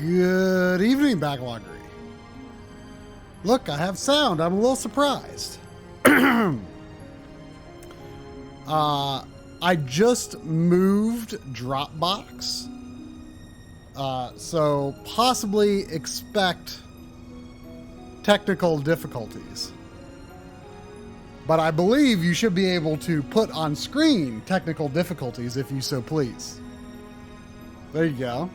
Good evening, Backloggery. Look, I have sound. I'm a little surprised. I just moved Dropbox. So possibly expect technical difficulties. But I believe you should be able to put on screen technical difficulties if you so please. There you go.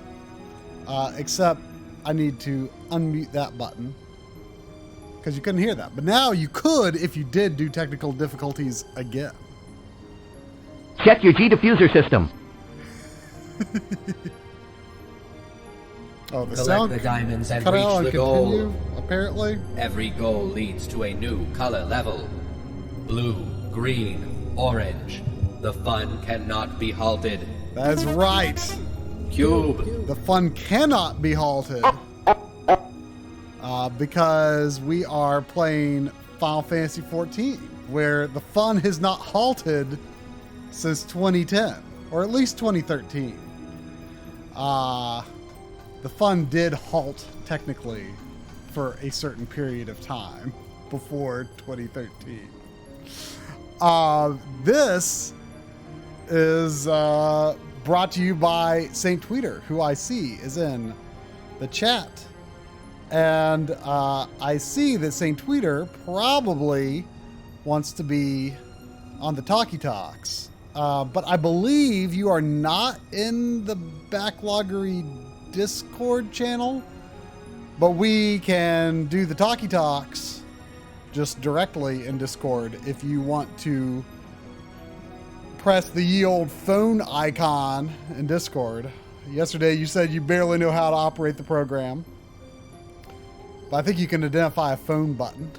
Except I need to unmute that button because you couldn't hear that. But now you could if you did do technical difficulties again. Check your G diffuser system. Oh, the Collect sound the diamonds and cut out reach and the goal. continue, apparently. Every goal leads to a new color level. Blue, green, orange. The fun cannot be halted. That is right. Cube. The fun cannot be halted because we are playing Final Fantasy XIV, where the fun has not halted since 2010, or at least 2013. The fun did halt technically for a certain period of time before 2013. This is brought to you by Saint Tweeter, who I see is in the chat. And I see that Saint Tweeter probably wants to be on the Talkie Talks. But I believe you are not in the Backloggery Discord channel. But we can do the Talkie Talks just directly in Discord if you want to press the ye old phone icon in Discord. Yesterday you said you barely know how to operate the program. But I think you can identify a phone button.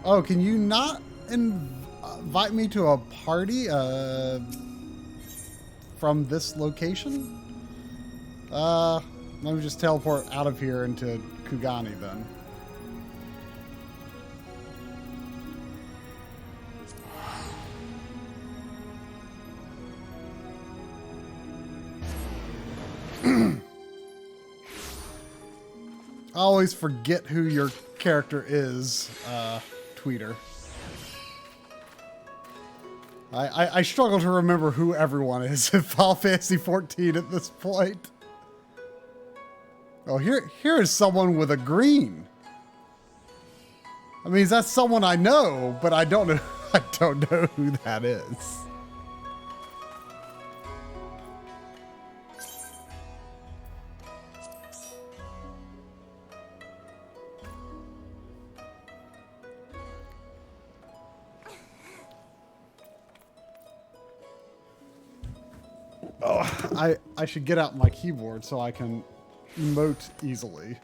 Oh, can you not invite me to a party from this location? Let me just teleport out of here into Kugani then. I always forget who your character is, Tweeter. I struggle to remember who everyone is in Final Fantasy XIV at this point. Oh, here is someone with a green. I mean, that's someone I know, but I don't know. I don't know who that is. Oh, I should get out my keyboard so I can emote easily.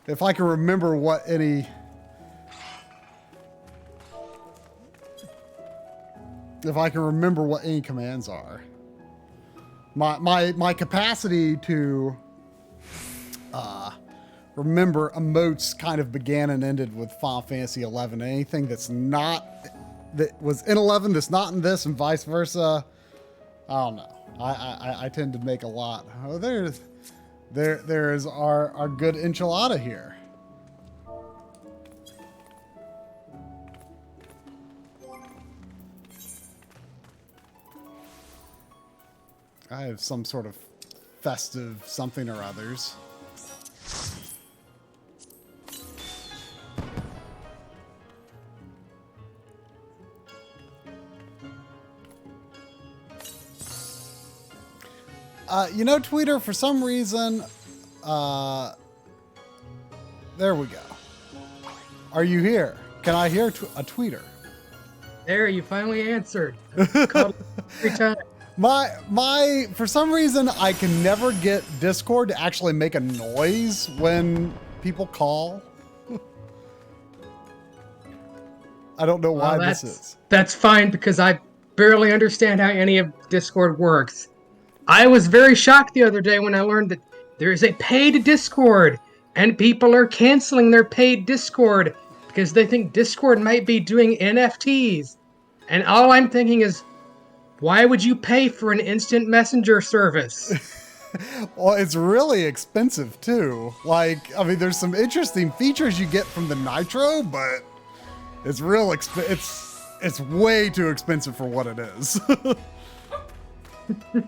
If I can remember what any... If I can remember what any commands are. My capacity to remember emotes kind of began and ended with Final Fantasy XI. Anything that's not... that was in 11 that's not in this and vice versa, I don't know. I tend to make a lot. Oh, there's our good enchilada here. I have some sort of festive something or others. You know, Tweeter, for some reason, there we go. Are you here? Can I hear a Tweeter? There, you finally answered. Called every time. For some reason, I can never get Discord to actually make a noise when people call. I don't know why this is. That's fine because I barely understand how any of Discord works. I was very shocked the other day when I learned that there is a paid Discord and people are canceling their paid Discord because they think Discord might be doing NFTs. And all I'm thinking is, why would you pay for an instant messenger service? Well, it's really expensive too. Like, I mean, there's some interesting features you get from the Nitro, but it's it's way too expensive for what it is.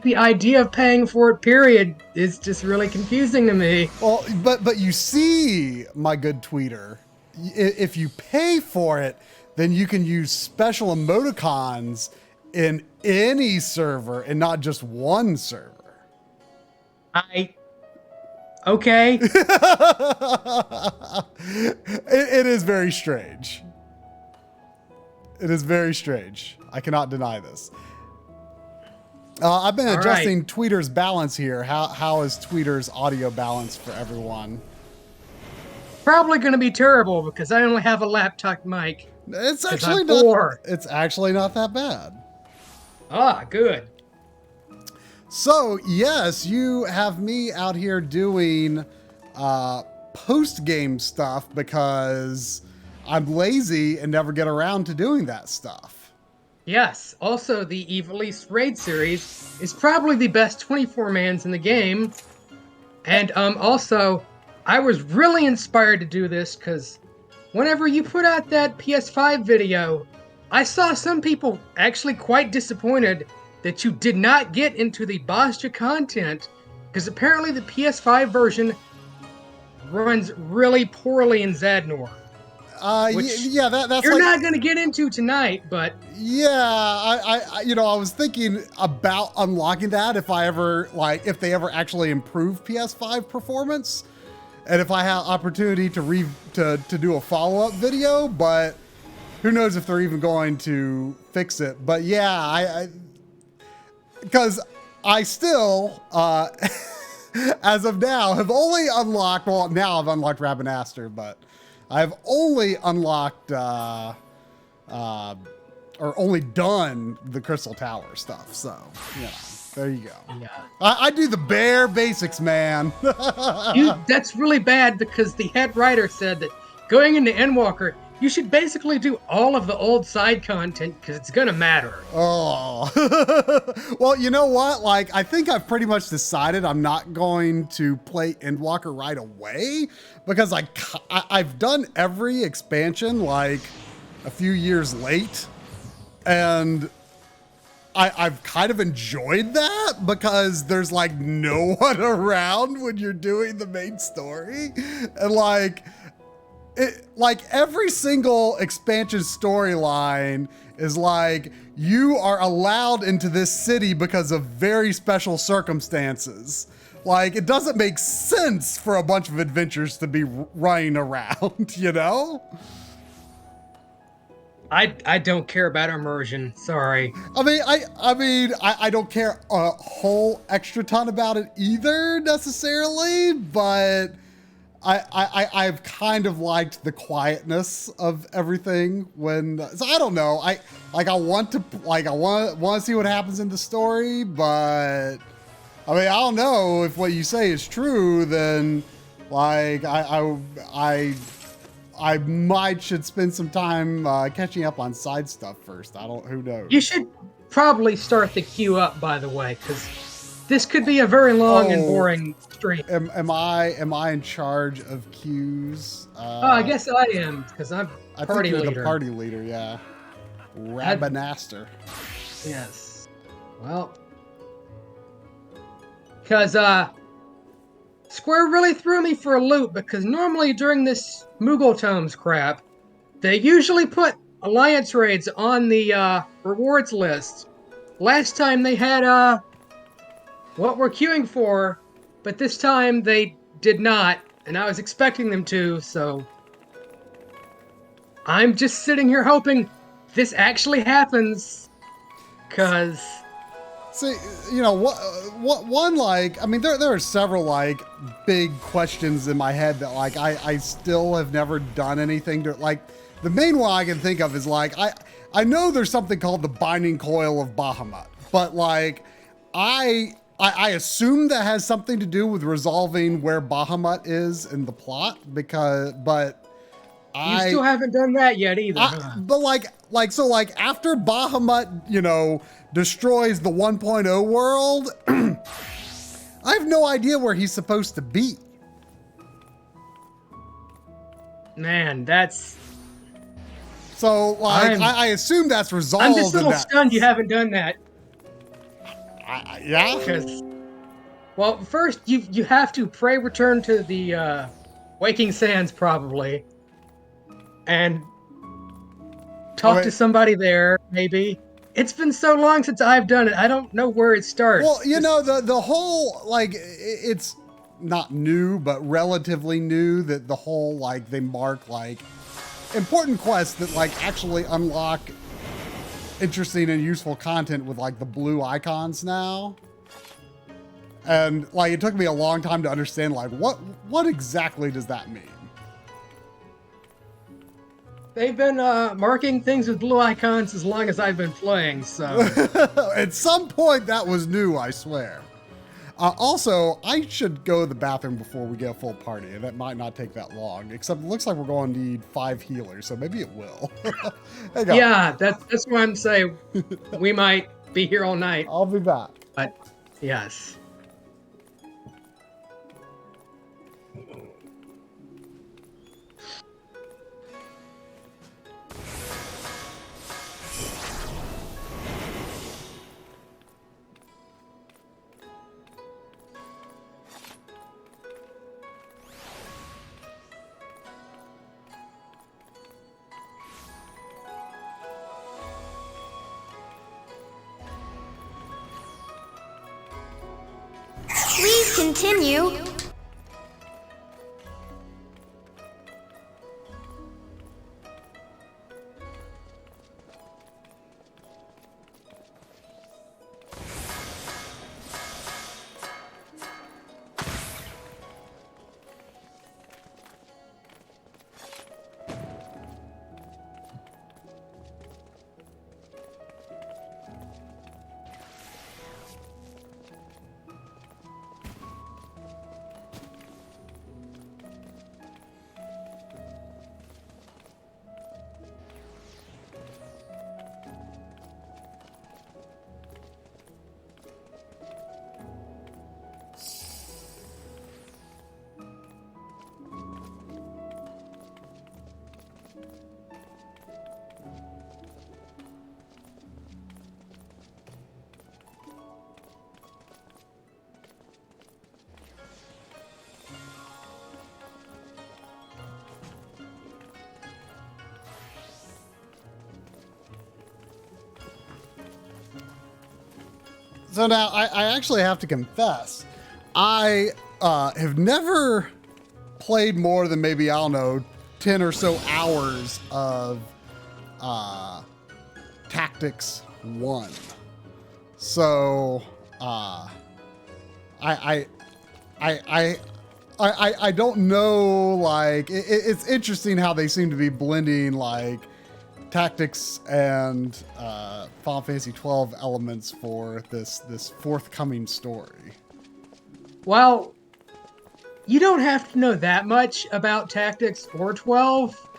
The idea of paying for it, period, is just really confusing to me. Well, but you see, my good tweeter, if you pay for it, then you can use special emoticons in any server and not just one server. Okay. It is very strange. It is very strange. I cannot deny this. I've been adjusting Tweeter's balance here. How is Tweeter's audio balance for everyone? Probably going to be terrible because I only have a laptop mic. It's actually not that bad. Ah, good. So, yes, you have me out here doing post-game stuff because I'm lazy and never get around to doing that stuff. Yes, also the Evil East Raid series is probably the best 24-mans in the game. And also, I was really inspired to do this because whenever you put out that PS5 video, I saw some people actually quite disappointed that you did not get into the Bosja content, because apparently the PS5 version runs really poorly in Zadnor. Yeah, that's you're not going to get into tonight, but yeah, I was thinking about unlocking that if they ever actually improve PS5 performance, and if I have opportunity to do a follow-up video, but who knows if they're even going to fix it. But yeah, because I still, as of now, have only unlocked, well, now I've unlocked Rabinaster, but I've only unlocked, or only done the Crystal Tower stuff. So, yeah, there you go. yeah. I do the bare basics, man. That's really bad because the head writer said that going into Endwalker, you should basically do all of the old side content because it's going to matter. Oh, well, you know what? Like, I think I've pretty much decided I'm not going to play Endwalker right away because I've done every expansion like a few years late, and I've kind of enjoyed that because there's like no one around when you're doing the main story, and like every single expansion storyline is like, you are allowed into this city because of very special circumstances. Like, it doesn't make sense for a bunch of adventures to be running around, you know? I don't care about immersion. Sorry. I mean, I don't care a whole extra ton about it either necessarily, but I've kind of liked the quietness of everything so I don't know. I want to see what happens in the story, but I mean, I don't know if what you say is true, then like I should spend some time catching up on side stuff first. Who knows? You should probably start the queue up, by the way, because this could be a very long and boring stream. Am I in charge of queues? I guess I am, because I'm party leader. The party leader, yeah. Rabinaster. Yes. Well, because Square really threw me for a loop, because normally during this Moogle Tomes crap, they usually put Alliance raids on the rewards list. Last time they had what we're queuing for, but this time they did not, and I was expecting them to, so I'm just sitting here hoping this actually happens, because... See, you know, one like, I mean, there are several like big questions in my head that like I still have never done anything to, like, the main one I can think of is like, I know there's something called the Binding Coil of Bahamut, but like, I assume that has something to do with resolving where Bahamut is in the plot, but You still haven't done that yet either, huh? But so after Bahamut, you know, destroys the 1.0 world, I have no idea where he's supposed to be. Man, that's... So, like, I assume that's resolved. I'm just a little stunned you haven't done that. Yeah? Because, well, first, you have to return to the Waking Sands, probably. And talk to somebody there, maybe. It's been so long since I've done it. I don't know where it starts. Well, you know, the whole, like, it's not new, but relatively new that the whole, like, they mark, like, important quests that, like, actually unlock interesting and useful content with, like, the blue icons now. And, like, it took me a long time to understand, like, what exactly does that mean? They've been marking things with blue icons as long as I've been playing, so... At some point, that was new, I swear. Also, I should go to the bathroom before we get a full party, and that might not take that long, except it looks like we're going to need 5 healers, so maybe it will. Yeah, that's why I'm saying we might be here all night. I'll be back. But, yes. Please continue. So now, I actually have to confess, I have never played more than maybe, I don't know, 10 or so hours of Tactics 1. So, I don't know, like, it's interesting how they seem to be blending, like, Tactics and Final Fantasy XII elements for this forthcoming story. Well, you don't have to know that much about Tactics or 12.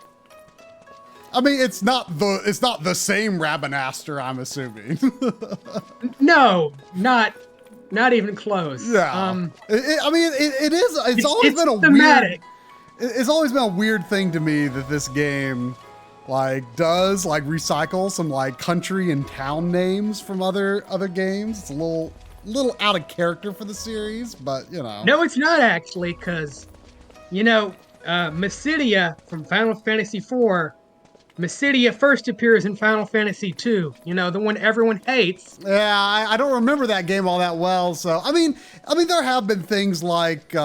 I mean, it's not the same Rabanastre, I'm assuming. No, not even close. Yeah. I mean, it is. It's always been a thematic. It's always been a weird thing to me that this game, like, does, like, recycle some, like, country and town names from other games. It's a little out of character for the series, but, you know. No, it's not actually, because, you know, Mysidia from Final Fantasy IV, Mysidia first appears in Final Fantasy II, you know, the one everyone hates. Yeah, I don't remember that game all that well, so, I mean, there have been things like, you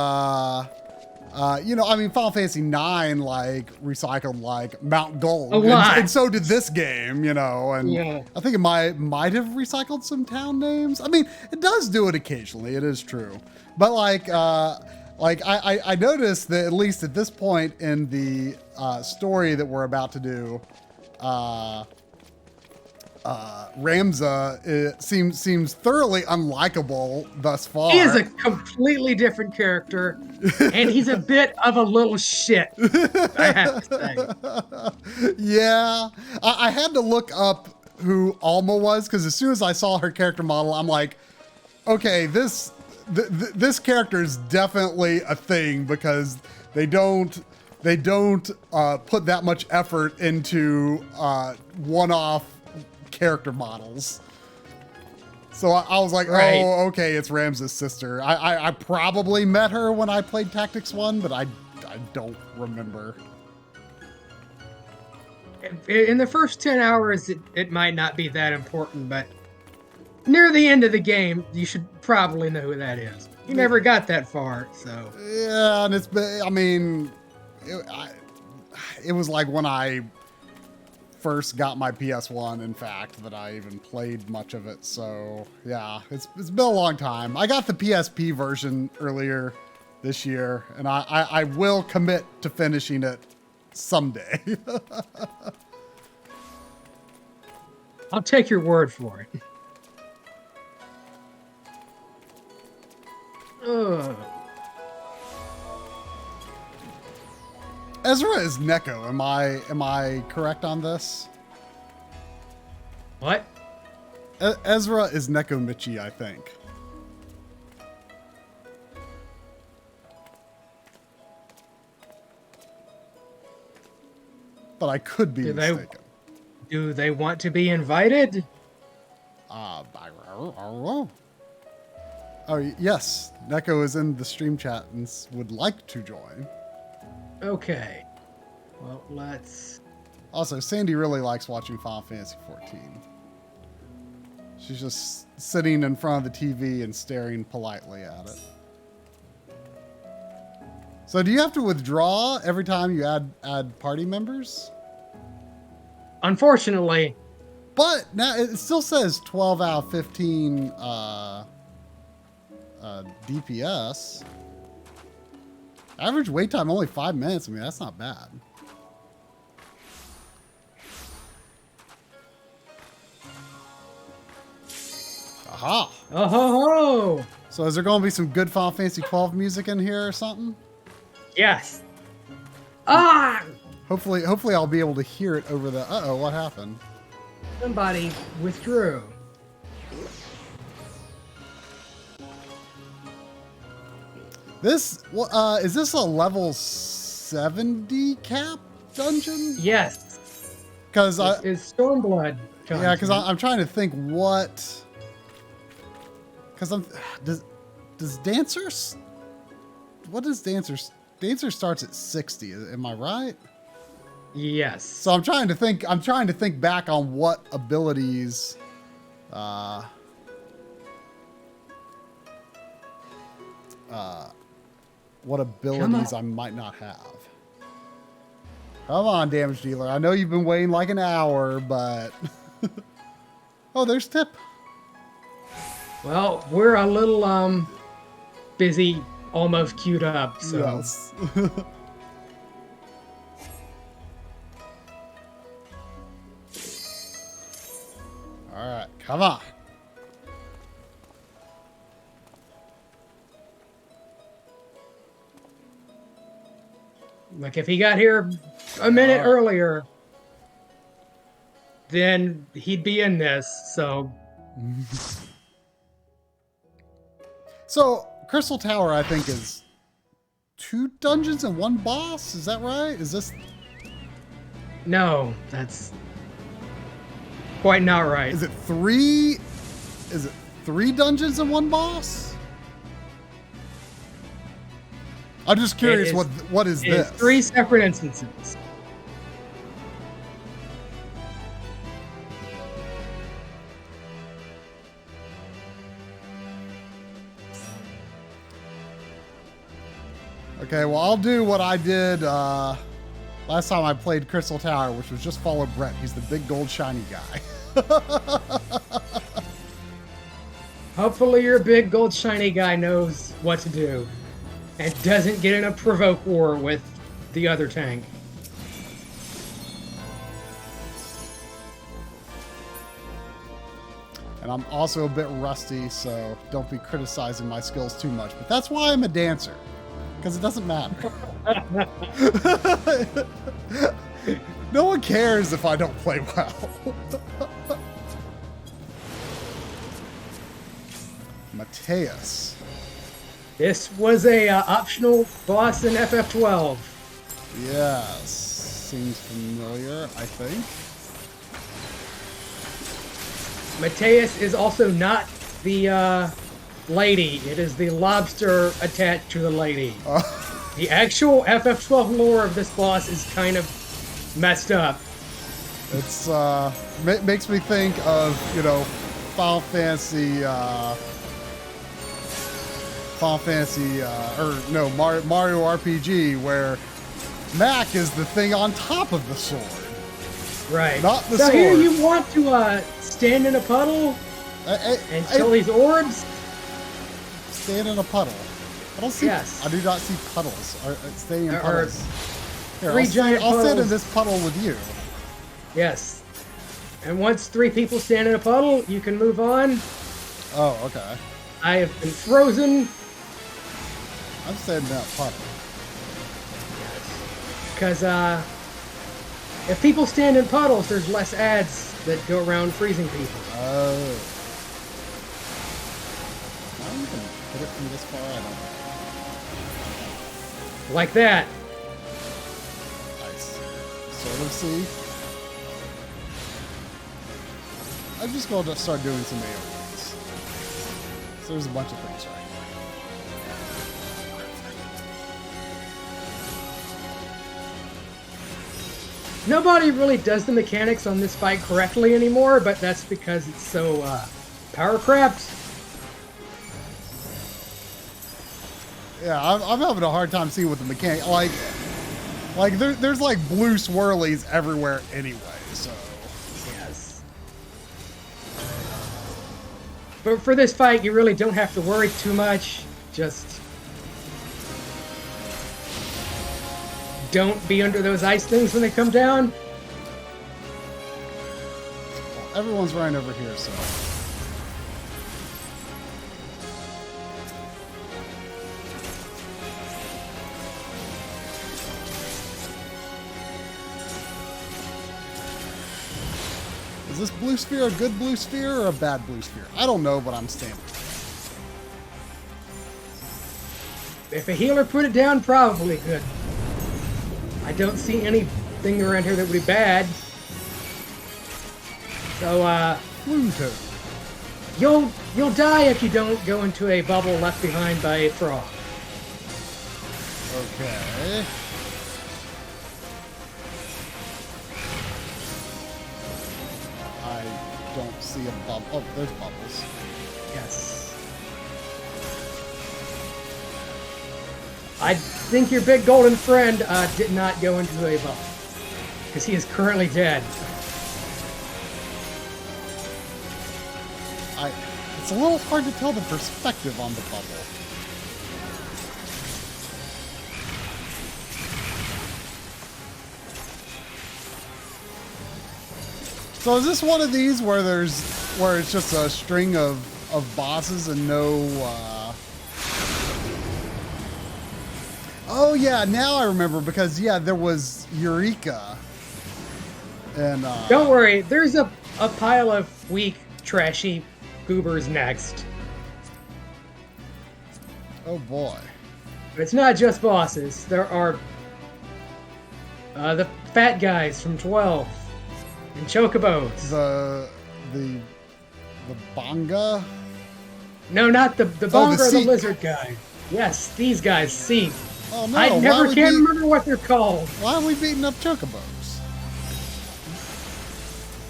know, I mean, Final Fantasy IX, like, recycled, like, Mount Gold. A lot. And so did this game, you know, and Yeah. I think it might have recycled some town names. I mean, it does do it occasionally, it is true. But, like, I noticed that at least at this point in the story that we're about to do, Ramza seems thoroughly unlikable thus far. He is a completely different character, and he's a bit of a little shit, I have to say. Yeah, I had to look up who Alma was because as soon as I saw her character model, I'm like, okay, this character is definitely a thing because they don't put that much effort into one-off character models. So I was like, Right. oh, okay, it's Ramza's sister. I probably met her when I played Tactics 1, but I don't remember. In the first 10 hours, it might not be that important, but near the end of the game, you should probably know who that is. You never got that far, so. Yeah, and it's been, I mean, it was like when I first got my PS1, in fact, that I even played much of it. So yeah, it's been a long time. I got the PSP version earlier this year, and I will commit to finishing it someday. I'll take your word for it. Ugh. Ezra is Neko. Am I correct on this? What? Ezra is Neko Michi, I think. But I could be mistaken. Do they want to be invited? I don't know. Oh, yes. Neko is in the stream chat and would like to join. Okay. Well, let's... Also, Sandy really likes watching Final Fantasy XIV. She's just sitting in front of the TV and staring politely at it. So do you have to withdraw every time you add party members? Unfortunately. But now it still says 12 out of 15 DPS. Average wait time only 5 minutes. I mean, that's not bad. Aha. Oh ho ho! So is there going to be some good Final Fantasy XII music in here or something? Yes. Ah! Hopefully I'll be able to hear it over the... Uh-oh, what happened? Somebody withdrew. This, is this a level 70 cap dungeon? Yes. Because It's Stormblood. yeah, because I'm trying to think what... Because does Dancers... What is Dancers... Dancer starts at 60, am I right? Yes. So I'm trying to think back on what abilities I might not have. Come on, damage dealer. I know you've been waiting like an hour, but oh, there's Tip. Well, we're a little busy, almost queued up, so Yes. All right, come on. like if he got here a minute earlier, then he'd be in this, so So Crystal Tower, I think, is 2 dungeons and 1 boss. Is that right? Is this? no, that's quite not right. Is it 3? Is it 3 dungeons and 1 boss? I'm just curious. What is this? 3 separate instances. Okay, well, I'll do what I did last time I played Crystal Tower, which was just follow Brett. He's the big gold shiny guy. Hopefully your big gold shiny guy knows what to do and doesn't get in a provoke war with the other tank. And I'm also a bit rusty, so don't be criticizing my skills too much. But that's why I'm a dancer, because it doesn't matter. No one cares if I don't play well. Mateus. This was a optional boss in FF12. Yes. Seems familiar, I think. Mateus is also not the lady. It is the lobster attached to the lady. The actual FF12 lore of this boss is kind of messed up. It's makes me think of, you know, Final Fantasy Mario RPG, where Mac is the thing on top of the sword. Right. Not the so sword. here you want to stand in a puddle and kill these orbs? Stand in a puddle. I don't see. Yes. I do not see puddles. Staying in There are puddles. Here, three giant I'll sit in puddles. this puddle with you. Yes. And once 3 people stand in a puddle, you can move on. Oh, okay. I have been frozen. I'm standing in that puddle. Because if people stand in puddles, there's less ads that go around freezing people. Oh. Now you can hit it from this far. I don't know. Like that. Nice. Sort of see. I'm just going to start doing some AoEs. So there's a bunch of things right here. Nobody really does the mechanics on this fight correctly anymore, but that's because it's so power crapped. Yeah, I'm having a hard time seeing what the mechanic like there's like blue swirlies everywhere anyway. So Yes. But for this fight, you really don't have to worry too much. Just don't be under those ice things when they come down. everyone's right over here. So is this blue sphere a good blue sphere or a bad blue sphere? I don't know, but I'm standing. If a healer put it down, probably good. I don't see anything around here that would be bad. So, Pluto. you'll die if you don't go into a bubble left behind by a frog. Okay. I don't see a bubble. Oh, there's bubbles. Yes. I think your big golden friend did not go into a bubble. Because he is currently dead. It's a little hard to tell the perspective on the bubble. So is this one of these where it's just a string of bosses and no Oh yeah, now I remember because yeah, there was Eureka. And Don't worry, there's a pile of weak, trashy goobers next. oh boy. But it's not just bosses. There are the fat guys from 12 and chocobos. The Bonga? No, not the the Bonga or the Seek. lizard guy. Yes, these guys, Seek. Oh no, I why never we can beat- remember what they're called. Why are we beating up chocobos?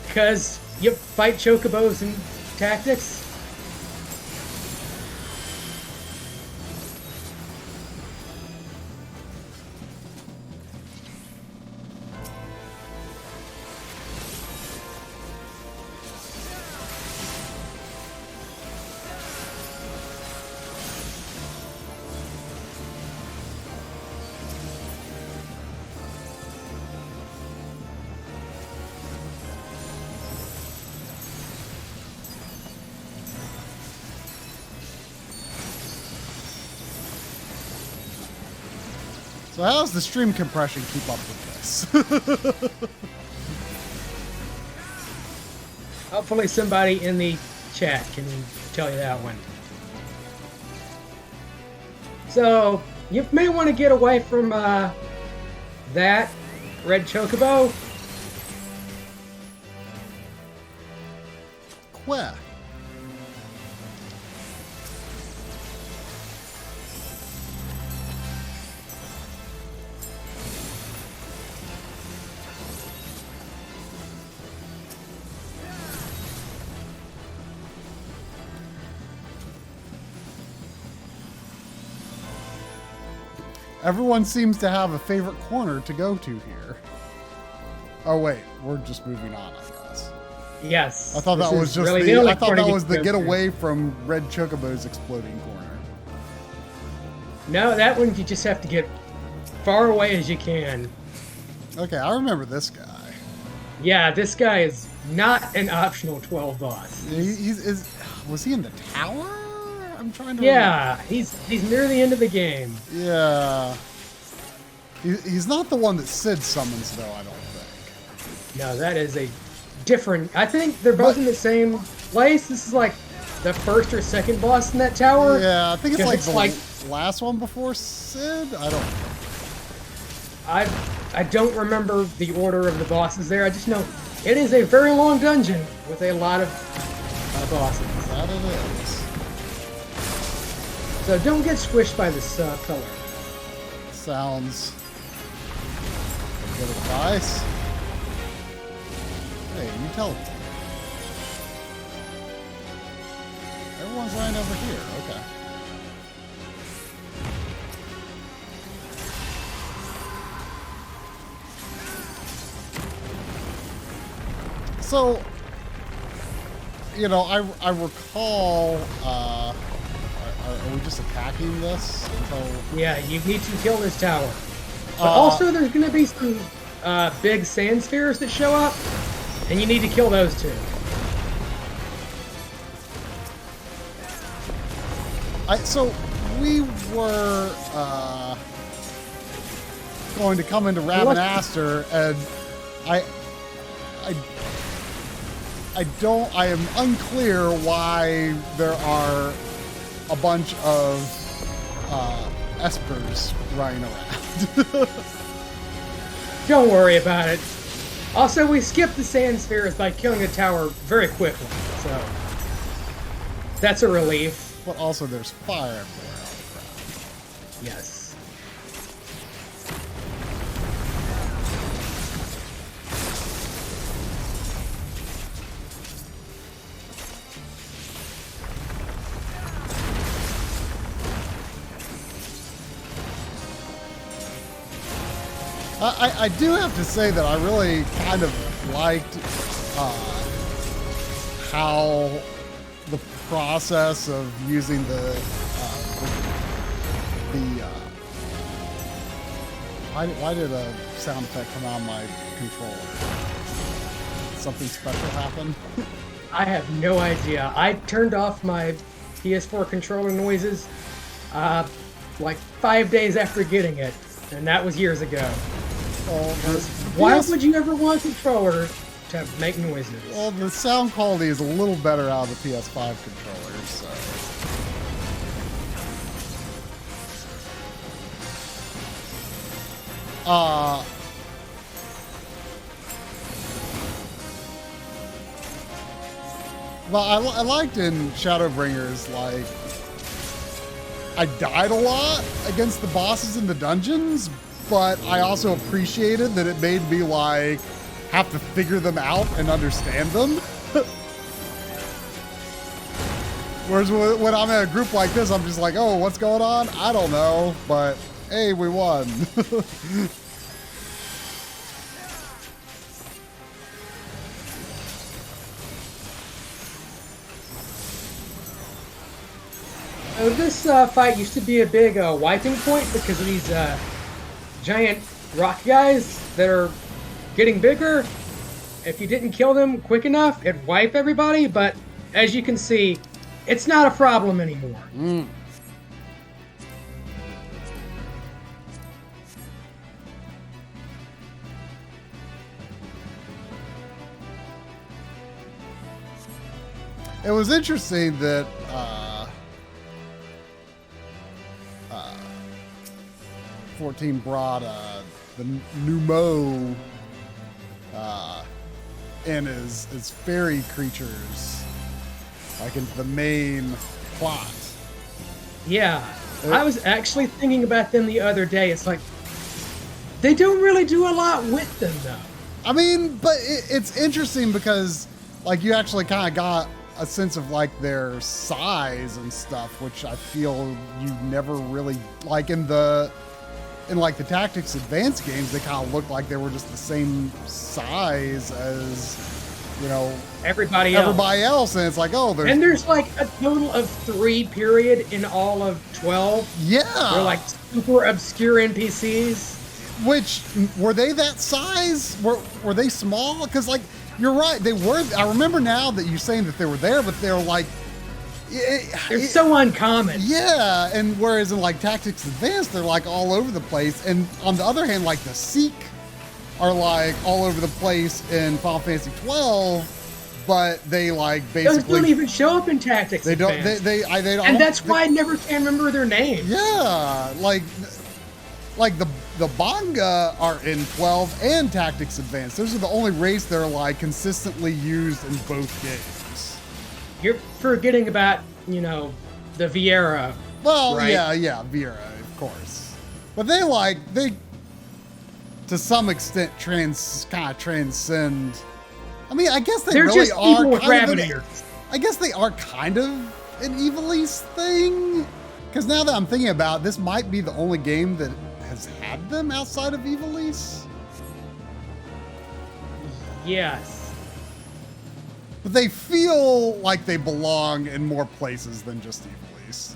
Because you fight chocobos in tactics. So how does the stream compression keep up with this? Hopefully somebody in the chat can tell you that one. So, you may want to get away from that red chocobo. Where? Everyone seems to have a favorite corner to go to here. Oh wait, we're just moving on, I guess. Yes. I thought that was just really the. only I thought corner that you was can the go get to. away from Red Chocobo's exploding corner. No, that one you just have to get far away as you can. Okay, I remember this guy. Yeah, this guy is not an optional 12 boss. Was he in the tower? I'm trying to. Yeah, he's near the end of the game. Yeah. He's not the one that Sid summons, though, I don't think. No, that is a different. I think they're both in the same place. This is like the first or second boss in that tower. Yeah, I think it's Because like it's the last one before Sid. I don't. I don't remember the order of the bosses there. I just know it is a very long dungeon with a lot of bosses. That it is. So don't get squished by this color. Sounds good advice. Hey, you tell it. Everyone's right over here. Okay. So, you know, I recall. Are we just attacking this until? Yeah, you need to kill this tower. But also, there's going to be some big sand spheres that show up, and you need to kill those too. So we were going to come into Ravenaster, and I am unclear why there are a bunch of espers running around. Don't worry about it. Also, we skipped the sand spheres by killing the tower very quickly, so that's a relief. But also there's fire everywhere on the ground. Yes. I do have to say that I really kind of liked how the process of using the why did a sound effect come out of my controller? Something special happen? I have no idea. I turned off my PS4 controller noises like 5 days after getting it, and that was years ago. Why would you ever want a controller to make noises? Well, the sound quality is a little better out of the PS5 controllers, so. Well, I liked in Shadowbringers, like, I died a lot against the bosses in the dungeons, but I also appreciated that it made me, like, have to figure them out and understand them. Whereas when I'm in a group like this, I'm just like, oh, what's going on? I don't know, but hey, we won. This fight used to be a big wiping point because of these giant rock guys that are getting bigger. If you didn't kill them quick enough, it'd wipe everybody, but as you can see, it's not a problem anymore. it was interesting that 14 brought the Numo in as fairy creatures, like into the main plot. Yeah, I was actually thinking about them the other day. It's like, they don't really do a lot with them, though. I mean, but it's interesting because, like, you actually kind of got a sense of, like, their size and stuff, which I feel you never really, like, in the Tactics Advanced games, they kind of looked like they were just the same size as, you know, everybody else. And it's like, oh, there's like a total of 3 period in all of 12. Yeah. They're like super obscure NPCs. Which, were they that size? Were they small? Because, like, you're right, they were. I remember now that you're saying that they were there, but they're like, they're so uncommon. Yeah, and whereas in like Tactics Advanced, they're like all over the place. And on the other hand, like the Seek are like all over the place in Final Fantasy 12, but they like basically those don't even show up in Tactics. They don't. Advanced. They don't. And that's why I never can remember their names. Yeah, like the Banga are in 12 and Tactics Advanced. Those are the only race that are like consistently used in both games. You're forgetting about, you know, the Vieira. Well, right? yeah, Vieira, of course. But they to some extent transcend. I mean, I guess they're really just are people with kind of rabbit ears. I guess they are kind of an Evil East thing. Because now that I'm thinking about it, this might be the only game that has had them outside of Evil East. Yes. But they feel like they belong in more places than just Evil East.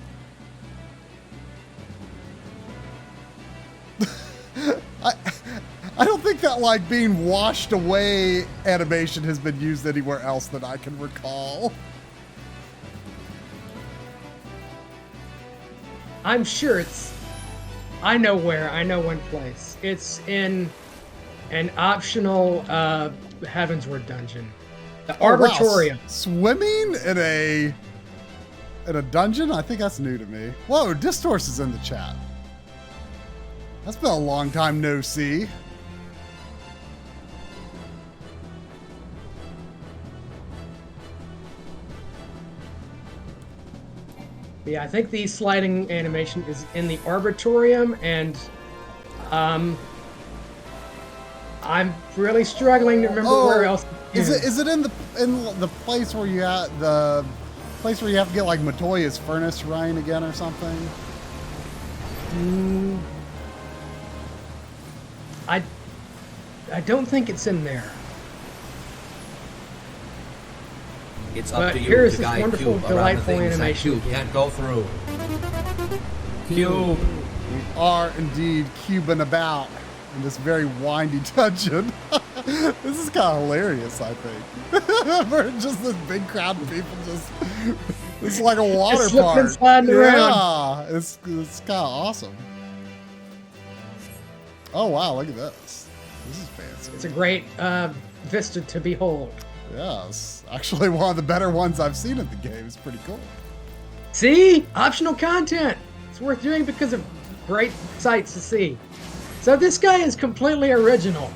I don't think that like being washed away animation has been used anywhere else that I can recall. I'm sure I know one place. It's in an optional Heavensward dungeon. The Arbitorium. Wow. Swimming in a dungeon? I think that's new to me. Whoa, Distorce is in the chat. That's been a long time no see. Yeah, I think the sliding animation is in the Arbitorium, and I'm really struggling to remember where else. Is it in the place where you have to get like Matoya's furnace running again or something? I don't think it's in there. It's up to you here's to this guide wonderful, Cube around the delightful things that animation. Cube can't go through. Cube. We are indeed cubing about in this very windy dungeon. This is kind of hilarious, I think. For just this big crowd of people it's like a water park. And sliding around. Yeah, it's kind of awesome. Oh wow, look at this. This is fancy. It's a great vista to behold. Yes, actually one of the better ones I've seen in the game. It's pretty cool. See? Optional content. It's worth doing because of great sights to see. So this guy is completely original.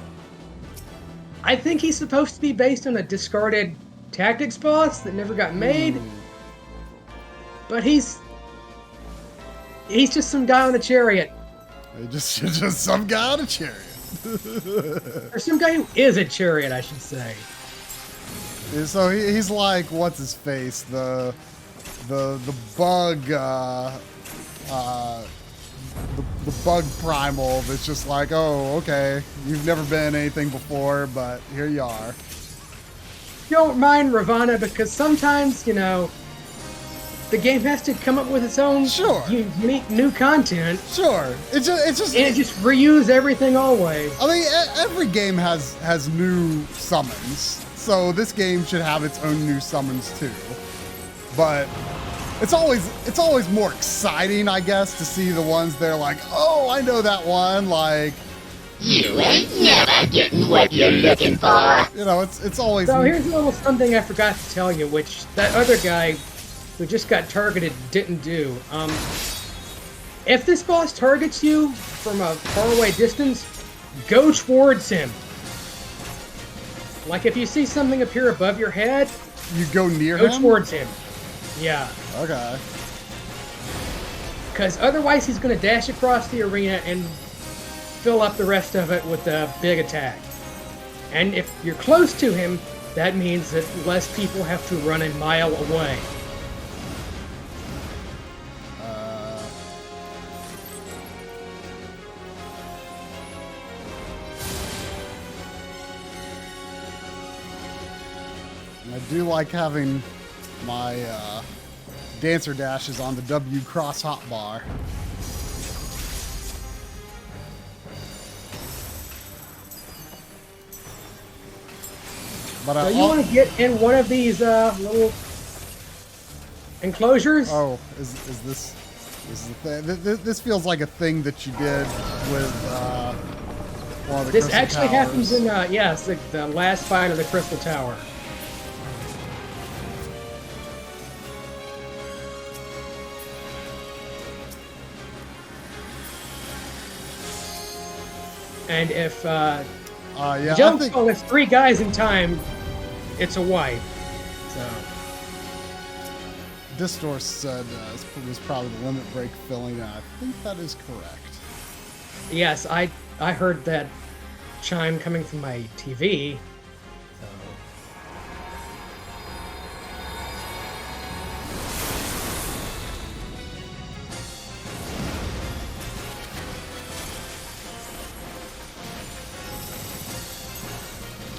I think he's supposed to be based on a discarded Tactics boss that never got made. But he's just some guy on a chariot. Just some guy on a chariot. Or some guy who is a chariot, I should say. So he's like, what's his face? The bug, the bug primal that's just like, oh, okay, you've never been anything before, but here you are. Don't mind Ravana, because sometimes, you know, the game has to come up with its own unique new content. Sure. It's just and it just reuse everything always. I mean, every game has new summons. So this game should have its own new summons too. But it's always more exciting, I guess, to see the ones that are like, oh, I know that one. Like, you ain't never getting what you're looking for. You know, it's always. So here's a little something I forgot to tell you, which that other guy who just got targeted didn't do. If this boss targets you from a faraway distance, go towards him. Like if you see something appear above your head, You go near go him? towards him. Yeah. Okay. Because otherwise he's going to dash across the arena and fill up the rest of it with a big attack. And if you're close to him, that means that less people have to run a mile away. I do like having my dancer dashes on the W cross hotbar. But So you want to get in one of these little enclosures? Oh, is this the thing? This feels like a thing that you did with one of the This Crystal actually Towers. happens in, yes, the last fight of the Crystal Tower. And if Yeah, jump I think well, there's 3 guys in time, it's a wipe. So Distor said it was probably the limit break filling. I think that is correct. yes, I heard that chime coming from my TV. So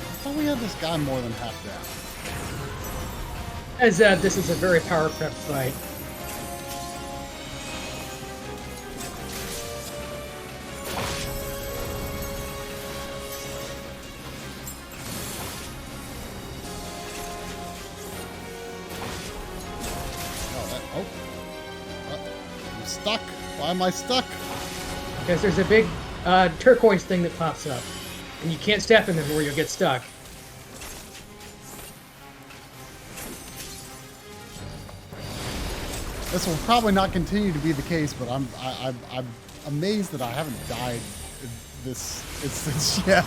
I thought we had this guy more than half down. as this is a very power prep fight. I'm stuck. Why am I stuck? Because there's a big turquoise thing that pops up. And you can't step in them or you'll get stuck. This will probably not continue to be the case, but I'm amazed that I haven't died in this instance yet.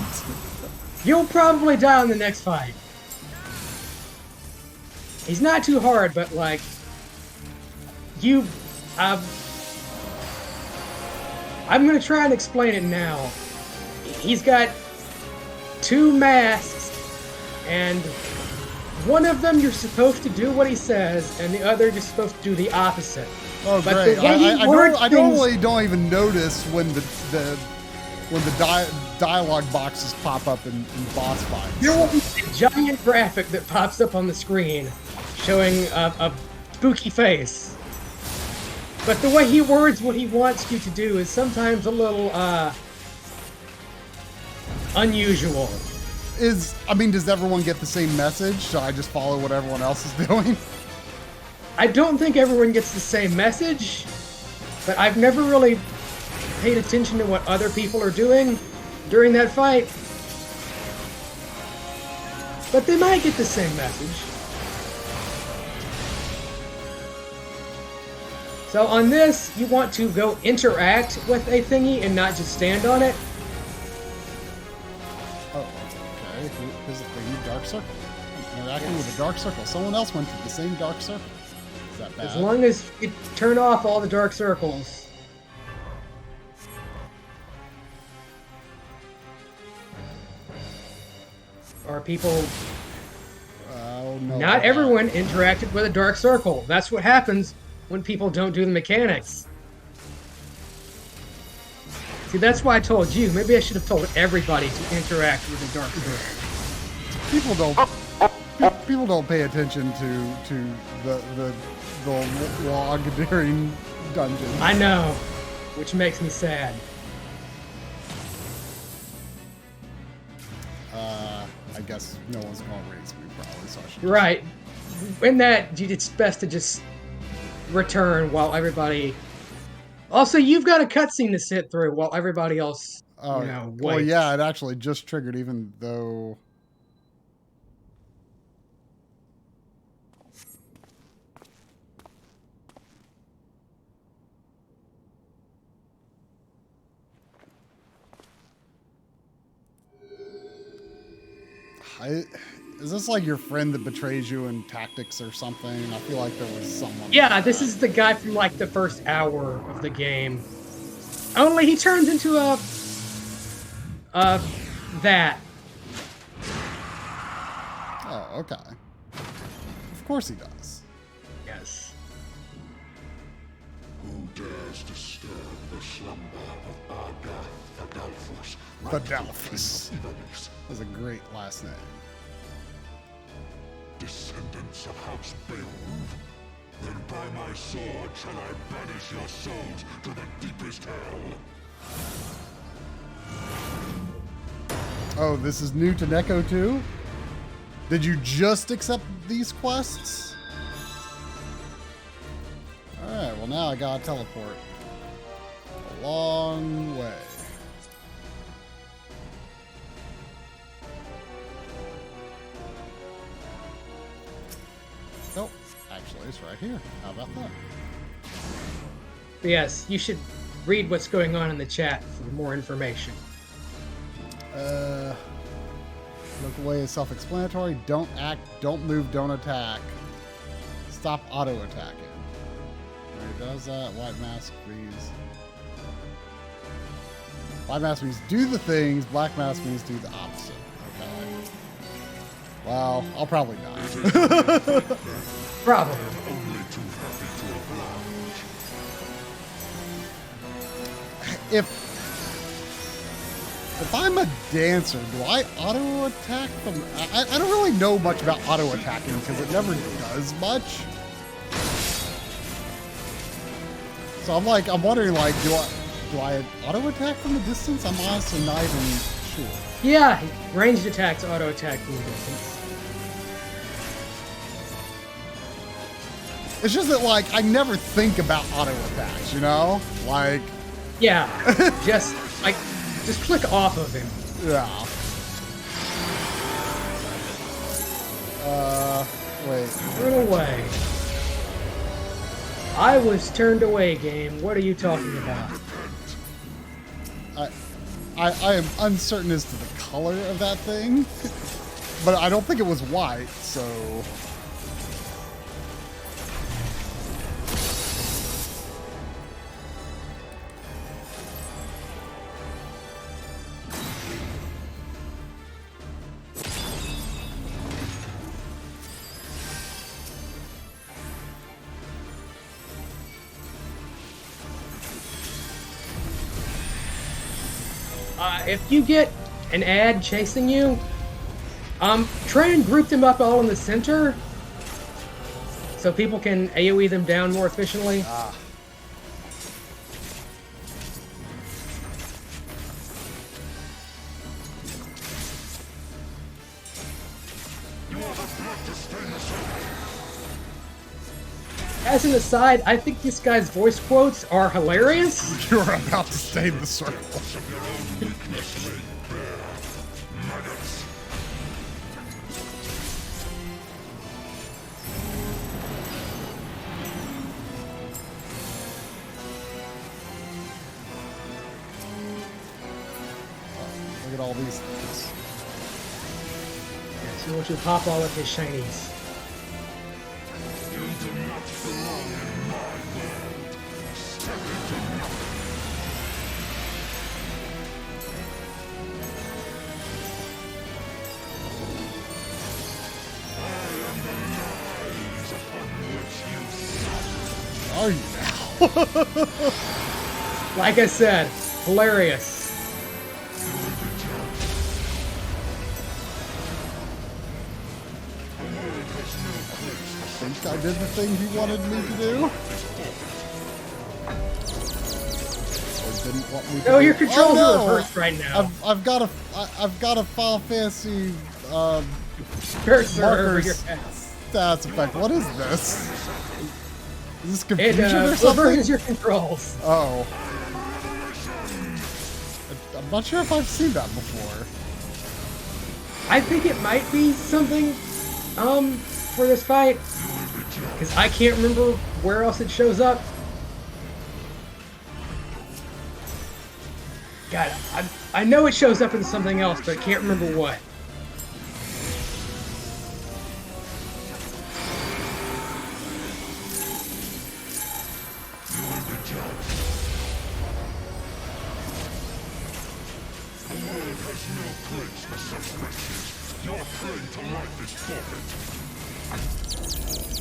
You'll probably die on the next fight. He's not too hard, but like you, I'm gonna try and explain it now. He's got 2 masks, and one of them you're supposed to do what he says, and the other you're supposed to do the opposite. Oh, But great! the way he words I things- normally don't even notice when the dialogue boxes pop up in boss fights. There will be a giant graphic that pops up on the screen showing a spooky face. But the way he words what he wants you to do is sometimes a little unusual. Does everyone get the same message? Should I just follow what everyone else is doing? I don't think everyone gets the same message, but I've never really paid attention to what other people are doing during that fight. But they might get the same message. So on this, you want to go interact with a thingy and not just stand on it. Oh, okay. Here's the thing. Dark circle. I'm interacting with a dark circle. Someone else went to the same dark circle. Is that bad? As long as you turn off all the dark circles. Are people... Oh, no. Not everyone interacted with a dark circle. That's what happens when people don't do the mechanics. See, that's why I told you. Maybe I should have told everybody to interact with a dark circle. People don't pay attention to the log during dungeons. I know, which makes me sad. I guess no one's gonna raise me probably, so I should. Right. In that, it's best to just return while everybody... Also, you've got a cutscene to sit through while everybody else Oh, you know, well, white. yeah, it actually just triggered, even though. Is this like your friend that betrays you in tactics or something? I feel like there was someone. Yeah, like this that. is the guy from like the first hour of the game. Only he turns into that. Oh, okay. Of course he does. Yes. Who dares disturb the slumber of Adolphus? Adolphus. That's a great last name. Descendants of House Beowulf? Then by my sword shall I banish your souls to the deepest hell. Oh, this is new to Neko too? Did you just accept these quests? Alright, well now I gotta teleport a long way. Oh, actually it's right here. How about that? But yes, you should read what's going on in the chat for more information. Look away is self-explanatory. Don't act, don't move, don't attack. Stop auto-attacking. Where does that? White mask, freeze. White mask means do the things, black mask means do the opposite. Okay. Well, I'll probably die. Probably. Only too happy to oblige. If I'm a dancer, do I auto-attack from... I don't really know much about auto-attacking because it never does much. So I'm wondering, like, do I auto-attack from a distance? I'm honestly not even sure. Yeah, ranged attacks auto attack from a distance. It's just that, like, I never think about auto-attacks, you know? Like... Yeah, just click off of him. Yeah. Wait. Turn away. I was turned away, game. What are you talking about? I am uncertain as to the color of that thing, but I don't think it was white, so... If you get an ad chasing you, try and group them up all in the center so people can AoE them down more efficiently. As an aside, I think this guy's voice quotes are hilarious. You're about to stay in the circle. Look at all these things. So want you to pop all of his shinies. Are you now? Like I said, hilarious. I think I did the thing he wanted me to do. Or didn't want me to No, do. your controls Oh, are reversed right now. I've got a Final Fantasy Cursor over markers your head. stats effect. What is this? Is this It confusion or something? reverses your controls. Oh. I'm I'm not sure if I've seen that before. I think it might be something for this fight, because I can't remember where else it shows up. God, I know it shows up in something else, but I can't remember what.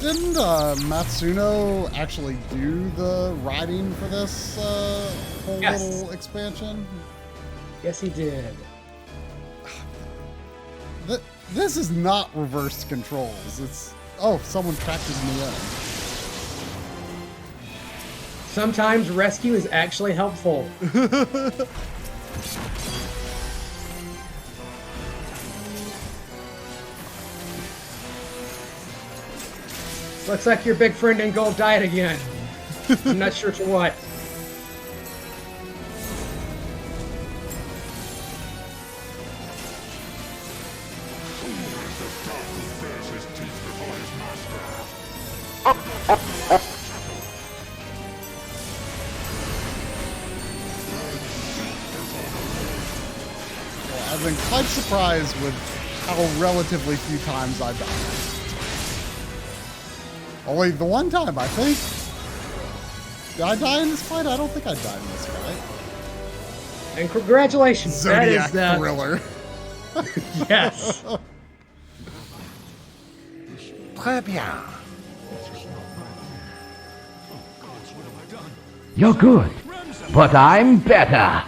Didn't Matsuno actually do the writing for this whole Yes. little expansion? Yes, he did. This is not reversed controls. It's someone tracks me in. Sometimes rescue is actually helpful. Looks like your big friend in gold died again. I'm not sure to what. Well, I've been quite surprised with how relatively few times I died. Only the one time, I think. Did I die in this fight? I don't think I died in this fight. And congratulations. Zodiac that is, thriller. Yes. Très bien. You're good, but I'm better.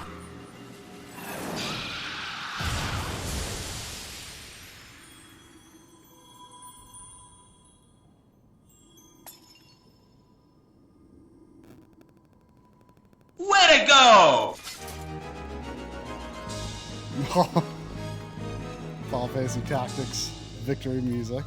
Way to go! Final Fantasy Tactics victory music.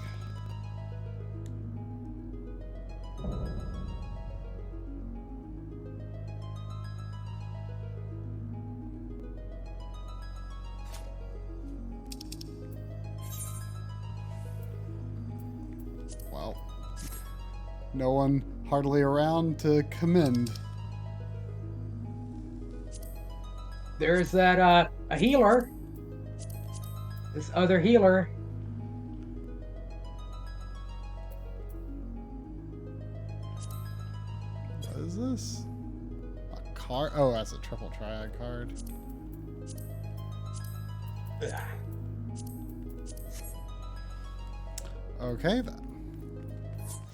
Well, no one hardly around to commend. There's that, a healer. This other healer. What is this? A card? Oh, that's a triple triad card. Okay, then.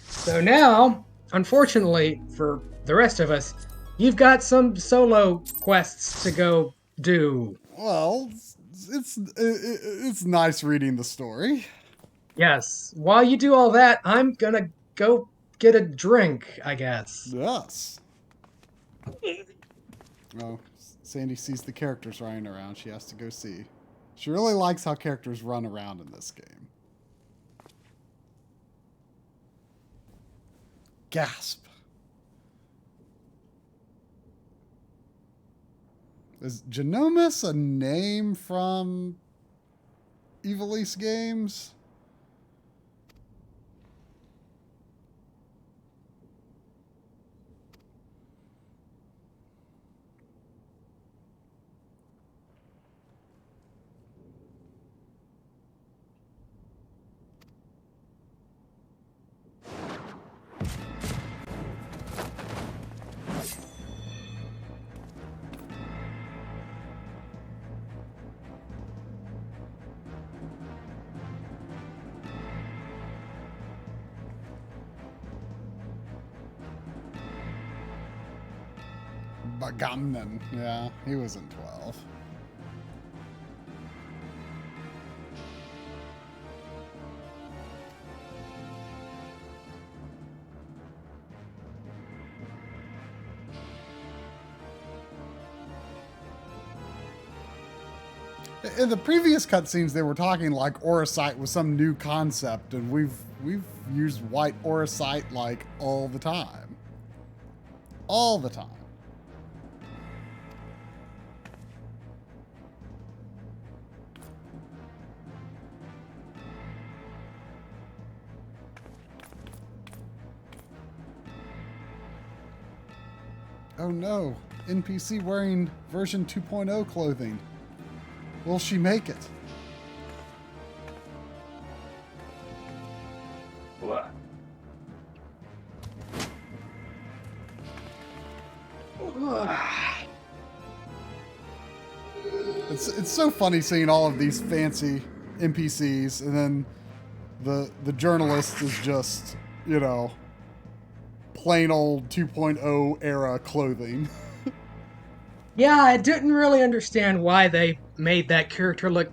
So now, unfortunately for the rest of us, you've got some solo quests to go do. Well, it's nice reading the story. Yes. While you do all that, I'm gonna go get a drink, I guess. Yes. Oh, Sandy sees the characters running around. She has to go see. She really likes how characters run around in this game. Gasp. Is Genomus a name from Ivalice games? Bagamnan. Yeah, he was in 12. In the previous cutscenes, they were talking like Auracite was some new concept, and we've used white Auracite like all the time. All the time. Oh no, NPC wearing version 2.0 clothing. Will she make it? What? It's so funny seeing all of these fancy NPCs, and then the journalist is just, you know, plain old 2.0 era clothing. Yeah, I didn't really understand why they made that character look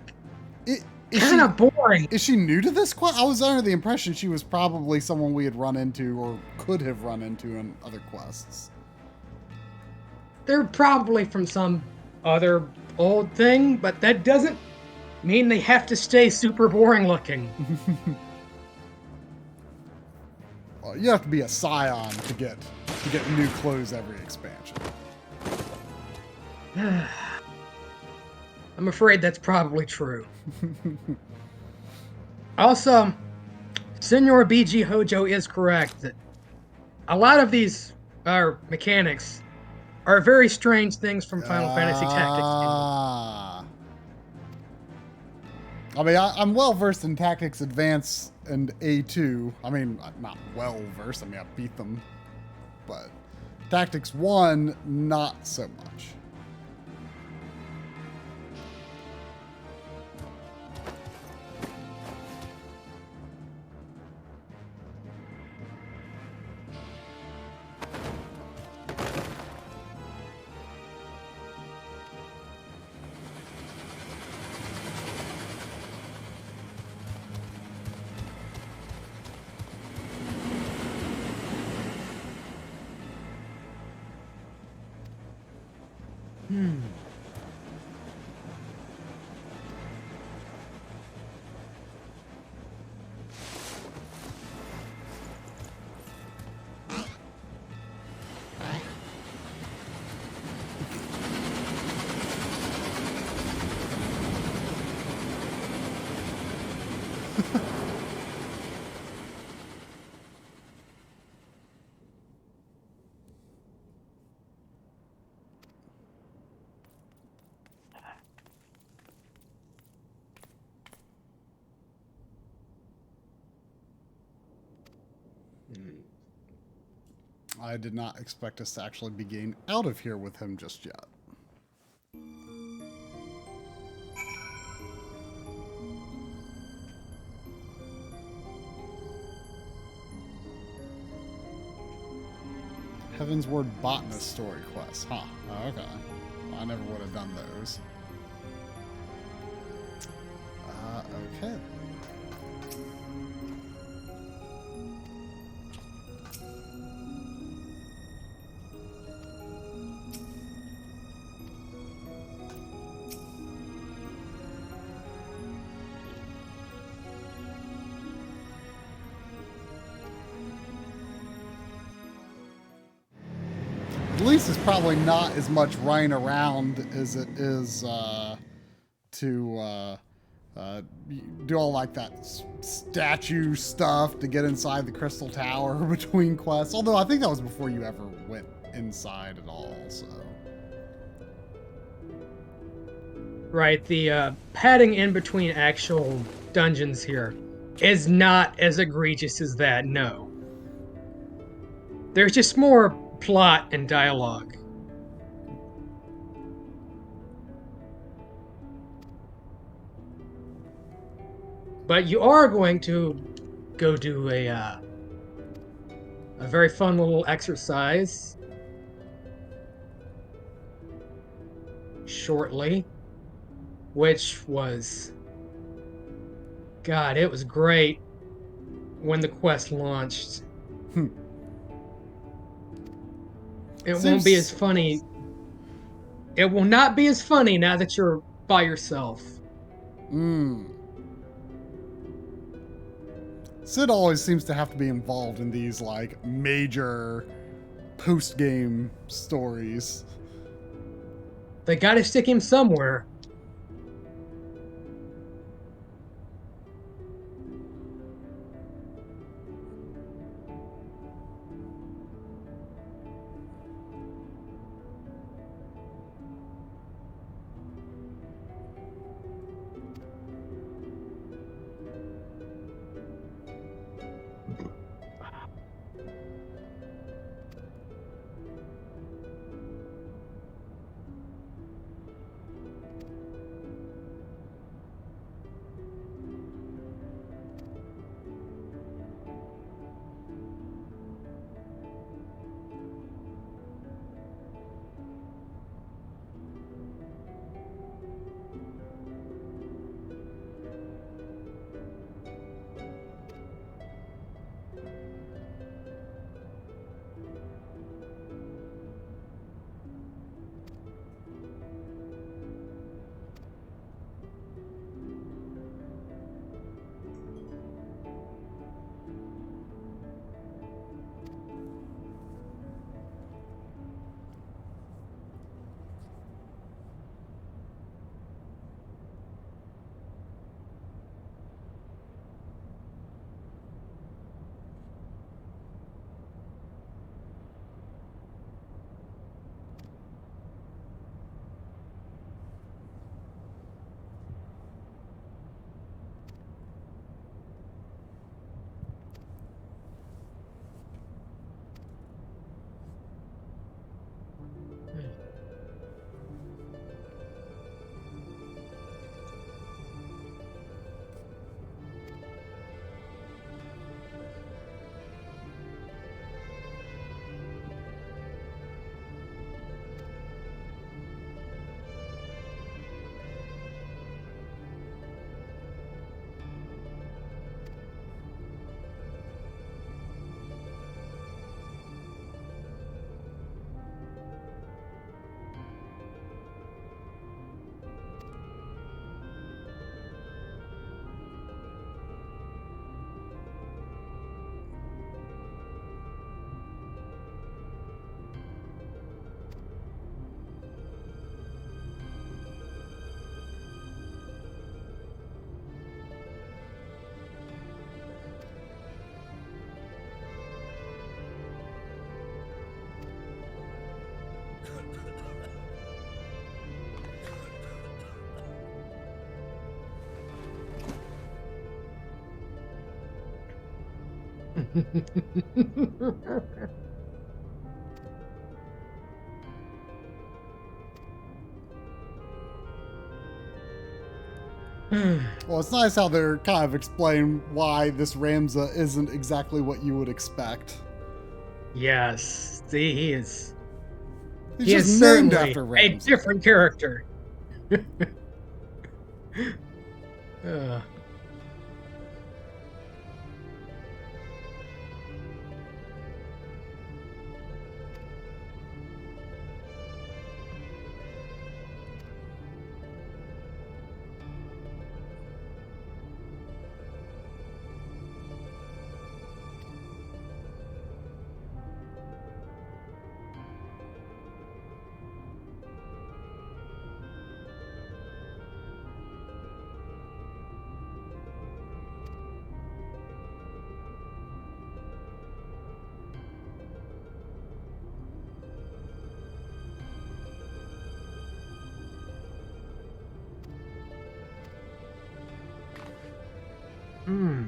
kind of boring. Is she new to this quest? I was under the impression she was probably someone we had run into or could have run into in other quests. They're probably from some other old thing, but that doesn't mean they have to stay super boring looking. Well, you have to be a scion to get new clothes every expansion. I'm afraid that's probably true. Also, Senor BG Hojo is correct that a lot of these mechanics are very strange things from Final Fantasy Tactics. I mean, I'm well versed in Tactics Advance and A2. I mean, not well versed. I mean, I beat them, but Tactics 1, not so much. I did not expect us to actually be getting out of here with him just yet. Heaven's Word Botanist story quest. Huh. Oh, okay. Well, I never would have done those. Okay. At least it's probably not as much running around as it is to do all like that statue stuff to get inside the Crystal Tower between quests. Although I think that was before you ever went inside at all, so. Right, the padding in between actual dungeons here is not as egregious as that, no. There's just more plot and dialogue. But you are going to go do a very fun little exercise shortly, which was, God, it was great when the quest launched. It won't be as funny. It will not be as funny now that you're by yourself. Sid always seems to have to be involved in these like major post-game stories. They gotta stick him somewhere. Well, it's nice how they're kind of explain why this Ramza isn't exactly what you would expect. Yes, see, he is He's just named after a Ramza. different character. Hmm.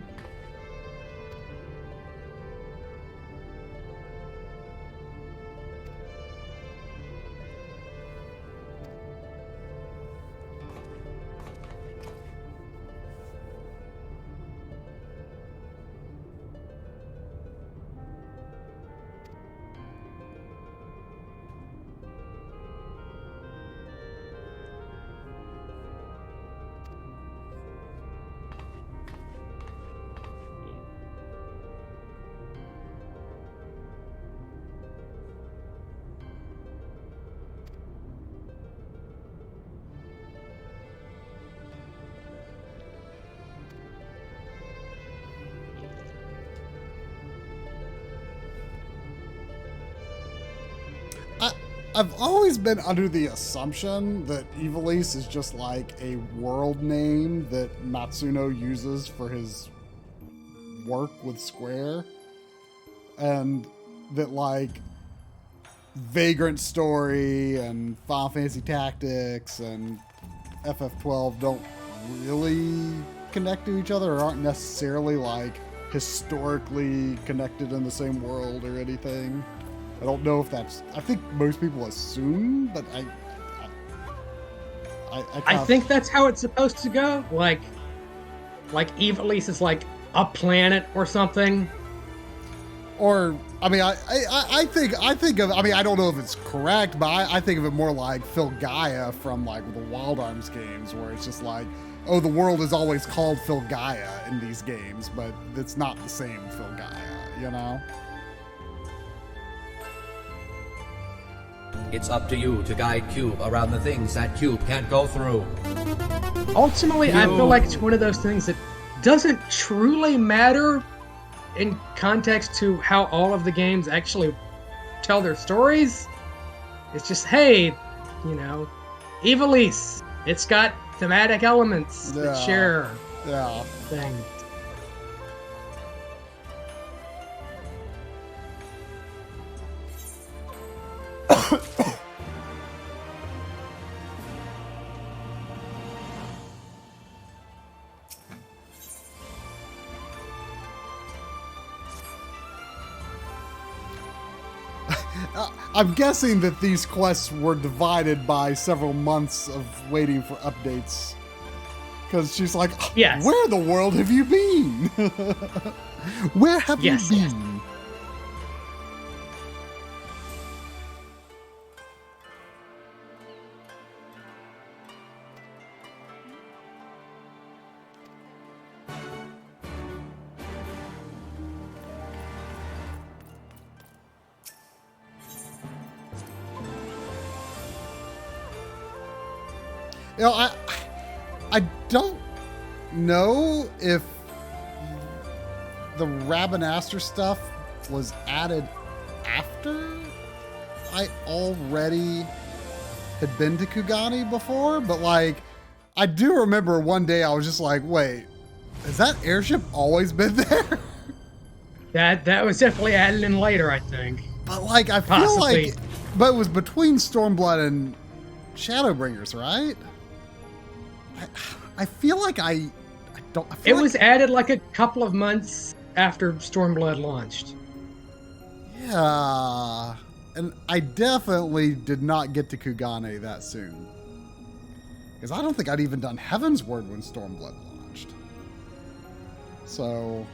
I've always been under the assumption that Ivalice is just like a world name that Matsuno uses for his work with Square. And that like Vagrant Story and Final Fantasy Tactics and FF12 don't really connect to each other or aren't necessarily like historically connected in the same world or anything. I don't know if that's. I think most people assume, but I think that's how it's supposed to go. Like Ivalice is like a planet or something. Or I mean, I think of. I mean, I don't know if it's correct, but I think of it more like Filgaia from like the Wild Arms games, where it's just like, oh, the world is always called Filgaia in these games, but it's not the same Filgaia, you know. It's up to you to guide Cube around the things that Cube can't go through. Ultimately, I feel like it's one of those things that doesn't truly matter in context to how all of the games actually tell their stories. It's just, hey, you know, Ivalice, it's got thematic elements that share things. I'm guessing that these quests were divided by several months of waiting for updates. Because she's like, yes. Where in the world have you been? Where have you been? Yes. You know, I don't know if the Rabanastre stuff was added after I already had been to Kugani before, but like, I do remember one day I was just like, wait, has that airship always been there? That was definitely added in later, I think. But like, I feel like, but it was between Stormblood and Shadowbringers, right? I feel like I don't. I feel It was added like a couple of months after Stormblood launched. Yeah. And I definitely did not get to Kugane that soon. Because I don't think I'd even done Heaven's Word when Stormblood launched. So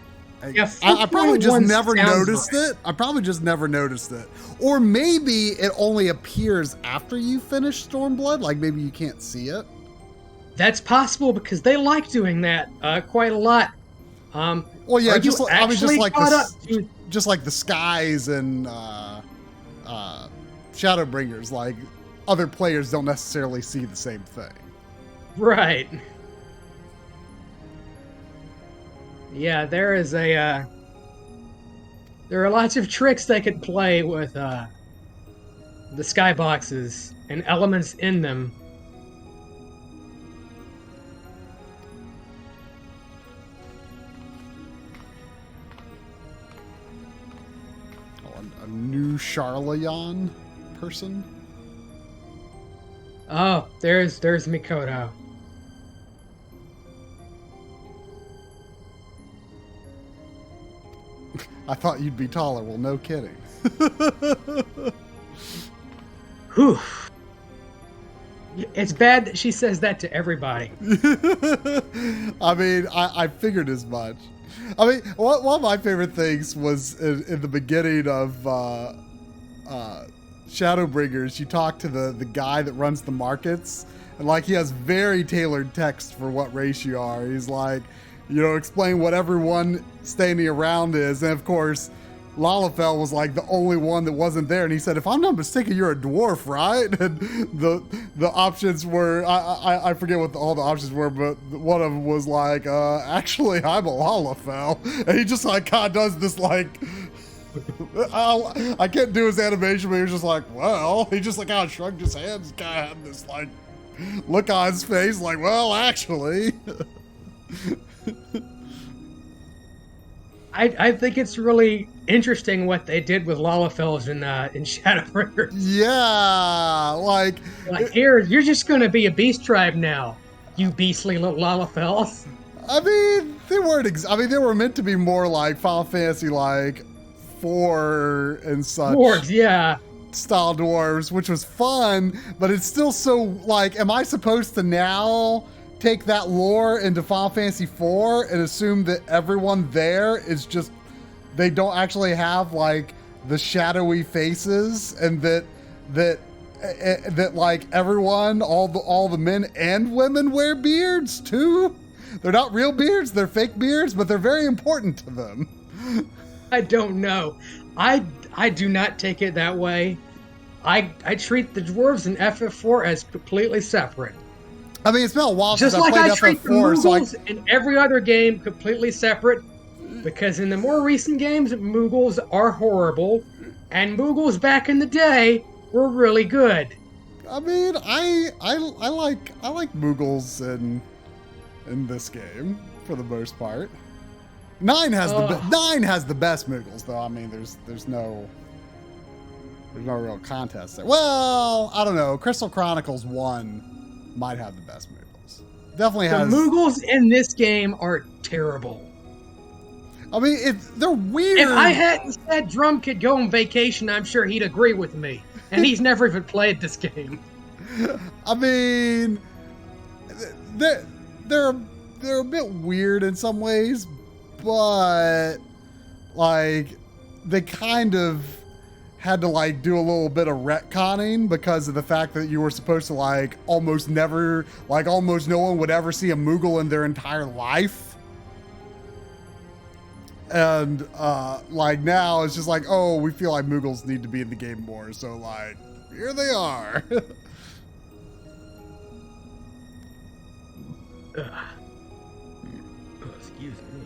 Yeah, I probably just 4.1 never sounds noticed right. it. I probably just never noticed it. Or maybe it only appears after you finish Stormblood. Like maybe you can't see it. That's possible because they like doing that quite a lot. Well, yeah, are just you like, I mean, actually caught up to? just like the skies and Shadowbringers, like other players don't necessarily see the same thing. Right. Yeah, there is a. There are lots of tricks they could play with the skyboxes and elements in them. Oh, a new Charlayan person. Oh, there's Mikoto. I thought you'd be taller. Well, no kidding. Whew. It's bad that she says that to everybody. I mean, I figured as much. I mean, one of my favorite things was in the beginning of Shadowbringers, you talk to the guy that runs the markets, and like he has very tailored text for what race you are. He's like, you know, explain what everyone standing around is, and of course, Lalafell was like the only one that wasn't there, and he said, "If I'm not mistaken, you're a dwarf, right?" And the options were I forget what all the options were, but one of them was like, "Actually, I'm a Lalafell," and he just like kind of does this like. I can't do his animation, but he was just like, well, he just like kind of shrugged his hands, kind of had this like look on his face, like, well, actually. I think it's really interesting what they did with Lalafells in Shadowbringers. Yeah, like Here, you're just going to be a beast tribe now, you beastly little Lalafells. I mean, they weren't. I mean, they were meant to be more like Final Fantasy, like 4 and such. Dwarves, yeah. Style dwarves, which was fun, but it's still so like, am I supposed to now take that lore into Final Fantasy 4 and assume that everyone there is just, they don't actually have like the shadowy faces, and that like everyone, all the men and women wear beards too? They're not real beards, they're fake beards, but they're very important to them. I don't know. I do not take it that way. I treat the dwarves in FF4 as completely separate. I mean, it's been a while Just since like I I played treat the FF4, so Moogles in every other game completely separate, because in the more recent games, Moogles are horrible, and Moogles back in the day were really good. I mean, I like Moogles in this game for the most part. 9 has the best Moogles though. I mean, there's no real contest there. Well, I don't know. Crystal Chronicles 1 might have the best Moogles. Definitely The has. Moogles in this game are terrible. I mean, they're weird. If I hadn't said Drum could go on vacation, I'm sure he'd agree with me. And he's never even played this game. I mean, they're a bit weird in some ways, but like they kind of had to like do a little bit of retconning because of the fact that you were supposed to like almost no one would ever see a Moogle in their entire life. And like now it's just like, oh, we feel like Moogles need to be in the game more, so like here they are. Excuse me.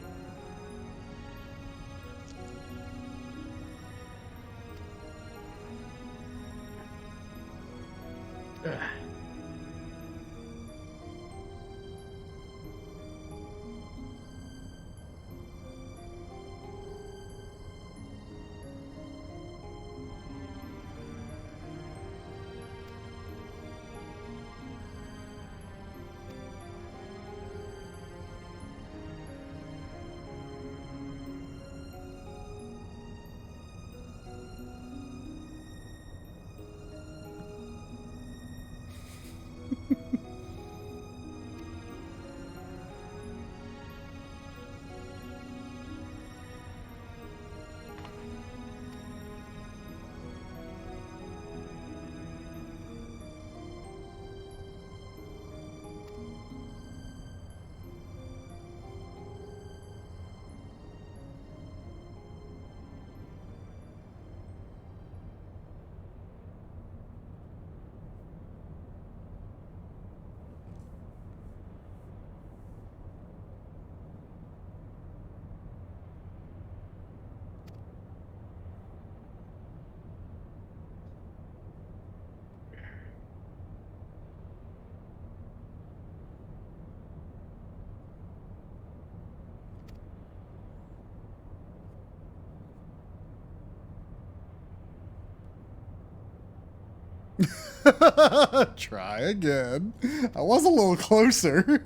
Try again. I was a little closer.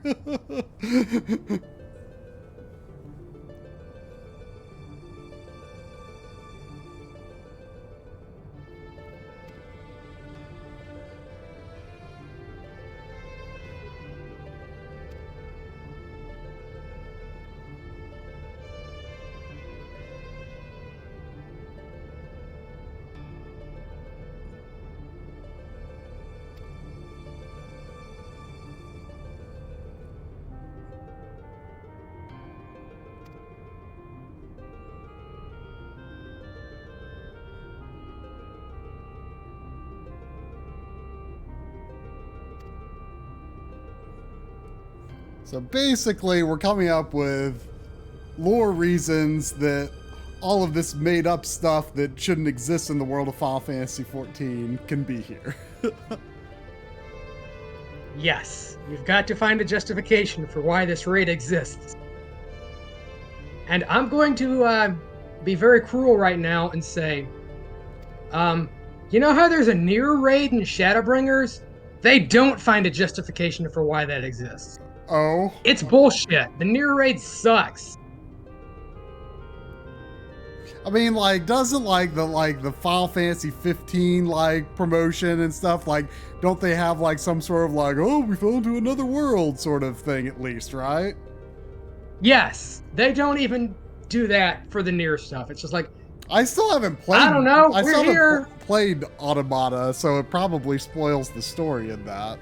So basically, we're coming up with lore reasons that all of this made up stuff that shouldn't exist in the world of Final Fantasy XIV can be here. Yes, you've got to find a justification for why this raid exists. And I'm going to be very cruel right now and say, you know how there's a Nier raid in Shadowbringers? They don't find a justification for why that exists. Oh. It's bullshit. The Nier raid sucks. I mean, like, doesn't the Final Fantasy 15 like promotion and stuff, like, don't they have like some sort of like, oh, we fell into another world sort of thing at least, right? Yes, they don't even do that for the Nier stuff. It's just like, I still haven't played. I don't know. I We're still here. haven't played Automata, so it probably spoils the story in that.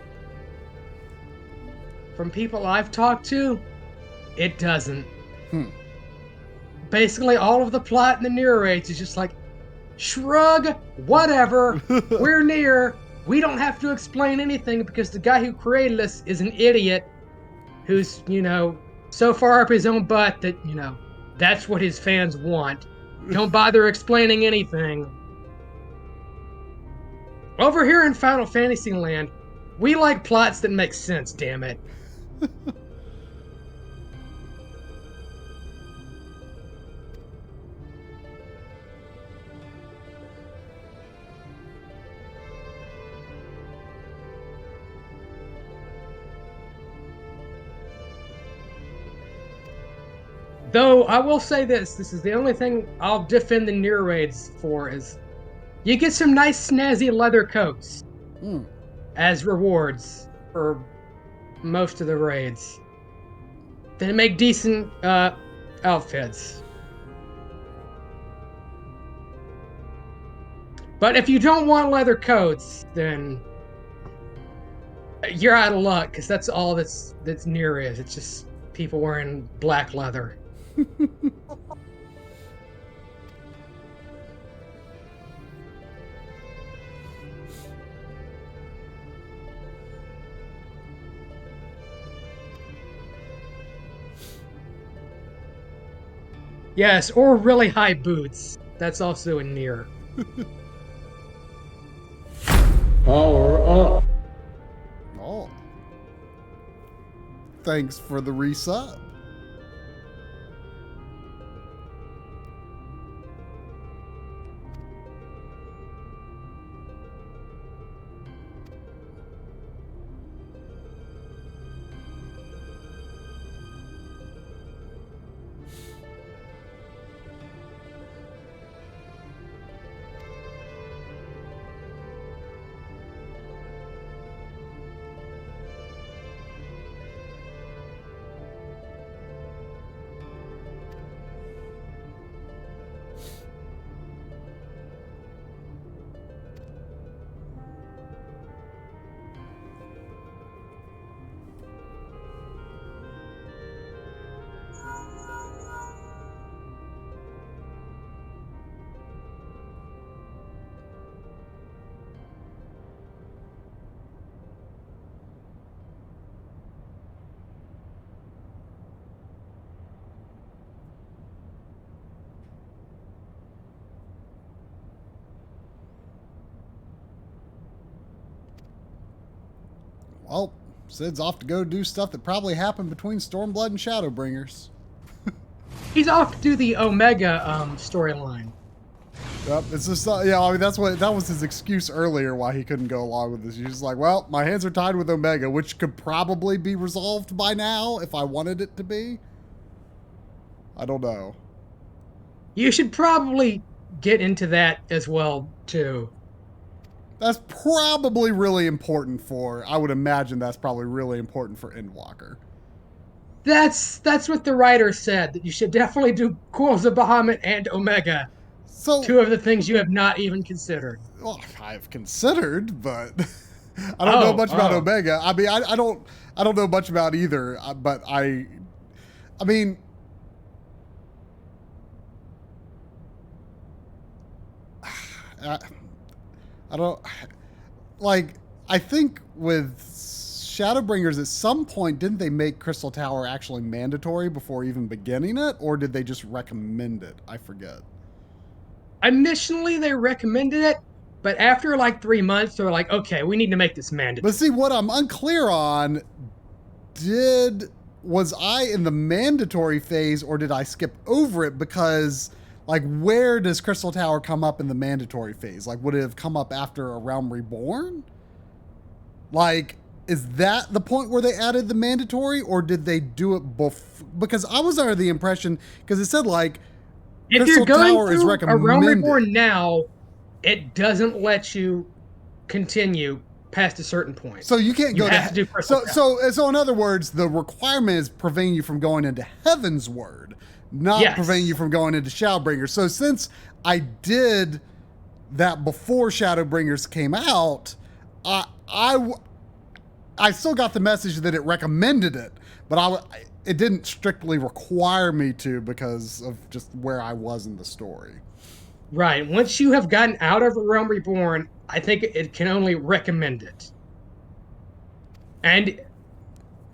From people I've talked to, it doesn't. Basically, all of the plot in the Nier raids is just like, shrug, whatever, we're Nier. We don't have to explain anything because the guy who created us is an idiot who's, you know, so far up his own butt that, you know, that's what his fans want. Don't bother explaining anything. Over here in Final Fantasy Land, we like plots that make sense, damn it. Though, I will say this is the only thing I'll defend the Nier raids for is you get some nice snazzy leather coats as rewards for most of the raids. They make decent outfits. But if you don't want leather coats, then you're out of luck, because that's all that's Nier is. It's just people wearing black leather. Yes, or really high boots. That's also in Nier. Power up. Oh. Thanks for the resub. Well, Sid's off to go do stuff that probably happened between Stormblood and Shadowbringers. He's off to do the Omega storyline. Yep, it's just yeah. I mean, that was his excuse earlier why he couldn't go along with this. He's just like, well, my hands are tied with Omega, which could probably be resolved by now if I wanted it to be. I don't know. You should probably get into that as well too. That's probably really important for. I would imagine that's probably really important for Endwalker. That's what the writer said, that you should definitely do Quills of Bahamut and Omega. So, two of the things you have not even considered. Well, I've considered, but I don't know much about Omega. I mean, I don't know much about either. But I mean, I don't like. I think with Shadowbringers, at some point, didn't they make Crystal Tower actually mandatory before even beginning it, or did they just recommend it? I forget. Initially, they recommended it, but after like 3 months, they were like, okay, we need to make this mandatory. But see, what I'm unclear on, was I in the mandatory phase or did I skip over it? Because, like, where does Crystal Tower come up in the mandatory phase? Like, would it have come up after A Realm Reborn? Like, is that the point where they added the mandatory, or did they do it before? Because I was under the impression, because it said, like, if Crystal you're going Tower is through A Realm recommended. Reborn now, it doesn't let you continue past a certain point. So you can't go have to do Crystal Tower. So in other words, the requirement is preventing you from going into Heaven's Word, not preventing you from going into Shadowbringers. So since I did that before Shadowbringers came out, I still got the message that it recommended it, but it didn't strictly require me to because of just where I was in the story. Right. Once you have gotten out of A Realm Reborn, I think it can only recommend it. And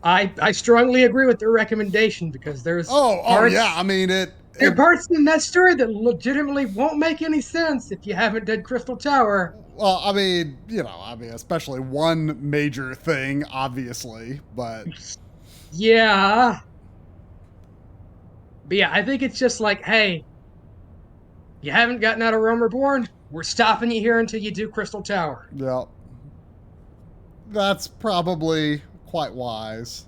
I strongly agree with their recommendation, because there's parts, yeah. I mean, there are parts in that story that legitimately won't make any sense if you haven't done Crystal Tower. Well, I mean, especially one major thing, obviously, but yeah. But yeah, I think it's just like, hey, you haven't gotten out of Realm Reborn, we're stopping you here until you do Crystal Tower. Yeah. That's probably quite wise.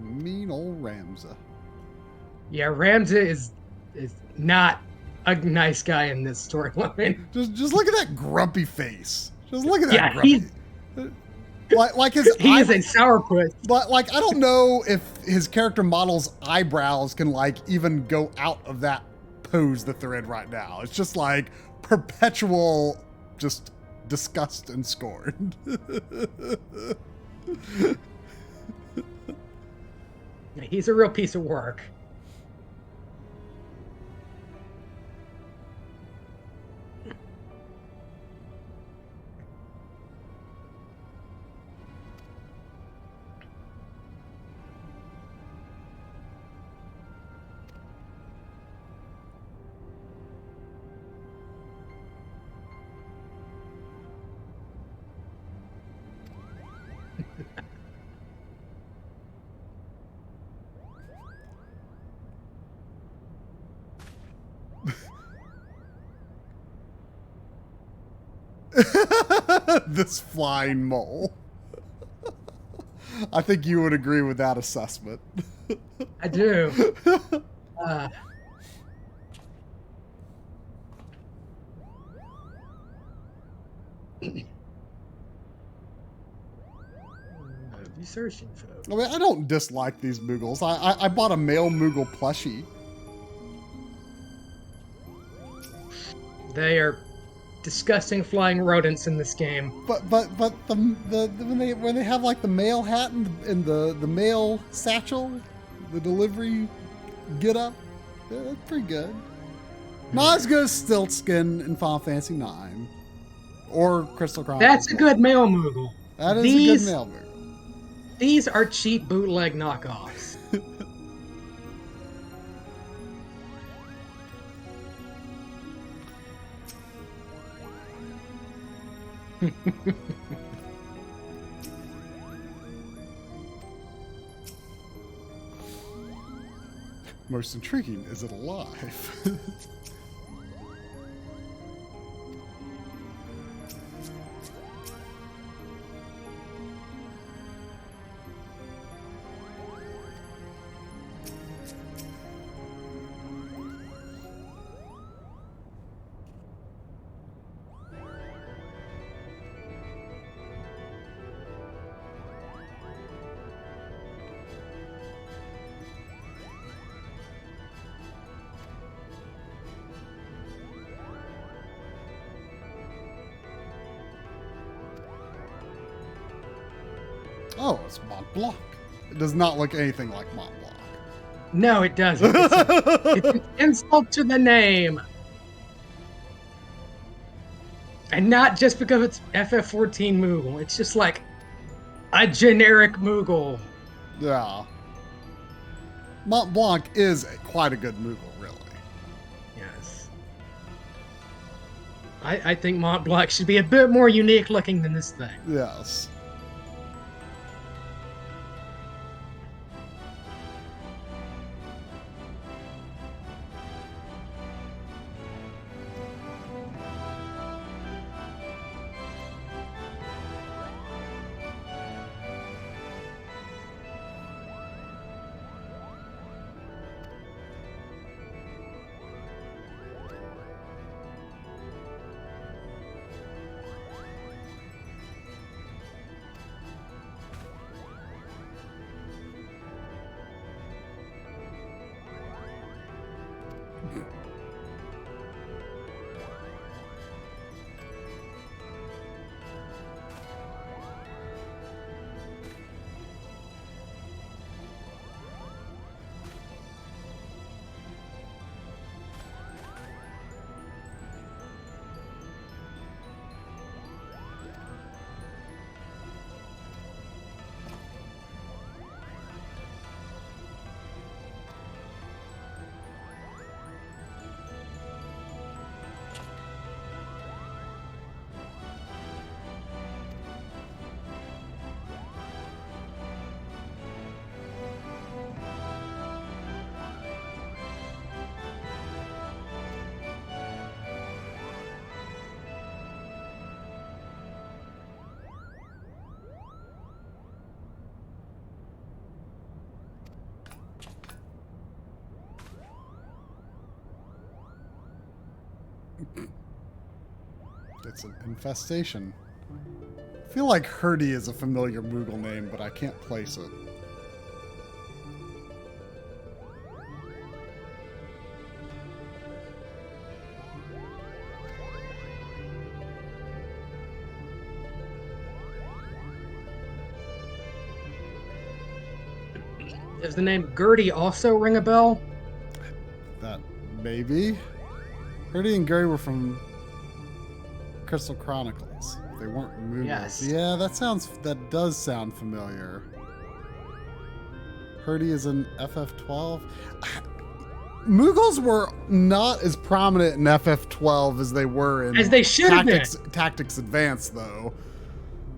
Mean old Ramza. Yeah, Ramza is not a nice guy in this storyline. Just look at that grumpy face. Just look at that. Yeah, grumpy. Like his he's a sourpuss. But like, I don't know if his character model's eyebrows can like even go out of that pose that they're in right now. It's just like perpetual just disgust and scorn. He's a real piece of work. This flying mole. I think you would agree with that assessment. I do. Research info. I mean, I don't dislike these Moogles. I bought a male Moogle plushie. They are disgusting flying rodents in this game. But when they have like the male hat and the male satchel, the delivery get up, yeah, that's pretty good. Not as good as Stiltskin in Final Fantasy IX or Crystal Chronicles. That's a good male Moogle. That is a These- good male Moogle. These are cheap bootleg knockoffs. Most intriguing, is it alive? Oh, it's Mont Blanc. It does not look anything like Mont Blanc. No, it doesn't. It's an insult to the name. And not just because it's FF14 Moogle. It's just like a generic Moogle. Yeah. Mont Blanc is quite a good Moogle, really. Yes. I think Mont Blanc should be a bit more unique looking than this thing. Yes. It's an infestation. I feel like Hurdy is a familiar Moogle name, but I can't place it. Does the name Gertie also ring a bell? That maybe. Hurdy and Gary were from Crystal Chronicles. They weren't Moogles. Yes. Yeah, that does sound familiar. Hurdy is in FF12. Moogles were not as prominent in FF12 as they were in As they should have been. Tactics Advanced, though.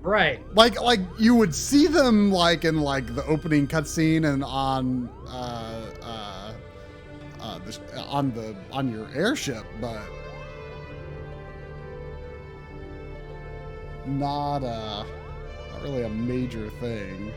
Right. Like you would see them like in like the opening cutscene and on on your airship, but not really a major thing.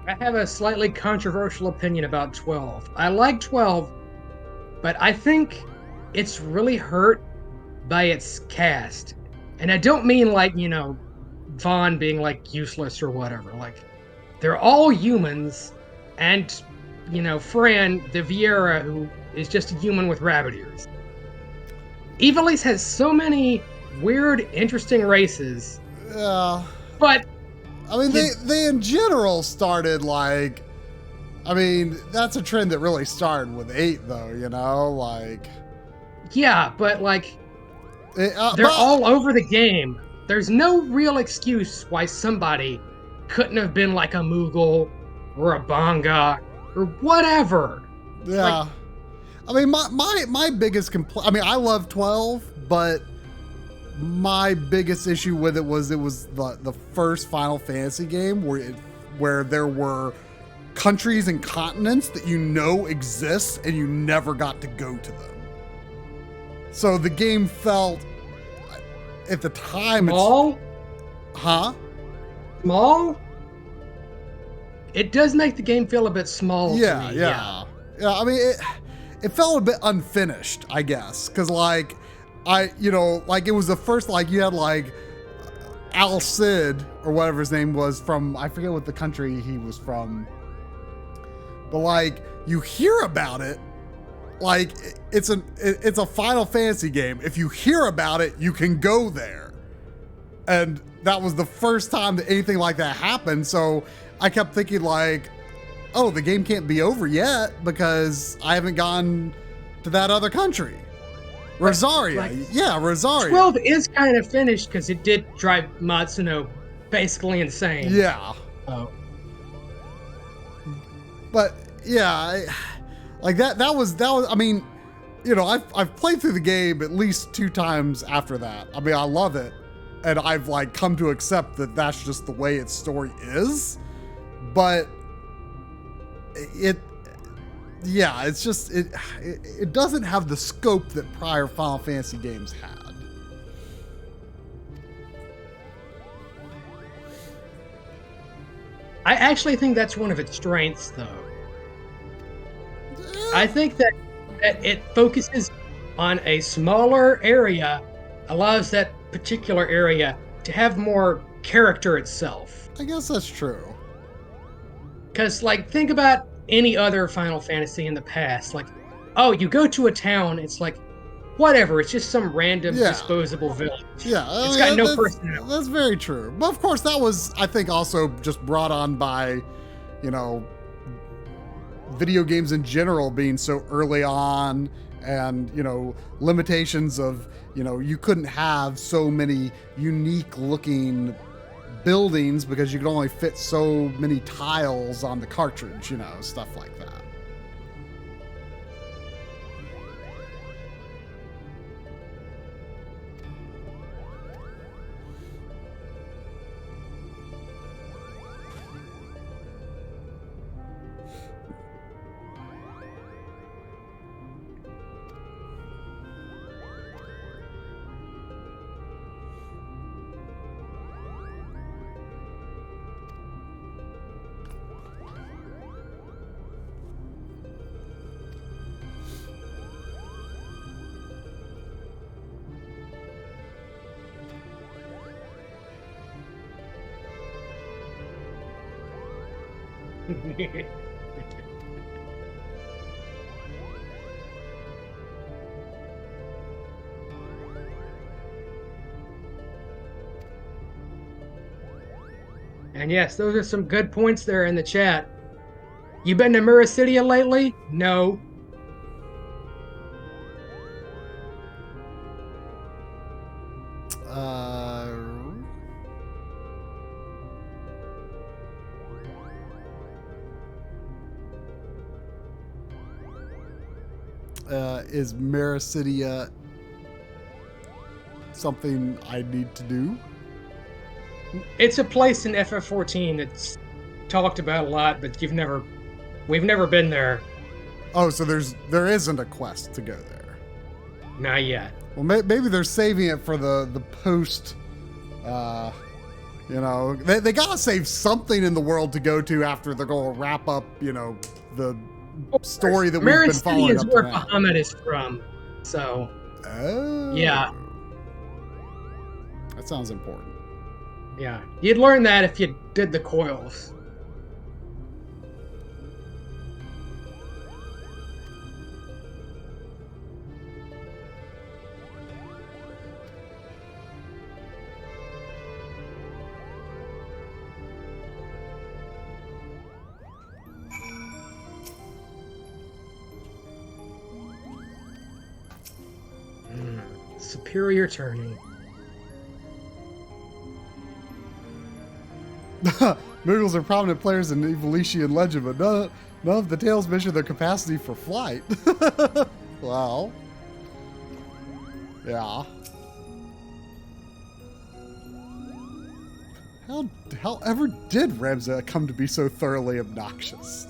I have a slightly controversial opinion about 12. I like 12, but I think it's really hurt by its cast. And I don't mean like, Vaughn being like useless or whatever. Like, they're all humans, and, Fran, the Viera, who is just a human with rabbit ears. Ivalice has so many weird, interesting races. Yeah. But I mean, they in general started like, I mean, that's a trend that really started with 8, though, you know? Like, yeah, but like, they're but- all over the game. There's no real excuse why somebody couldn't have been like a Moogle or a Bonga or whatever. yeah. Like, I mean, my biggest complaint, I mean, I love 12, but my biggest issue with it was the first Final Fantasy game where there were countries and continents that you know exist and you never got to go to them. So the game felt at the time small? Huh? Small? It does make the game feel a bit small Yeah, to me. yeah. I mean, it felt a bit unfinished, I guess, because like like it was the first, like you had like Al Cid or whatever his name was from, I forget what the country he was from, but like you hear about it, like it's a Final Fantasy game. If you hear about it, you can go there, and that was the first time that anything like that happened. So I kept thinking like, oh, the game can't be over yet because I haven't gone to that other country. Rosaria. Like, yeah, Rosaria. 12 is kind of finished because it did drive Matsuno basically insane. Yeah. Oh. But yeah, like that was, I mean, you know, I've played through the game at least 2 times after that. I mean, I love it. And I've like come to accept that that's just the way its story is. But yeah, it's just, it doesn't have the scope that prior Final Fantasy games had. I actually think that's one of its strengths, though. I think that it focuses on a smaller area, allows that particular area to have more character itself. I guess that's true. Because, like, think about any other Final Fantasy in the past. Like, oh, you go to a town, it's like, whatever, it's just some random disposable village. Yeah, it's got no personality. That's very true. But of course, that was, I think, also just brought on by, you know, video games in general being so early on, and, you know, limitations of, you know, you couldn't have so many unique looking buildings because you could only fit so many tiles on the cartridge, you know, stuff like that. And yes, those are some good points there in the chat. You been to Muricidia lately? No. Is Muricidia something I need to do? It's a place in FF14 that's talked about a lot, but we've never been there. Oh, so there isn't a quest to go there. Not yet. Well, maybe they're saving it for the post. You know, they gotta save something in the world to go to after they're gonna wrap up, you know, the story that we've been following Muricidia is up where to now. Bahamut is from. So, Oh. yeah. That sounds important. Yeah. You'd learn that if you did the coils. superior turning. Moogles are prominent players in Evolution and Legend, but none of the Tales measure their capacity for flight. Well, yeah. How ever did Ramza come to be so thoroughly obnoxious?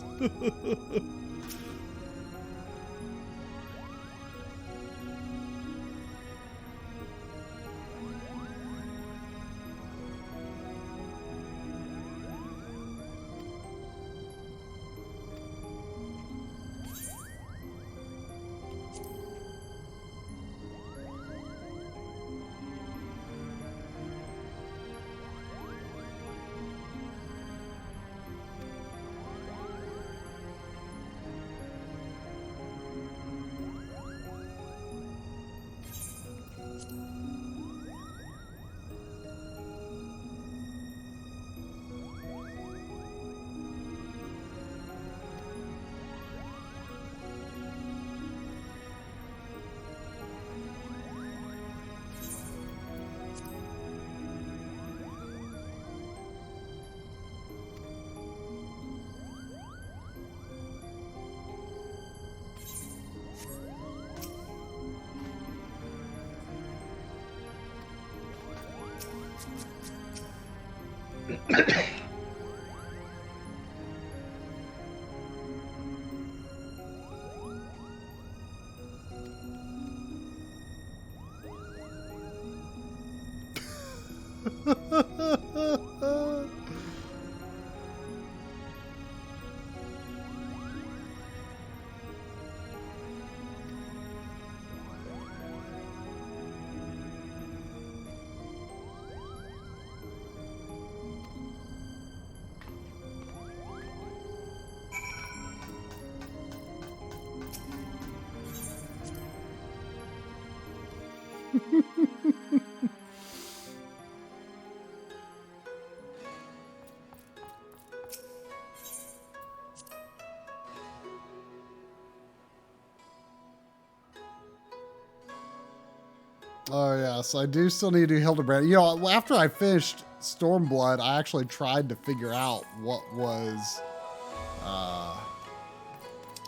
Oh, yes, I do still need to do Hildebrand. You know, after I finished Stormblood, I actually tried to figure out what was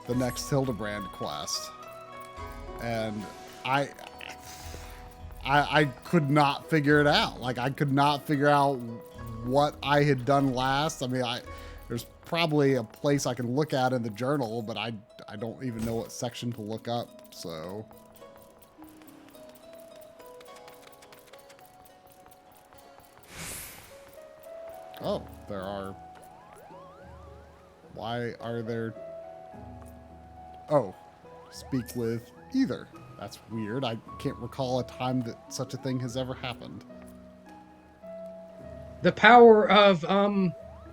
the next Hildebrand quest. And I could not figure it out. Like, I could not figure out what I had done last. I mean, there's probably a place I can look at in the journal, but I don't even know what section to look up, so... Oh, there are... Why are there... Oh, speak with either. That's weird. I can't recall a time that such a thing has ever happened. The power of,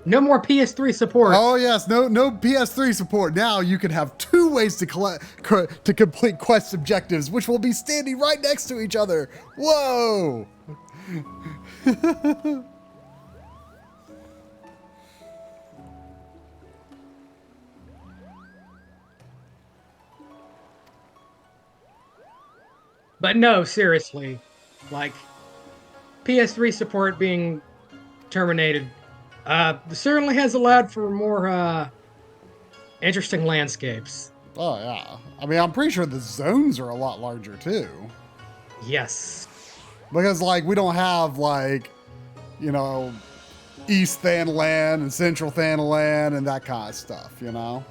no more PS3 support. Oh, yes. No PS3 support. Now you can have 2 ways to complete quest objectives, which will be standing right next to each other. Whoa! But no, seriously. Like, PS3 support being terminated certainly has allowed for more interesting landscapes. Oh, yeah. I mean, I'm pretty sure the zones are a lot larger, too. Yes. Because, like, we don't have, like, you know, East Thanalan and Central Thanalan and that kind of stuff, you know?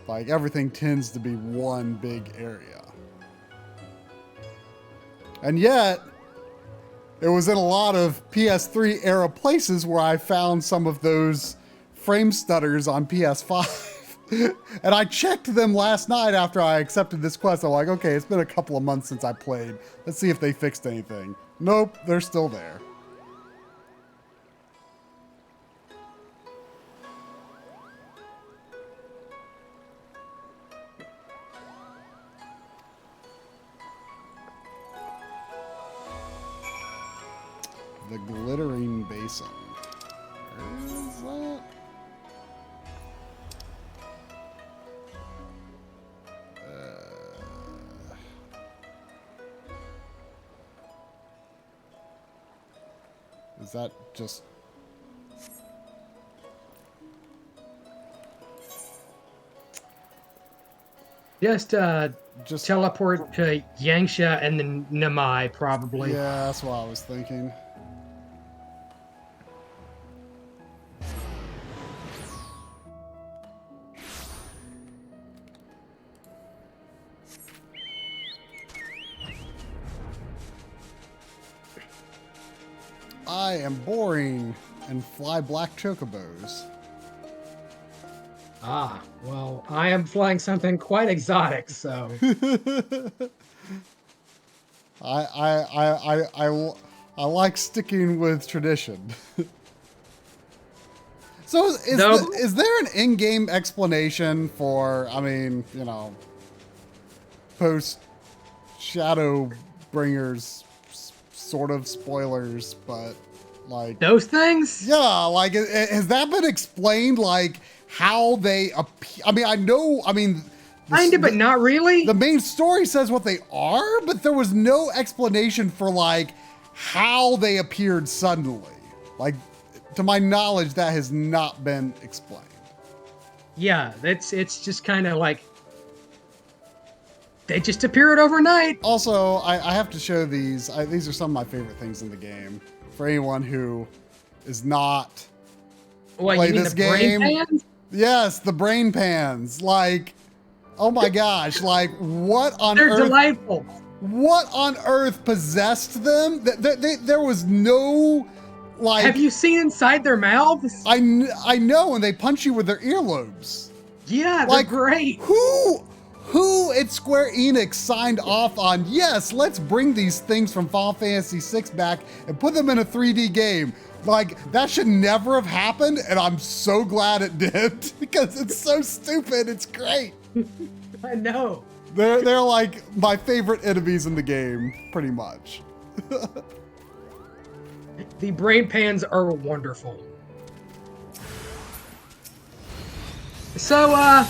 Like, everything tends to be one big area. And yet, it was in a lot of PS3 era places where I found some of those frame stutters on PS5. And I checked them last night after I accepted this quest. I'm like, okay, it's been a couple of months since I played. Let's see if they fixed anything. Nope, they're still there. The Glittering Basin. Where is that? that just... Just teleport to Yangsha and then Namai, probably. Yeah, that's what I was thinking. I am boring and fly black chocobos. Ah, well, I am flying something quite exotic, so... I like sticking with tradition. So is there an in-game explanation for, I mean, you know, post Shadowbringers sort of spoilers, but like those things? Yeah, like has that been explained? Like how they appear? I mean, I know. I mean, kinda, but not really. The main story says what they are, but there was no explanation for like how they appeared suddenly. Like, to my knowledge, that has not been explained. Yeah, it's just kind of like they just appeared overnight. Also, I have to show these. These are some of my favorite things in the game. For anyone who is not play this game. Brain pans? Yes, the brain pans. Like, oh my gosh! Like, what on They're earth? They're delightful. What on earth possessed them? There was no, like... Have you seen inside their mouths? I know, and they punch you with their earlobes. Yeah, they're like, great. Who at Square Enix signed off on, yes, let's bring these things from Final Fantasy VI back and put them in a 3D game? Like, that should never have happened, and I'm so glad it did, because it's so stupid. It's great. I know. They're like my favorite enemies in the game, pretty much. The brain pans are wonderful. So,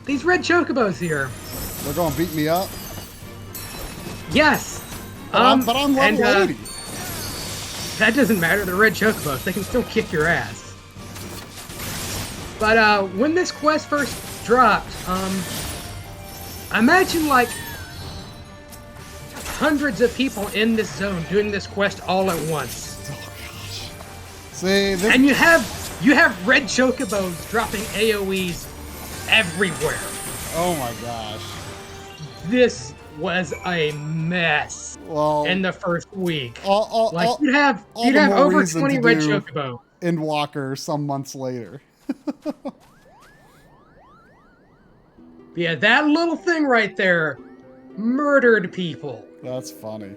these red chocobos here. They're gonna beat me up? Yes. But I'm level 80. That doesn't matter. They're red chocobos. They can still kick your ass. But when this quest first dropped, imagine like hundreds of people in this zone doing this quest all at once. Oh gosh. See, and you have red chocobos dropping AoEs everywhere. Oh my gosh. This was a mess. Well, in the first week. Like you'd have over 20 red chocobo. Endwalker some months later. Yeah, that little thing right there murdered people. That's funny.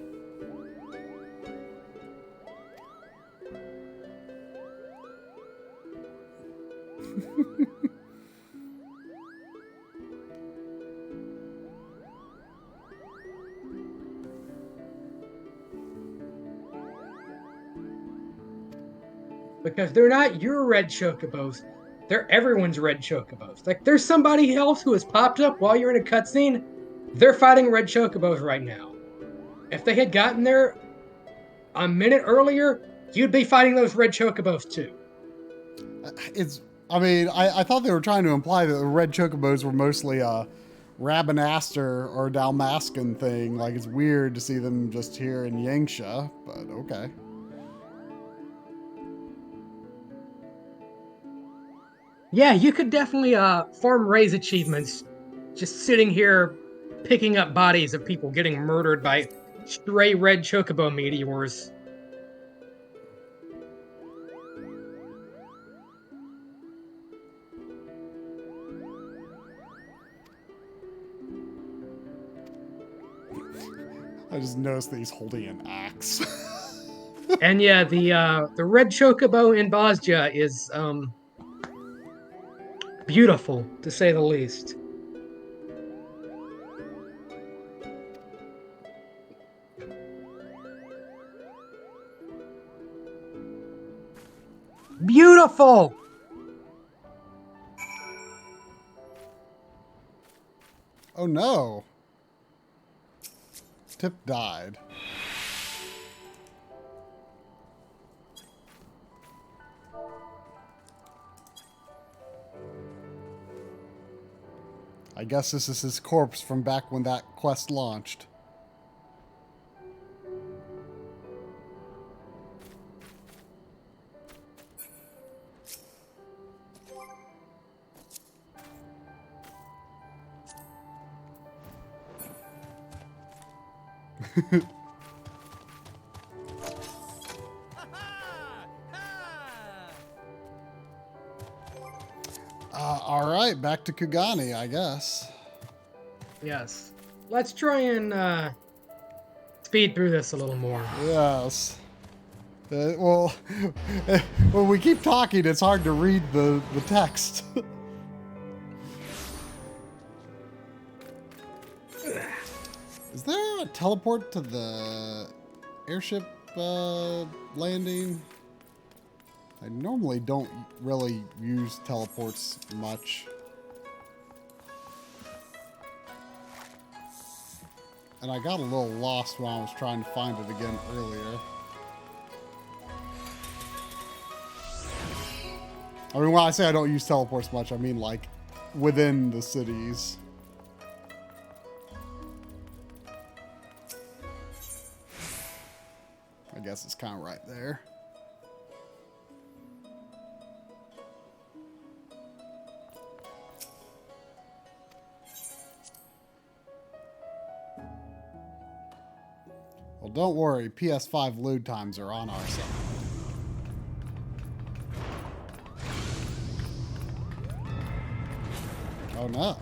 Because they're not your red chocobos. They're everyone's red chocobos. Like, there's somebody else who has popped up while you're in a cutscene. They're fighting red chocobos right now. If they had gotten there a minute earlier, you'd be fighting those red chocobos too. I thought they were trying to imply that the red chocobos were mostly a Rabanastre or Dalmascan thing. Like, it's weird to see them just here in Yangsha, but okay. Yeah, you could definitely farm raise achievements just sitting here picking up bodies of people getting murdered by stray red chocobo meteors. I just noticed that he's holding an axe. And yeah, the red chocobo in Bosja is beautiful, to say the least. Beautiful! Oh no. Tip died. I guess this is his corpse from back when that quest launched. All right, back to Kugani, I guess. Yes. Let's try and speed through this a little more. Yes. Well, when we keep talking, it's hard to read the text. Is there a teleport to the airship landing? I normally don't really use teleports much. And I got a little lost when I was trying to find it again earlier. I mean, when I say I don't use teleports much, I mean like within the cities. I guess it's kind of right there. Well, don't worry. PS5 load times are on our side. Oh no.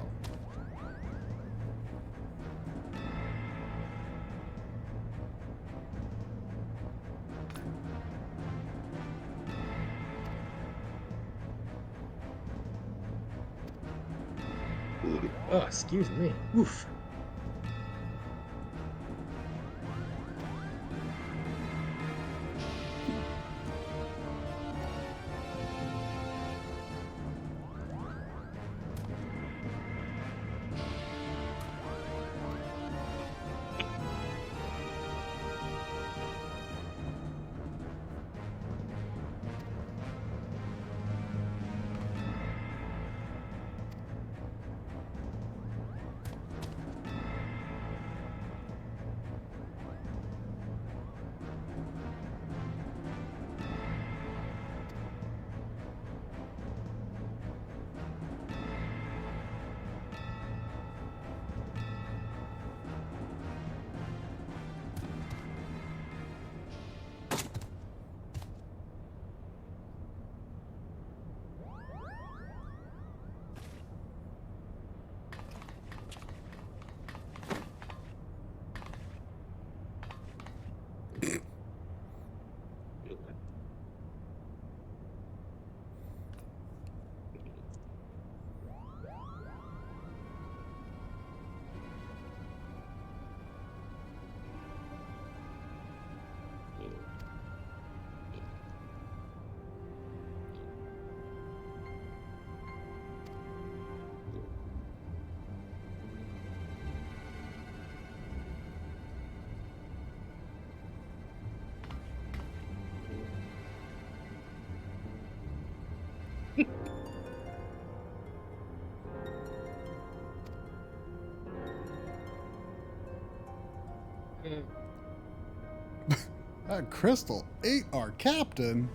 Oh, excuse me. Oof. That crystal ate our captain.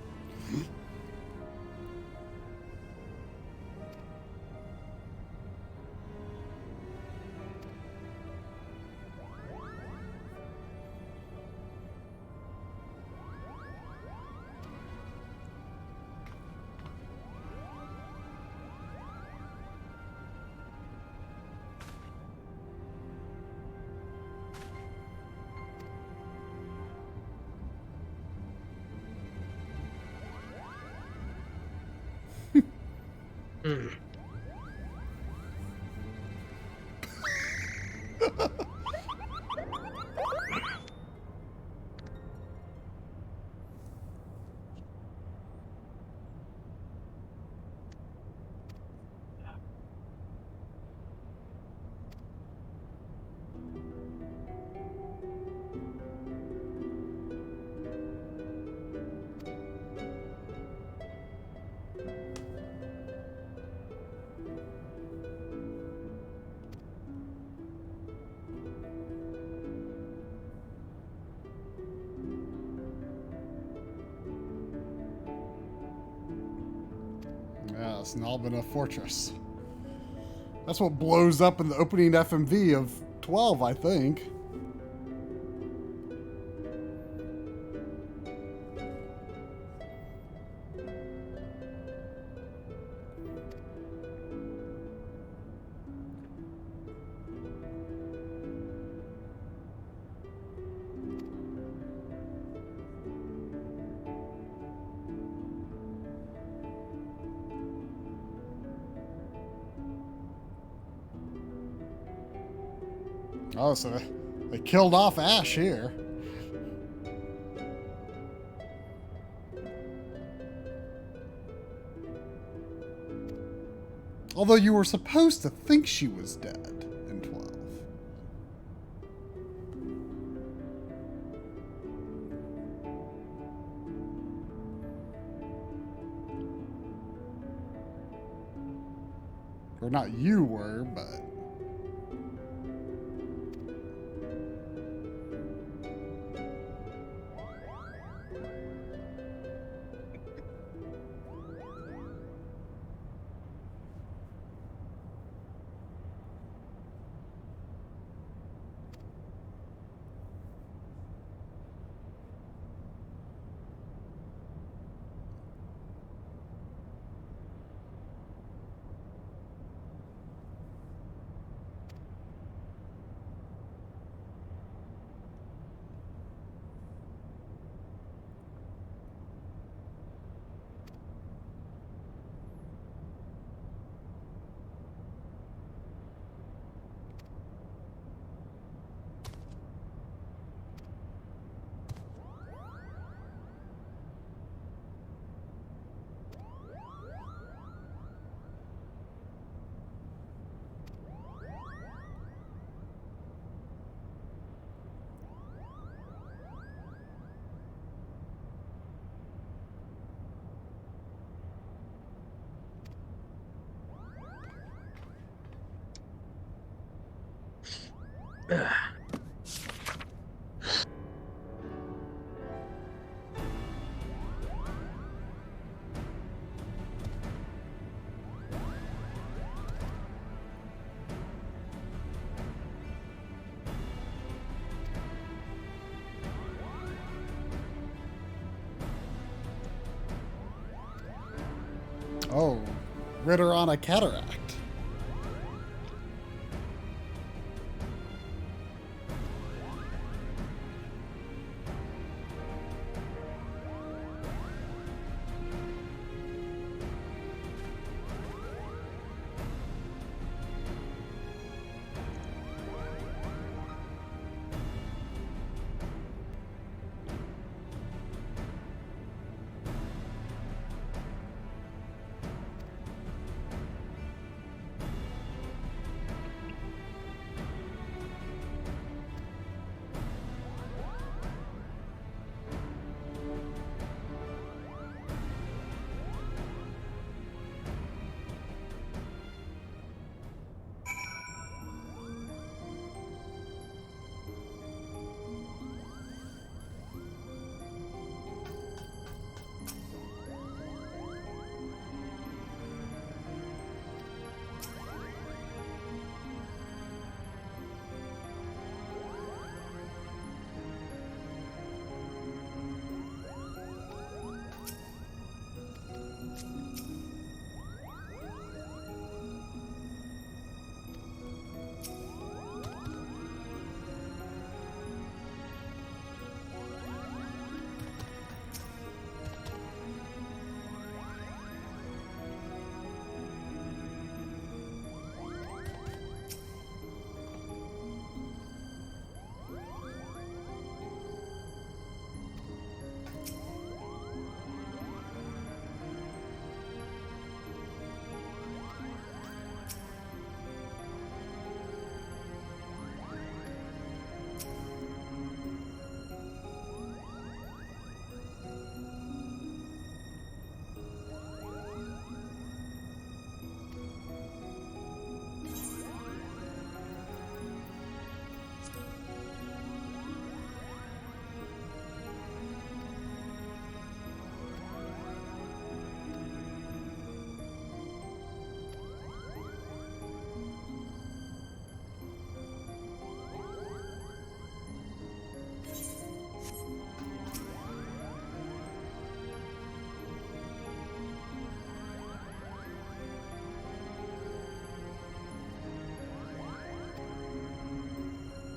Yes, an Albina fortress. That's what blows up in the opening FMV of 12, I think. Oh, so they killed off Ash here. Although you were supposed to think she was dead in 12. Or not you were, but... Oh, Ritter on a cataract.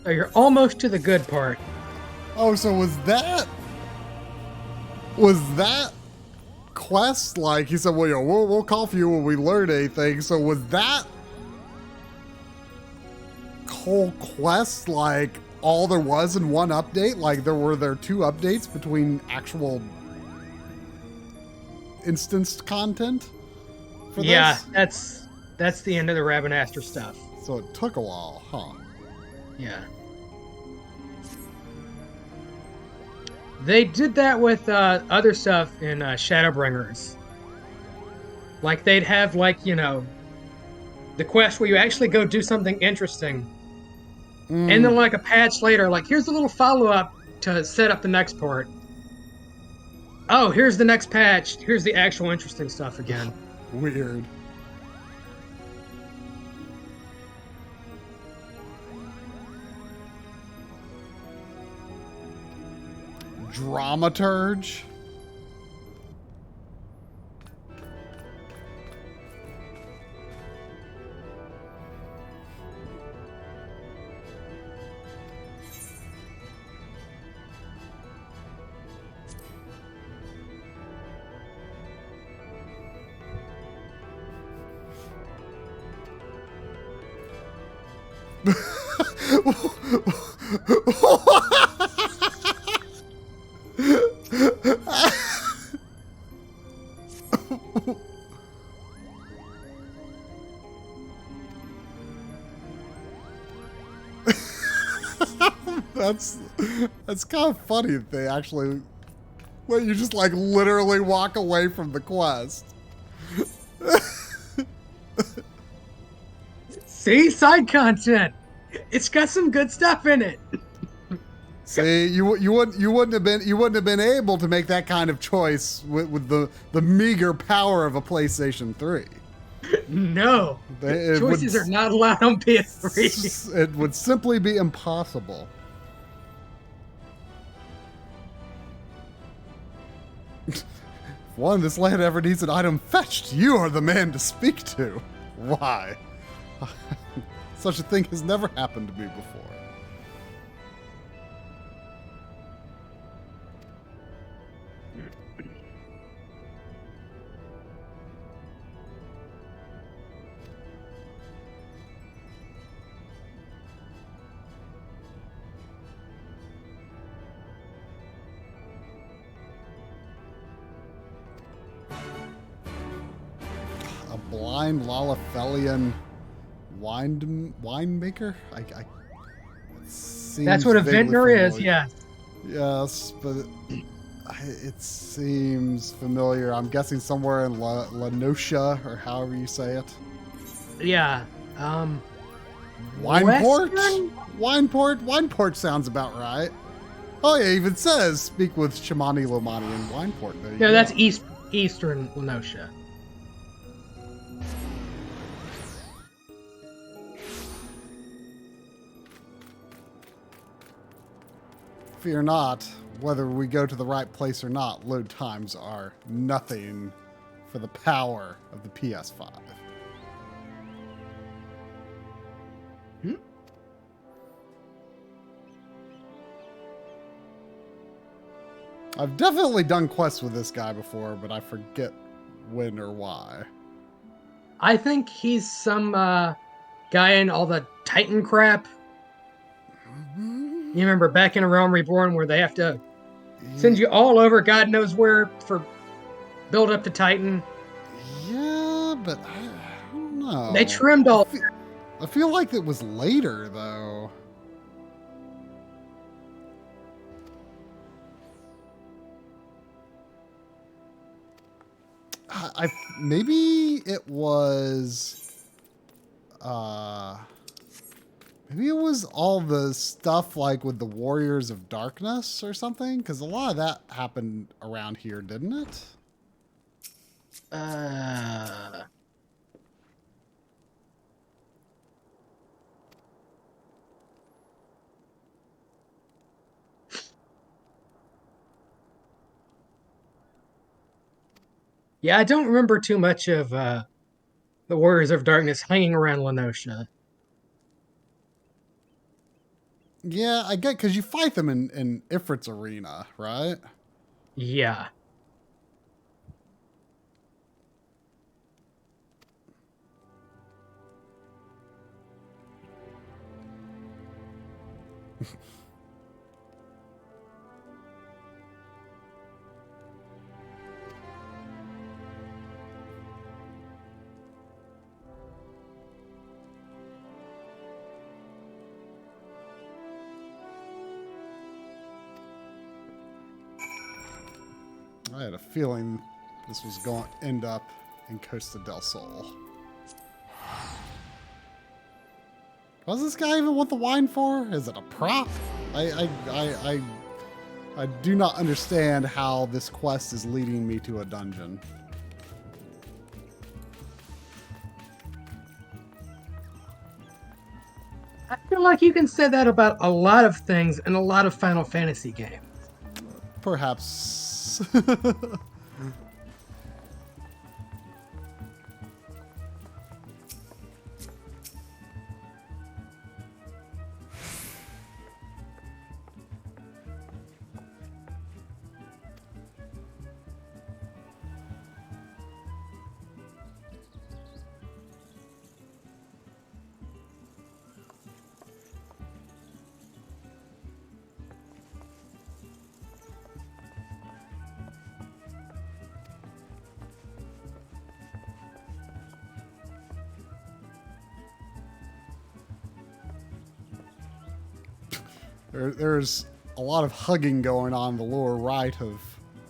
So you're almost to the good part. Oh, so was that quest? Like he said, well, we'll call for you when we learn anything. So was that whole quest like all there was in one update? Like were there two updates between actual instanced content for this? That's the end of the Ravenaster stuff. So it took a while, huh? Yeah. They did that with other stuff in Shadowbringers. Like they'd have the quest where you actually go do something interesting. And then like a patch later, like here's a little follow-up to set up the next part. Oh, here's the next patch. Here's the actual interesting stuff again. Weird. Dramaturge. That's kind of funny that they actually let you just like literally walk away from the quest. See, side content. It's got some good stuff in it. See, you wouldn't have been able to make that kind of choice with the meager power of a PlayStation 3. No, choices are not allowed on PS3. It would simply be impossible. If one in this land ever needs an item fetched, you are the man to speak to. Why? Such a thing has never happened to me before. A blind Lalafelian winemaker? That's what a vintner is, yeah. Yes, but it seems familiar. I'm guessing somewhere in La Nocia, or however you say it. Yeah. Wineport? Western? Wineport sounds about right. Oh yeah, it even says speak with Shamani Lomani in Wineport. There you No, go. that's Eastern Lenosha. Fear not, whether we go to the right place or not, load times are nothing for the power of the PS5. I've definitely done quests with this guy before, but I forget when or why. I think he's some guy in all the Titan crap. You remember back in A Realm Reborn where they have to send you all over God knows where for build up to Titan? Yeah, but I don't know. They trimmed all. I feel like it was later, though. Maybe it was maybe it was all the stuff like with the Warriors of Darkness or something, because a lot of that happened around here, didn't it? Yeah, I don't remember too much of the Warriors of Darkness hanging around Lenosha. Yeah, I get, because you fight them in Ifrit's arena, right? Yeah. I had a feeling this was going to end up in Costa del Sol. What's this guy even want the wine for? Is it a prop? I do not understand how this quest is leading me to a dungeon. I feel like you can say that about a lot of things in a lot of Final Fantasy games. Perhaps. There's a lot of hugging going on in the lower right of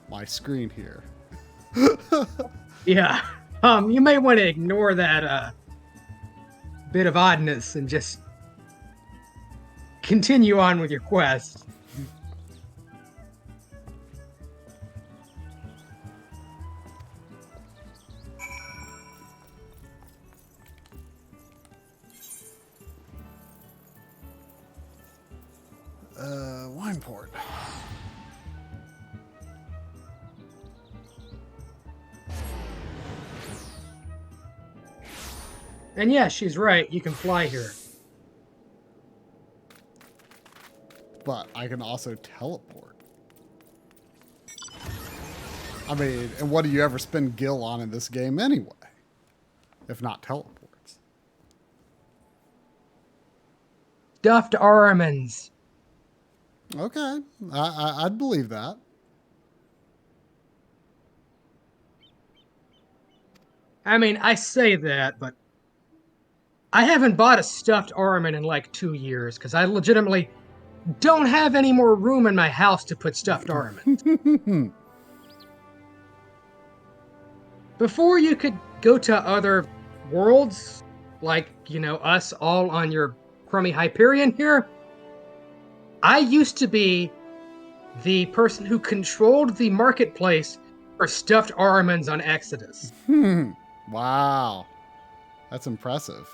my screen here. Yeah. You may want to ignore that bit of oddness and just continue on with your quest. Wine port. And yeah, she's right. You can fly here. But I can also teleport. I mean, and what do you ever spend gil on in this game anyway? If not teleports. Stuffed Armans. Okay, I'd believe that. I mean, I say that, but I haven't bought a stuffed Arman in like 2 years because I legitimately don't have any more room in my house to put stuffed Armans. Before you could go to other worlds, like, you know, us all on your crummy Hyperion here, I used to be the person who controlled the marketplace for stuffed Armans on Exodus. Wow. That's impressive.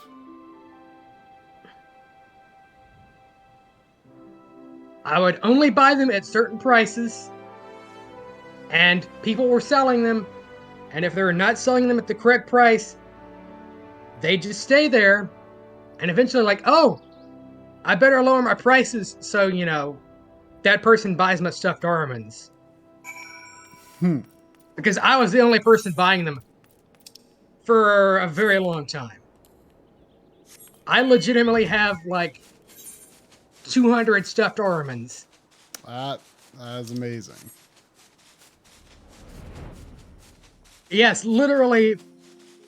I would only buy them at certain prices, and people were selling them, and if they were not selling them at the correct price, they'd just stay there, and eventually like, oh, I better lower my prices so, you know, that person buys my stuffed Armans. Because I was the only person buying them for a very long time. I legitimately have like 200 stuffed Armans. That is amazing. Yes, literally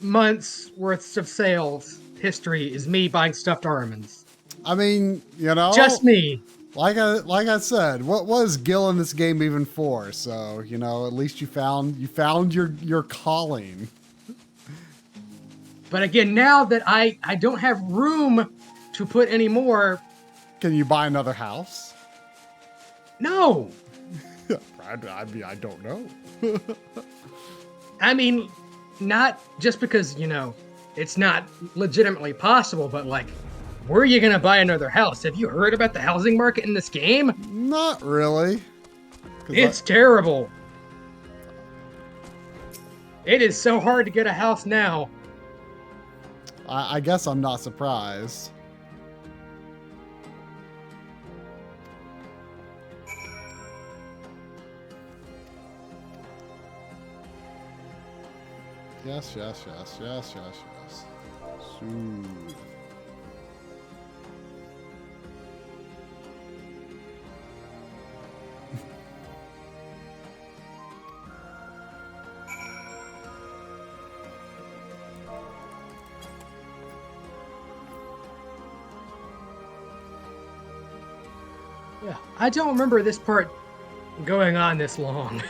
months worth of sales history is me buying stuffed Armans. I mean, you know, Just me. Like I said, what was Gil in this game even for? So, you know, at least you found your calling. But again, now that I don't have room to put any more. Can you buy another house? No. I mean, I don't know. I mean, not just because, you know, it's not legitimately possible, but like, where are you going to buy another house? Have you heard about the housing market in this game? Not really. It's terrible. It is so hard to get a house now. I guess I'm not surprised. Yes, yes, yes, yes, yes, yes. Soothe. Yeah, I don't remember this part going on this long.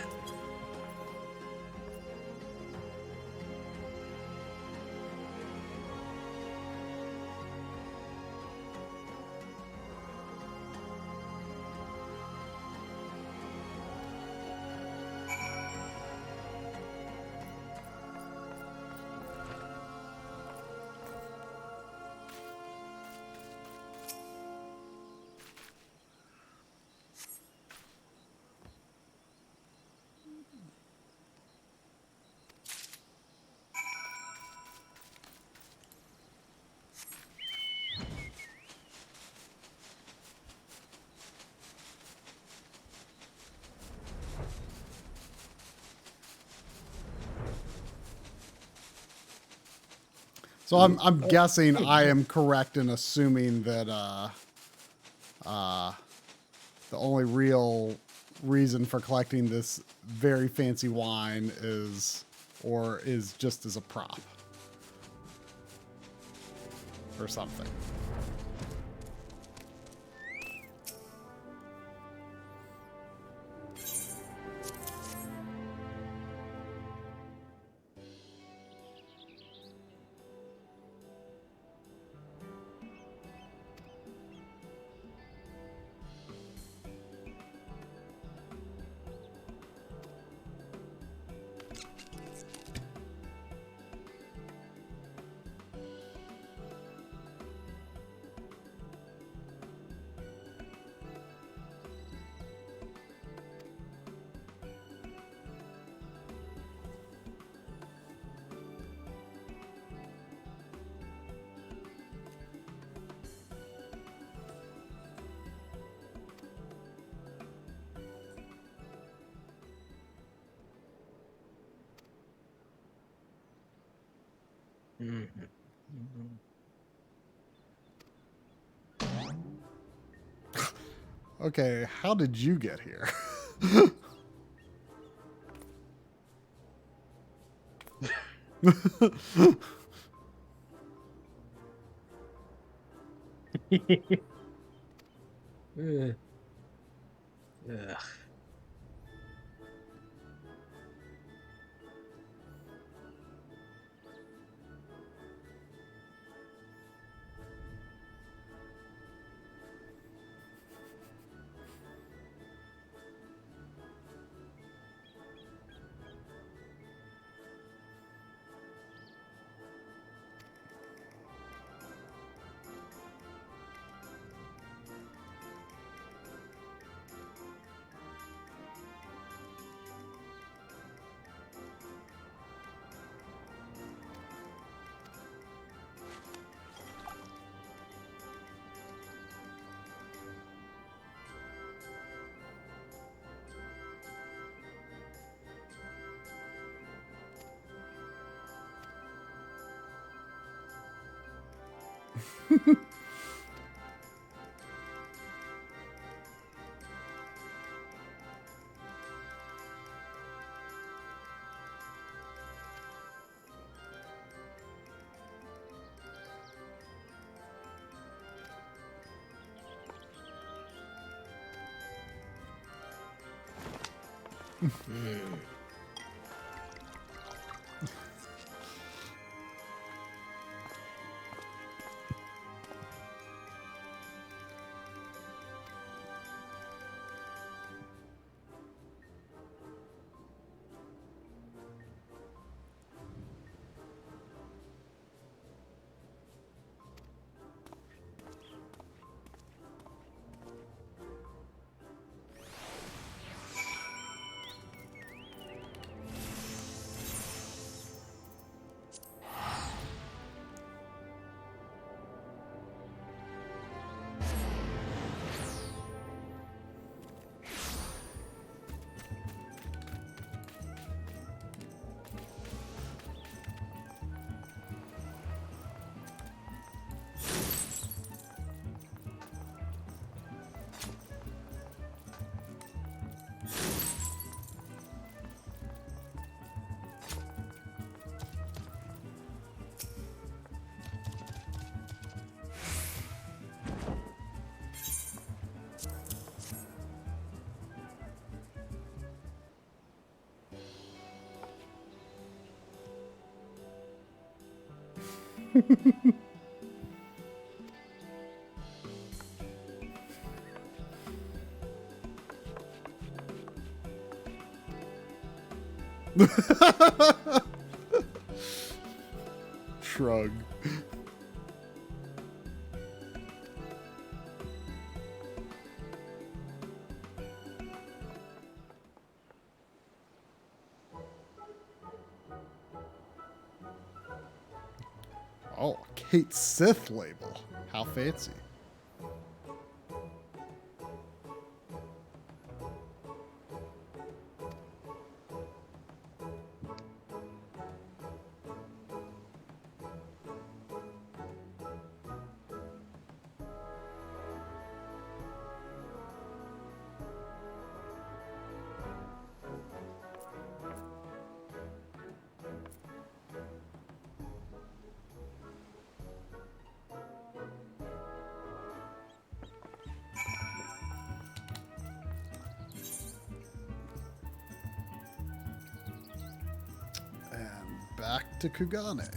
So I'm guessing I am correct in assuming that the only real reason for collecting this very fancy wine is just as a prop or something. Okay, how did you get here? Ugh. Ugh. Shrug. Oh, Kate Sith label. How fancy. Back to Kugane.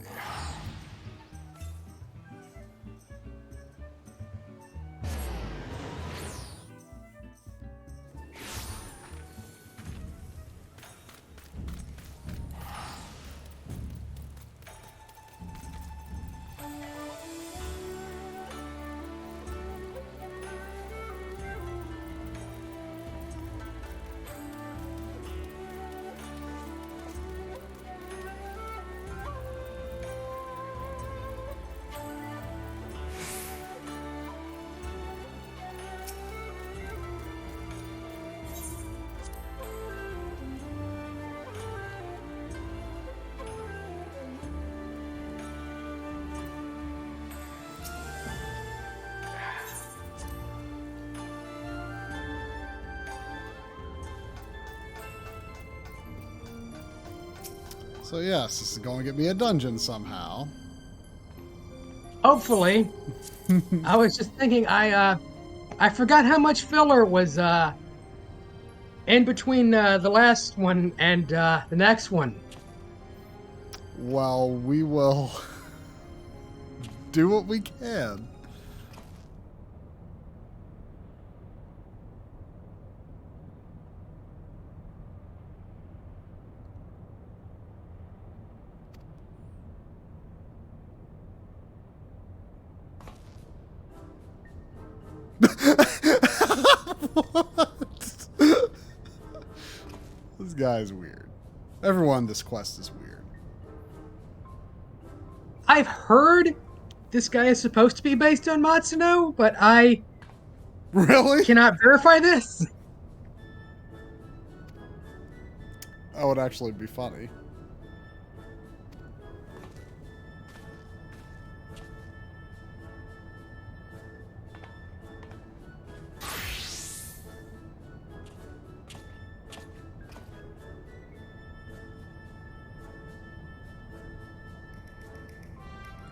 So yes, this is going to get me a dungeon somehow. Hopefully. I was just thinking, I forgot how much filler was in between the last one and the next one. Well, we will do what we can. What? This guy's weird. Everyone in this quest is weird. I've heard this guy is supposed to be based on Matsuno, but I Really? cannot verify this. That would actually be funny.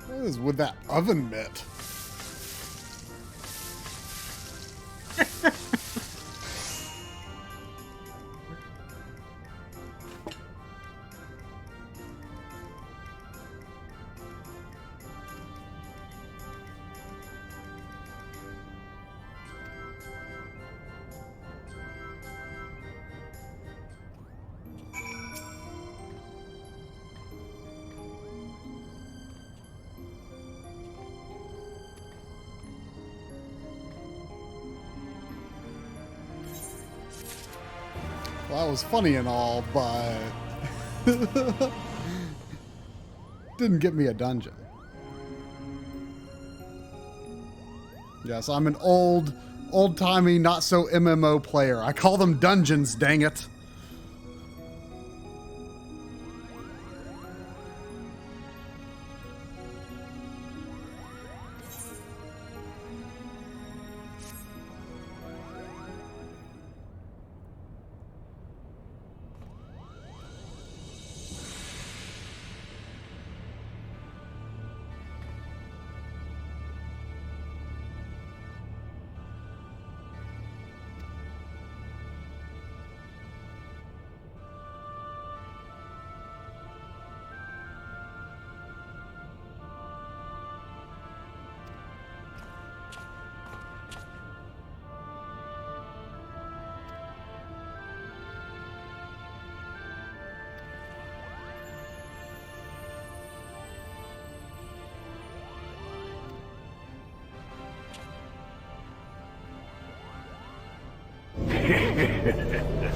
What is with that oven mitt? Well, that was funny and all, but didn't get me a dungeon. Yes, I'm an old-timey, not-so MMO player. I call them dungeons, dang it.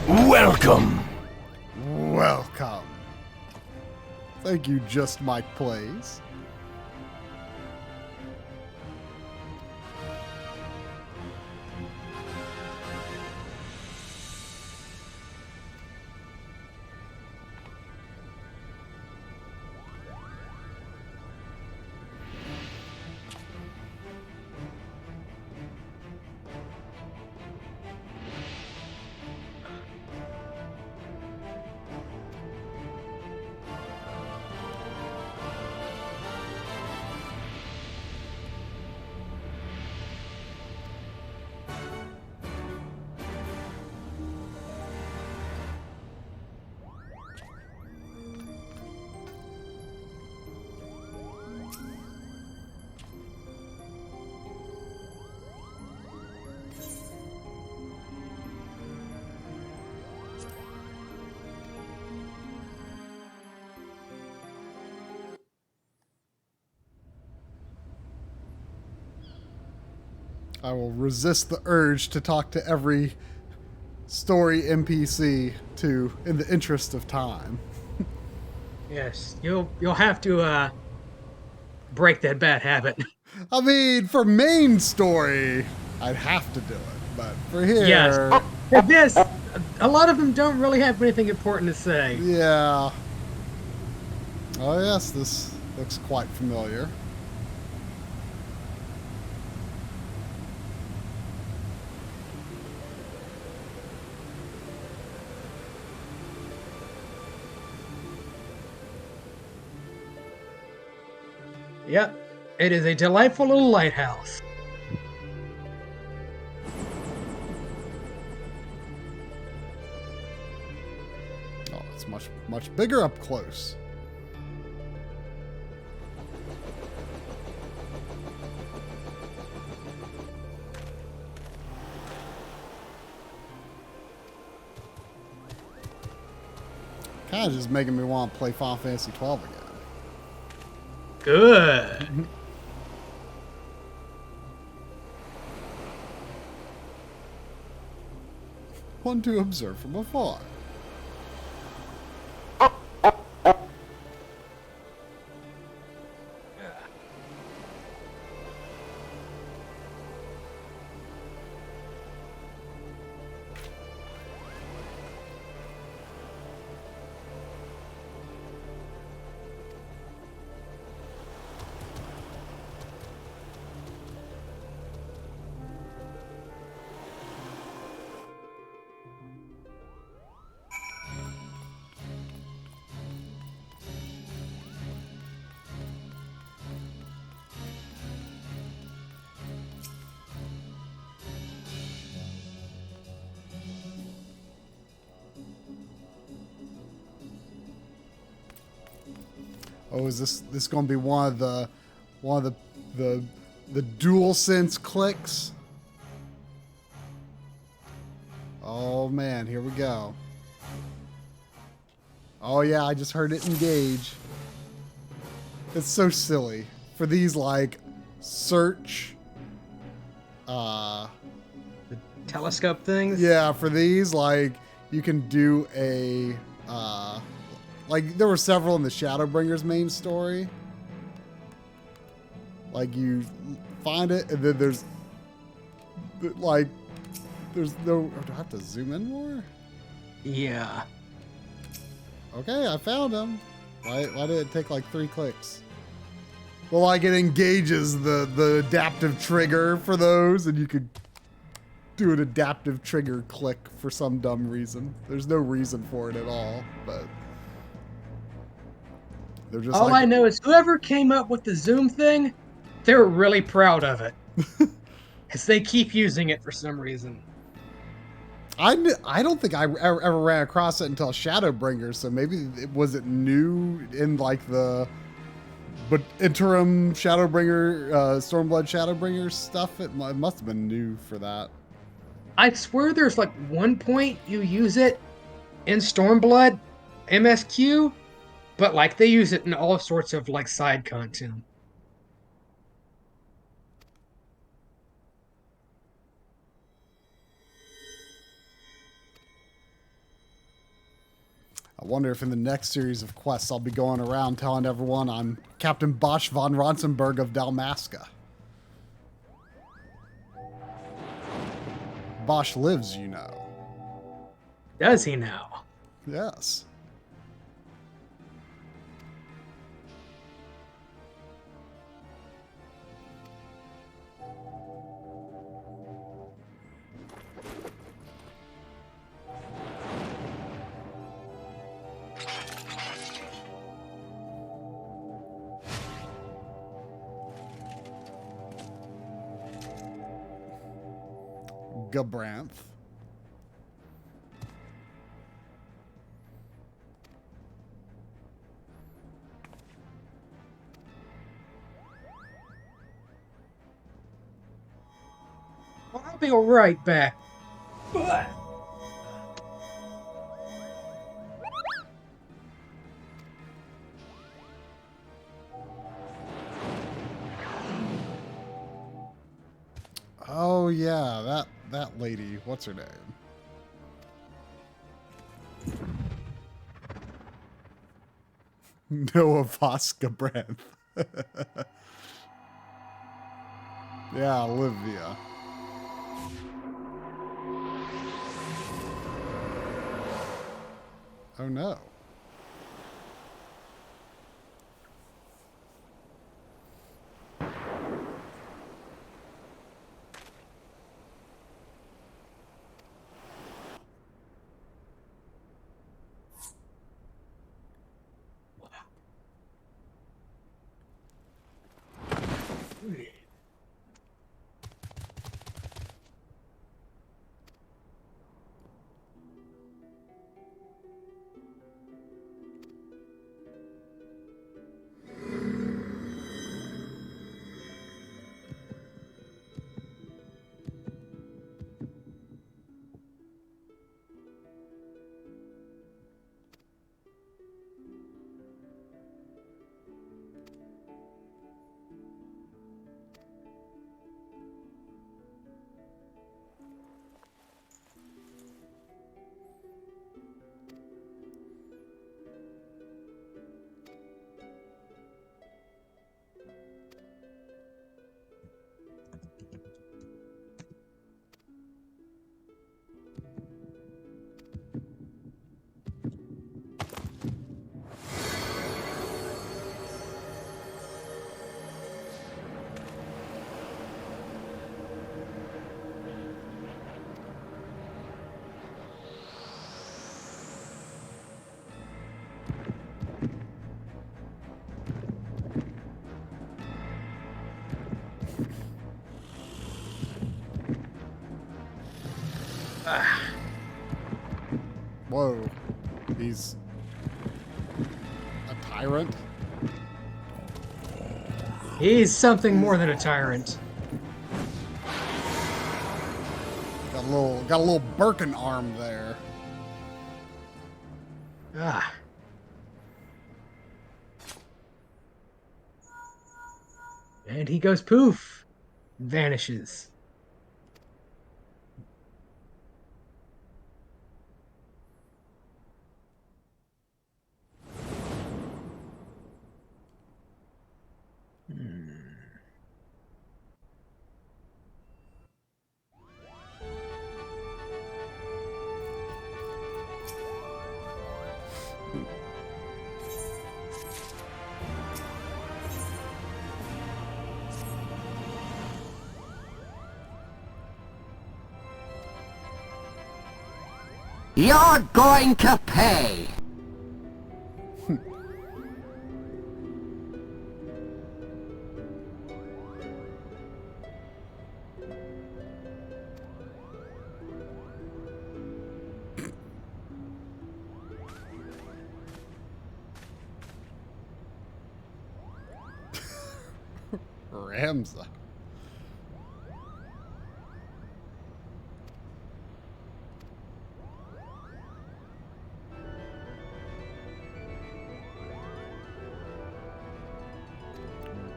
Welcome. Welcome. Thank you, Just Mike Plays. I will resist the urge to talk to every story NPC in the interest of time. Yes, you'll have to break that bad habit. I mean, for main story, I'd have to do it, but for here, Yes. For this, a lot of them don't really have anything important to say. yeah. Oh yes, this looks quite familiar. Yep, it is a delightful little lighthouse. Oh, it's much bigger up close. Kind of just making me want to play Final Fantasy XII again. Good. One to observe from afar. Oh, is this going to be one of the dual sense clicks? Oh man, here we go. Oh yeah, I just heard it engage. It's so silly for these like search Telescope things? yeah, for these like you can do a like there were several in the Shadowbringers main story. Like you find it and then there's like there's no, do I have to zoom in more? Yeah. Okay, I found him. Why did it take like 3 clicks? Well, like it engages the adaptive trigger for those, and you could do an adaptive trigger click for some dumb reason. There's no reason for it at all, but they're just All like, I know is whoever came up with the zoom thing, they're really proud of it. Because they keep using it for some reason. I don't think I ever ran across it until Shadowbringers, so maybe it wasn't new in like the interim Shadowbringer, Stormblood Shadowbringer stuff. It must have been new for that. I swear there's like one point you use it in Stormblood MSQ, but like they use it in all sorts of like side content. wonder if in the next series of quests I'll be going around telling everyone I'm Captain Bosch von Ronsenberg of Dalmasca. Bosch lives, you know. Does he now? Yes. Gabranth. Well, I'll be right back. Oh yeah, that lady. What's her name? Noah Voss Gabranth. Yeah, Olivia. Oh no. Whoa. He's a tyrant? He's something more than a tyrant. Got a little Birkin arm there. Ah. And he goes poof. Vanishes. You're going to pay! Ramza.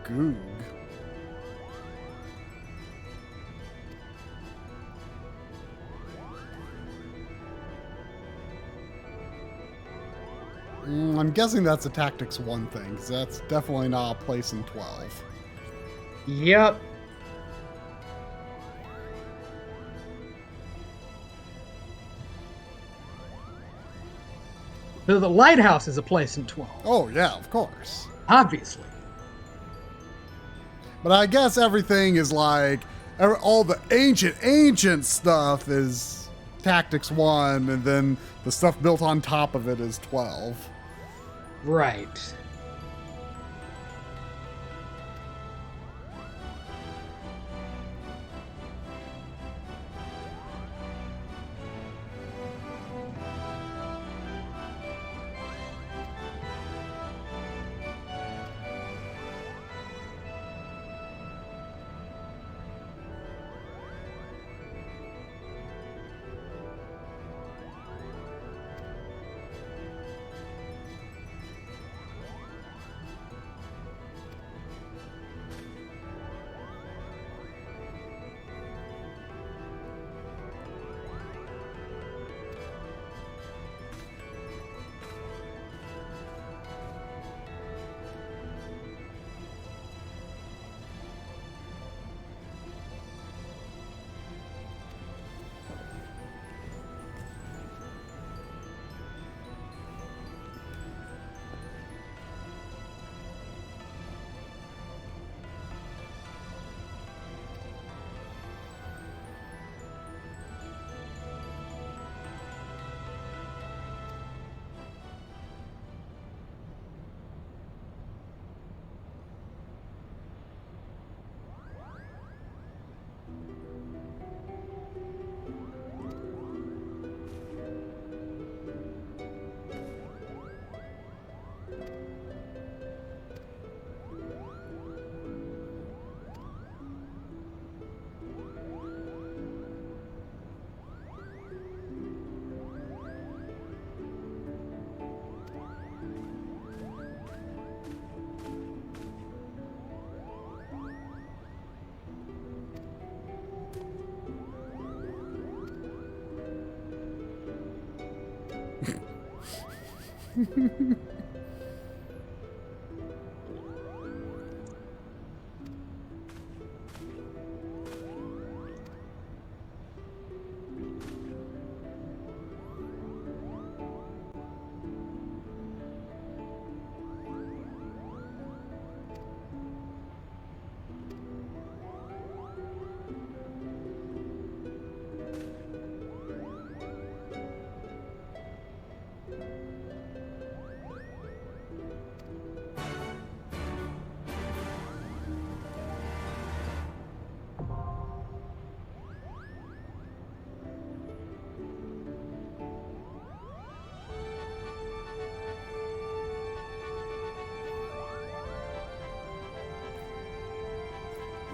Goog. I'm guessing that's a Tactics 1 thing, because that's definitely not a place in 12. Yep. So the lighthouse is a place in 12. Oh, yeah, of course. Obviously. But I guess everything is like, all the ancient stuff is Tactics 1, and then the stuff built on top of it is 12. Right.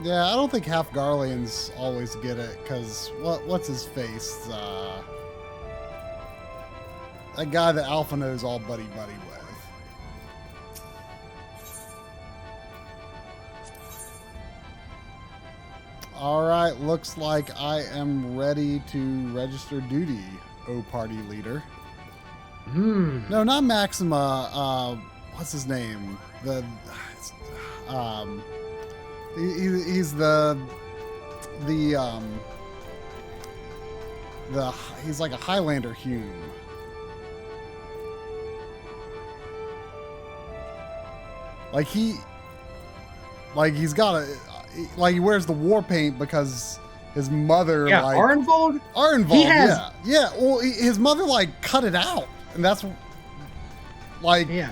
Yeah, I don't think half Garleans always get it, because what's his face? That guy that Alphino's all buddy-buddy with. Alright, looks like I am ready to register duty, O party leader. No, not Maxima, what's his name? He's he's like a Highlander Hume. He wears the war paint because his mother, Yeah, like Arnvold? Arnvold, He has- yeah. Well, his mother like cut it out, and that's like Yeah.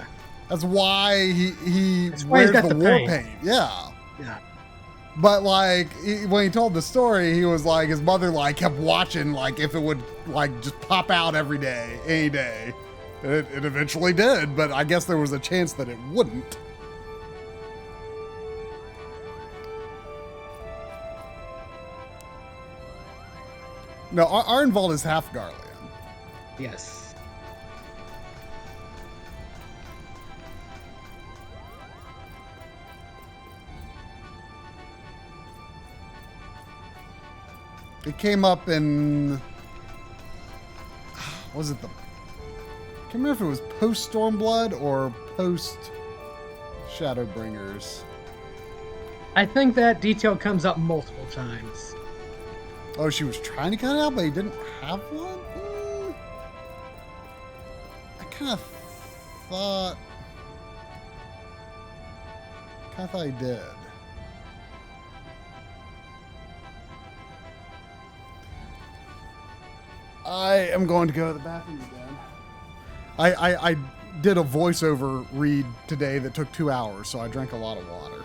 that's why he That's why he's wears got the the war paint. paint. Yeah. Yeah. But like when he told the story, he was like his mother like kept watching like if it would like just pop out every day, any day. It eventually did, but I guess there was a chance that it wouldn't. No, Arnvold is half Garlean. Yes. It came up in, was it can't remember if it was post Stormblood or post Shadowbringers. I think that detail comes up multiple times. Oh, she was trying to cut it out, but he didn't have one? I kind of thought he did. I am going to go to the bathroom again. I did a voiceover read today that took 2 hours, so I drank a lot of water.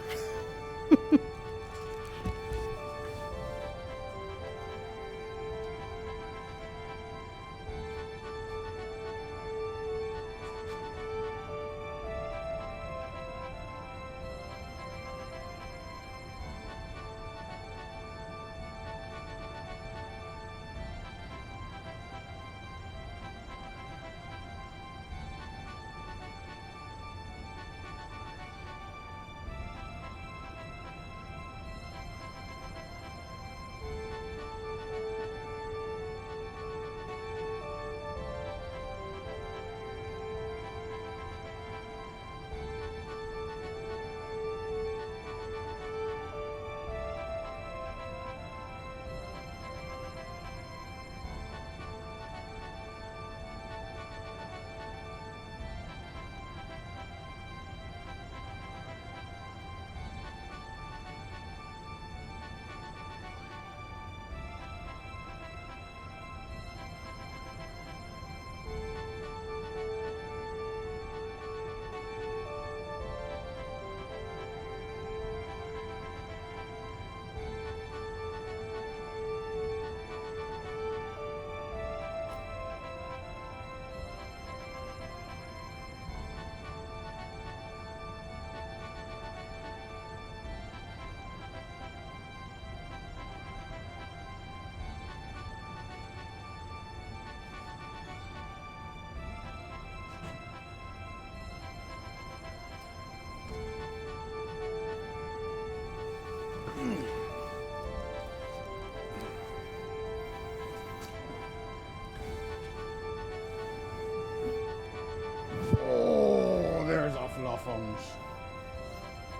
Oh, there's our fluffums.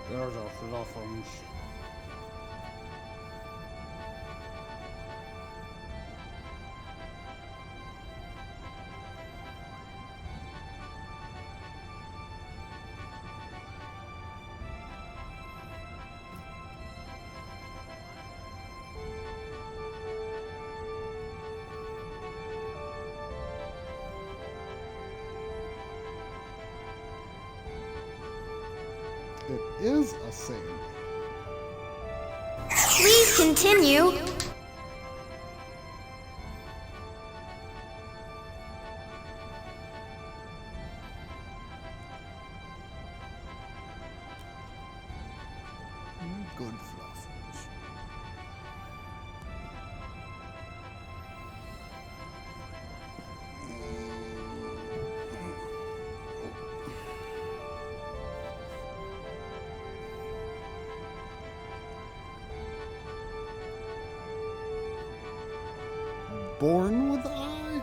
There's our fluffums. It is a Sandy. Please continue. Good fluffers. Born with eye?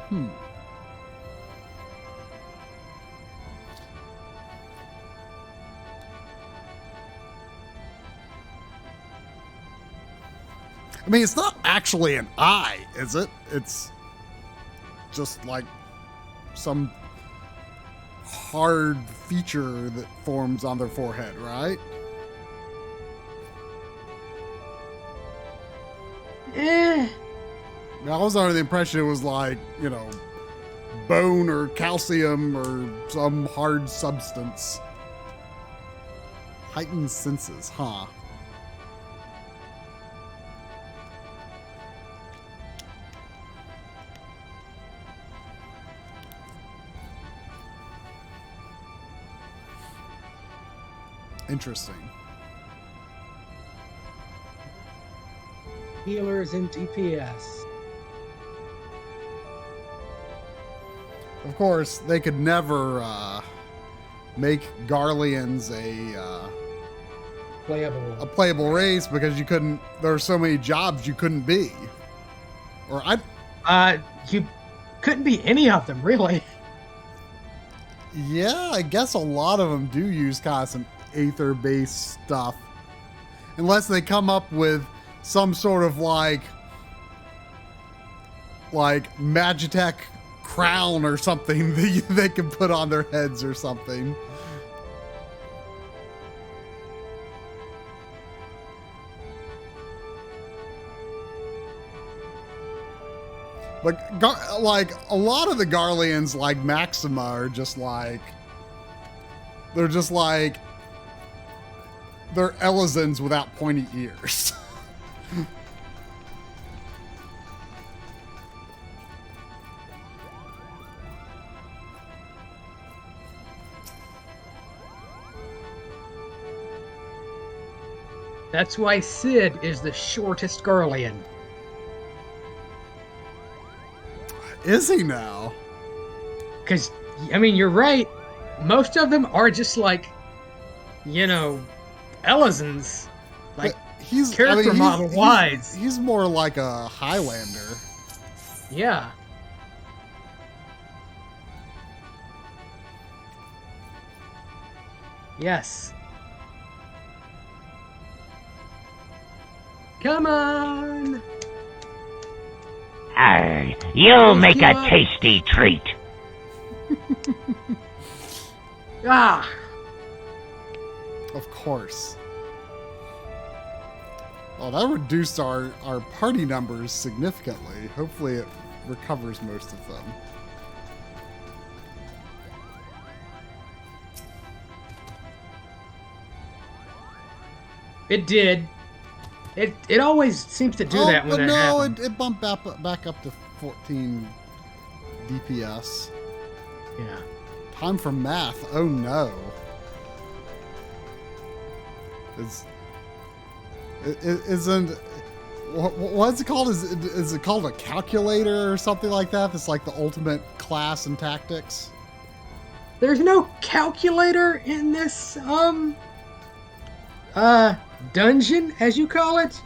I mean, it's not actually an eye, is it? It's just like some hard feature that forms on their forehead, right? I was under the impression it was like, you know, bone or calcium or some hard substance. Heightened senses, huh? Interesting. Healers and DPS. Of course, they could never make Garleans a playable race because you couldn't. There are so many jobs you couldn't be. Or you couldn't be any of them, really. Yeah, I guess a lot of them do use kind of some Aether-based stuff. Unless they come up with some sort of like Magitech crown or something that they can put on their heads or something. Like a lot of the Garleans, like Maxima, are just like they're Elizans without pointy ears. That's why Sid is the shortest Garlean. Is he now? Because, I mean, you're right. Most of them are just like, Elizans. Like, character model-wise. He's more like a Highlander. Yeah. Yes. Come on! You'll make a tasty treat. Ah! Of course. Well, that reduced our party numbers significantly. Hopefully it recovers most of them. It did. It always seems to do that when that happens. It bumped back up to 14 DPS. Yeah. Time for math. Oh no. Isn't what's it called? Is it called a calculator or something like that? That's like the ultimate class in tactics. There's no calculator in this dungeon, as you call it,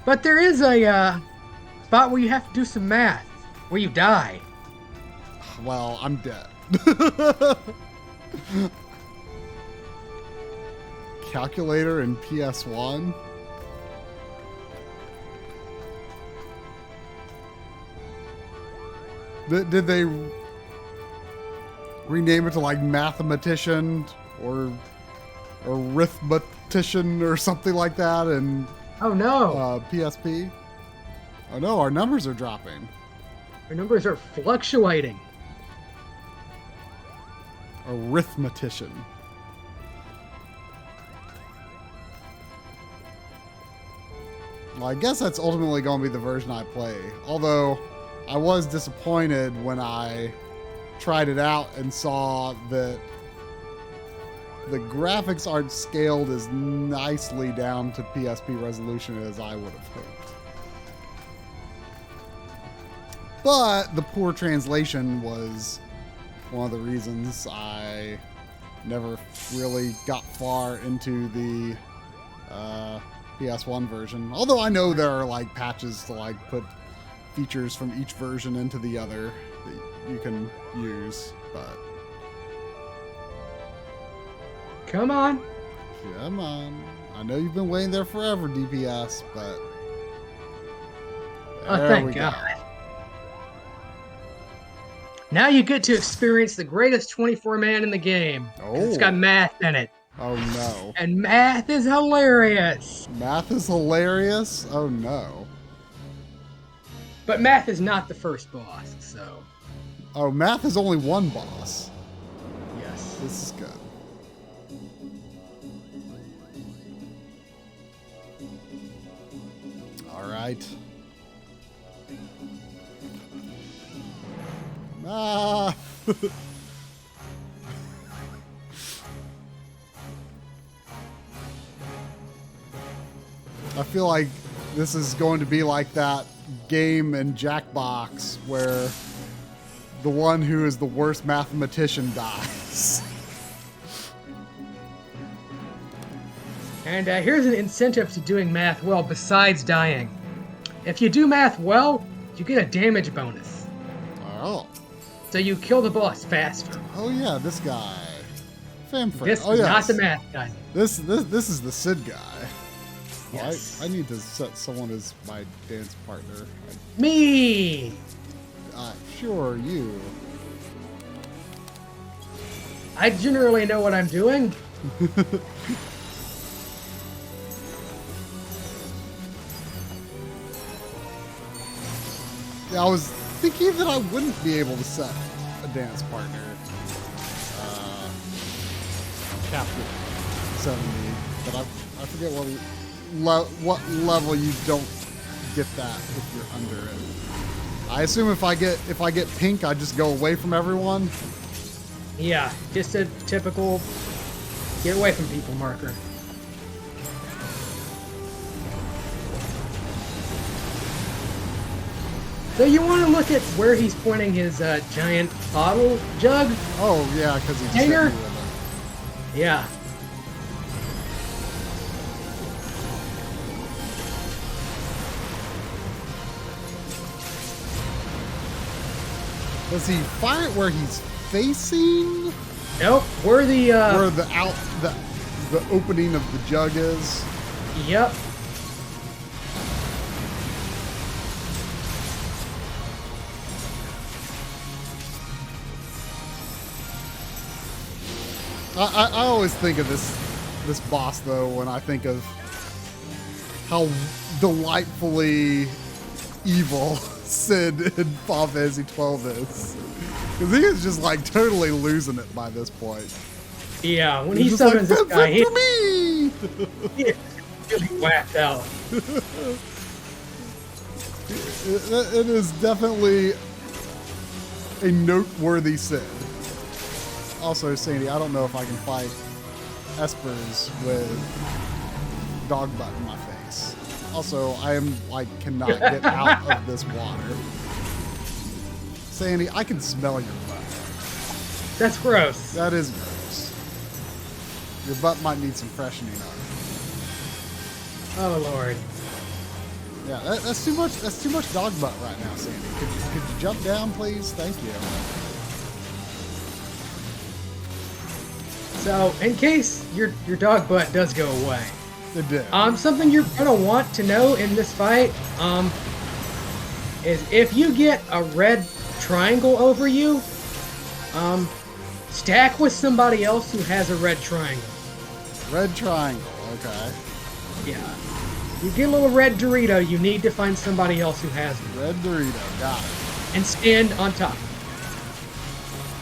but there is a spot where you have to do some math, where you die. Well, I'm dead. Calculator in PS1. Did they rename it to like mathematician or arithmetician or something like that? And oh no, PSP. Oh no, our numbers are dropping. Our numbers are fluctuating. Arithmetician. Well, I guess that's ultimately going to be the version I play. Although I was disappointed when I tried it out and saw that the graphics aren't scaled as nicely down to PSP resolution as I would have hoped. But the poor translation was one of the reasons I never really got far into the PS1 version. Although I know there are like patches to like put features from each version into the other that you can use, but come on. Come on. I know you've been waiting there forever, DPS, but oh, thank God. Now you get to experience the greatest 24-man in the game. Oh. It's got math in it. Oh no. And math is hilarious. Math is hilarious? Oh no. But math is not the first boss, so. Oh, math is only one boss. Yes. This is good. All right. Ah. I feel like this is going to be like that game in Jackbox where the one who is the worst mathematician dies. And here's an incentive to doing math well besides dying. If you do math well, you get a damage bonus. Oh. so you kill the boss faster. Oh yeah, this guy. Famfred. This Oh is yeah. not the math guy. This is the Sid guy. Yes. I need to set someone as my dance partner. Me! Sure, you. I generally know what I'm doing. Yeah, I was thinking that I wouldn't be able to set a dance partner. Chapter 70, but I forget what level you don't get that if you're under it. I assume if I get pink, I just go away from everyone. Yeah, just a typical get away from people marker. So you want to look at where he's pointing his giant bottle jug? Oh yeah, because he's Hanger? hitting me with it. Yeah. Does he fire it where he's facing? Nope. Where the Where the opening of the jug is? Yep. I always think of this boss though when I think of how delightfully evil Sid in Final Fantasy XII is. Because he is just like totally losing it by this point. Yeah, when he He's just summons like, this guy, "Perfect for me!" he's really whacked out. It is definitely a noteworthy Sid. Also, Sandy, I don't know if I can fight Espers with dog butt in my face. Also, I am like cannot get out of this water. Sandy, I can smell your butt. That's gross. That is gross. Your butt might need some freshening up. Oh Lord. Yeah, that's too much. That's too much dog butt right now, Sandy. Could you jump down, please? Thank you. So, in case your dog butt does go away, It did. something you're gonna want to know in this fight, is if you get a red triangle over you, stack with somebody else who has a red triangle. Red triangle. Okay. Yeah. You get a little red Dorito, you need to find somebody else who has it. Red Dorito. Got it. And stand on top.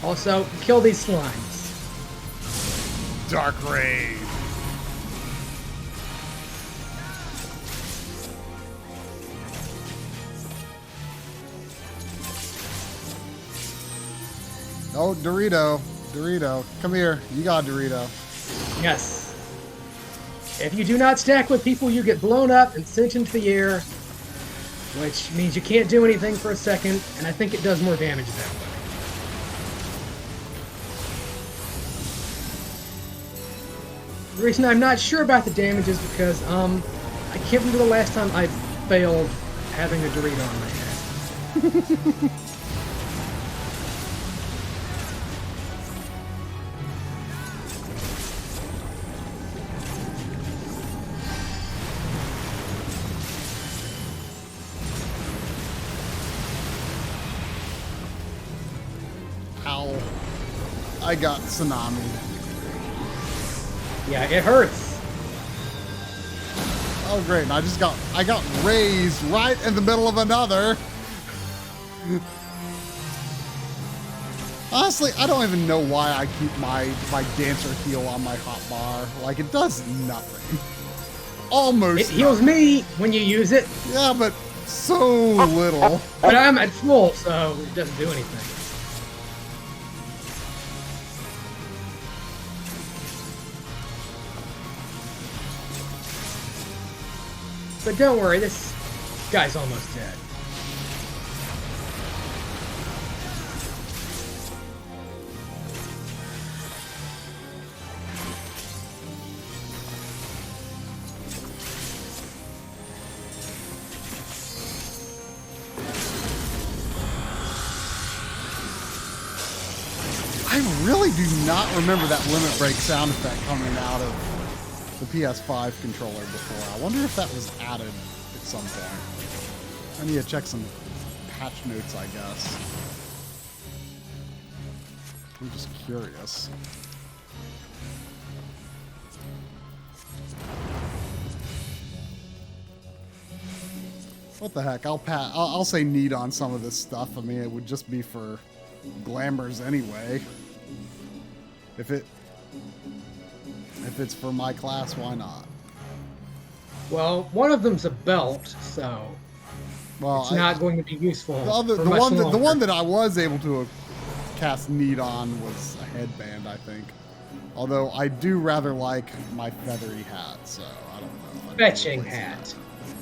Also, kill these slimes. Dark Raid. Oh, Dorito. Dorito. Come here. You got a Dorito. Yes. If you do not stack with people, you get blown up and sent into the air, which means you can't do anything for a second, and I think it does more damage that way. The reason I'm not sure about the damage is because, I can't remember the last time I failed having a Dorito on my head. Ow. I got tsunami. Yeah, it hurts. Oh great, and I got raised right in the middle of another. Honestly, I don't even know why I keep my dancer heal on my hotbar. Like it does nothing. Almost. It heals me when you use it, Yeah, but so little. but I'm at full, so it doesn't do anything. But don't worry, this guy's almost dead. I really do not remember that limit break sound effect coming out of the PS5 controller before. I wonder if that was added at some point. I need to check some patch notes, I guess. I'm just curious. What the heck? I'll say need on some of this stuff. I mean, it would just be for glamours anyway. If it's for my class, why not? Well, one of them's a belt, so it's not going to be useful. The one that I was able to cast need on was a headband, I think. Although I do rather like my feathery hat, so I don't know. Fetching hat.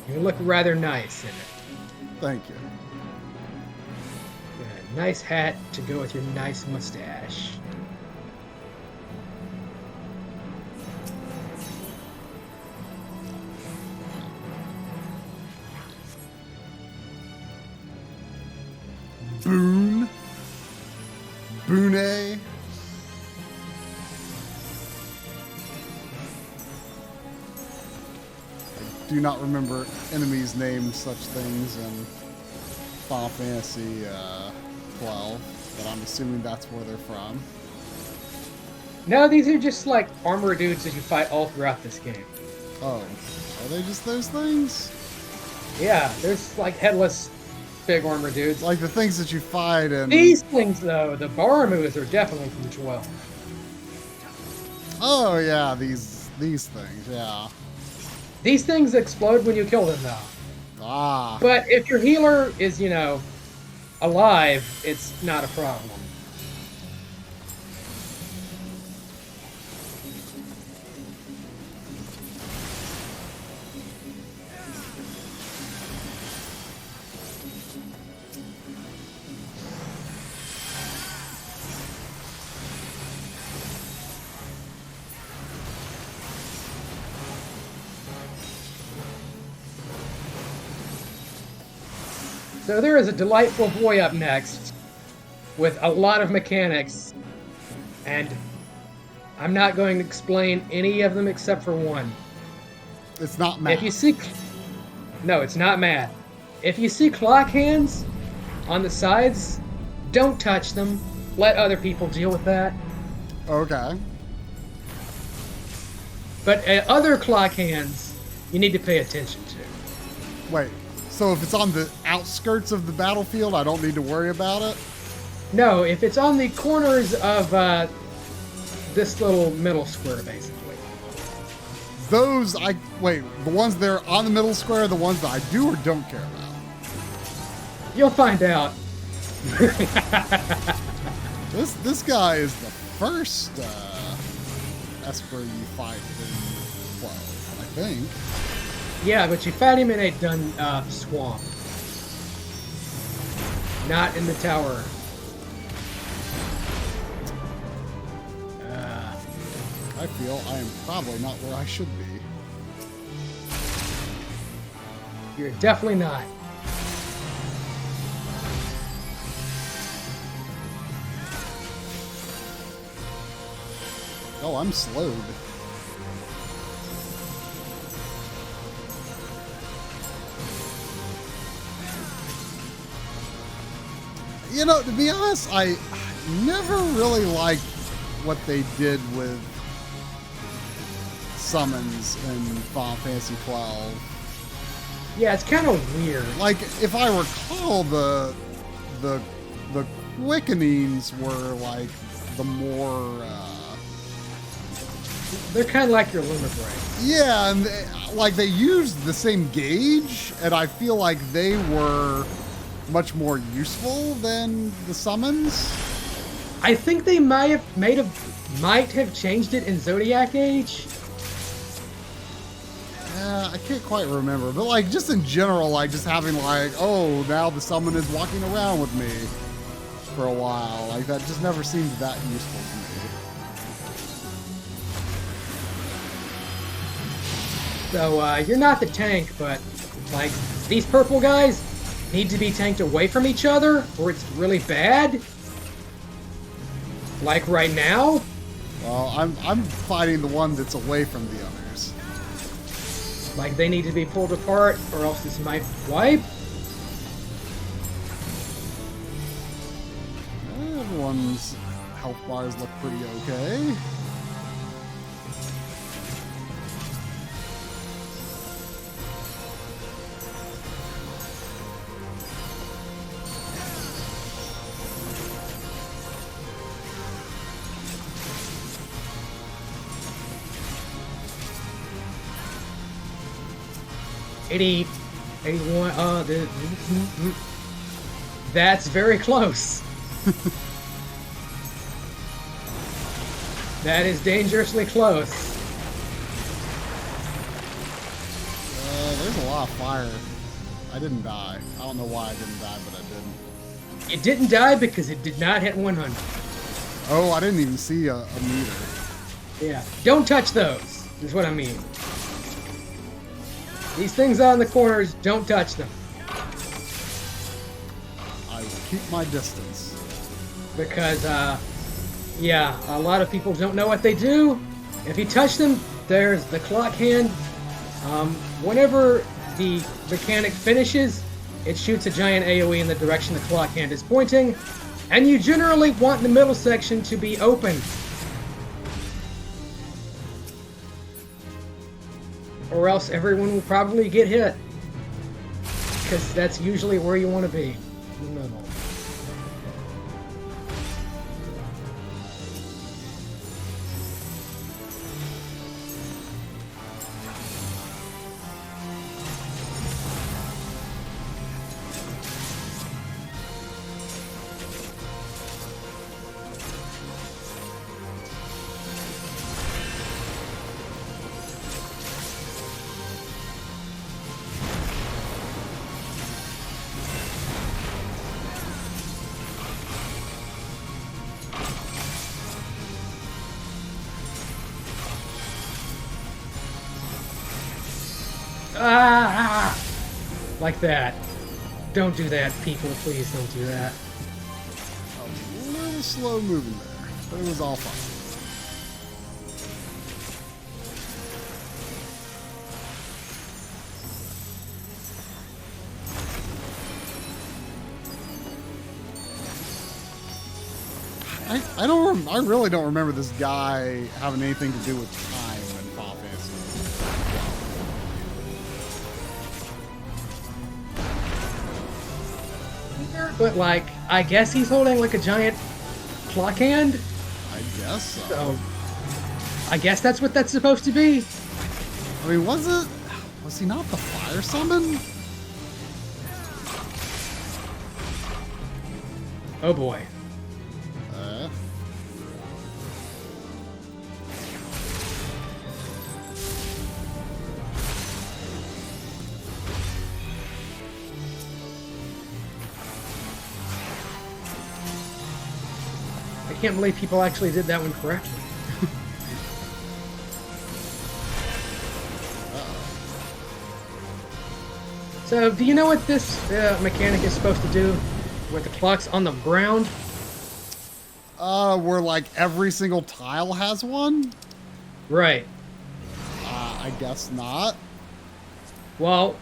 You look rather nice in it. Thank you. Yeah, nice hat to go with your nice mustache. Boone. Boone. I do not remember enemies named such things in Final Fantasy 12, but I'm assuming that's where they're from. No, these are just like armor dudes that you fight all throughout this game. Oh, are they just those things? Yeah, there's like headless big armor dudes. Like the things that you fight in... These things, though, the Baramus are definitely from 12. Oh, yeah, these things, yeah. These things explode when you kill them, though. Ah. But if your healer is, alive, it's not a problem. So there is a delightful boy up next with a lot of mechanics, and I'm not going to explain any of them except for one. It's not math. If you see... No, it's not math. If you see clock hands on the sides, don't touch them. Let other people deal with that. Okay. But other clock hands, you need to pay attention to. Wait. So if it's on the outskirts of the battlefield, I don't need to worry about it? No, if it's on the corners of this little middle square, basically. Wait, the ones that are on the middle square are the ones that I do or don't care about? You'll find out. This guy is the first Esper you fight in 12, I think. Yeah, but you fight him in a swamp. Not in the tower. I feel I am probably not where I should be. You're definitely not. Oh, I'm slowed. You know, to be honest, I never really liked what they did with summons in Final Fantasy 12. Yeah, it's kind of weird. Like, if I recall, the quickenings were like the more. They're kind of like your limit break. Yeah, and they used the same gauge, and I feel like they were much more useful than the summons. I think they might have changed it in Zodiac Age. Yeah, I can't quite remember, but like just in general, like just having like, oh, now the summon is walking around with me for a while, like that just never seemed that useful to me. So you're not the tank, but like these purple guys need to be tanked away from each other, or it's really bad. Like right now? Well, I'm fighting the one that's away from the others. Like they need to be pulled apart or else this might wipe? Everyone's health bars look pretty okay. $80, $81, that's very close. That is dangerously close. There's a lot of fire. I didn't die. I don't know why I didn't die, but I didn't. It didn't die because it did not hit 100. Oh, I didn't even see a meter. Yeah, don't touch those, is what I mean. These things on the corners, don't touch them. I will keep my distance. Because, yeah, a lot of people don't know what they do. If you touch them, there's the clock hand. Whenever the mechanic finishes, it shoots a giant AoE in the direction the clock hand is pointing. And you generally want the middle section to be open. Or else everyone will probably get hit. Because that's usually where you want to be. In the middle. Ah! Like that. Don't do that, people. Please don't do that. A little slow moving there, but it was all fine. I really don't remember this guy having anything to do with time in Final Fantasy. But, like, I guess he's holding, like, a giant clock hand? I guess so. So, I guess that's what that's supposed to be? I mean, was he not the fire summon? Oh boy. I can't believe people actually did that one correctly. So, do you know what this mechanic is supposed to do with the clocks on the ground? Where like every single tile has one? Right. I guess not. Well,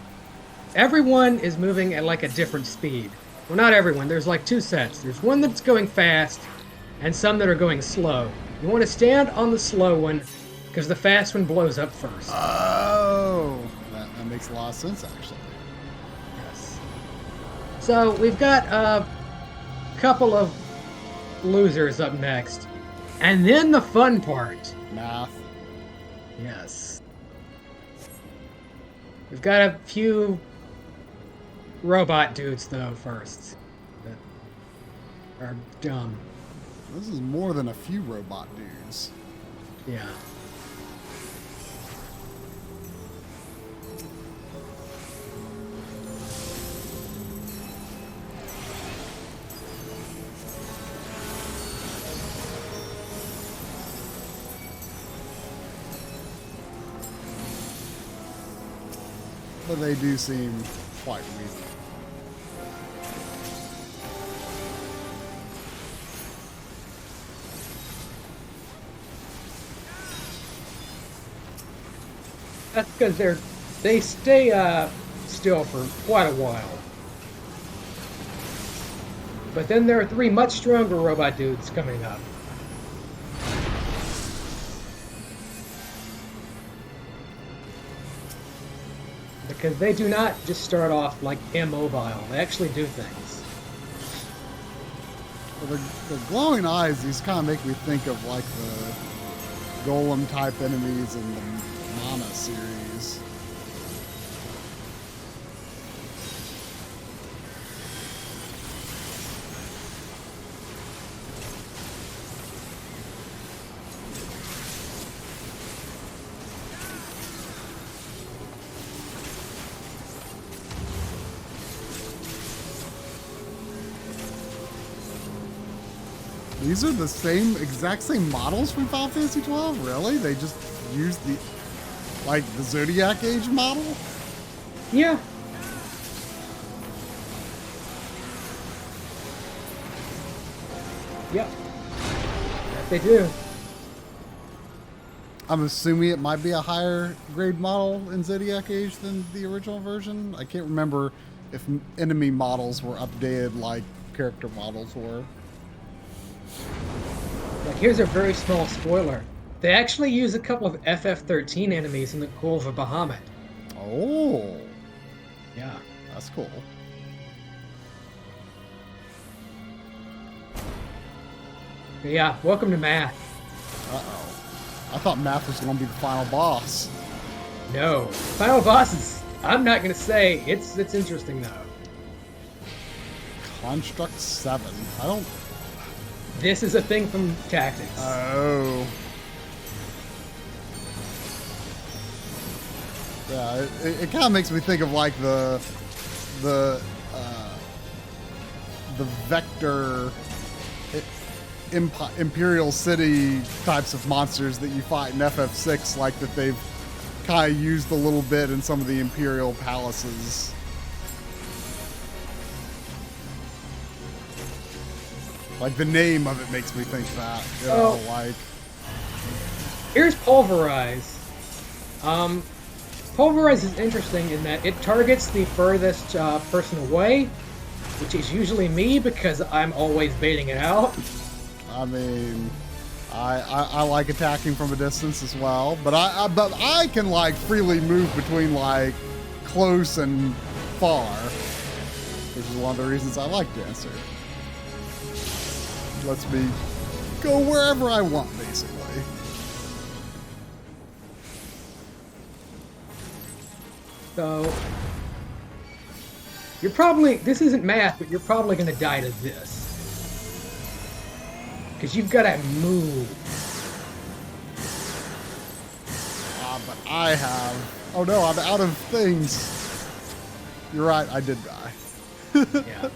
everyone is moving at like a different speed. Well, not everyone. There's like two sets. There's one that's going fast and some that are going slow. You want to stand on the slow one because the fast one blows up first. Oh, that makes a lot of sense, actually. Yes. So we've got a couple of losers up next. And then the fun part. Math. Yes. We've got a few robot dudes, though, first. That are dumb. This is more than a few robot dudes. Yeah. But they do seem quite weak. That's because they stay still for quite a while. But then there are 3 much stronger robot dudes coming up. Because they do not just start off like immobile. They actually do things. Well, the glowing eyes, these kind of make me think of like the golem type enemies in the Mana series. These are the exact same models from Final Fantasy 12? Really? They just used the Zodiac Age model? Yeah. Yep. That they do. I'm assuming it might be a higher grade model in Zodiac Age than the original version. I can't remember if enemy models were updated like character models were. Like, here's a very small spoiler. They actually use a couple of FF13 enemies in the Ghouls of Bahamut. Oh. Yeah. That's cool. But yeah, welcome to Math. Uh-oh. I thought Math was going to be the final boss. No. Final boss is... I'm not going to say. It's interesting, though. Construct 7. I don't... This is a thing from Tactics. Oh. Yeah, it kind of makes me think of like the Vector Imperial City types of monsters that you fight in FF6, like that they've kind of used a little bit in some of the Imperial palaces. Like, the name of it makes me think that, you know, like... Here's Pulverize. Pulverize is interesting in that it targets the furthest person away, which is usually me because I'm always baiting it out. I mean, I like attacking from a distance as well, but I can, like, freely move between, like, close and far, which is one of the reasons I like Dancer. Lets me go wherever I want, basically. So, you're probably, this isn't Math, but you're probably going to die to this. Because you've got to move. But I have... Oh no, I'm out of things. You're right, I did die. Yeah.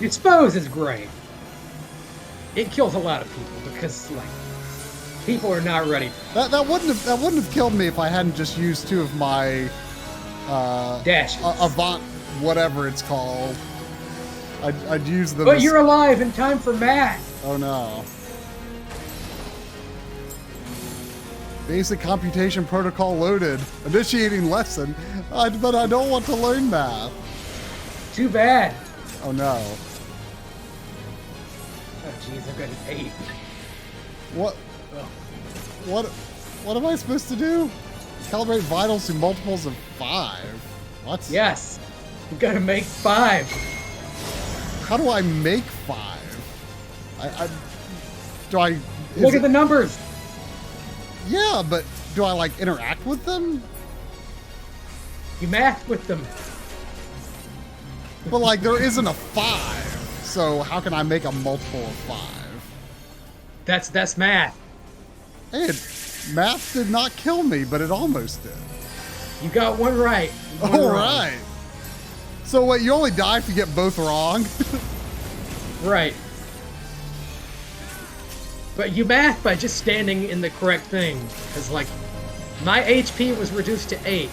Dispose is great. It kills a lot of people because, like, people are not ready. That wouldn't have killed me if I hadn't just used 2 of my dashes. Avant, whatever it's called. I'd use them. But you're alive in time for Math. Oh no. Basic computation protocol loaded. Initiating lesson. But I don't want to learn math. Too bad. Oh no. Oh jeez, I've got an 8. What? What am I supposed to do? Calibrate vitals to multiples of 5. What? Yes. You've got to make 5. How do I make 5? Look at the numbers. Yeah, but do I, like, interact with them? You math with them. But, like, there isn't a 5. So how can I make a multiple of 5? That's math. Hey, math did not kill me, but it almost did. You got one right. One All wrong. right. So wait, you only die if you get both wrong? Right. But you math by just standing in the correct thing. Because, like, my HP was reduced to 8.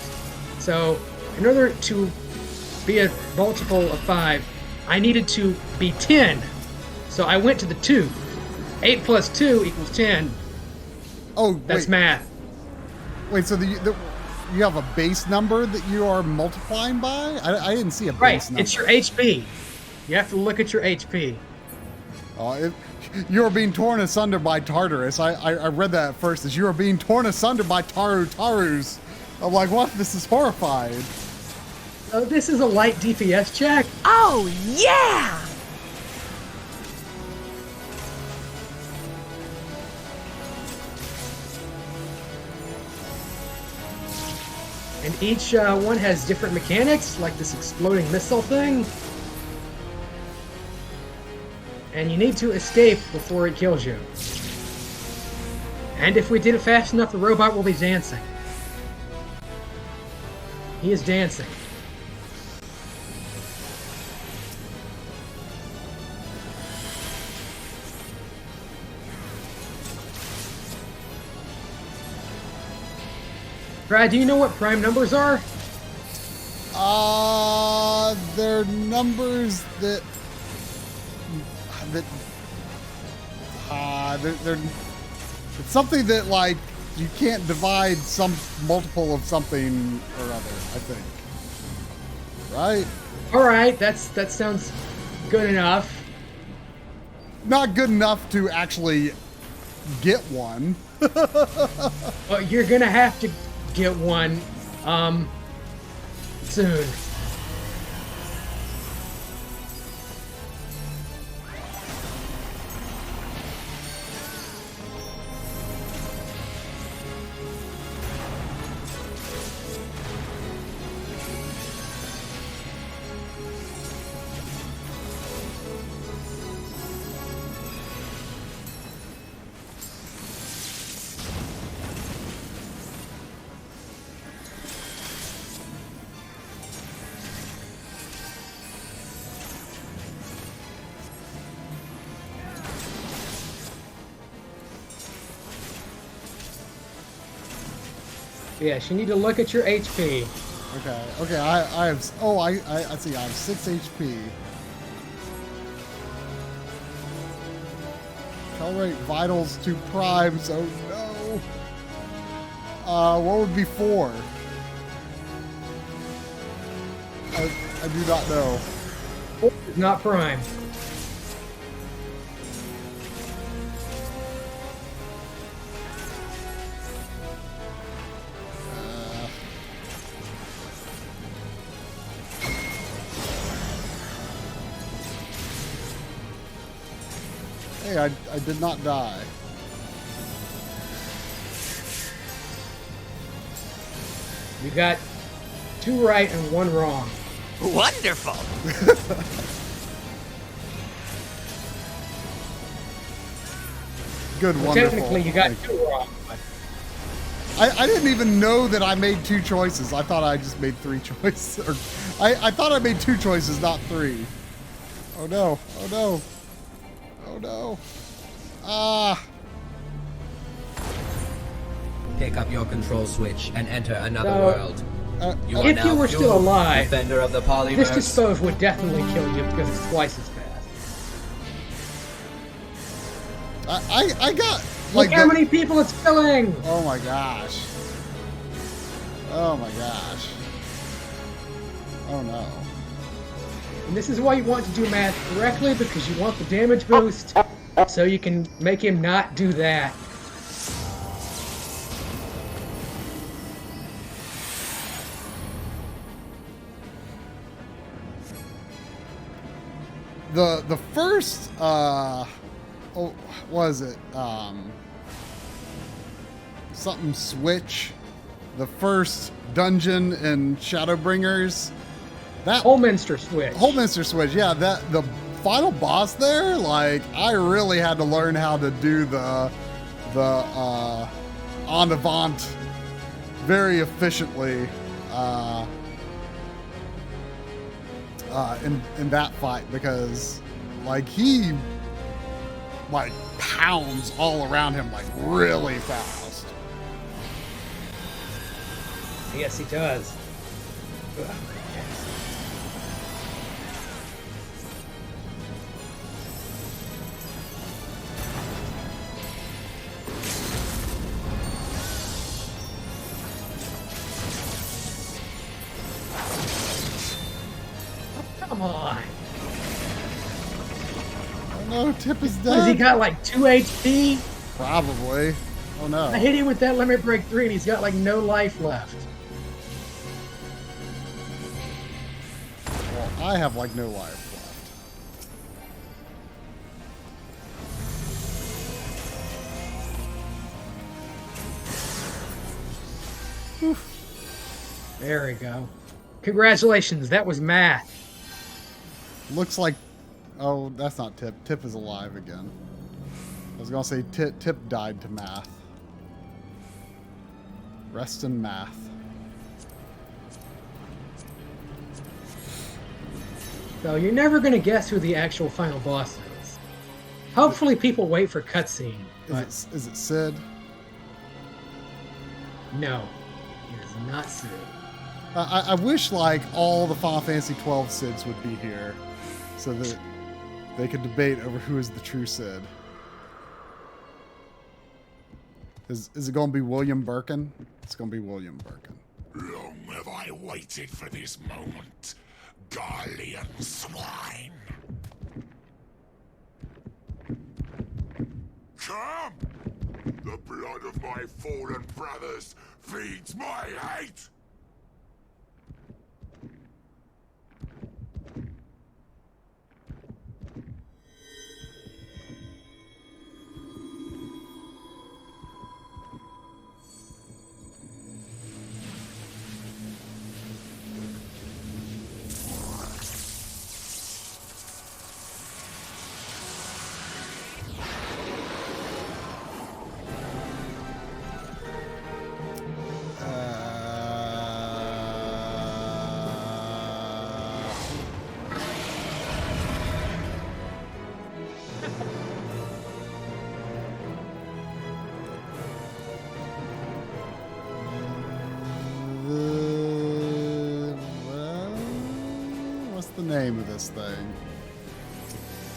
So, in order to be a multiple of 5, I needed to be 10. So I went to the 2. 8 plus 2 equals 10. Oh, That's wait. math. Wait, so you have a base number that you are multiplying by? I didn't see a base Right, number. it's your HP. You have to look at your HP. You are being torn asunder by Tartarus. I read that at first as you are being torn asunder by Tarus. I'm like, what? This is horrifying. Oh, this is a light DPS check. Oh, yeah! And each one has different mechanics, like this exploding missile thing. And you need to escape before it kills you. And if we did it fast enough, the robot will be dancing. He is dancing. Brad, do you know what prime numbers are? They're numbers that they're it's something that like you can't divide some multiple of something or other, I think. Right? All right, that sounds good enough. Not good enough to actually get one. Well, you're gonna have to get one soon. Yes, you need to look at your HP. Okay, I have, oh, I see, I have 6 HP. Accelerate vitals to primes, oh no. What would be 4? I do not know. 4 is not prime. Hey, I did not die. You got 2 right and 1 wrong. Wonderful. Good, Well, wonderful. technically, you got Thank 2 wrong. But I didn't even know that I made 2 choices. I thought I just made 3 choices. Or, I thought I made 2 choices, not 3. Oh no, oh no. Oh no. Ah. Pick up your control switch and enter another So, world. You are if now you were still Fuel, alive, defender of the this polyverse. dispose would definitely kill you because it's twice as fast. I got Look like how many people it's killing! Oh my gosh. Oh my gosh. Oh no. And this is why you want to do math correctly, because you want the damage boost, so you can make him not do that. The first oh, what was it? Something switch. The first dungeon in Shadowbringers. That Holminster switch. Holminster switch, yeah, that the final boss there, like I really had to learn how to do the en avant very efficiently in that fight, because like he like pounds all around him like really fast. Yes, he does. no, Tip is Has he dead. got like 2 HP? Probably. Oh no. I hit him with that Limit Break 3 and he's got like no life left. Well, I have like no life left. There we go. Congratulations, that was math. Looks like... Oh, that's not Tip. Tip is alive again. I was gonna say Tip died to math. Rest in math. So you're never going to guess who the actual final boss is. Hopefully people wait for cutscene. But Is it Sid? no, it is not Sid. I wish like all the Final Fantasy XII Sids would be here, so that they could debate over who is the true Sid. Is it going to be William Birkin? It's going to be William Birkin. Long have I waited for this moment, Garlean swine. Come! The blood of my fallen brothers feeds my hate! What's the name of this thing?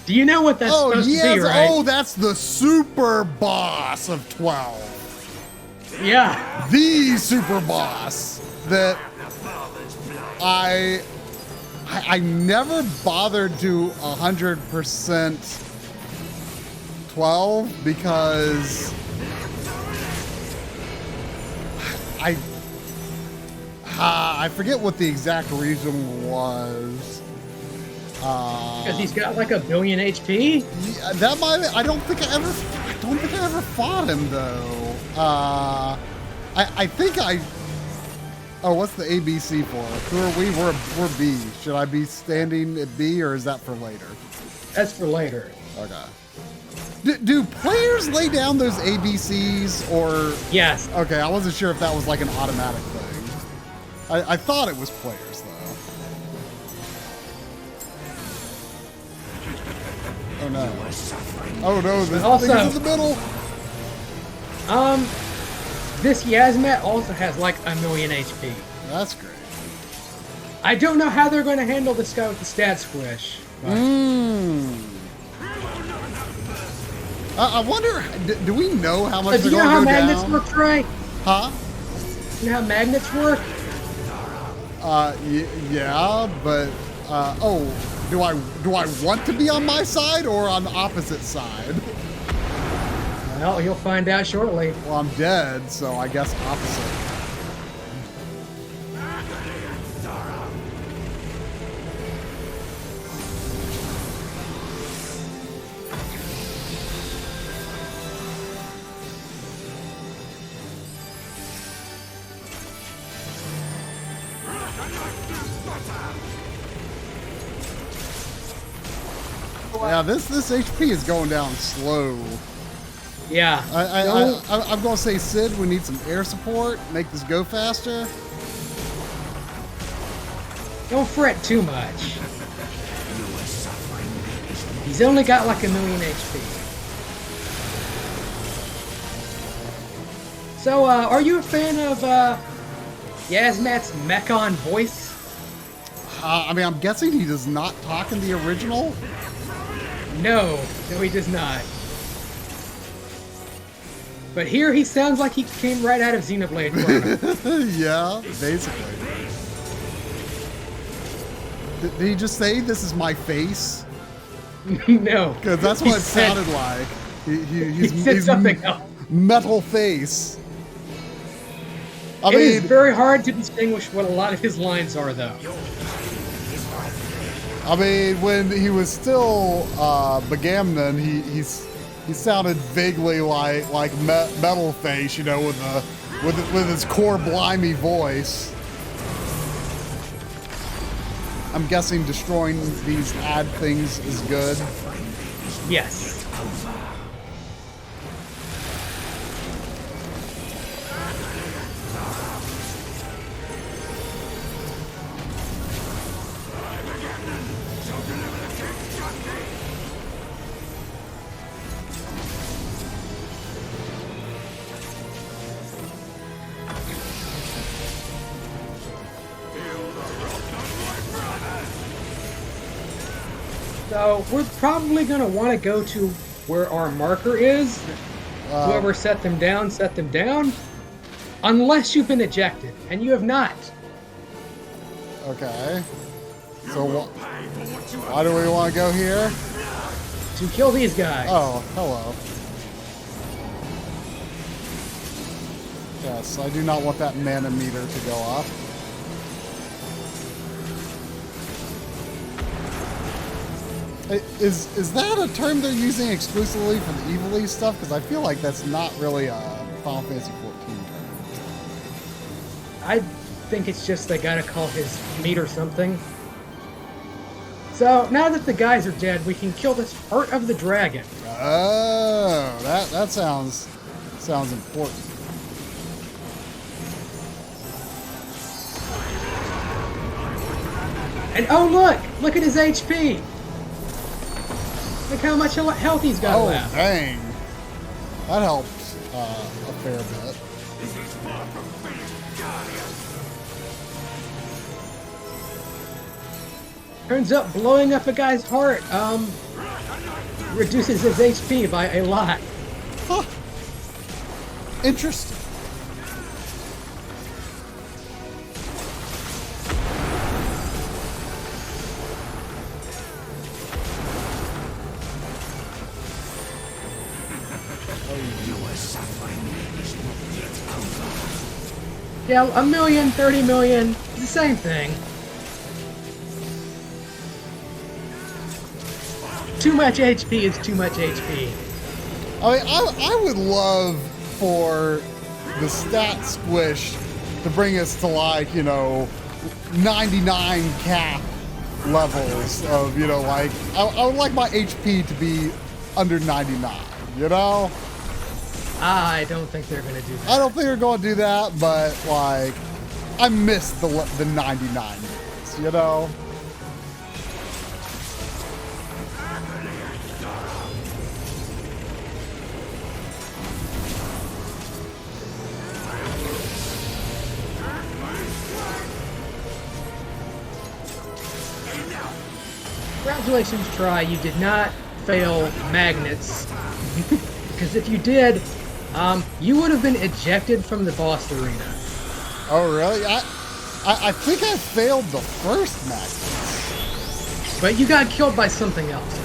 Do you know what that's supposed to be, right? Oh, that's the super boss of 12. Yeah. The super boss that I never bothered to 100% 12 because I forget what the exact reason was. Because he's got like 1 billion HP? Yeah, that might. I don't think I ever fought him though. I think I. Oh, what's the ABC for? Who are we? We're B. Should I be standing at B or is that for later? That's for later. Okay. Do players lay down those ABCs or? Yes. Okay, I wasn't sure if that was like an automatic thing. I thought it was players though. Oh no. Oh no, this Also, thing is in the middle. This Yasmat also has like 1 million HP. That's great. I don't know how they're going to handle this guy with the stat squish. but- I wonder, do we know how much Do they're you know going how to go magnets down? work, Trey? Huh? You know how magnets work? Yeah, but oh, do I want to be on my side or on the opposite side? Well, you'll find out shortly. Well, I'm dead, so I guess opposite. Yeah, this HP is going down slow. Yeah. I'm gonna say, Sid, we need some air support. Make this go faster. Don't fret too much. He's only got like 1 million HP. So, are you a fan of Yasmat's Mechon voice? I mean, I'm guessing he does not talk in the original. No, he does not. But here he sounds like he came right out of Xenoblade Chronicles. Yeah, basically. Did he just say, "This is my face"? No. Because that's what it sounded like. He said something else. Metal face. It is very hard to distinguish what a lot of his lines are, though. I mean, when he was still Begamnon, he sounded vaguely like Metal Face, you know, with his core blimey voice. I'm guessing destroying these ad things is good. Yes. So we're probably going to want to go to where our marker is. Whoever set them down, set them down. Unless you've been ejected, and you have not. Okay. So why do we want to go here? To kill these guys. Oh, hello. Yes, I do not want that mana meter to go up. Is that a term they're using exclusively for the Evilly stuff? Because I feel like that's not really a Final Fantasy 14 term. I think it's just they gotta call his meter something. So now that the guys are dead, we can kill this heart of the dragon. Oh, that sounds important. And oh look at his HP. Look how much health he's got left. Oh, dang. That helped a fair bit. Turns out blowing up a guy's heart reduces his HP by a lot. Huh. Interesting. Yeah, 1 million, 30 million, it's the same thing. Too much HP is too much HP. I mean, I would love for the stat squish to bring us to, like, you know, 99 cap levels of, you know, like, I would like my HP to be under 99, you know? I don't think they're going to do that. I don't think they're going to do that, but, like, I miss the 99 minutes, you know? Congratulations, Try. You did not fail magnets. Because if you did, you would have been ejected from the boss arena. Oh, really? I think I failed the first magnet. But you got killed by something else.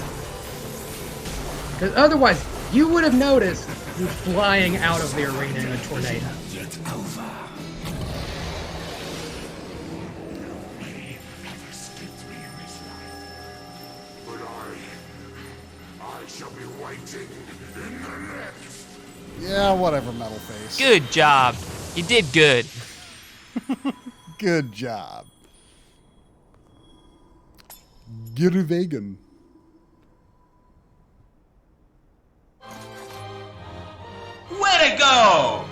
Because otherwise, you would have noticed you flying out of the arena in a tornado. Yeah, whatever, Metal Face. Good job. You did good. Good job. Vegan. Way to go!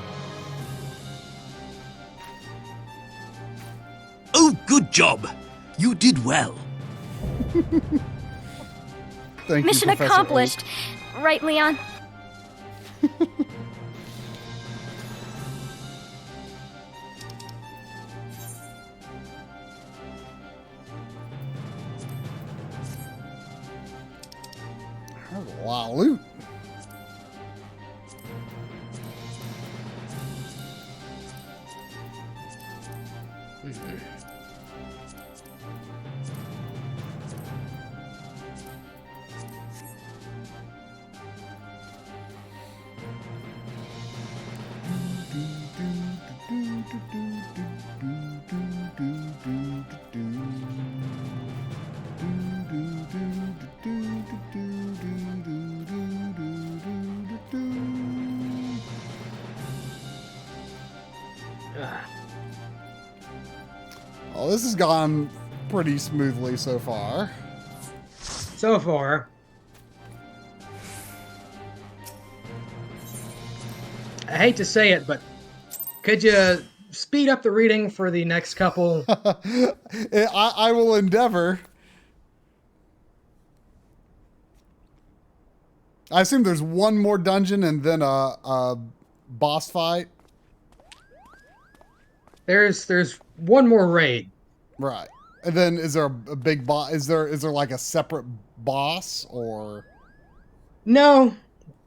Oh, good job. You did well. Thank Mission you, Professor accomplished. Oak. Right, Leon? There's a lot of loot. this has gone pretty smoothly so far. So far. I hate to say it, but could you speed up the reading for the next couple? I will endeavor. I assume there's one more dungeon and then a boss fight. There's one more raid. Right. And then is there a big boss? Is there like a separate boss or? No,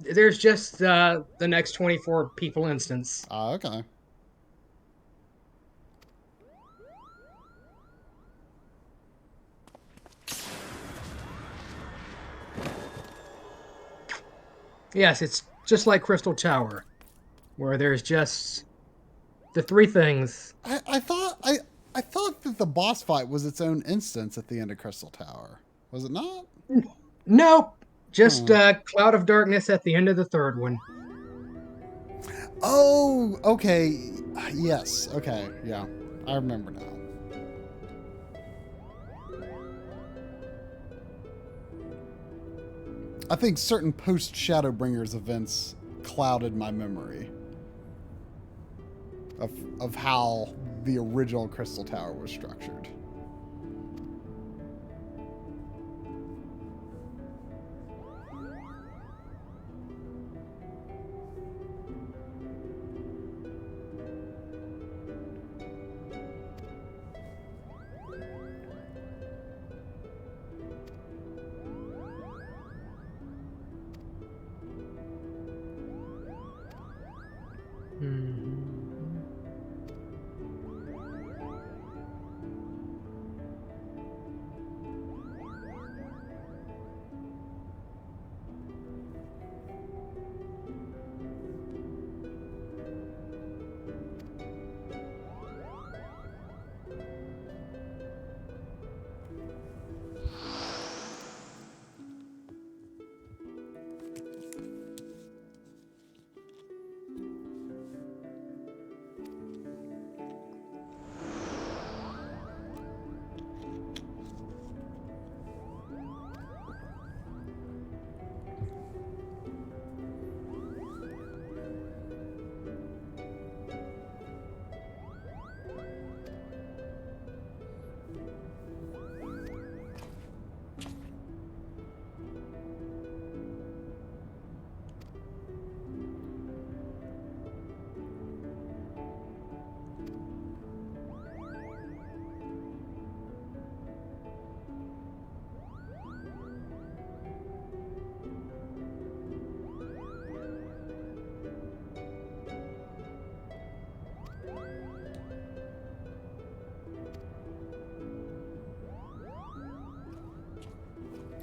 there's just the next 24 people instance. Okay. Yes, it's just like Crystal Tower, where there's just the three things. I thought that the boss fight was its own instance at the end of Crystal Tower. Was it not? Nope. Just Cloud of Darkness at the end of the third one. Oh, okay. Yes. Okay. Yeah. I remember now. I think certain post-Shadowbringers events clouded my memory of how the original Crystal Tower was structured.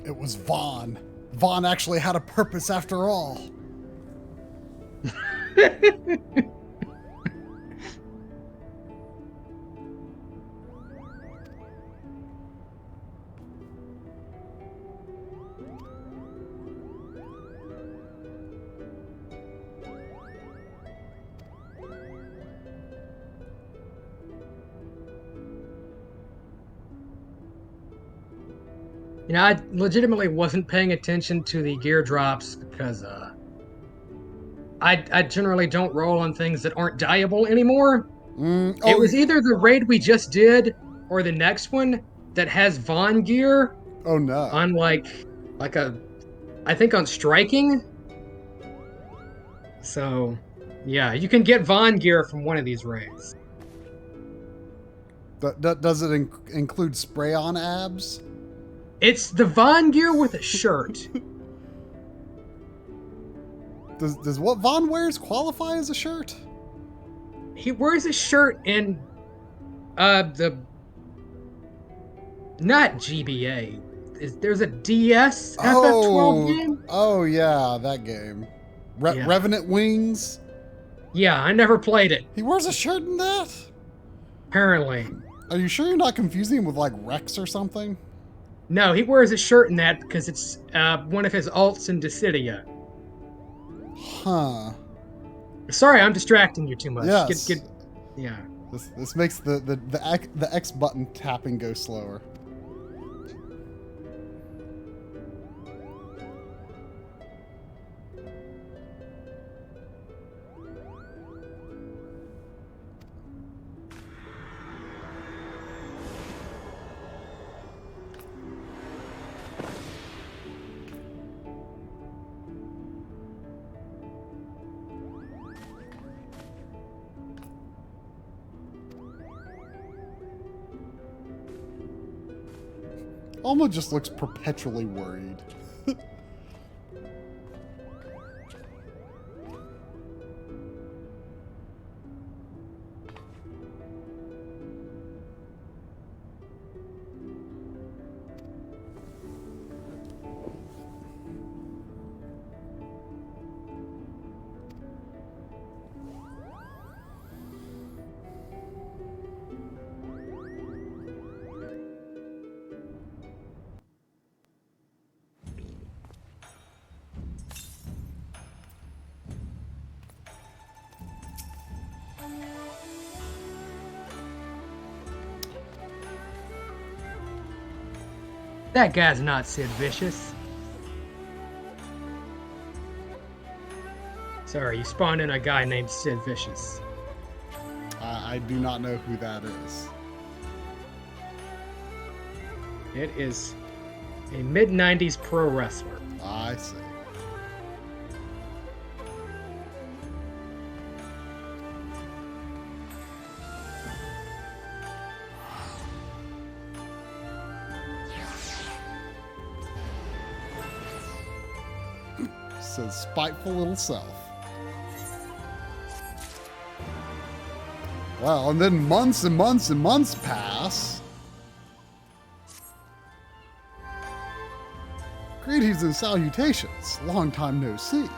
It was Vaughn. Vaughn actually had a purpose after all. You know, I legitimately wasn't paying attention to the gear drops because I generally don't roll on things that aren't dieable anymore. It was either the raid we just did or the next one that has Vaughn gear. Oh no. On like I think on striking. So, yeah, you can get Vaughn gear from one of these raids. Does it include spray on abs? It's the Vaughn gear with a shirt. Does what Vaughn wears qualify as a shirt? He wears a shirt in the not GBA. There's a DS FF12 game? Oh yeah, that game. Yeah. Revenant Wings? Yeah, I never played it. He wears a shirt in that? Apparently. Are you sure you're not confusing him with like Rex or something? No, he wears a shirt in that because it's one of his alts in Dissidia. Huh. Sorry, I'm distracting you too much. Yes. Yeah. This makes the X button tapping go slower. Alma just looks perpetually worried. That guy's not Sid Vicious. Sorry, you spawned in a guy named Sid Vicious. I do not know who that is. It is a mid-90s pro wrestler. I see. Says spiteful little self. Well, and then months and months and months pass. Greetings and salutations. Long time no see.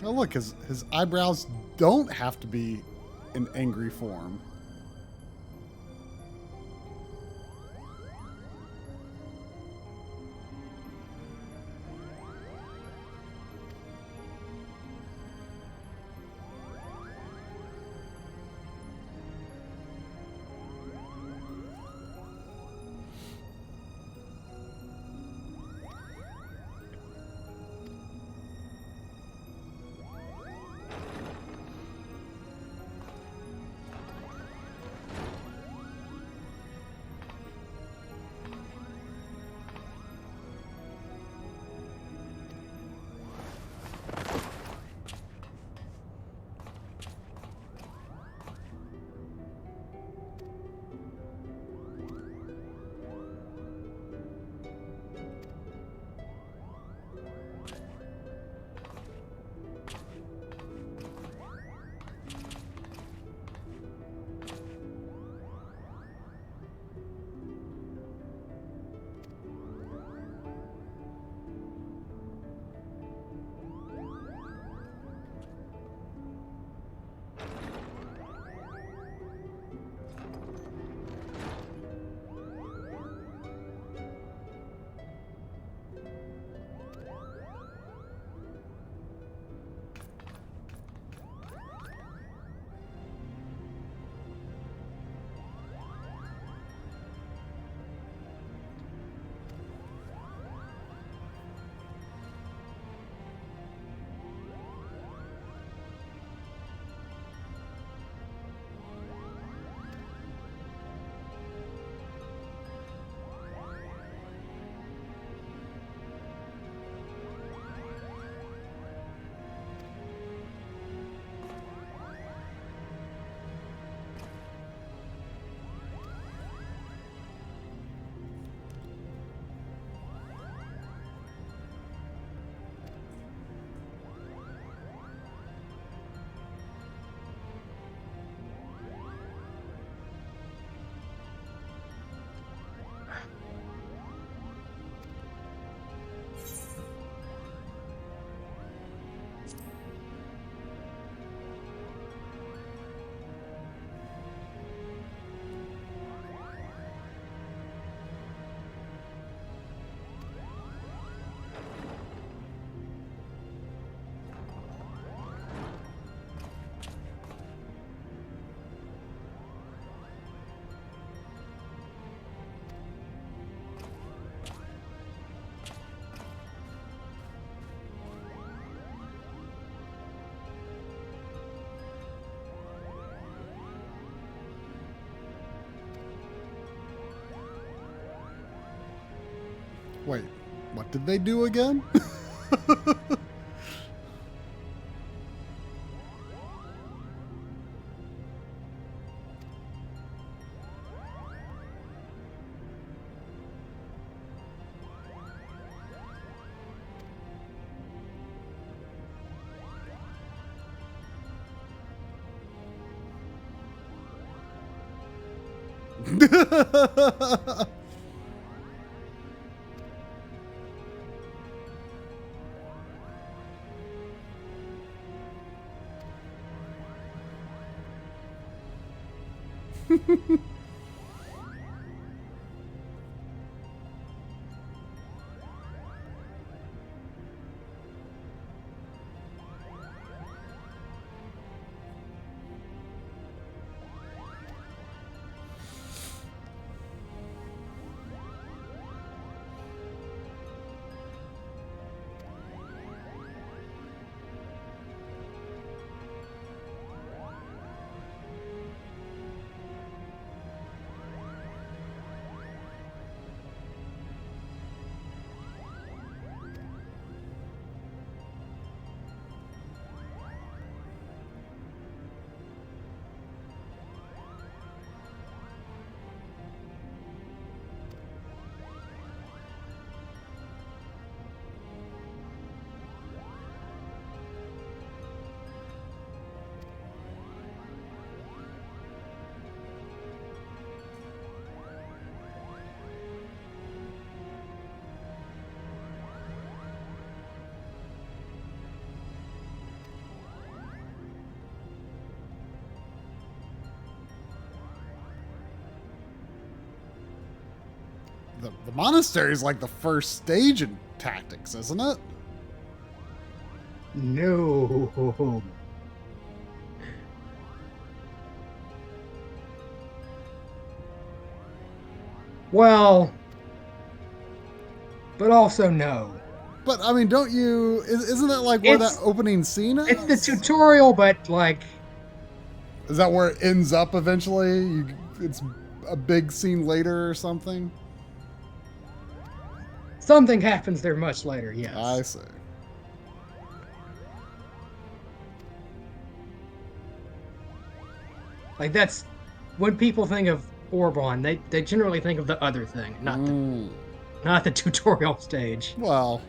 Oh, look, his eyebrows don't have to be in angry form. Wait, what did they do again? The monastery is like the first stage in tactics, isn't it? No. Well, but also no. But I mean, don't you? Isn't that like where that opening scene is? It's the tutorial, but like, is that where it ends up eventually? It's a big scene later or something. Something happens there much later. Yes. I see. Like that's when people think of Orbon, they generally think of the other thing, not the tutorial stage. Well,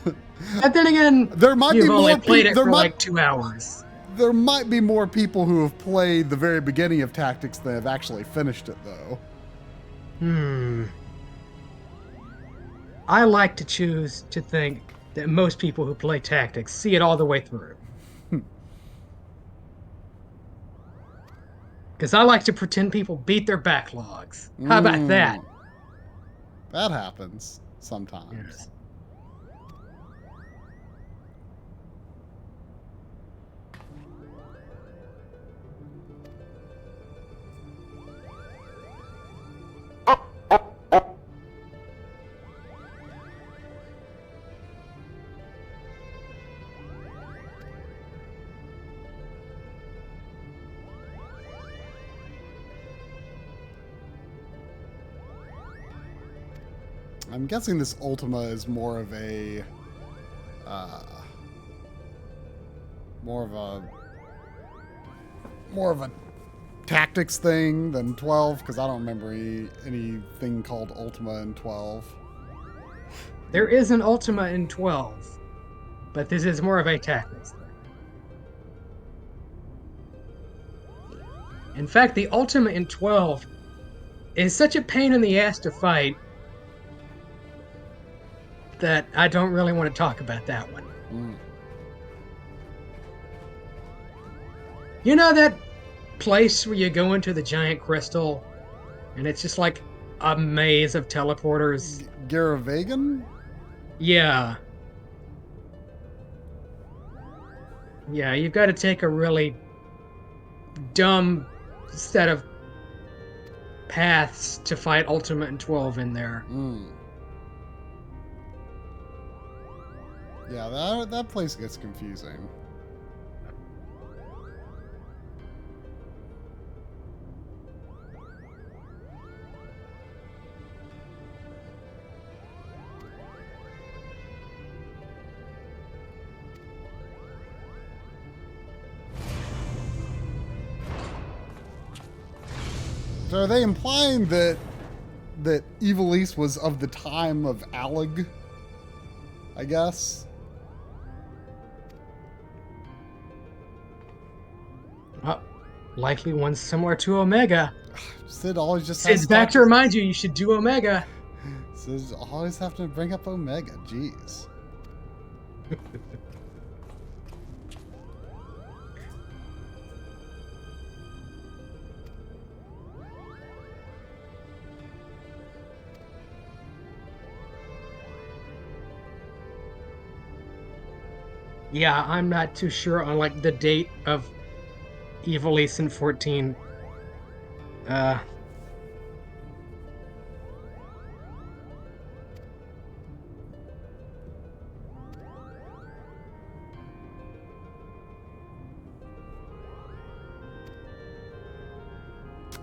and then again, there might you've be only more played it for like 2 hours. There might be more people who have played the very beginning of Tactics than have actually finished it, though. I like to choose to think that most people who play Tactics see it all the way through. Because I like to pretend people beat their backlogs. How about that? That happens sometimes. Yes. I'm guessing this Ultima is more of a tactics thing than 12, because I don't remember anything called Ultima in 12. There is an Ultima in 12, but this is more of a tactics thing. In fact, the Ultima in 12 is such a pain in the ass to fight that I don't really want to talk about that one. You know that place where you go into the giant crystal and it's just like a maze of teleporters? Garavagan? Yeah. Yeah, you've got to take a really dumb set of paths to fight Ultimate and 12 in there. Yeah, that place gets confusing. So are they implying that Ivalice was of the time of Alleg? I guess. Likely one similar to Omega. Sid always just And says back to remind you should do Omega. Sid always have to bring up Omega. Jeez. Yeah, I'm not too sure on like the date of Ivalice in 14. I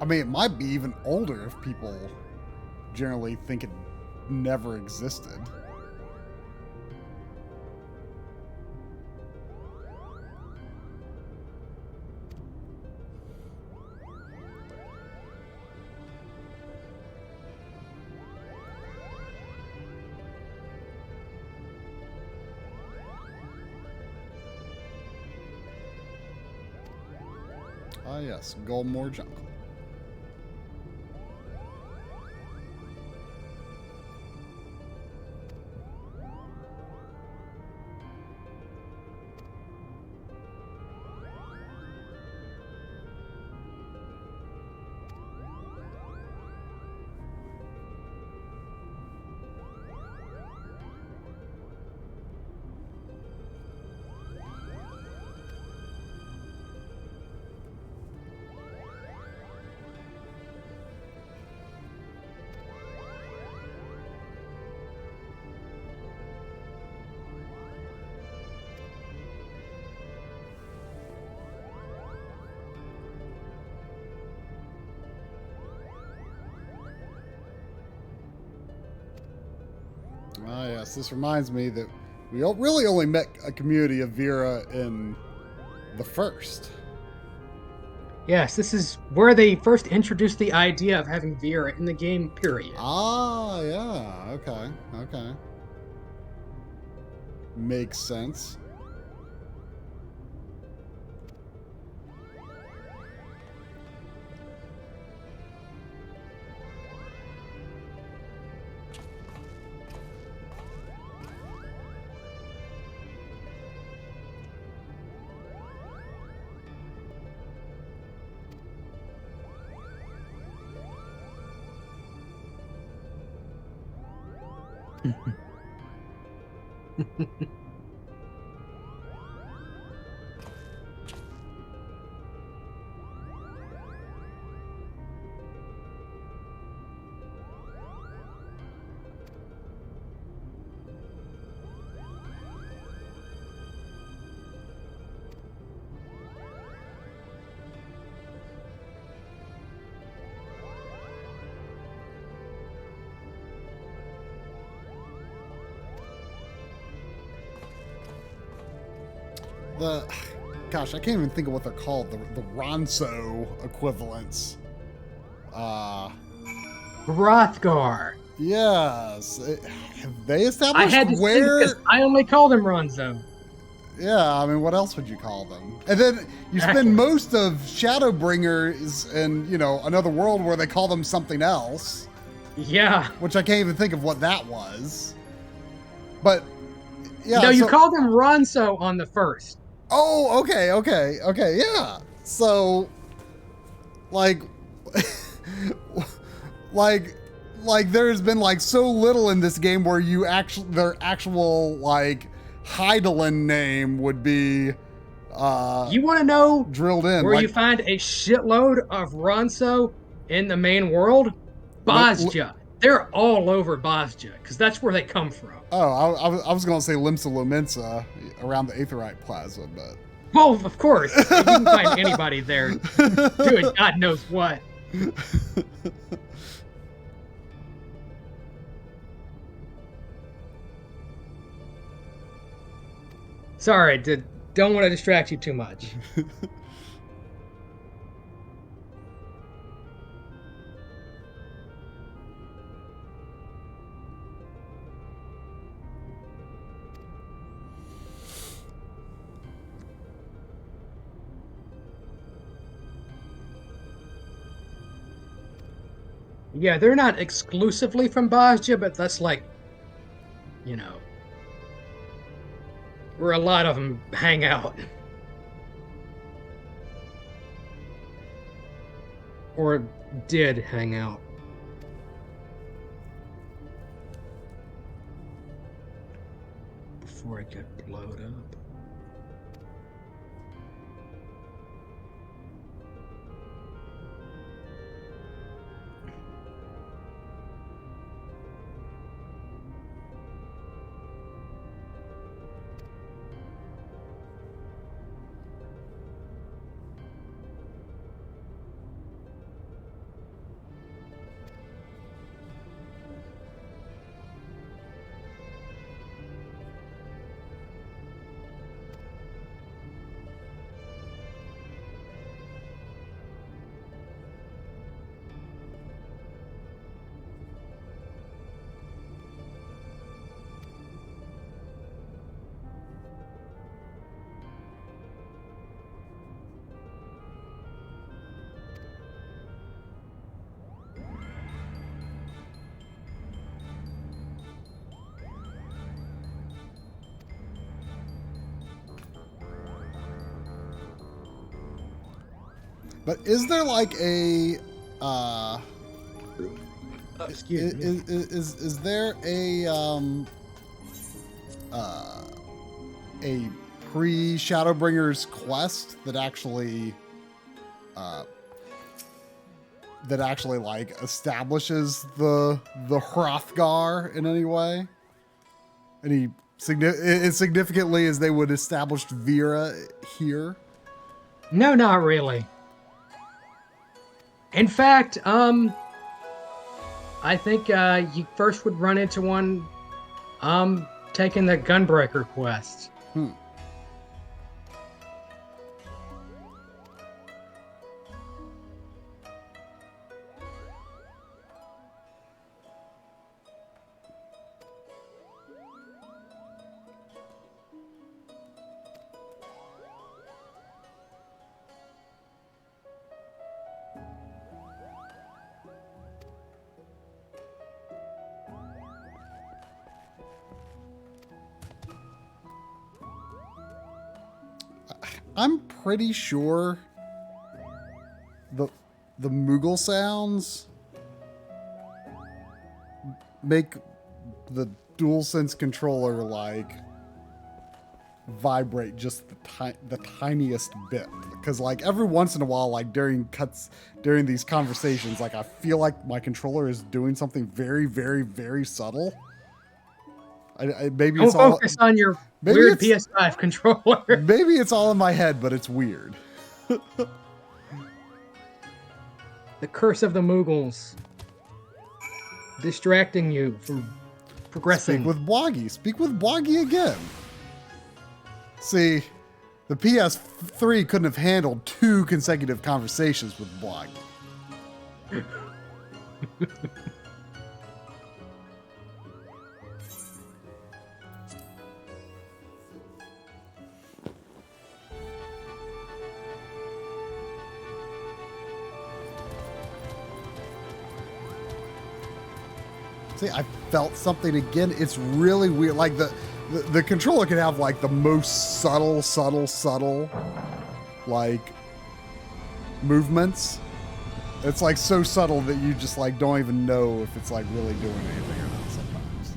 mean, it might be even older if people generally think it never existed. Ah, yes, Goldmore Jungle. Ah, yes, this reminds me that we really only met a community of Vera in the first. Yes, this is where they first introduced the idea of having Vera in the game, period. Ah, yeah, okay, okay. Makes sense. Gosh, I can't even think of what they're called. The Ronso equivalents. Hrothgar. Yes. Have they established I had to where? because I only called him Ronzo. Yeah, I mean, what else would you call them? And then you spend most of Shadowbringers in, you know, another world where they call them something else. Yeah. Which I can't even think of what that was. But, yeah. No, you called him Ronso on the first. Oh, okay, yeah. So, like, like there's been like so little in this game where you their actual like Hydaelyn name would be you want to know drilled in where like, you find a shitload of Ronso in the main world? Bosja. They're all over Bosja because that's where they come from. Oh, I was gonna say Limsa Lominsa around the Aetheryte Plaza, but well, of course you can find anybody there doing God knows what. Sorry, don't want to distract you too much. Yeah, they're not exclusively from Bosnia, but that's like, you know, where a lot of them hang out. Or did hang out. Before it got blown up. But is there like a Excuse me. is there a pre Shadowbringers quest that actually like establishes the Hrothgar in any way? Any as significantly as they would establish Vera here? No, not really. In fact, I think you first would run into one taking the Gunbreaker quest. I'm pretty sure the Moogle sounds make the DualSense controller like vibrate just the tiniest bit, because like every once in a while, like during these conversations, like I feel like my controller is doing something very, very, very subtle. Maybe Don't it's all focus on your maybe weird it's- PS5 controller. maybe it's all in my head, but it's weird. The curse of the Moogles. Distracting you from progressing. Speak with Bloggy. Speak with Bloggy again. See, the PS3 couldn't have handled 2 consecutive conversations with Bloggy. See, I felt something again. It's really weird. Like the controller can have like the most subtle like movements. It's like so subtle that you just like don't even know if it's like really doing anything or not sometimes.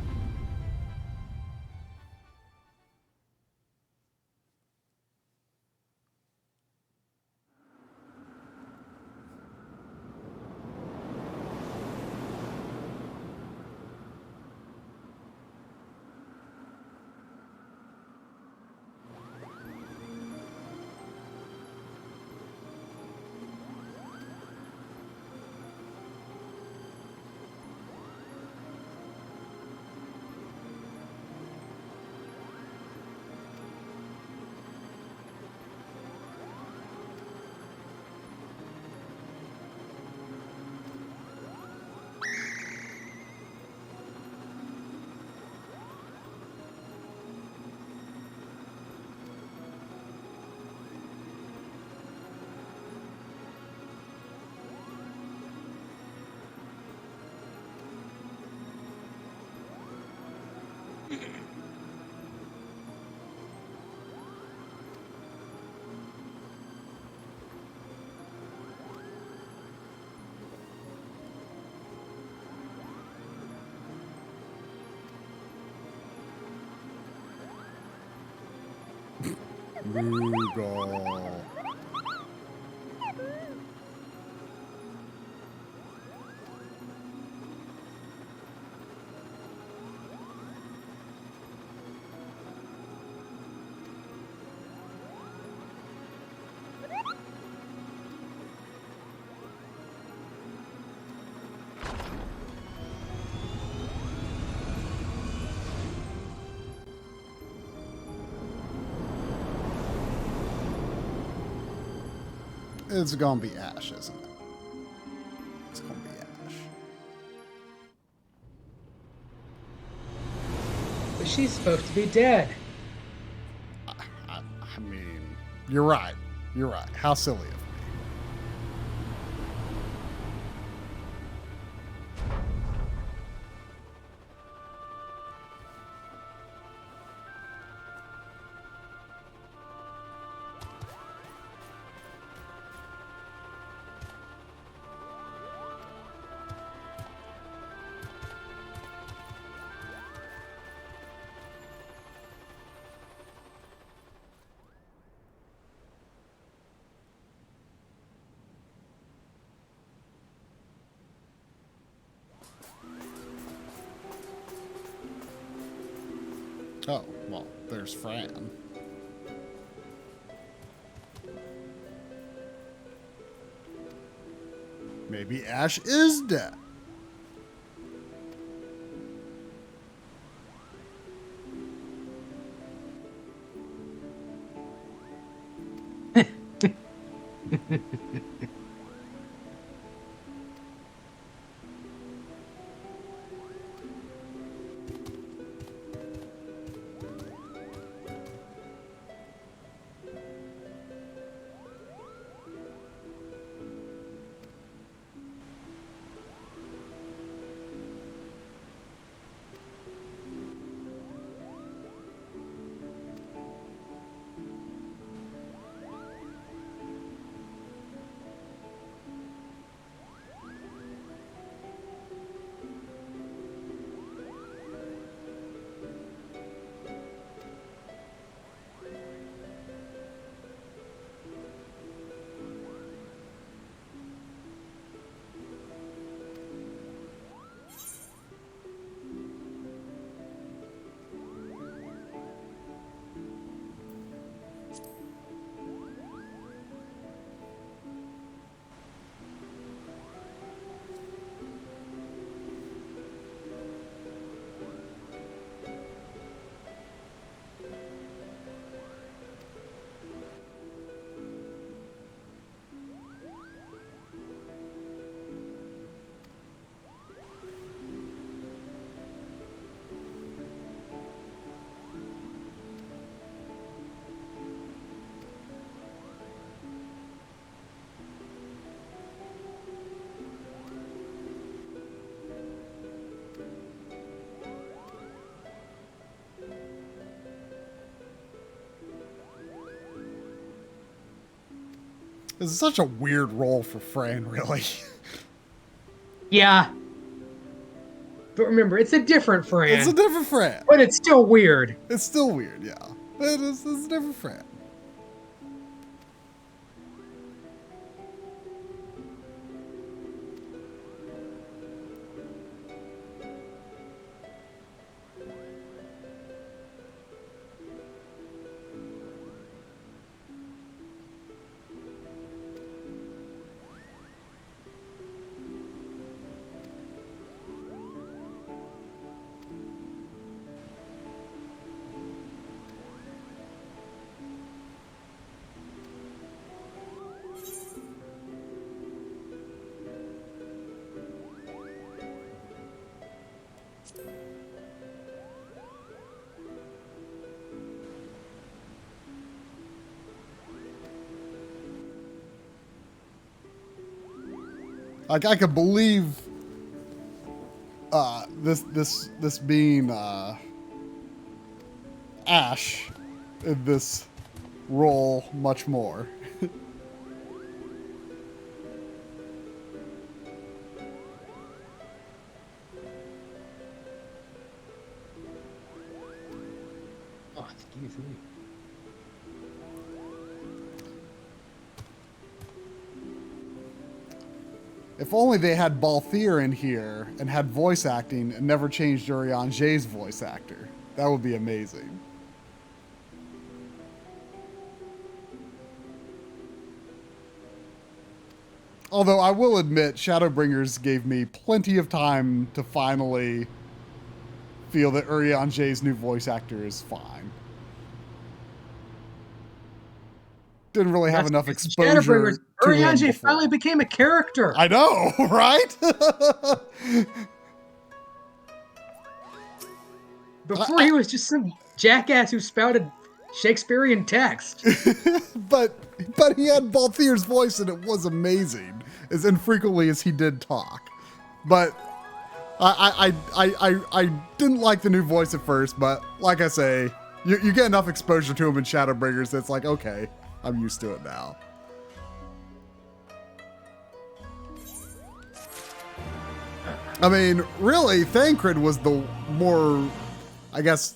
Moogle. It's gonna be Ash, isn't it? It's gonna be Ash. But she's supposed to be dead. I mean, you're right. You're right. How silly of me. Oh, well, there's Fran. Maybe Ash is dead. This is such a weird role for Fran, really. Yeah. But remember, it's a different Fran. It's a different Fran. But it's still weird. It's still weird, yeah. It's a different Fran. Like, I could believe this being Ash in this role much more. Oh, excuse me. If only they had Balthier in here and had voice acting and never changed Urianger's voice actor. That would be amazing. Although I will admit, Shadowbringers gave me plenty of time to finally feel that Urianger's new voice actor is fine. Didn't really have enough exposure to him Urianger before. finally became a character. I know, right? Before he was just some jackass who spouted Shakespearean text. but he had Balthier's voice and it was amazing, as infrequently as he did talk. But I didn't like the new voice at first, but like I say, you get enough exposure to him in Shadowbringers that it's like, okay, I'm used to it now. I mean, really, Thancred was the more, I guess,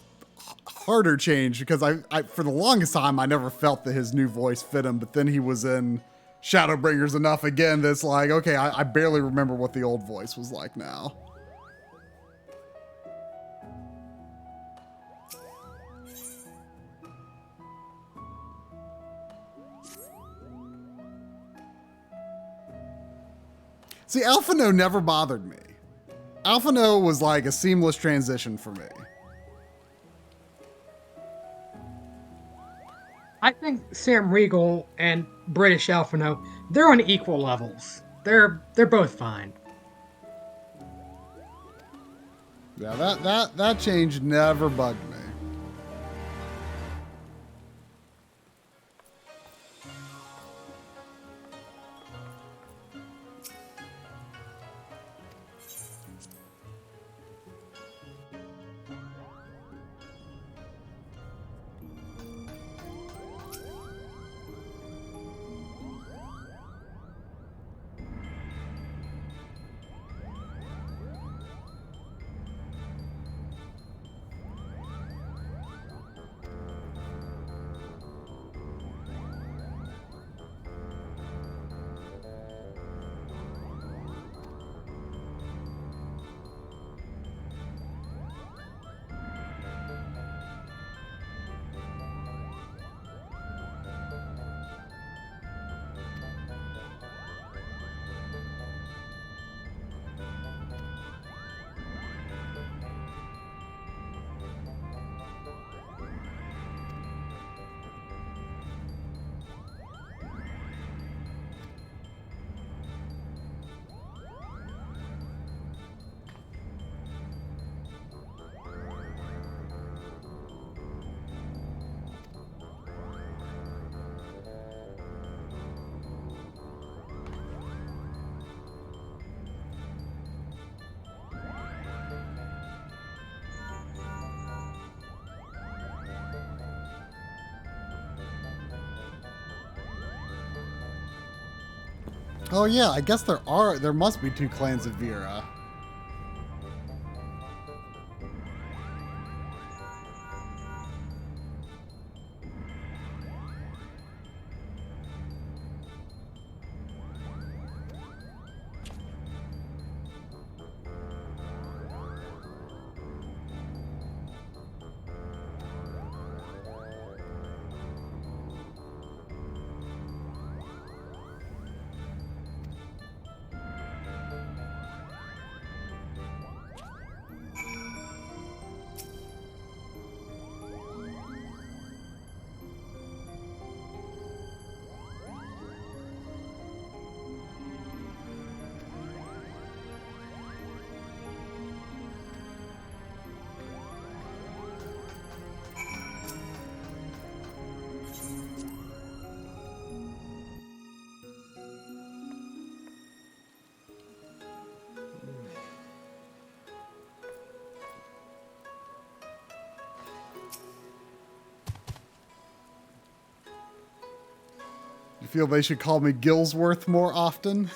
harder change, because I for the longest time I never felt that his new voice fit him, but then he was in Shadowbringers enough again that's like, okay, I barely remember what the old voice was like now. See, Alphino never bothered me. Alphino was like a seamless transition for me. I think Sam Riegel and British Alphino, they're on equal levels. They're both fine. Yeah, that change never bugged me. Oh yeah, I guess there must be two clans of Vera. You feel they should call me Gillsworth more often?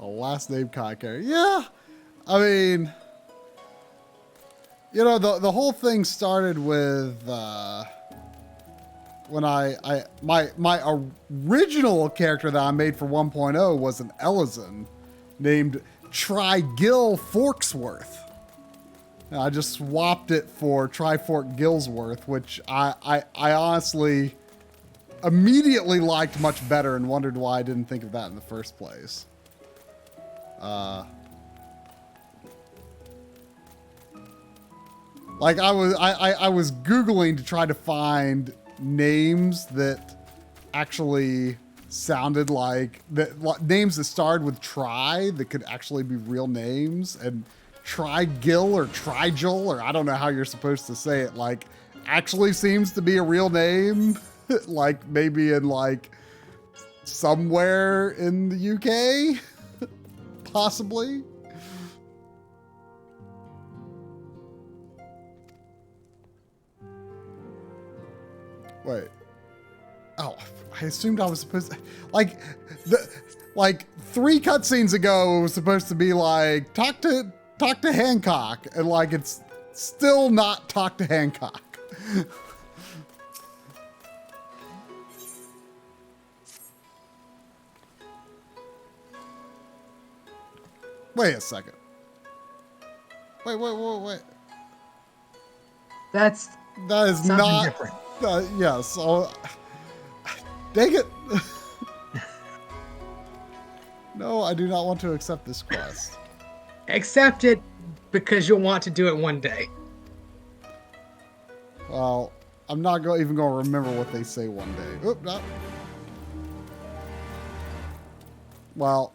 A last name Kaikari. Yeah. I mean, you know, the whole thing started with when my original character that I made for 1.0 was an Ellison named Try-Gill Forksworth. And I just swapped it for Trifork Gillsworth, which I honestly immediately liked much better and wondered why I didn't think of that in the first place. Like I was Googling to try to find names that actually sounded like names that started with try that could actually be real names, and Try-Gill or Trigil, or I don't know how you're supposed to say it, like actually seems to be a real name. Like maybe in like somewhere in the UK, possibly. Wait. Oh, I assumed I was supposed to, like 3 cutscenes ago it was supposed to be like talk to Hancock, and like it's still not talk to Hancock. Wait a second. Wait. That is something not different. Yes. Oh, dang it. No, I do not want to accept this quest. Accept it because you'll want to do it one day. Well, I'm not even going to remember what they say one day. Oop, no. Well,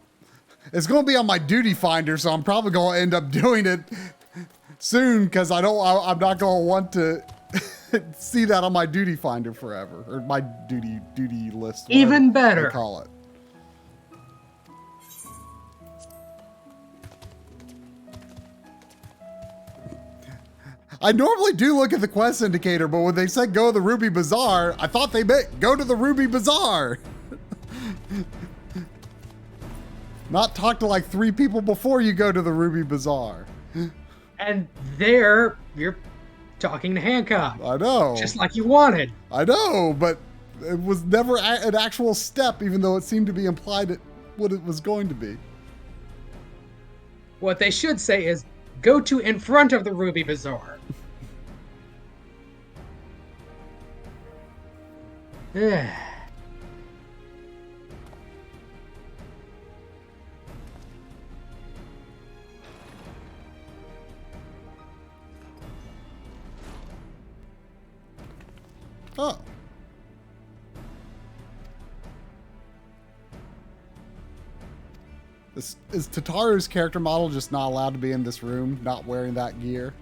it's going to be on my duty finder, so I'm probably going to end up doing it soon because I'm not going to want to see that on my duty finder forever, or my duty list. Even better. They call it. I normally do look at the quest indicator, but when they said go to the Ruby Bazaar, I thought they meant go to the Ruby Bazaar. Not talk to like 3 people before you go to the Ruby Bazaar. And there, you're talking to Hancock. I know. Just like you wanted. I know, but it was never an actual step, even though it seemed to be implied at what it was going to be. What they should say is, go to in front of the Ruby Bazaar. Oh. Is Tataru's character model just not allowed to be in this room, not wearing that gear?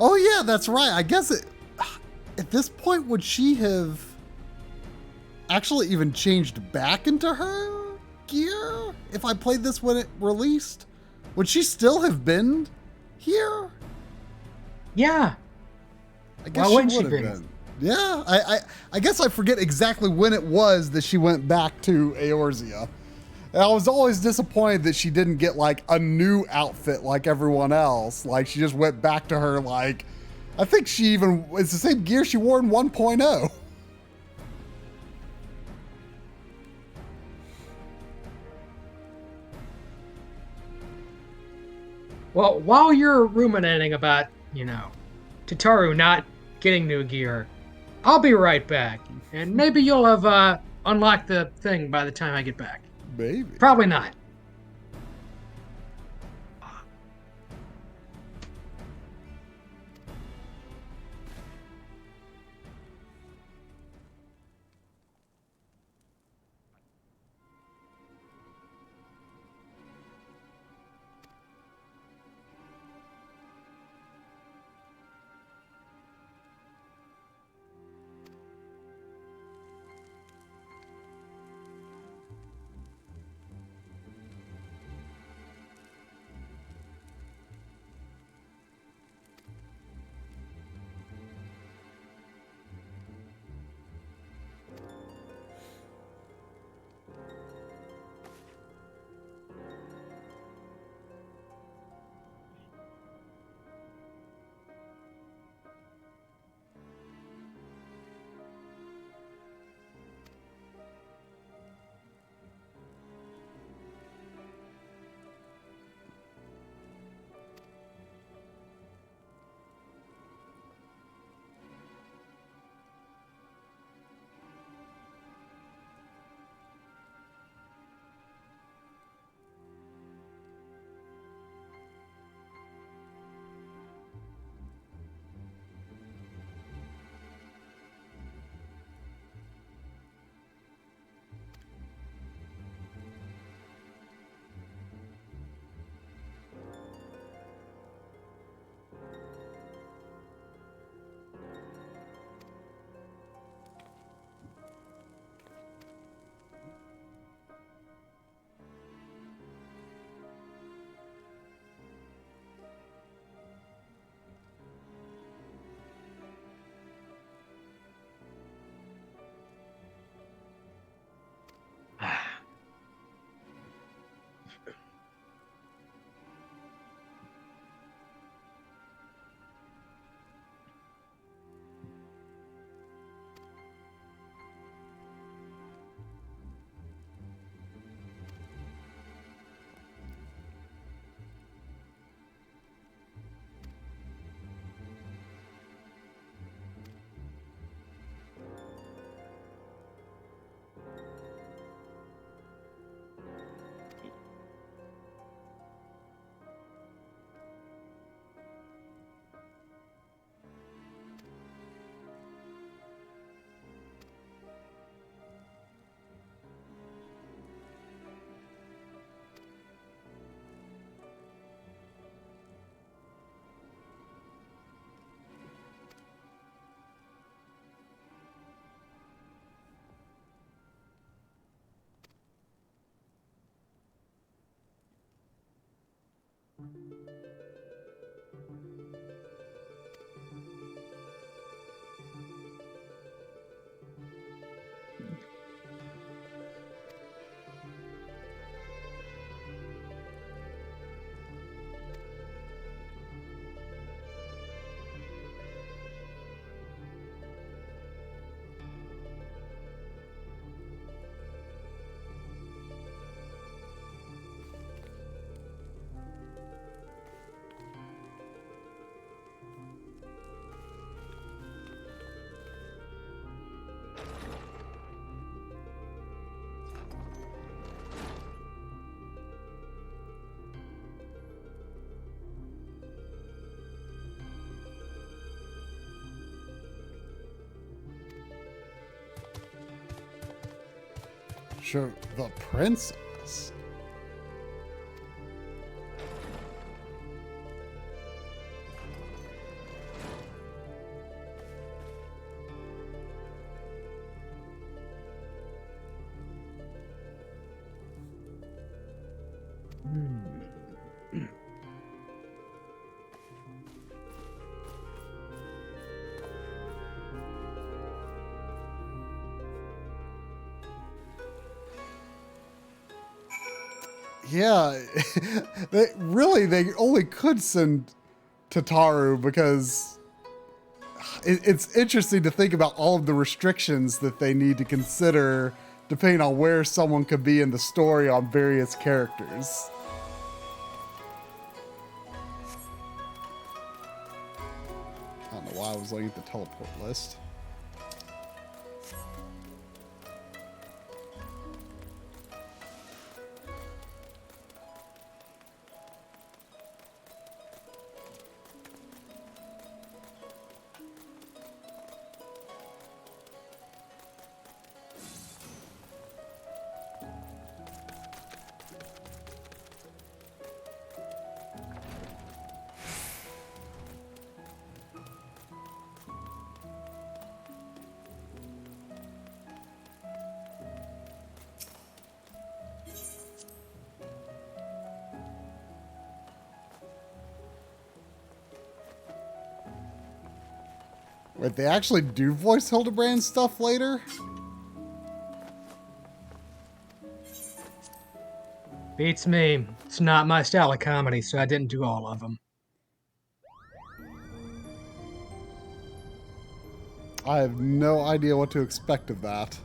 Oh yeah, that's right. I guess at this point, would she have actually even changed back into her gear if I played this when it released? Would she still have been here? Yeah. I guess she would have been. Yeah, I guess I forget exactly when it was that she went back to Eorzea. And I was always disappointed that she didn't get like a new outfit like everyone else. Like she just went back to her, like, I think it's the same gear she wore in 1.0. Well, while you're ruminating about, Tataru not getting new gear, I'll be right back. And maybe you'll have unlocked the thing by the time I get back. Maybe. Probably not. Sure, the princess. Yeah, they only could send Tataru because it's interesting to think about all of the restrictions that they need to consider depending on where someone could be in the story on various characters. I don't know why I was looking at the teleport list. Wait, they actually do voice Hildebrand stuff later? Beats me. It's not my style of comedy, so I didn't do all of them. I have no idea what to expect of that.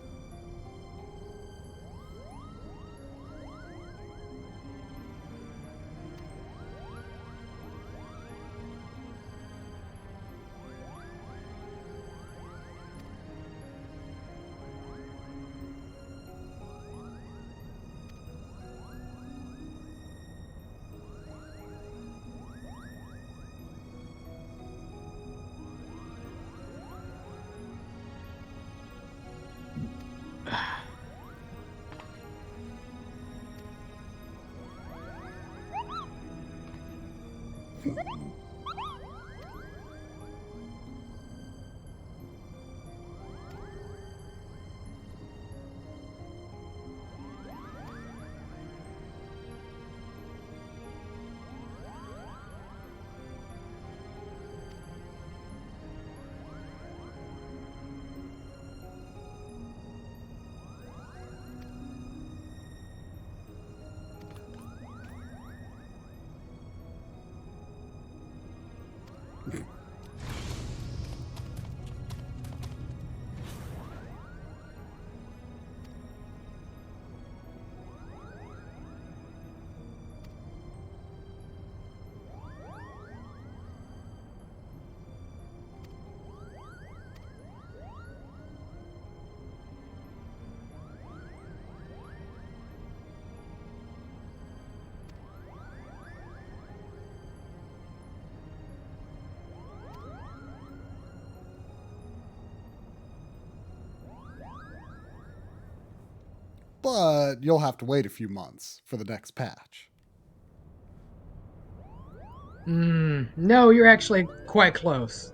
But you'll have to wait a few months for the next patch. No, you're actually quite close.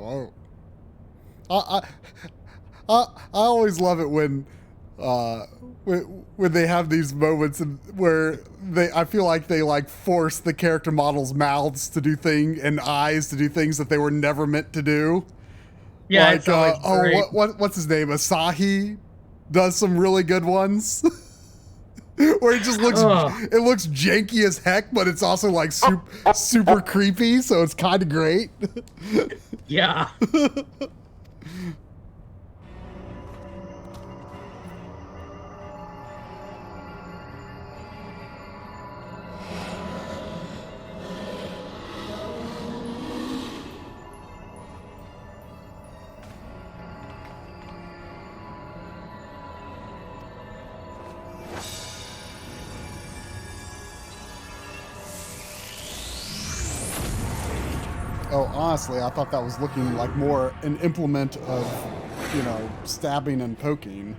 Whoa. I always love it when they have these moments where I feel like they like force the character models' mouths to do and eyes to do things that they were never meant to do. Yeah, like it's always great. what's his name? Asahi does some really good ones. Where it just looks it looks janky as heck, but it's also like super creepy, so it's kind of great. Yeah. Oh, honestly, I thought that was looking like more an implement of, you know, stabbing and poking.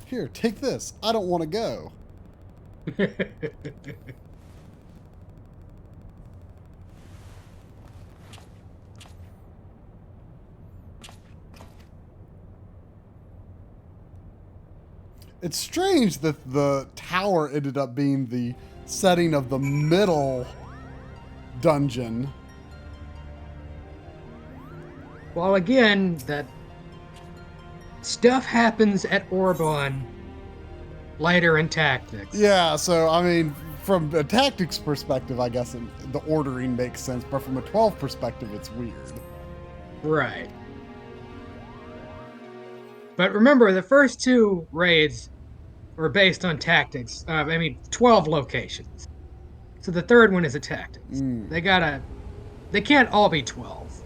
Here, take this. I don't want to go. It's strange that the tower ended up being the setting of the middle dungeon. Well, again, that stuff happens at Orbon later in Tactics. Yeah, so, I mean, from a Tactics perspective, I guess the ordering makes sense, but from a 12 perspective, it's weird. Right. But remember, the first two raids were based on Tactics. 12 locations. So the third one is a Tactics. They can't all be 12.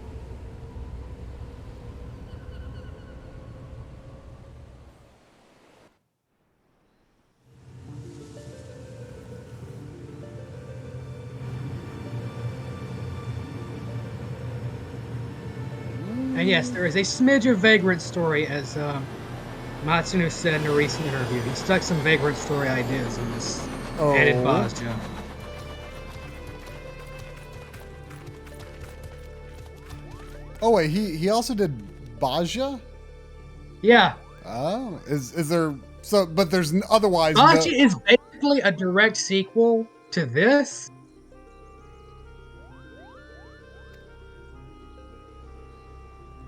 And yes, there is a smidge of Vagrant story, as Matsuno said in a recent interview. He stuck some Vagrant story ideas in this added boss jump. Oh wait, he also did Baja? Yeah. Oh, is there but there's otherwise Baja is basically a direct sequel to this.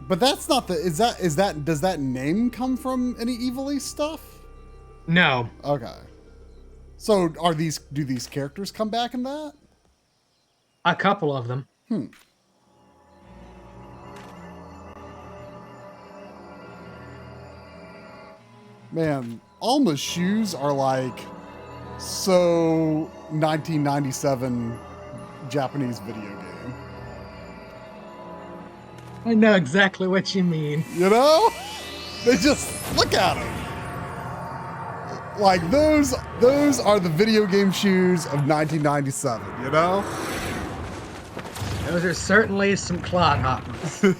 But that's not does that name come from any Evilly stuff? No. Okay. So do these characters come back in that? A couple of them. Man, Alma's shoes are like so 1997 Japanese video game. I know exactly what you mean. You know? They just look at them. Like those are the video game shoes of 1997, you know? Those are certainly some clodhoppers.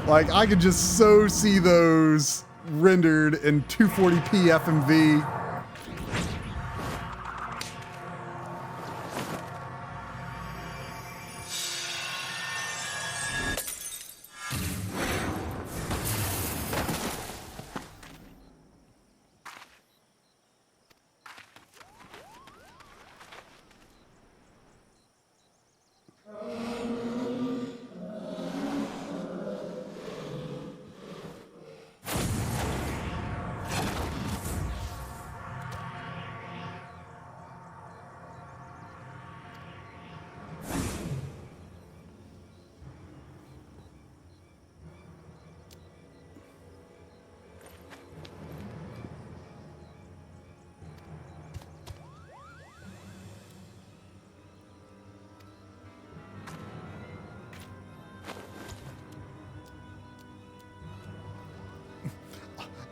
Like I could just so see those rendered in 240p FMV.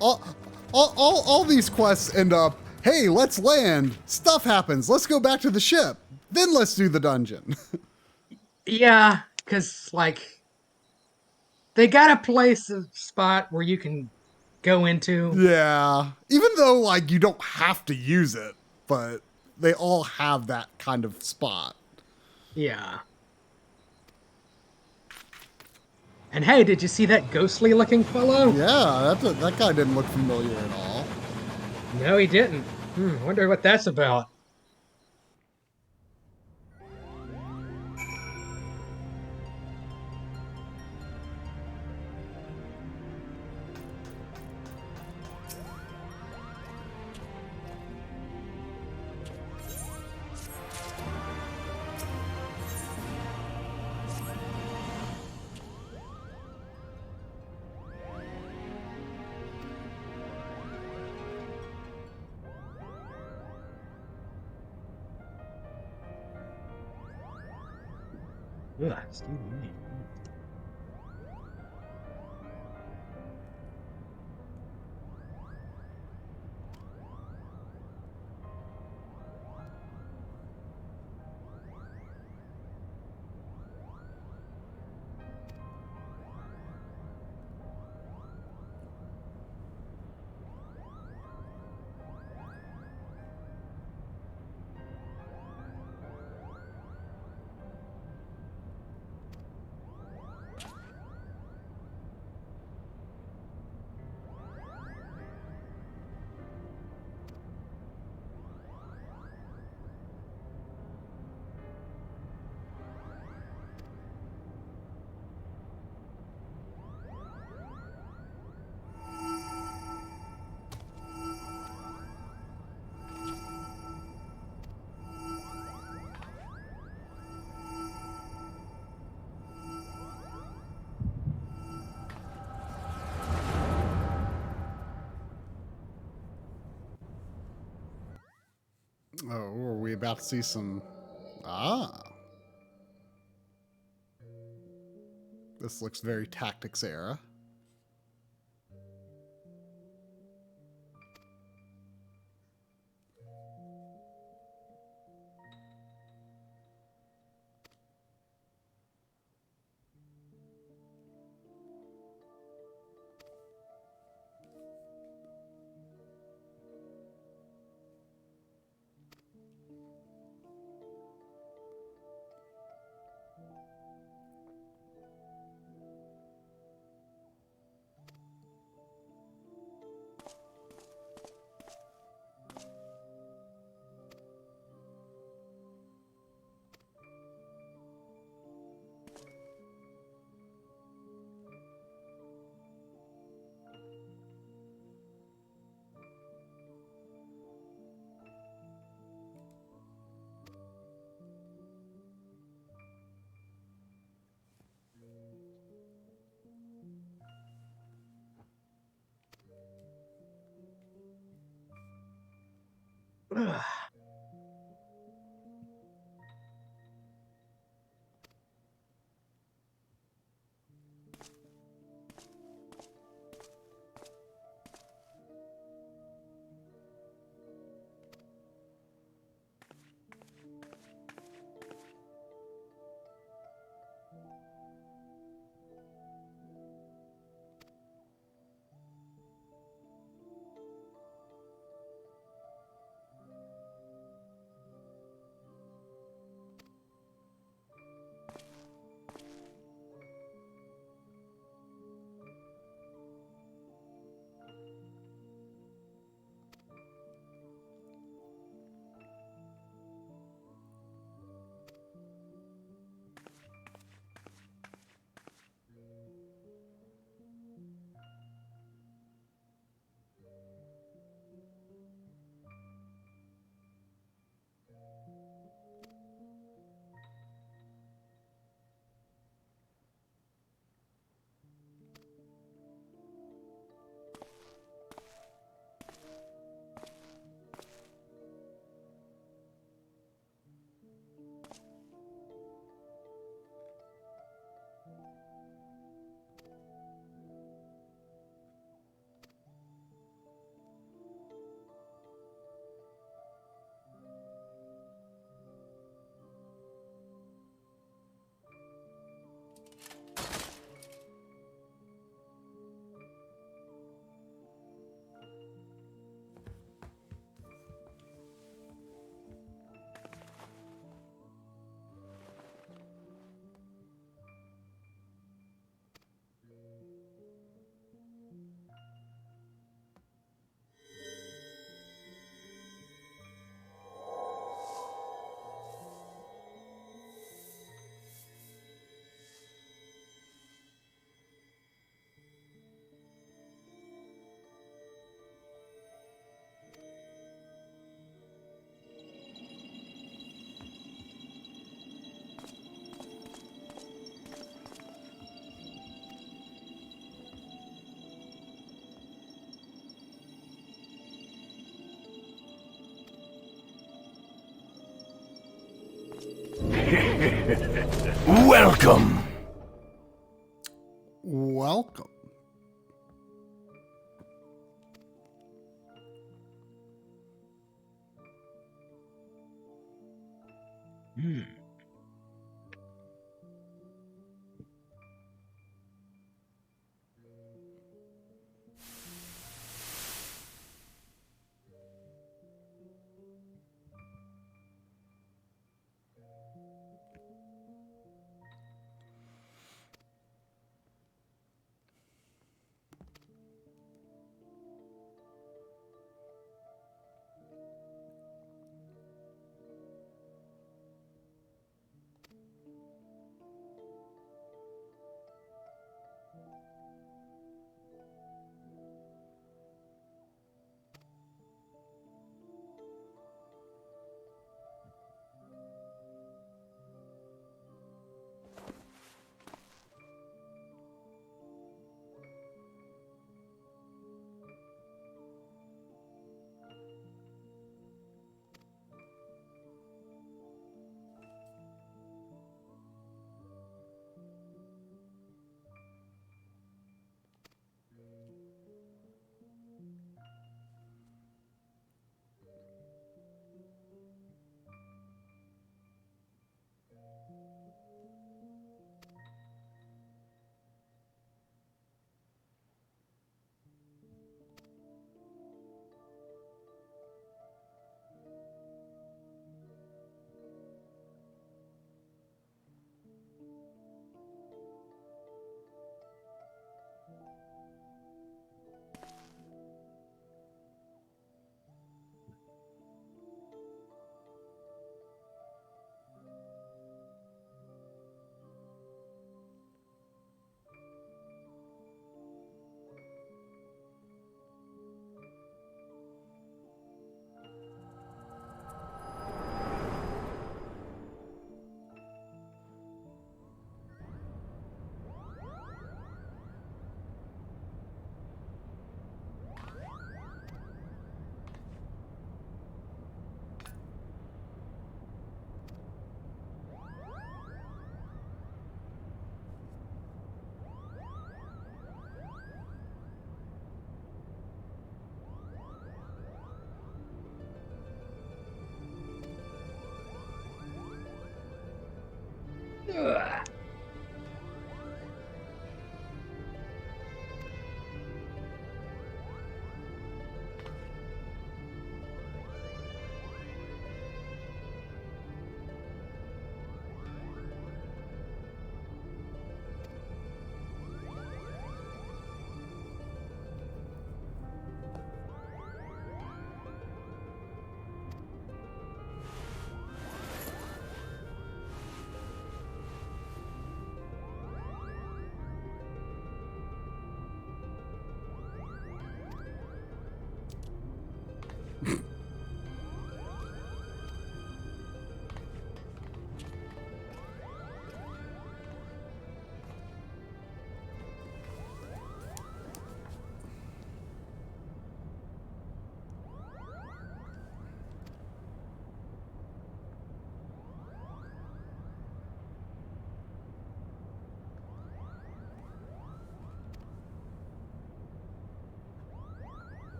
all these quests end up, hey, let's land. Stuff happens. Let's go back to the ship. Then let's do the dungeon. Yeah, because, like, they got to place a spot where you can go into. Yeah. Even though, like, you don't have to use it, but they all have that kind of spot. Yeah. And hey, did you see that ghostly looking fellow? Yeah, that guy didn't look familiar at all. No, he didn't. Wonder what that's about. Ugh, excuse me. Oh, are we about to see some... Ah. This looks very Tactics era. Ugh. Welcome. Welcome.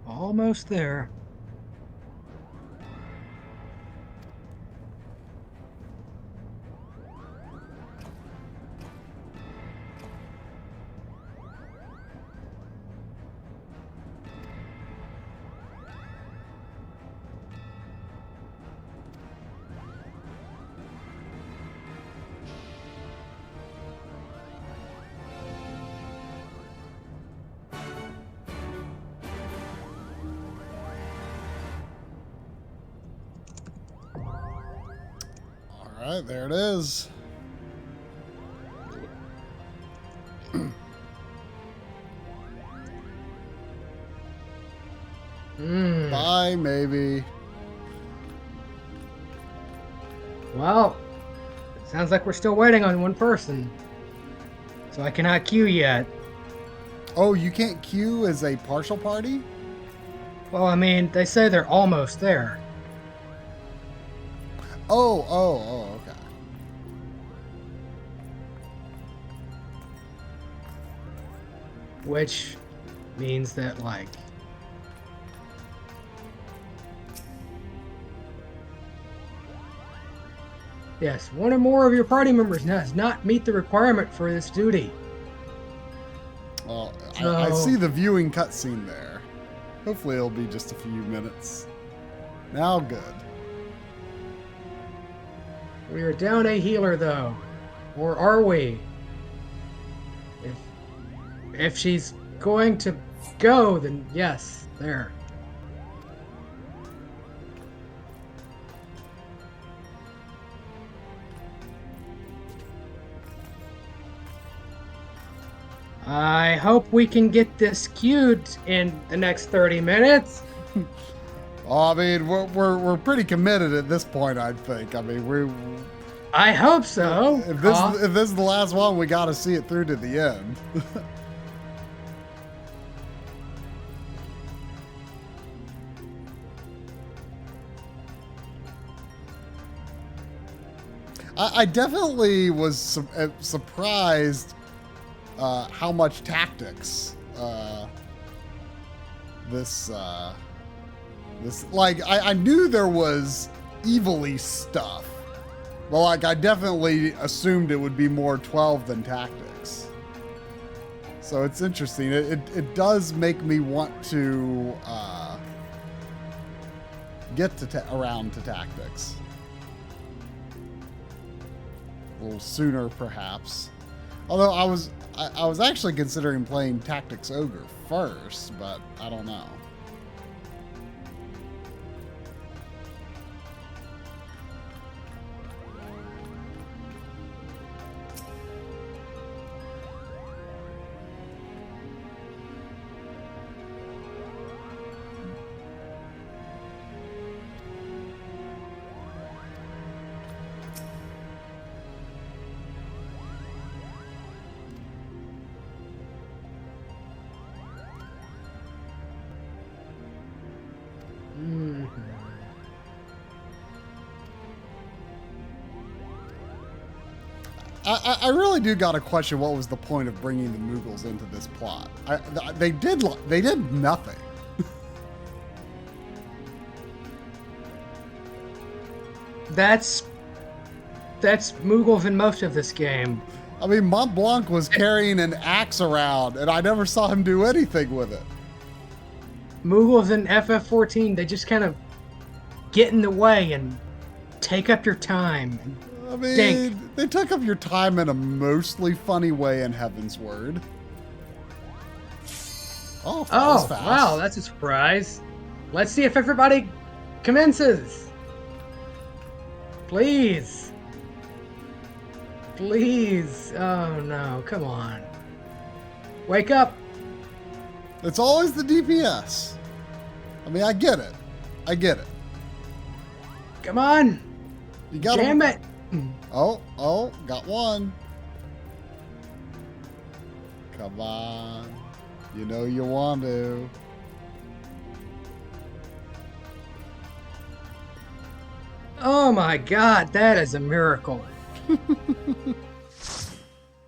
Almost there. right, there it is. Bye, maybe. Well, sounds like we're still waiting on one person. So I cannot queue yet. Oh, you can't queue as a partial party? Well, I mean, they say they're almost there. Oh, okay. Which means that, like... Yes, one or more of your party members does not meet the requirement for this duty. Well, I see the viewing cutscene there. Hopefully it'll be just a few minutes. Now good. We are down a healer, though. Or are we? If she's going to go, then yes, there. I hope we can get this queued in the next 30 minutes. I mean, we're pretty committed at this point, I think. I mean, I hope so. If this is the last one, we got to see it through to the end. I definitely was surprised how much tactics this like I knew there was evilly stuff. Well, like I definitely assumed it would be more 12 than tactics. So it's interesting. It does make me want to get to around to tactics a little sooner, perhaps. Although I was actually considering playing Tactics Ogre first, but I don't know. I really do got to question what was the point of bringing the Moogles into this plot. They did nothing. That's Moogles in most of this game. I mean, Mont Blanc was carrying an axe around, and I never saw him do anything with it. Moogles in FF14, they just kind of get in the way and take up your time. I mean, they took up your time in a mostly funny way in Heaven's Word. Oh, fast. Wow, that's a surprise. Let's see if everybody commences. Please. Please. Oh, no. Come on. Wake up. It's always the DPS. I mean, I get it. Come on. You gotta... Damn it. Oh, got one. Come on. You know you want to. Oh my God, that is a miracle.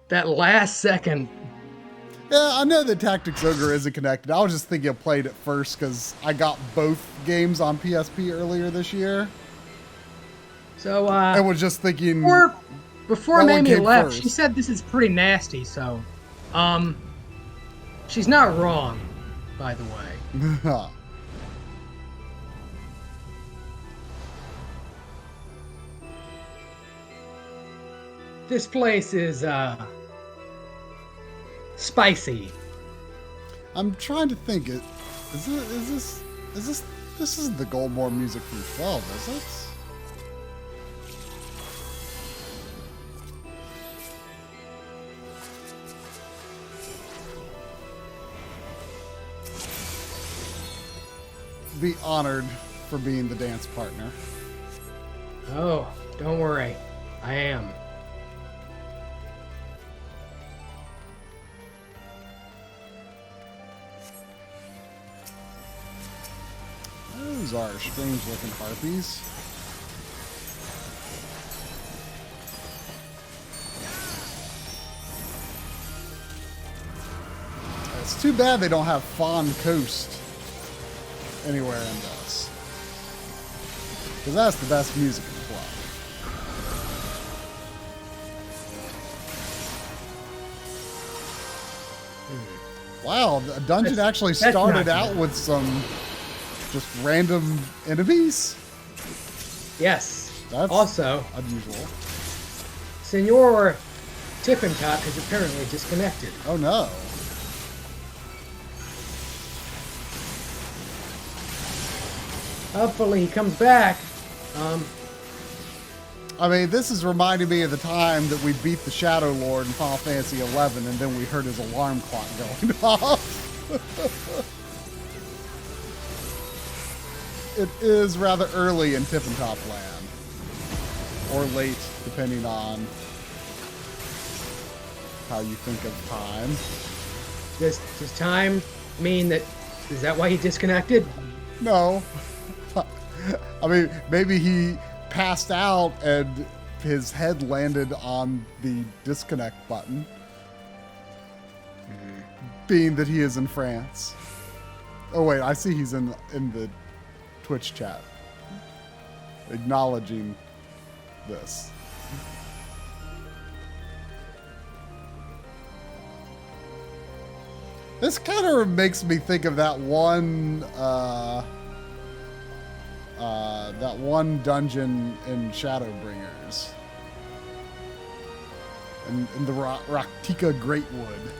That last second. Yeah, I know that Tactics Ogre isn't connected. I was just thinking I played it first because I got both games on PSP earlier this year. So, I was just thinking... Before Mamie left, she said this is pretty nasty, so... she's not wrong, by the way. This place is, spicy. I'm trying to think. This isn't the Goldmore music from 12, is it? be honored for being the dance partner. Oh, don't worry. I am. Those are strange looking harpies. It's too bad they don't have Fawn Coast anywhere in this. Because that's the best music in the club. Wow, the dungeon actually started out with some just random enemies? Yes. That's also unusual. Senor Tippentop is apparently disconnected. Oh no. Hopefully he comes back. I mean, this is reminding me of the time that we beat the Shadow Lord in Final Fantasy XI, and then we heard his alarm clock going off. It is rather early in Tippentop Land, or late, depending on how you think of time. Does time mean that? Is that why he disconnected? No. I mean, maybe he passed out and his head landed on the disconnect button. Being that he is in France. Oh wait, I see he's in the Twitch chat. Acknowledging this. This kind of makes me think of that one dungeon in Shadowbringers. In the Raktika Greatwood.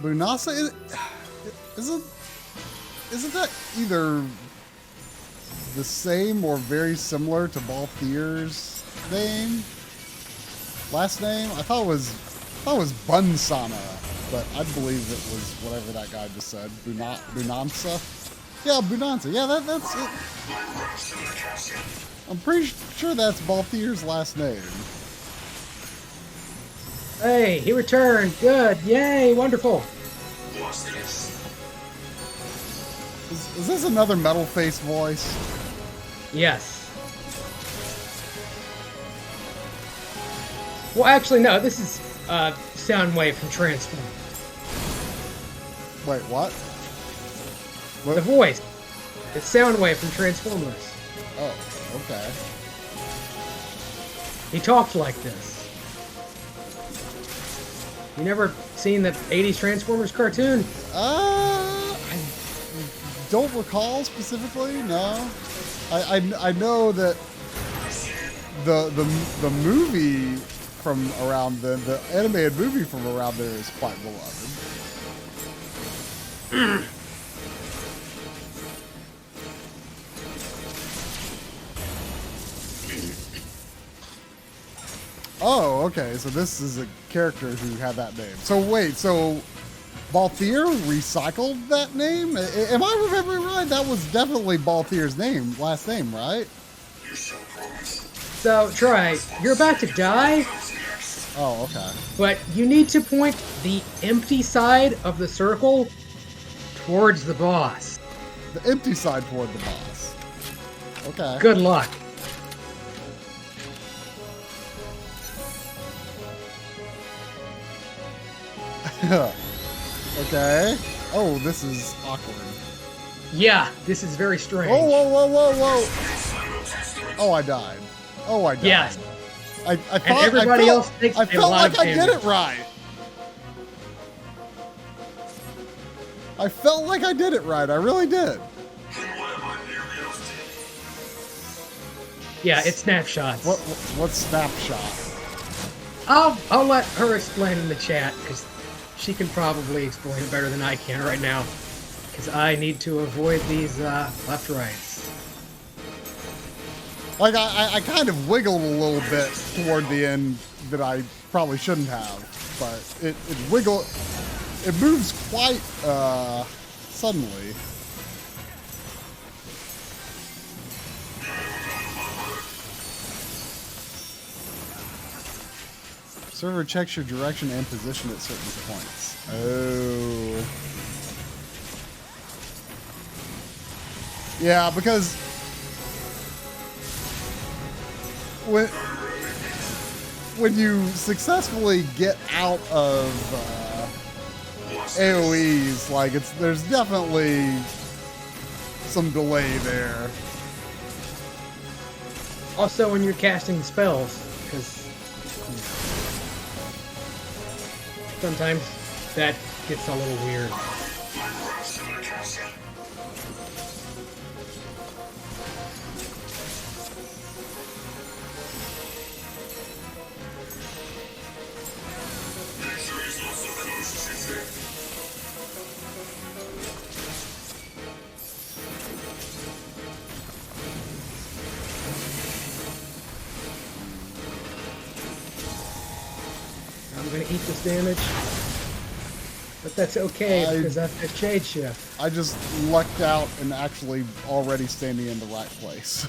Bunasa isn't that either the same or very similar to Balthier's name? Last name? I thought it was Bunsana, but I believe it was whatever that guy just said. Bunansa? Yeah, Bunansa. Yeah, that's it. I'm pretty sure that's Balthier's last name. Hey, he returned. Good. Yay, wonderful. Is this another metal face voice? Yes. Well, actually, no. This is Soundwave from Transformers. Wait, what? The voice. It's Soundwave from Transformers. Oh, okay. He talks like this. You never seen the 80s Transformers cartoon? I don't recall specifically, no. I know that the movie from around then, the animated movie from around there is quite beloved. Oh, okay, so this is a character who had that name. So wait, so Balthier recycled that name? Am I remembering right? That was definitely Balthier's name, last name, right? So, Troy, you're about to die, Oh, okay. but you need to point the empty side of the circle towards the boss. The empty side toward the boss. Okay. Good luck. Okay. Oh, this is awkward. Yeah, this is very strange. Whoa, whoa, whoa, whoa, whoa! Oh, I died. Oh, I died. Yes. I thought And everybody else thinks I they have felt a lot like of I did damage. it right. I felt like I did it right. I really did. Yeah, it's snapshots. What snapshot? I'll let her explain in the chat because she can probably explain it better than I can right now. Because I need to avoid these left rights. Like, I kind of wiggled a little bit toward the end that I probably shouldn't have. But it moves quite suddenly. Server checks your direction and position at certain points. Oh. Yeah, because when you successfully get out of AoEs, like there's definitely some delay there. Also, when you're casting spells, because sometimes that gets a little weird. I'm gonna eat this damage, but that's okay because I've got Shade Shift. I just lucked out and actually already standing in the right place.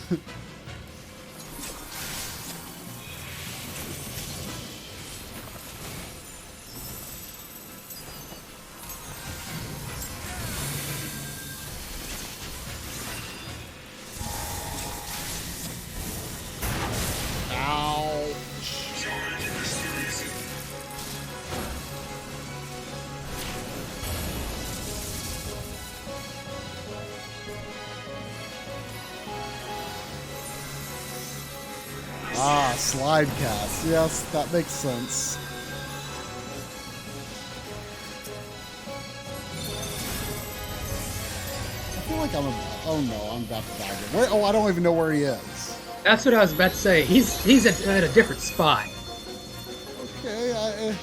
Ah, slide cast. Yes, that makes sense. I feel like oh no, I'm about to die again. Oh, I don't even know where he is. That's what I was about to say. He's at a different spot. Okay,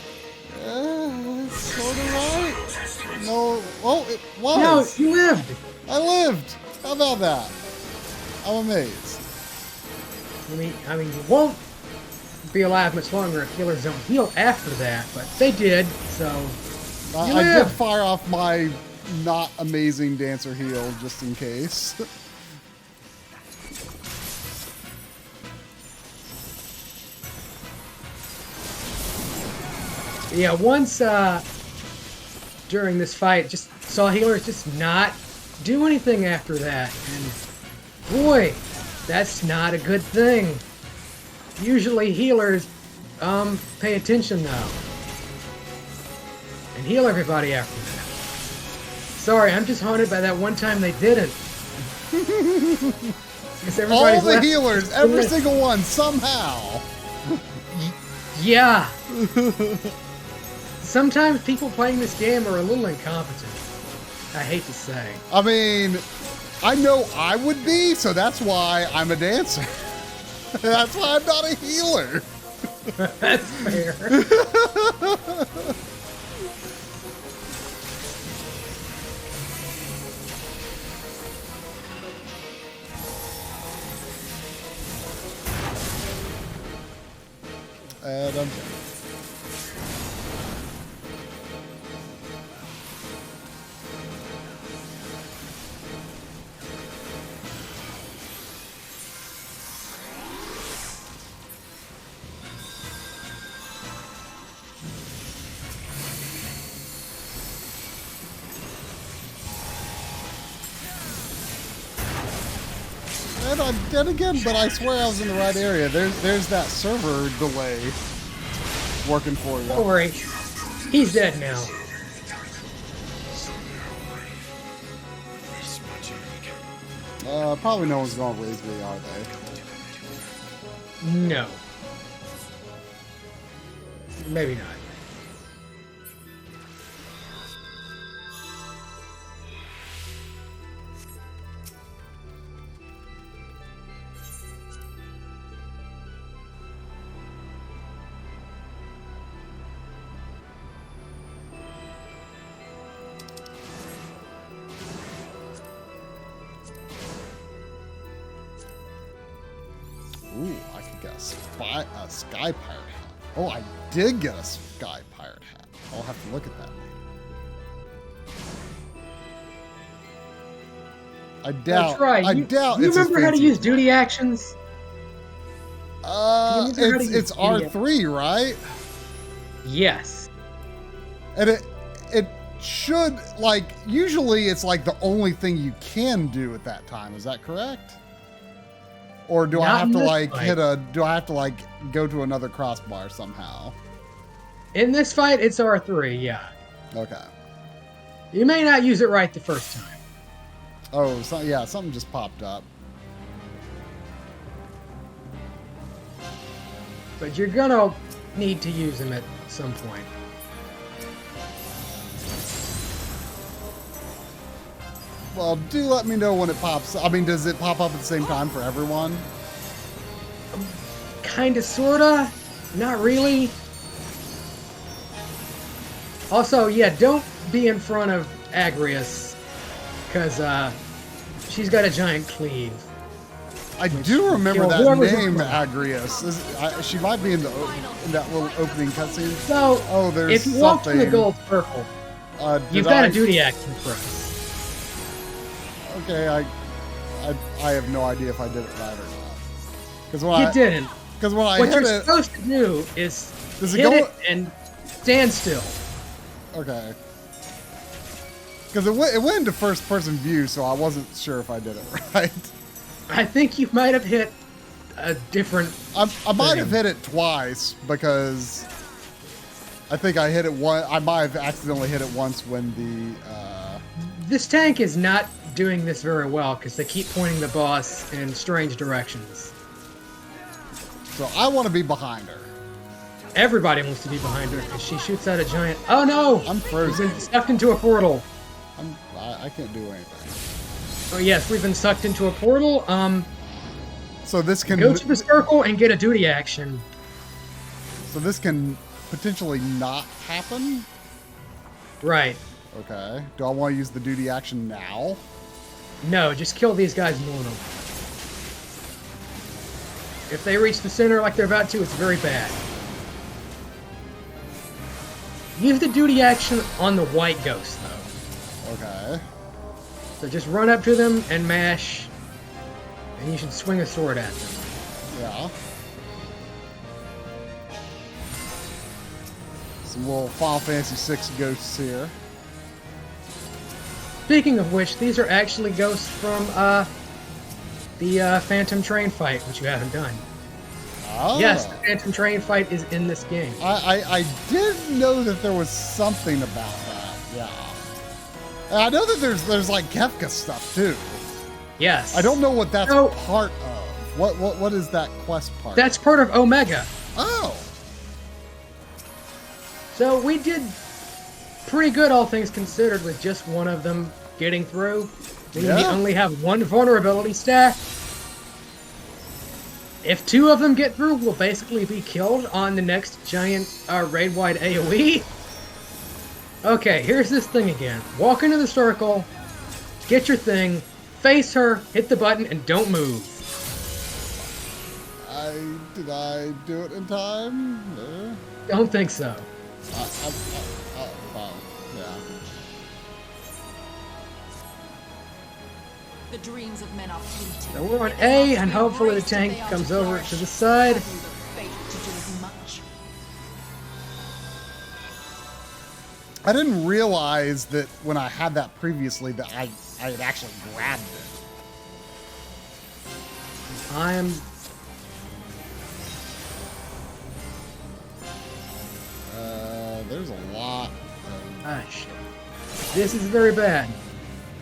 sort of right. No, oh, it was. No, you lived. I lived. How about that? I'm amazed. I mean, you won't be alive much longer if healers don't heal after that, but they did, so I did fire off my not amazing dancer heal just in case. Yeah, once during this fight, just saw healers just not do anything after that, and boy, that's not a good thing. Usually healers pay attention now and heal everybody after that. Sorry, I'm just haunted by that one time they didn't. All the healers, every single one, somehow. Yeah. Sometimes people playing this game are a little incompetent. I hate to say. I mean, I know I would be, so that's why I'm a dancer. That's why I'm not a healer. That's fair. And I'm dead. And I'm dead again, but I swear I was in the right area. There's that server delay working for you. Don't worry. He's dead now. Probably no one's going to raise me, are they? No. Maybe not. sky pirate hat. Oh, I did get a sky pirate hat. I'll have to look at that. I doubt. That's right. I doubt. You it's remember how to fancy use as duty actions? it's R3, right? Yes. And it should, like, usually it's like the only thing you can do at that time. Is that correct? Or do I have to like do I have to like go to another crossbar somehow? In this fight, it's R3, yeah. Okay. You may not use it right the first time. Oh, so, yeah, something just popped up. But you're gonna need to use them at some point. Well, do let me know when it pops. I mean, does it pop up at the same time for everyone? Kinda, sorta. Not really. Also, yeah, don't be in front of Agrius, because she's got a giant cleave. I do remember you know, that whoever's name, in front. Agrius. She might be in that little opening cutscene. So, oh, there's if you walk to the something. gold circle, you've got a duty action press. Okay, I have no idea if I did it right or not. Because You didn't. Because when I What hit you're it, supposed to do is does it hit go? it and stand still. Okay. Because it went into first-person view, so I wasn't sure if I did it right. I think you might have hit a different. I might have hit it twice because I think I hit it one. I might have accidentally hit it once when the. This tank is not doing this very well because they keep pointing the boss in strange directions. So I want to be behind her. Everybody wants to be behind her because she shoots out a giant. Oh no! I'm frozen. We've been sucked into a portal. I can't do anything. Oh yes, we've been sucked into a portal. So this can go to the circle and get a duty action. So this can potentially not happen. Right. Okay. Do I want to use the duty action now? No, just kill these guys normal. If they reach the center like they're about to, it's very bad. Use the duty action on the white ghost, though. Okay. So just run up to them and mash, and you should swing a sword at them. Yeah. Some little Final Fantasy VI ghosts here. Speaking of which, these are actually ghosts from the Phantom Train fight, which you haven't done. Oh. Yes, the Phantom Train fight is in this game. I did know that there was something about that. Yeah. And I know that there's like Kefka stuff too. Yes. I don't know what that's part of. What is that quest part? That's part of Omega. Oh. So we did pretty good, all things considered, with just one of them getting through. We only have one vulnerability stack. If two of them get through, we'll basically be killed on the next giant raid-wide AoE. Okay, here's this thing again. Walk into the circle, get your thing, face her, hit the button, and don't move. Did I do it in time? Don't think so. Well, yeah. The dreams of men are fleeting. So we're on A, and hopefully the tank comes over to the side. I didn't realize that when I had that previously that I had actually grabbed it. There's a lot of... Ah, shit. This is very bad.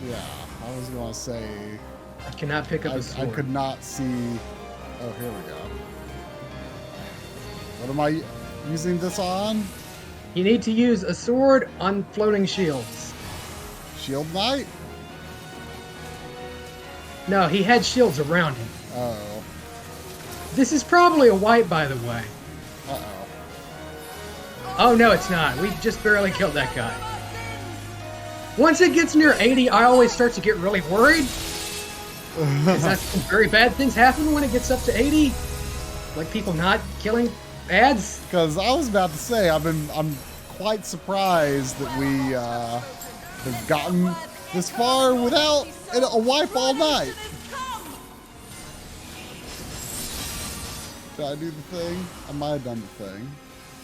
Yeah, I was going to say... I cannot pick up a sword. I could not see... Oh, here we go. What am I using this on? You need to use a sword on floating shields. Shield Knight? No, he had shields around him. Oh. This is probably a white, by the way. Uh-oh. Oh, no, it's not. We just barely killed that guy. Once it gets near 80, I always start to get really worried. Because that's when very bad things happen when it gets up to 80. Like people not killing ads? Because I was about to say, I'm quite surprised that we have gotten this far without a wipe all night. Did I do the thing? I might have done the thing.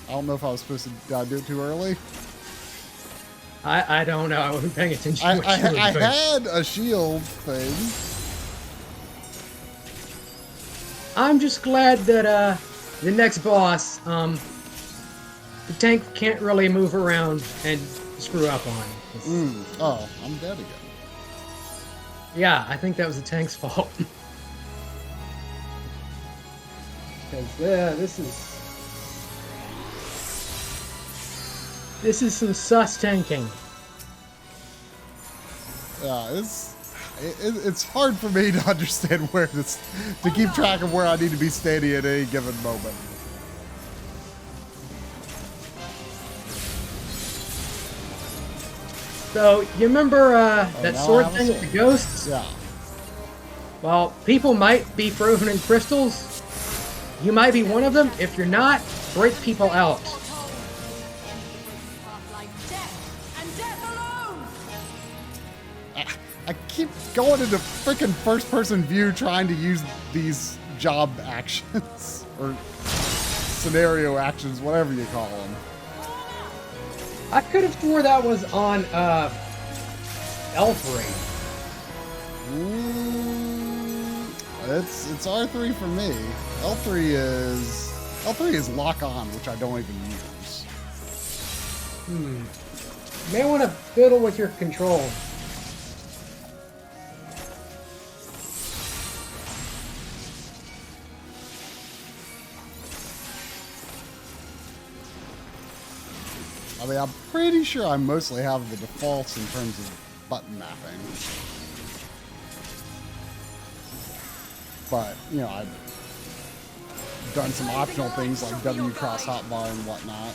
I don't know if I was supposed to. Did I do it too early? I don't know. I wasn't paying attention. I had a shield thing. I'm just glad that the next boss, the tank can't really move around and screw up on. Oh, I'm dead again. Yeah, I think that was the tank's fault. Because this is some sus tanking. Yeah, it's hard for me to understand where to keep track of where I need to be standing at any given moment. So, you remember that sword thing with the ghosts? Yeah. Well, people might be frozen in crystals. You might be one of them. If you're not, break people out. I keep going into freaking first-person view trying to use these job actions or scenario actions, whatever you call them. I could have swore that was on L3. It's R3 for me. L3 is lock on, which I don't even use. You may want to fiddle with your control. I mean, I'm pretty sure I mostly have the defaults in terms of button mapping. But, you know, I've done some optional things like W cross hotbar and whatnot.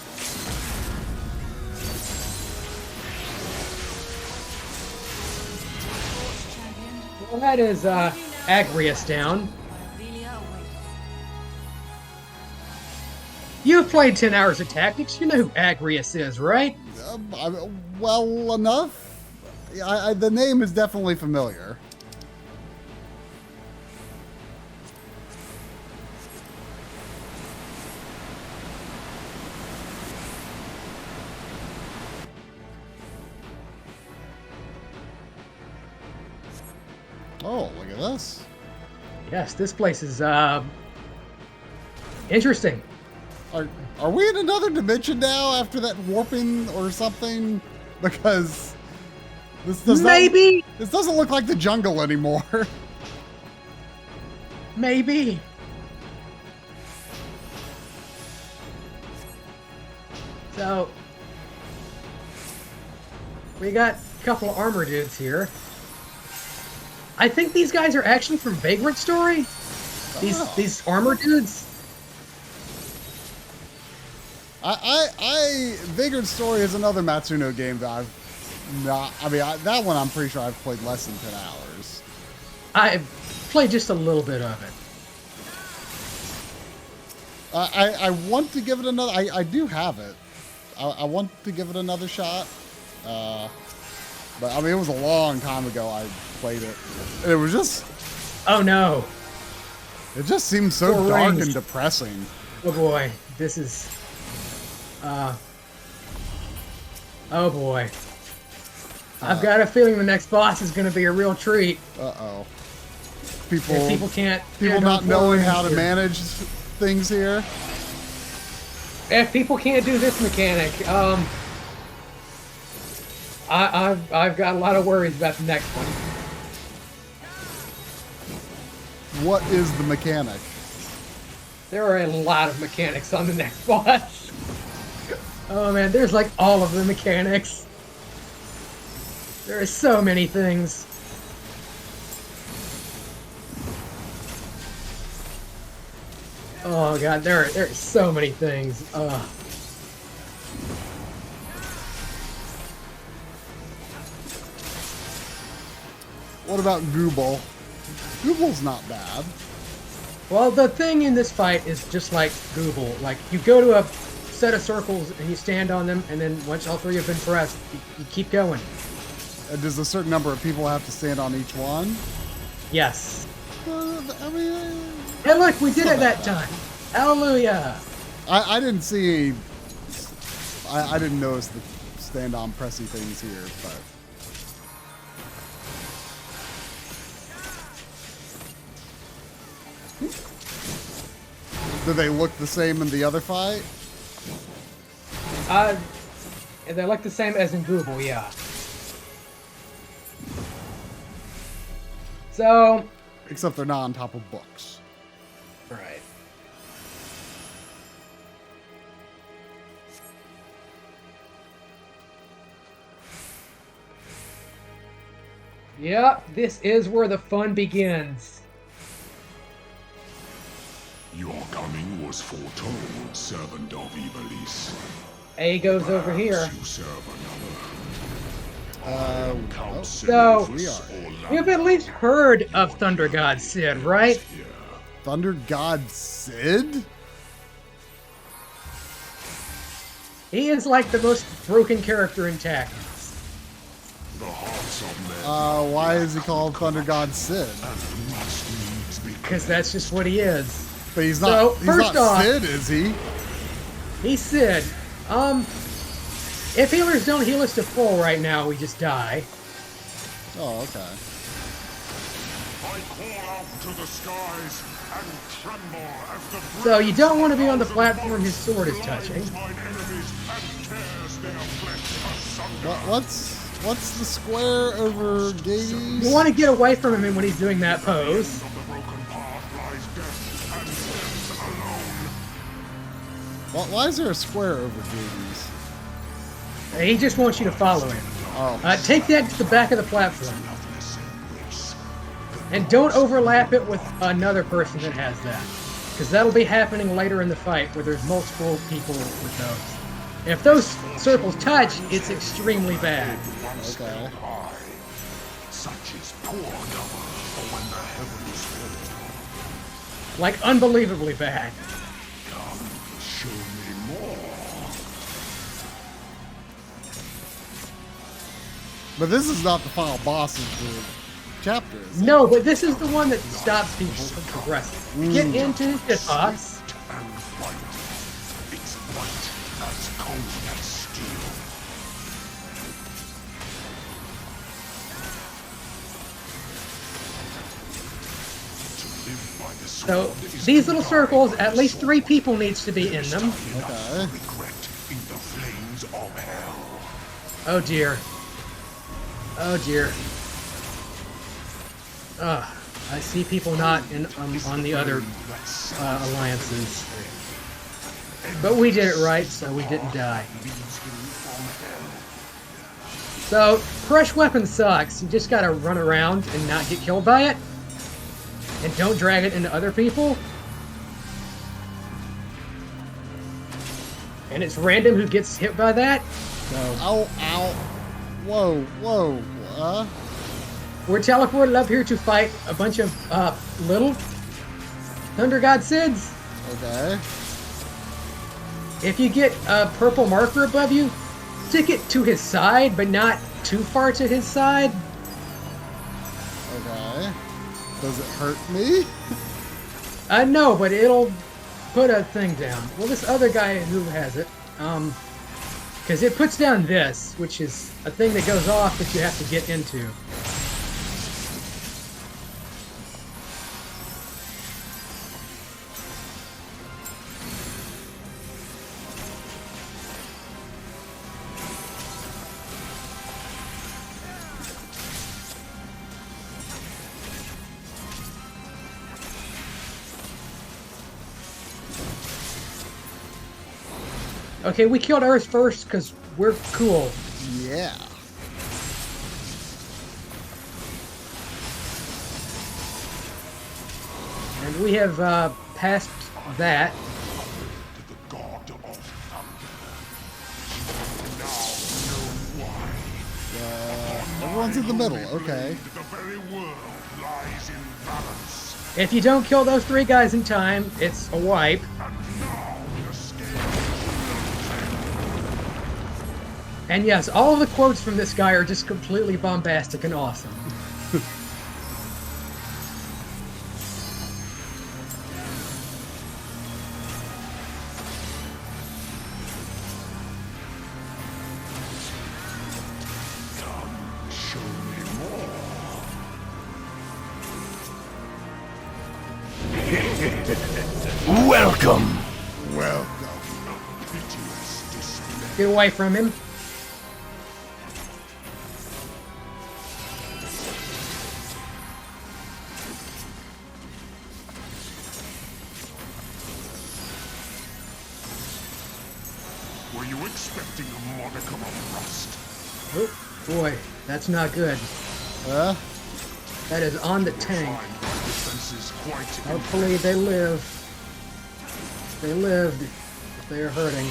Well, that is Agrius down. You've played 10 hours of Tactics. You know who Agrius is, right? Well enough. The name is definitely familiar. Oh, look at this. Yes, this place is interesting. Are we in another dimension now after that warping or something? Because this does Maybe. This doesn't look like the jungle anymore. Maybe. So we got a couple of armor dudes here. I think these guys are actually from Vagrant Story. These armor dudes. Vagrant Story is another Matsuno game that I've not. I mean, that one I'm pretty sure I've played less than 10 hours. I've played just a little bit of it. I want to give it another. I do have it. I want to give it another shot. But I mean, it was a long time ago I played it. And it was just. Oh no. It just seems so dark and depressing. Oh boy, this is. Oh boy. I've got a feeling the next boss is going to be a real treat. Uh-oh. People not knowing how to manage things here. If people can't do this mechanic, I've got a lot of worries about the next one. What is the mechanic? There are a lot of mechanics on the next boss. Oh man, there's like all of the mechanics. There are so many things. Oh god, there are so many things. What about Gooble? Google's not bad. Well, the thing in this fight is just like Google. Like, you go to a set of circles and you stand on them, and then once all three have been pressed, you keep going. Does a certain number of people have to stand on each one? Yes. I mean... Hey, look, we did it that time. Hallelujah. I didn't see... I didn't notice the stand-on pressy things here, but... Do they look the same in the other fight? They look the same as in Google, yeah. So... Except they're not on top of books. Right. Yep, this is where the fun begins. Your coming was foretold, servant of Ivalice. A goes over here. You serve So, you've at least heard of Thunder God Sid, right? Thunder God Sid? He is like the most broken character in Tactics. Why is he called Thunder God Sid? Because that's just what he is. But he's not, Sid, is he? He's Sid. If healers don't heal us to full right now, we just die. Oh, okay. I call out to the skies and tremble as the So you don't want to be on the platform his sword is touching. What's the square over Gades? You want to get away from him when he's doing that pose. Why is there a square over Gades? He just wants you to follow him. Oh. Take that to the back of the platform. And don't overlap it with another person that has that. Because that'll be happening later in the fight where there's multiple people with those. If those circles touch, it's extremely bad. Okay. Like, unbelievably bad. Show me more. But this is not the final boss of the chapter, is it? No, but this is the one that stops people from progressing. Get into his hitbox. It's white as cold as steel. So, these little circles, at least 3 people needs to be in them. Okay. Oh dear. Oh dear. I see people not in on the other alliances. But we did it right, so we didn't die. So, crush weapon sucks. You just gotta run around and not get killed by it. And don't drag it into other people. And it's random who gets hit by that. So. Ow, ow. Whoa, whoa. We're teleported up here to fight a bunch of little Thunder God Sids. Okay. If you get a purple marker above you, stick it to his side, but not too far to his side. Okay. Does it hurt me? No, but it'll put a thing down. Well, this other guy who has it, because it puts down this, which is a thing that goes off that you have to get into. Okay, we killed Earth first because we're cool. Yeah. And we have passed that. Everyone's in the middle. Okay. The very world lies in balance. If you don't kill those 3 guys in time, it's a wipe. And yes, all of the quotes from this guy are just completely bombastic and awesome. Welcome. Get away from him. Were you expecting a modicum of rust? Oh, boy, that's not good. That is on the tank. Hopefully they live. They lived. They are hurting.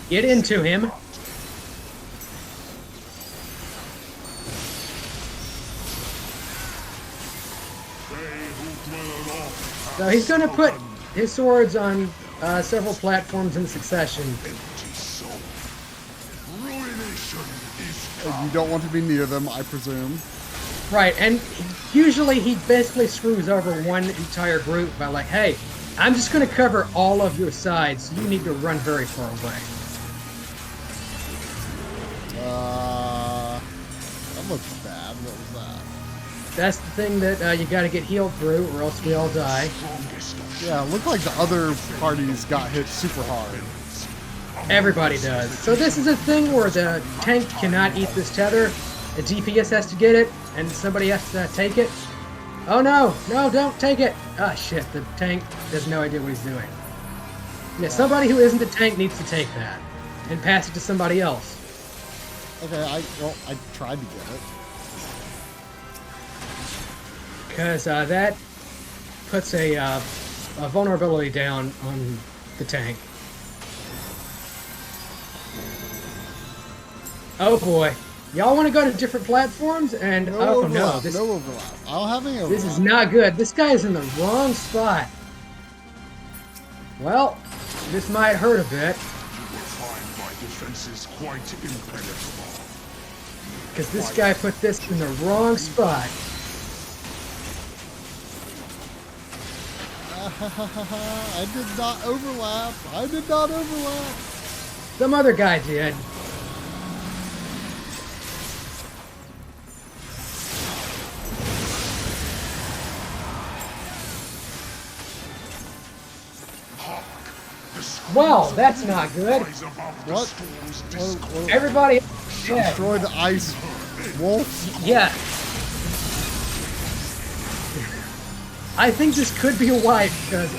Get into him. So he's going to put his swords on several platforms in succession. You don't want to be near them, I presume. Right, and usually he basically screws over one entire group by like, hey, I'm just going to cover all of your sides, so you need to run very far away. That looks bad. What was that? That's the thing that you got to get healed through, or else we all die. Yeah, it looked like the other parties got hit super hard. Everybody does. So this is a thing where the tank cannot eat this tether. The DPS has to get it, and somebody has to take it. Oh no! No, don't take it! Ah, shit, the tank has no idea what he's doing. Yeah, somebody who isn't the tank needs to take that and pass it to somebody else. Okay, I tried to get it. Because that puts a vulnerability down on the tank. Oh boy. Y'all want to go to different platforms? And oh no, this, no overlap. I don't have any overlap. This is not good. This guy is in the wrong spot. Well, this might hurt a bit. You will find my defenses quite impenetrable. Because this guy put this in the wrong spot. I did not overlap. I did not overlap. Some other guy did. Well, that's not good. What? Everybody destroy the ice wolf? Yeah. I think this could be a wipe because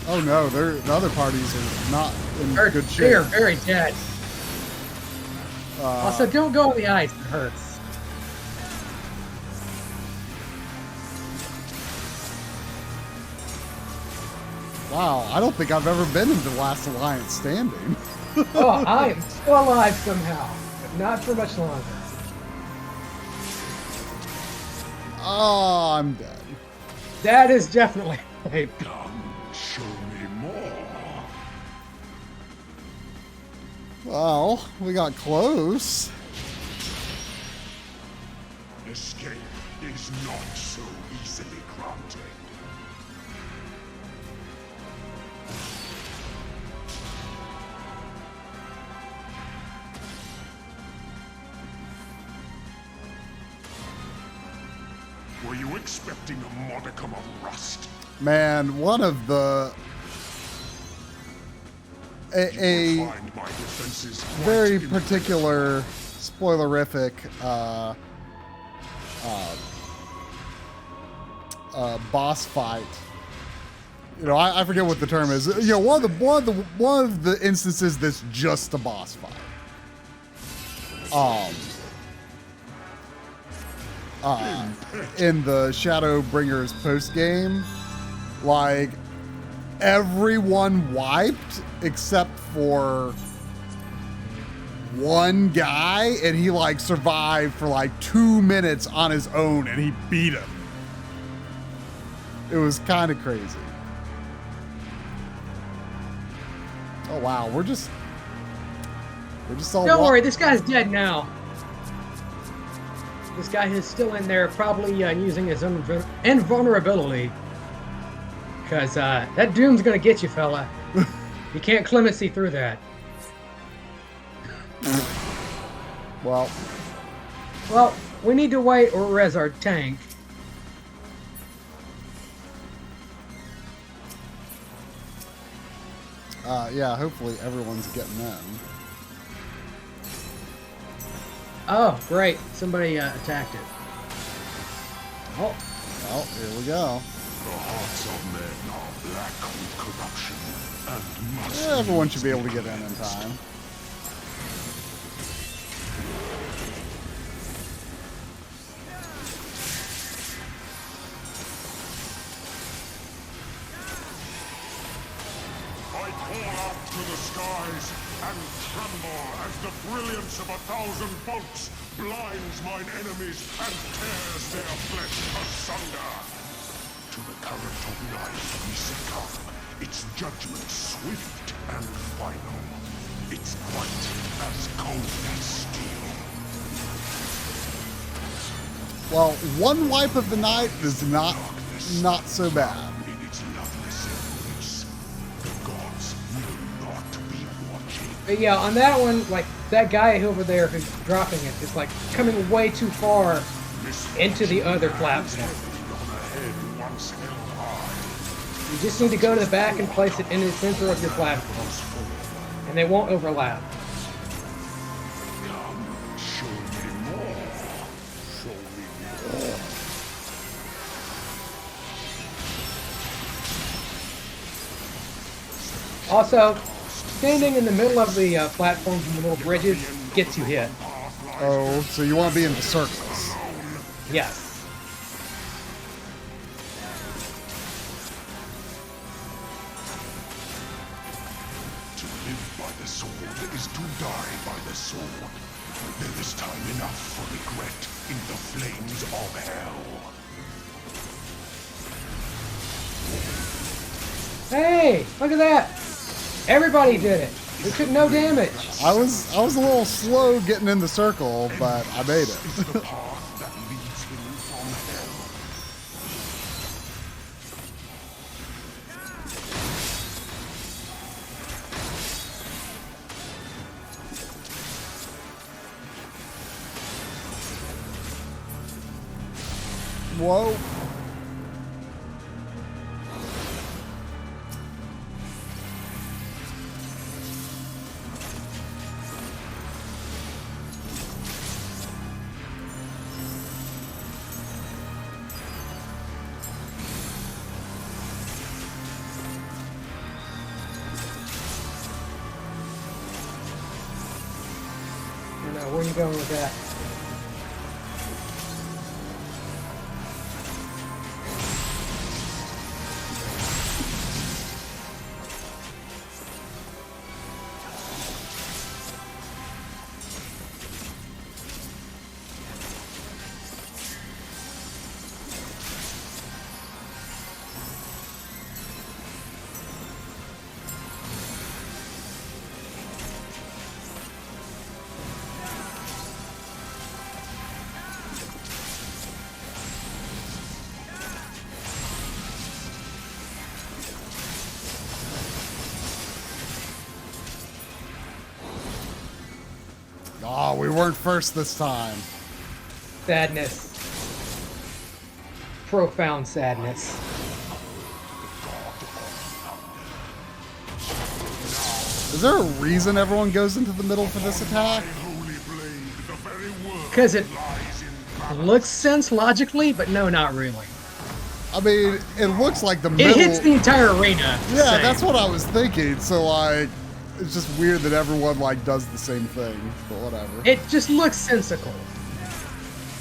oh no, the other parties are not in good shape. They are very dead. Also, don't go on the ice. It hurts. Wow, I don't think I've ever been in the Last Alliance standing. Oh, I am still alive somehow, but not for much longer. Oh, I'm dead. That is definitely a... Come, show me more. Well, we got close. Escape is not so easily granted. Were you expecting a modicum of rust? Man, one of the... A very particular, spoilerific boss fight. You know, I forget what the term is. You know, one of the instances that's just a boss fight. In the Shadowbringers post game, like everyone wiped except for one guy, and he like survived for like 2 minutes on his own, and he beat him. It was kind of crazy. Oh wow, we're just all. Don't worry, this guy's dead now. This guy is still in there, probably using his invulnerability. Because that doom's gonna get you, fella. You can't clemency through that. Well, we need to wait or res our tank. yeah, hopefully everyone's getting in. Oh, great. Somebody attacked it. Oh, well, here we go. The hearts of men are black with corruption and must. Yeah, everyone should be able to get in time. I call up to the skies and tremble as the brilliance of 1,000 bolts blinds mine enemies and tears their flesh asunder. To the current of life we succumb, its judgment swift and final, its might as cold as steel. Well, one wipe of the night is not so bad. In its loveless embrace, the gods will not be watching. But yeah, on that one, like, that guy over there who's dropping it is, like, coming way too far into the other platform. You just need to go to the back and place it in the center of your platform. And they won't overlap. Show me more. Show me more. Also, standing in the middle of the platforms and the little bridges gets you hit. Oh, so you want to be in the circles. Yes. To live by the sword is to die by the sword. There is time enough for regret in the flames of hell. Hey, look at that! Everybody did it. We took no damage. I was a little slow getting in the circle, but I made it. The path that leads him from hell. Whoa. Where are you going with that? Oh, we weren't first this time. Sadness. Profound sadness. Is there a reason everyone goes into the middle for this attack? Because it looks sense logically, but no, not really. I mean, it looks like the middle. It hits the entire arena. Yeah, same. that's what I was thinking. So, like, it's just weird that everyone, like, does the same thing, but whatever. It just looks sensical.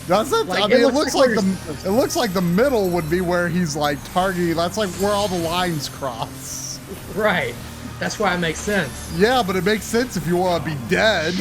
Does it? Like, I mean, it it looks like looks it looks like the middle would be where he's, like, targeting. That's, like, where all the lines cross. Right. That's why it makes sense. Yeah, but it makes sense if you want to be dead.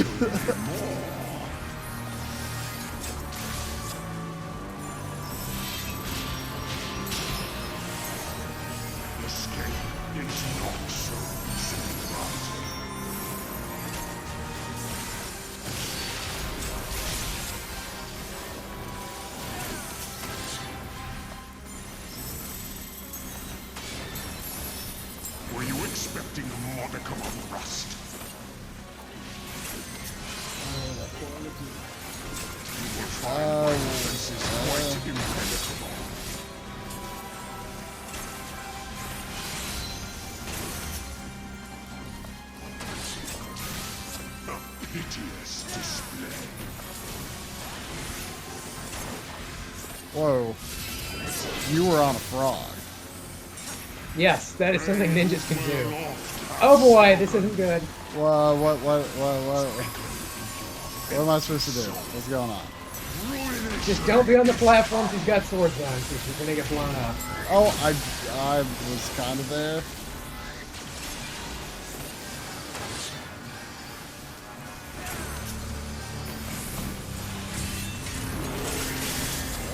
Were you expecting a modicum of rust? You will find my defenses quite impenetrable. A piteous display. Whoa. You were on a frog. Yes, that is something ninjas can do. Oh boy, this isn't good. What am I supposed to do? What's going on? Just don't be on the platforms you've got swords on, because you're gonna get blown up. Oh, I was kind of there.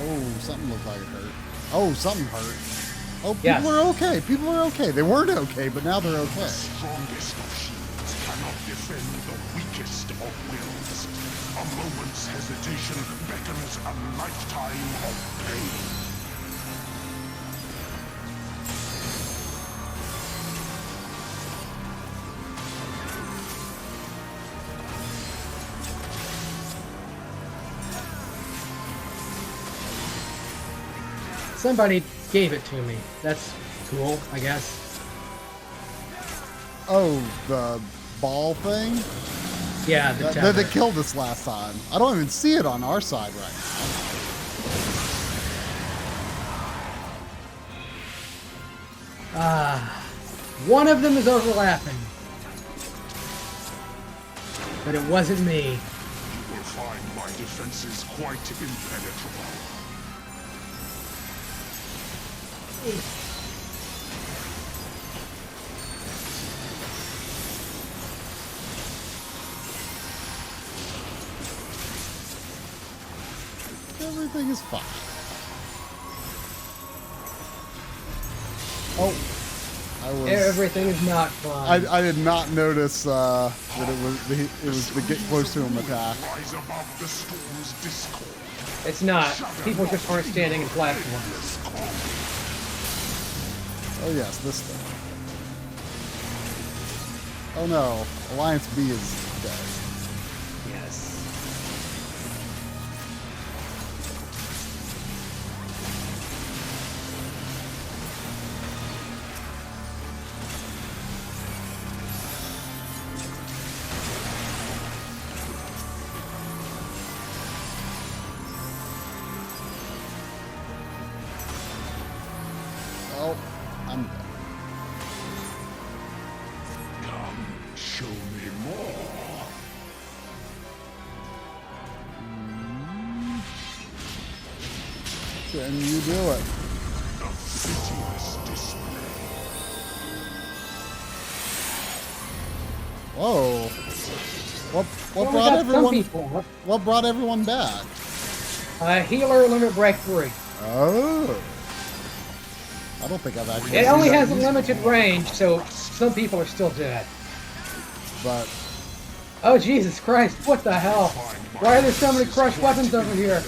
Oh, something looked like it hurt. Oh, something hurt. Oh, people are okay. People are okay. They weren't okay, but now they're okay. The strongest of shields cannot defend the weakest of wills. A moment's hesitation beckons a lifetime of pain. Somebody gave it to me. That's cool, I guess. Oh, the ball thing? Yeah, the They tether. killed us last time. I don't even see it on our side right now. One of them is overlapping. But it wasn't me. You will find my defenses quite impenetrable. Everything is fine. Oh, Everything is not fine. I did not notice that it was the get close to him attack. Rise above the storm's discord. It's not. People just aren't standing in platforms. Oh yes, this thing. Oh no, Alliance B is dead. Yes. Oh, I'm dead. Come, show me more. Can you do it? A piteous display. Whoa. What Well, we brought got everyone? some people. What brought everyone back? Healer limit break 3. Oh. I don't think I've actually. It seen only that has a used limited before, range, so some people are still dead. But Oh, Jesus Christ, what the hell? Why are there so many crushed weapons over here?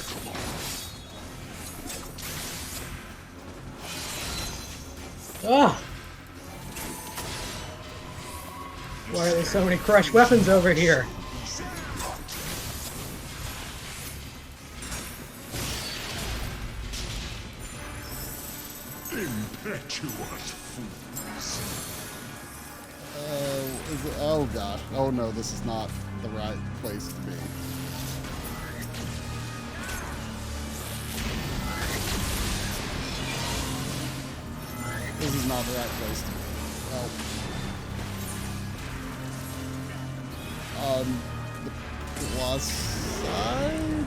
Ugh. Why are there so many crushed weapons over here? Impetuous fools. oh gosh. Oh no, this is not the right place to be. This is not the right place to be. Oh. The plus side?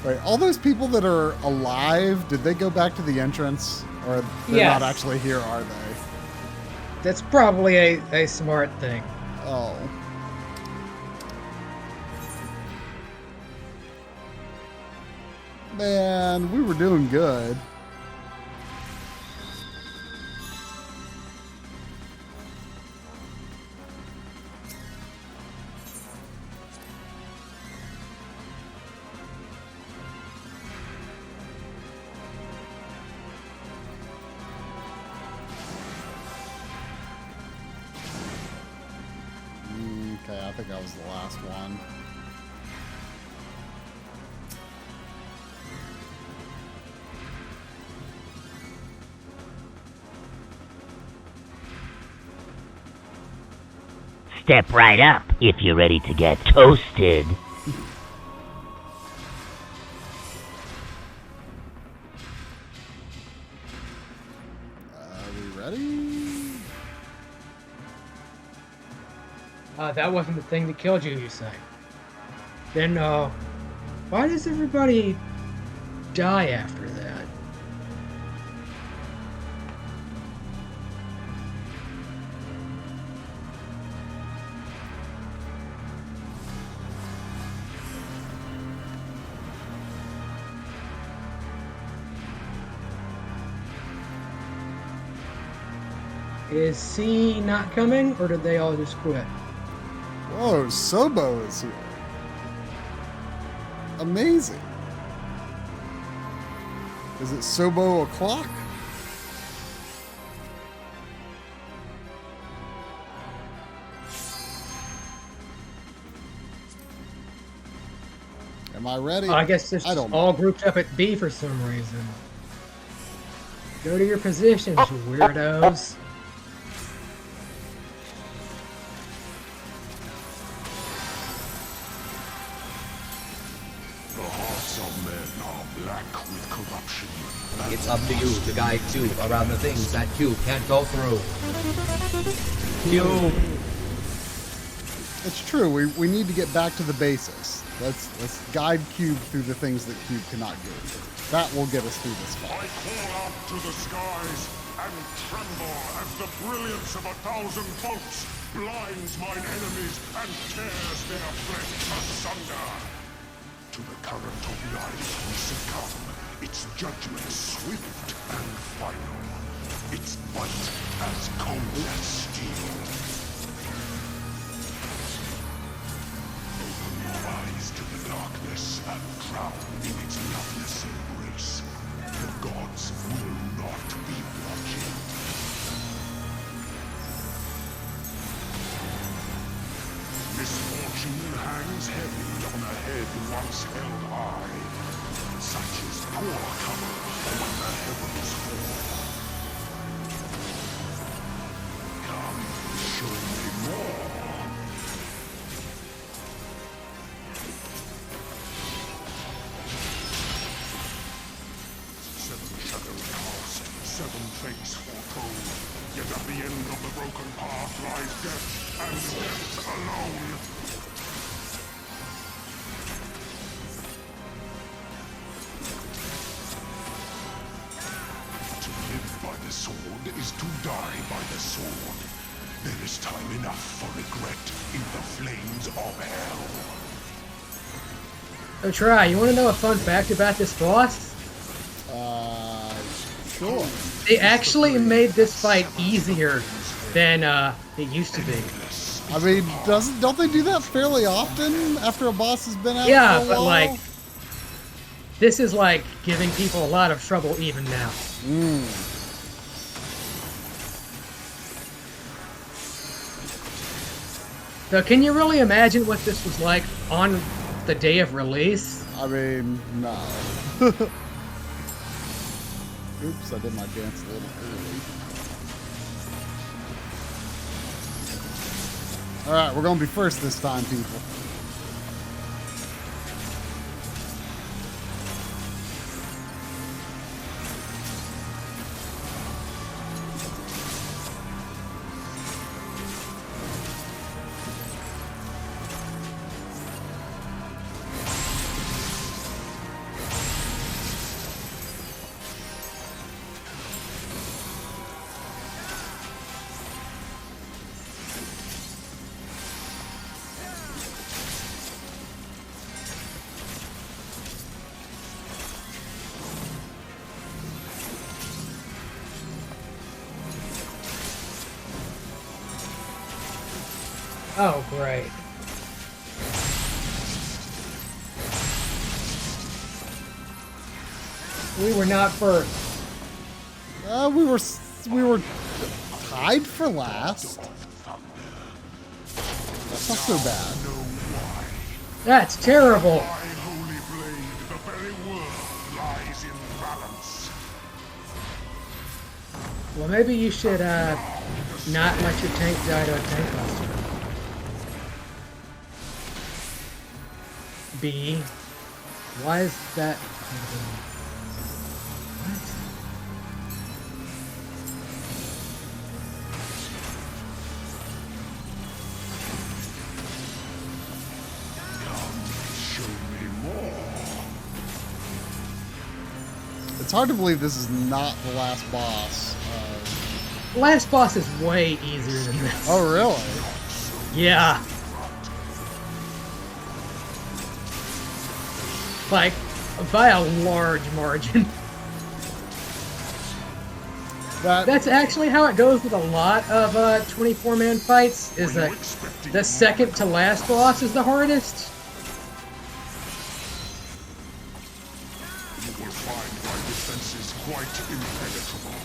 Wait, all those people that are alive, did they go back to the entrance? Or they're Yes. not actually here, are they? That's probably a smart thing. Oh. Man, we were doing good. Okay, I think that was the last one. Step right up if you're ready to get toasted. Are we ready? That wasn't the thing that killed you, you say. Then, why does everybody die after that? Is C not coming, or did they all just quit? Whoa, Sobo is here. Amazing. Is it Sobo o'clock? Am I ready? I guess this I don't know. all grouped up at B for some reason. Go to your positions, you weirdos. The hearts of men are black with corruption. It's up to you to guide Cube around the things that Cube can't go through. Cube! It's true. We need to get back to the basics. Let's guide Cube through the things that Cube cannot do. That will get us through this I fight. call out to the skies and tremble as the brilliance of 1,000 volts blinds mine enemies and tears their flesh asunder. To the current of life we succumb, its judgment swift and final, its bite as cold as steel. Open your eyes to the darkness and drown in its loveless embrace. The gods will not be watching. Misfortune hangs heavy on a head once held high. Such is poor cover when the heavens fall. Come, show me more. Seven shadows cast, seven fates foretold. Yet at the end of the broken path lies death, and death alone. To live by the sword is to die by the sword. There is time enough for regret in the flames of hell. So try. You want to know a fun fact about this boss? Sure. They actually made this fight easier than it used to be. I mean, don't they do that fairly often after a boss has been out Yeah, for a but while? like, this is like giving people a lot of trouble even now. So can you really imagine what this was like on the day of release? I mean, no. Oops, I did my dance a little early. Alright, we're gonna be first this time, people. Oh, great. We were not first. We were tied for last. That's not so bad. That's terrible. My holy blade, the very world lies in balance. Well, maybe you should not let your tank die to a tank buster. B. Why is that? It's hard to believe this is not the last boss. Last boss is way easier than this. Oh, really? Yeah. Like, by a large margin. That's actually how it goes with a lot of 24-man fights, is that the second to last boss is the hardest. You will find my defenses quite impenetrable.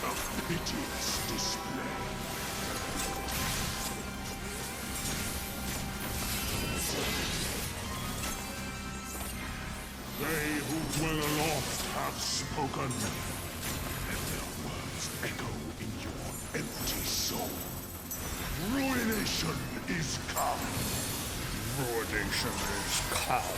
A piteous display. They who dwell aloft have spoken. Let their words echo in your empty soul. Ruination is come. Ruination is come.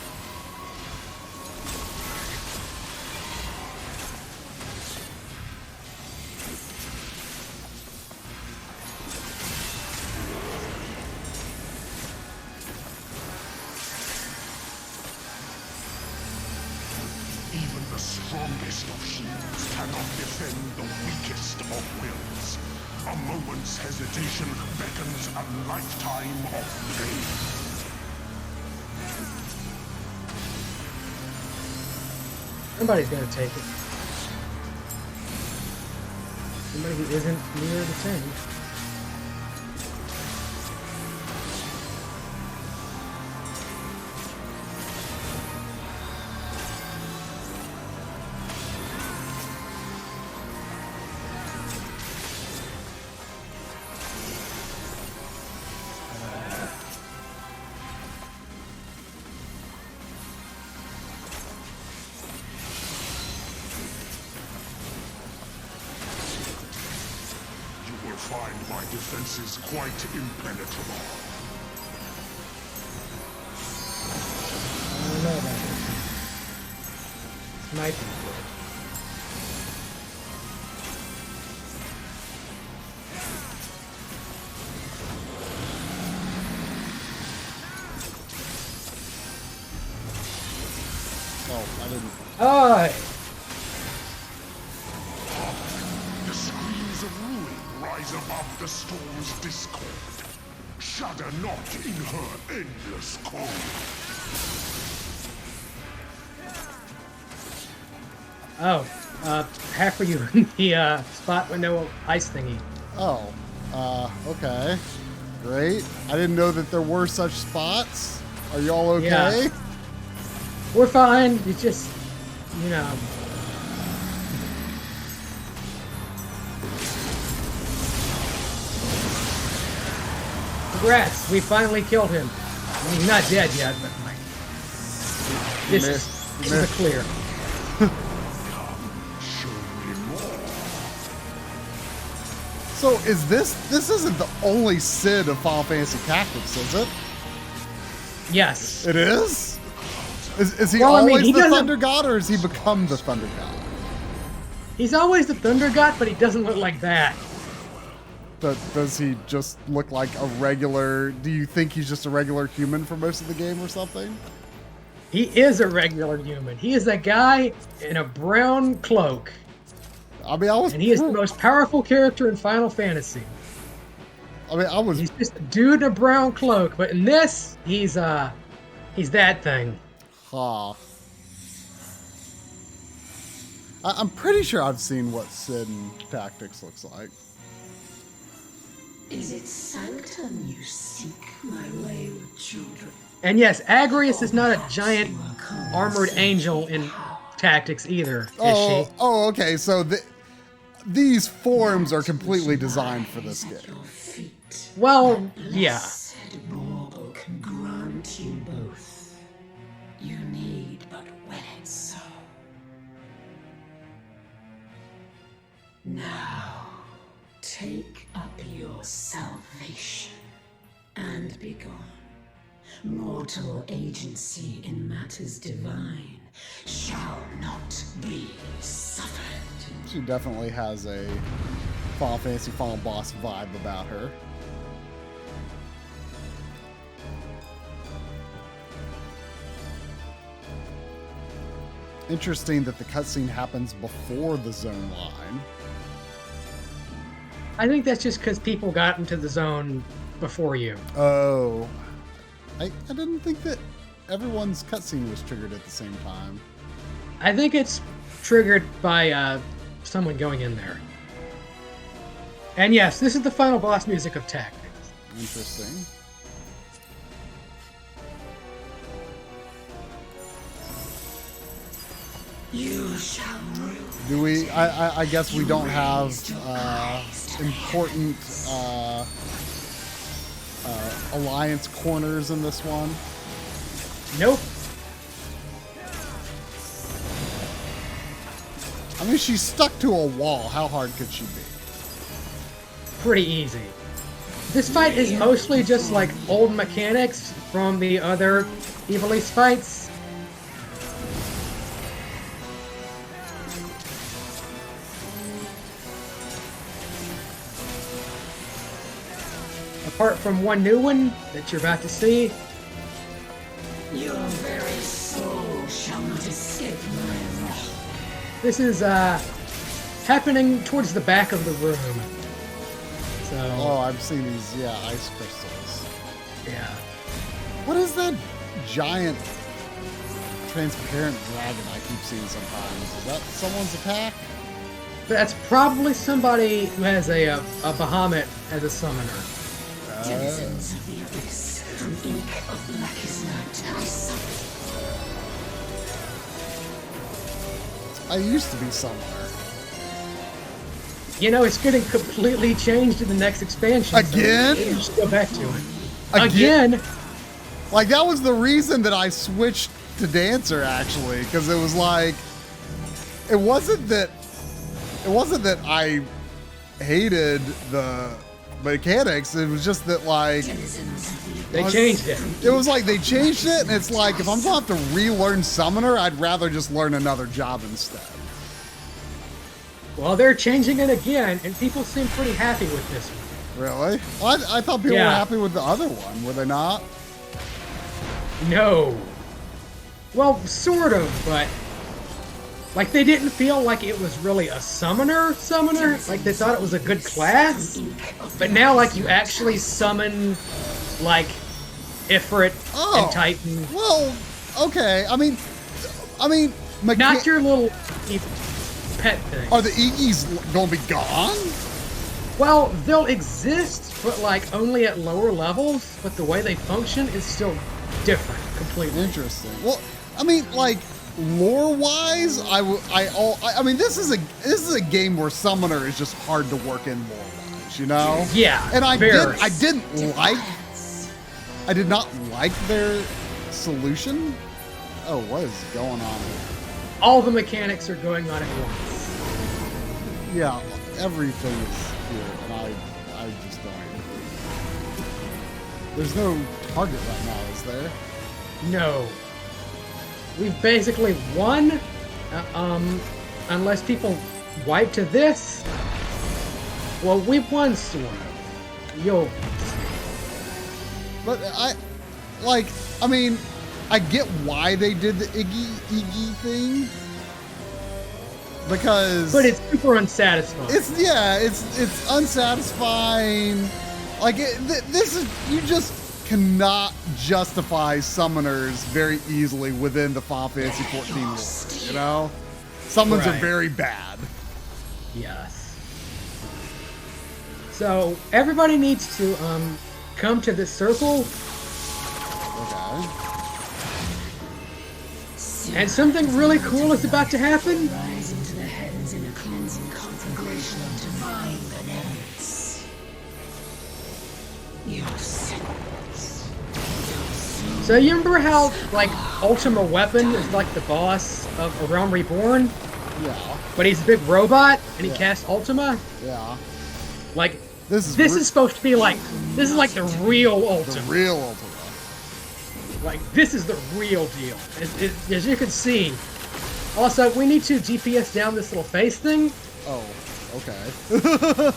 Even the strongest of shields cannot defend the weakest of wills. A moment's hesitation beckons a lifetime of pain. Somebody's gonna take it. Somebody who isn't near the tank. Find my defenses quite impenetrable. I don't know about this. This might be good. Oh, I didn't. Oh! The screams of ruin rise above the storm's discord. Shudder not in her endless cold. Oh, half of you in the spot with no ice thingy. Oh, okay. Great. I didn't know that there were such spots. Are y'all okay? Yeah. We're fine. It's just, you know. Congrats, we finally killed him. I mean, he's not dead yet, but like, this is a clear. So is this isn't the only Sid of Final Fantasy Tactics, is it? Yes. It is? Is he Well, I mean, always he the doesn't- Thunder God, or has he become the Thunder God? He's always the Thunder God, but he doesn't look like that. Does he just look like a regular... Do you think he's just a regular human for most of the game or something? He is a regular human. He is a guy in a brown cloak. I mean, And he is the most powerful character in Final Fantasy. I mean, I was... He's just a dude in a brown cloak, but in this, he's that thing. Huh. I'm pretty sure I've seen what Sin Tactics looks like. Is it sanctum you seek, my wayward children? And yes, Agrius is not a giant armored angel in Tactics either, is she? Oh, okay. So these forms are completely designed for this game. Well, yeah. Mortal can grant you both. You need but will it so. Now, take up your salvation and be gone. Mortal agency in matters divine shall not be suffered. She definitely has a Final Fantasy Final Boss vibe about her. Interesting that the cutscene happens before the zone line. I think that's just because people got into the zone before you. Oh. I didn't think that everyone's cutscene was triggered at the same time. I think it's triggered by someone going in there. And yes, this is the final boss music of Tactics. Interesting. You shall rule. Do we? I guess we don't have important alliance corners in this one. Nope. I mean, she's stuck to a wall. How hard could she be? Pretty easy. This fight is mostly just like old mechanics from the other Evil East fights. Apart from one new one that you're about to see. Your very soul shall not escape my wrath. This is happening towards the back of the room. So. Oh, I've seen these, yeah, ice crystals. Yeah. What is that giant transparent dragon I keep seeing sometimes? Is that someone's attack? That's probably somebody who has a Bahamut as a summoner. Denizens of the abyss, from ink of blackest night, I suffer. I used to be somewhere. You know, it's getting completely changed in the next expansion. Again? So you should go back to it. Again? Like, that was the reason that I switched to Dancer, actually, because it was like, it wasn't that I hated the mechanics, it was just that, like, they changed it. It was like they changed it, and it's like, if I'm gonna have to relearn Summoner, I'd rather just learn another job instead. Well, they're changing it again, and people seem pretty happy with this one. Really? Well, I thought people were happy with the other one, were they not? No. Well, sort of, but like they didn't feel like it was really a summoner. Like they thought it was a good class. But now, like, you actually summon, like, Ifrit and Titan. Well, okay. I mean, not your little pet thing. Are the Iggy's gonna be gone? Well, they'll exist, but like only at lower levels. But the way they function is still different, completely. Interesting. Well, I mean, like, lore-wise, I mean, this is a game where Summoner is just hard to work in lore-wise, you know? Yeah. And I did not like their solution. Oh, what is going on here? All the mechanics are going on at once. Yeah, everything is here, and I just don't. There's no target right now, is there? No. We've basically won, unless people wipe to this. Well, we've won, sort of. You'll see. But I mean, I get why they did the Iggy thing. Because... But it's super unsatisfying. It's unsatisfying. Like, this is... You just cannot justify summoners very easily within the Final Fantasy XIV lore, you know? Summons are Right. very bad. Yes. So everybody needs to come to this circle, Okay. and something really cool is about to happen. Rise into the heavens in a cleansing conflagration of divine benevolence. Your sentence. So you remember how, like, Ultima Weapon is like the boss of A Realm Reborn? Yeah. But he's a big robot, and he Yeah. casts Ultima? Yeah. Like, This is this is supposed to be like, this is like the real the Ultima. real Ultima. Like, this is the real deal. As you can see. Also, we need to DPS down this little face thing, Oh, okay.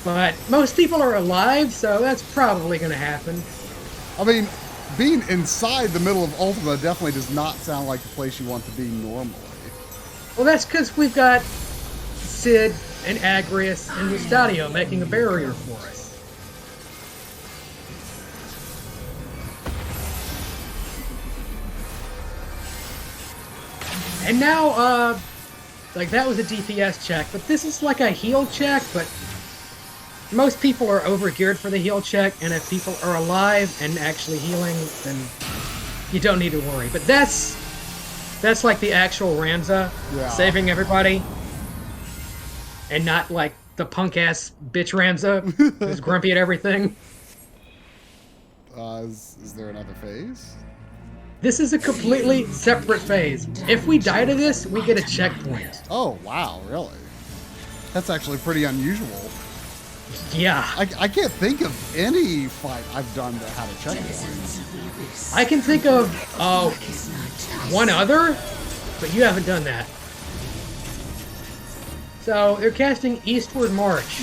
but most people are alive, so that's probably going to happen. I mean, being inside the middle of Ultima definitely does not sound like the place you want to be normally. Well, that's because we've got Cid and Agrius and Mustadio making a barrier for us. And now, like, that was a DPS check, but this is like a heal check, but most people are overgeared for the heal check, and if people are alive and actually healing, then you don't need to worry. But that's like the actual Ramza Yeah. saving everybody, and not like the punk-ass bitch Ramza who's grumpy at everything. Is there another phase? This is a completely separate phase. If we die to this, we get a checkpoint. Oh, wow, really? That's actually pretty unusual. Yeah. I can't think of any fight I've done that had a checkpoint. I can think of one other, but you haven't done that. So they're casting Eastward March.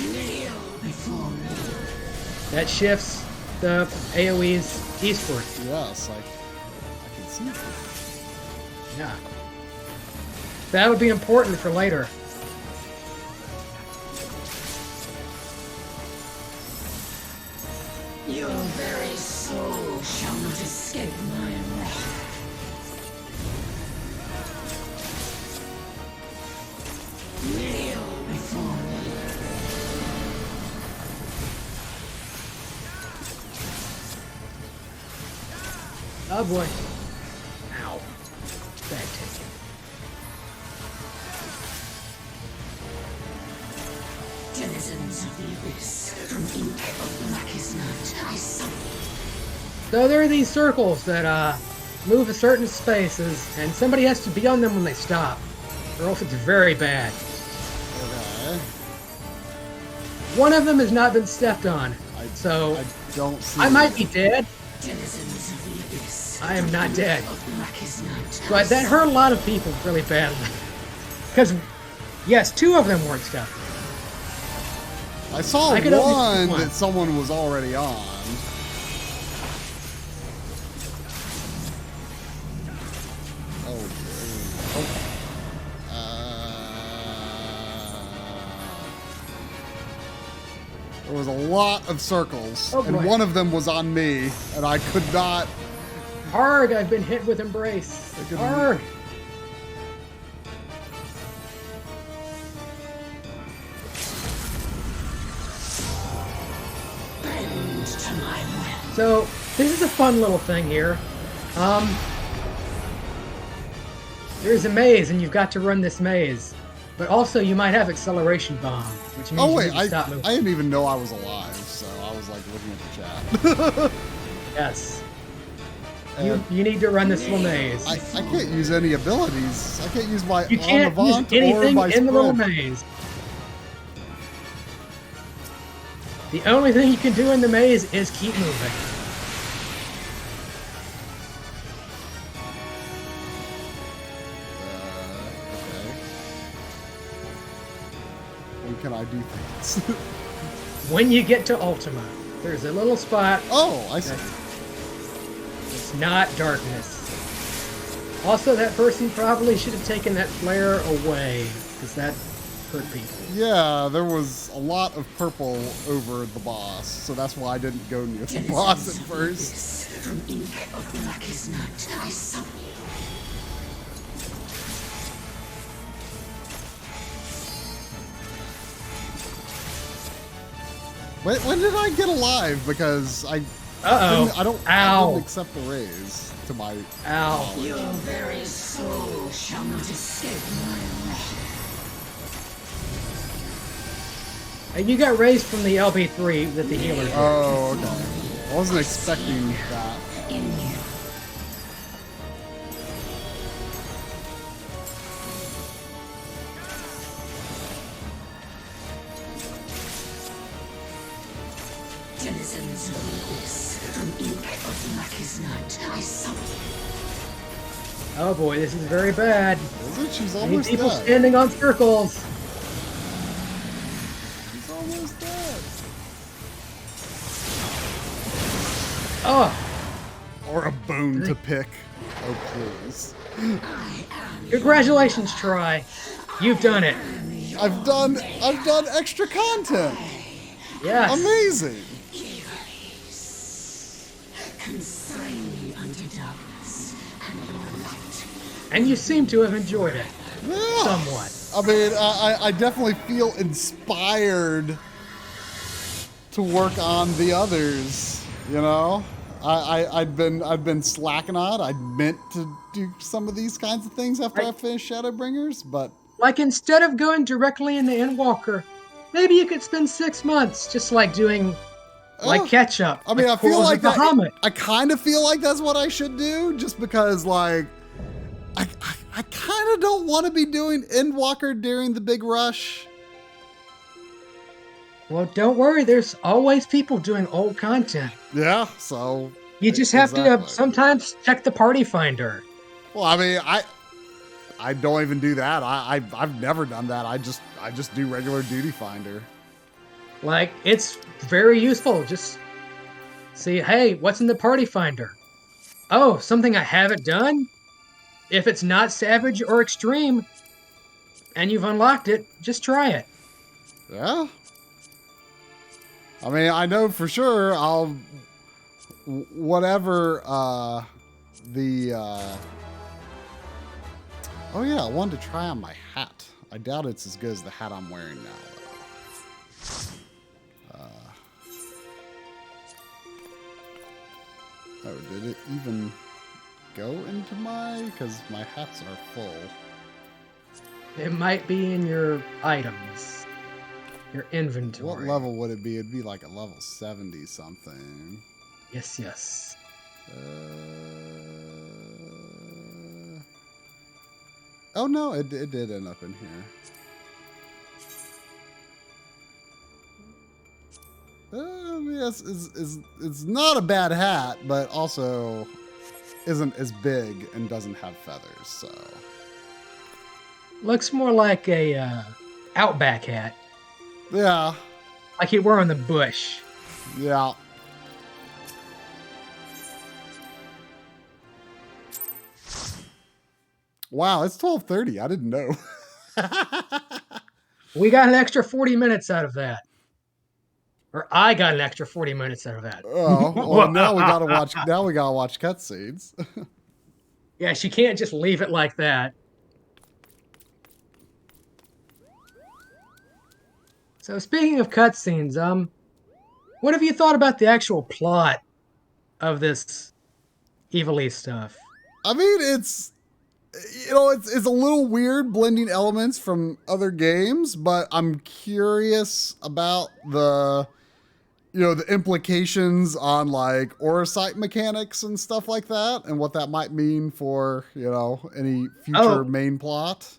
That shifts the AoEs eastward. Yes, I can see that. Yeah. That'll be important for later. Your very soul shall not escape my wrath. Kneel before me. Oh boy. Ow. Bad taken. Denizens of the abyss, from ink of blackest night, I summon you. So there are these circles that move a certain spaces, and somebody has to be on them when they stop, or else it's very bad. Okay. One of them has not been stepped on, so I don't see I might be dead. Denizens of the abyss, I am not dead. of blackest night, But that hurt a lot of people really badly. Because, yes, two of them weren't stepped on. I saw I could only see one one. that someone was already on. Oh, great. Oh. There was a lot of circles, Oh, and boy. one of them was on me, and I could not. Arg, I've been hit with Embrace. could- Arg. bend to my will. So, this is a fun little thing here. There's a maze, and you've got to run this maze. But also, you might have acceleration bomb, which means Oh you wait, need to stop moving. I didn't even know I was alive, so I was like looking at the chat. Yes. And You need to run this little maze. I can't use any abilities. I can't use my You can't use Avant or anything my in the little sprint. maze. The only thing you can do in the maze is keep moving. Okay. When can I do things? When you get to Ultima, there's a little spot. Oh, I see. It's not darkness. Also, that person probably should have taken that flare away, because that hurt people. Yeah, there was a lot of purple over the boss, so that's why I didn't go near the boss at first. From ink of blackest night, I summon you. When did I get alive? Because I didn't accept the raise to my Ow. Your very soul shall not escape my wrath. And you got raised from the LB3 that the healer did. Oh, okay. I wasn't expecting that. In you. Denizens of the abyss, from ink of Lucky's night, I summon. Oh boy, this is very bad. Is it? She's I need almost people dead. standing on circles. She's almost dead. Oh, Or a bone to pick. Oh, please. congratulations, Troy. You've done it. I've done extra content. Yes. Amazing. Consign me unto darkness, and your light. And you seem to have enjoyed it. Yeah. Somewhat. I mean, I definitely feel inspired to work on the others. You know, I'd been slacking on. I meant to do some of these kinds of things after I finished Shadowbringers, but Like, instead of going directly into Endwalker, maybe you could spend 6 months just like doing like catch up. I mean, like I feel Pools like of that. Bahamut. I kind of feel like that's what I should do, just because like I kind of don't want to be doing Endwalker during the big rush. Well, don't worry. There's always people doing old content. Yeah, so You just have to exactly. sometimes check the party finder. Well, I mean, I don't even do that. I've never done that. I just do regular duty finder. Like, it's very useful. Just see, hey, what's in the party finder? Oh, something I haven't done? If it's not savage or extreme, and you've unlocked it, just try it. Yeah. I mean, I know for sure I'll whatever the oh yeah, I wanted to try on my hat. I doubt it's as good as the hat I'm wearing now, though. Oh, did it even go into my... Because my hats are full. It might be in your items, your inventory. What level would it be? It'd be like a level 70 something. Yes, yes. Oh no, it did end up in here. I mean, it's not a bad hat, but also isn't as big and doesn't have feathers, so. Looks more like a outback hat. Yeah. Like you were in the bush. Yeah. Wow, it's 12:30. I didn't know. We got an extra 40 minutes out of that. Or I got an extra 40 minutes out of that. Oh, well, now we gotta watch cutscenes. Yeah, she can't just leave it like that. So speaking of cutscenes, what have you thought about the actual plot of this Evil stuff? I mean, it's a little weird blending elements from other games, but I'm curious about the implications on like Orosite mechanics and stuff like that, and what that might mean for, any future main plot.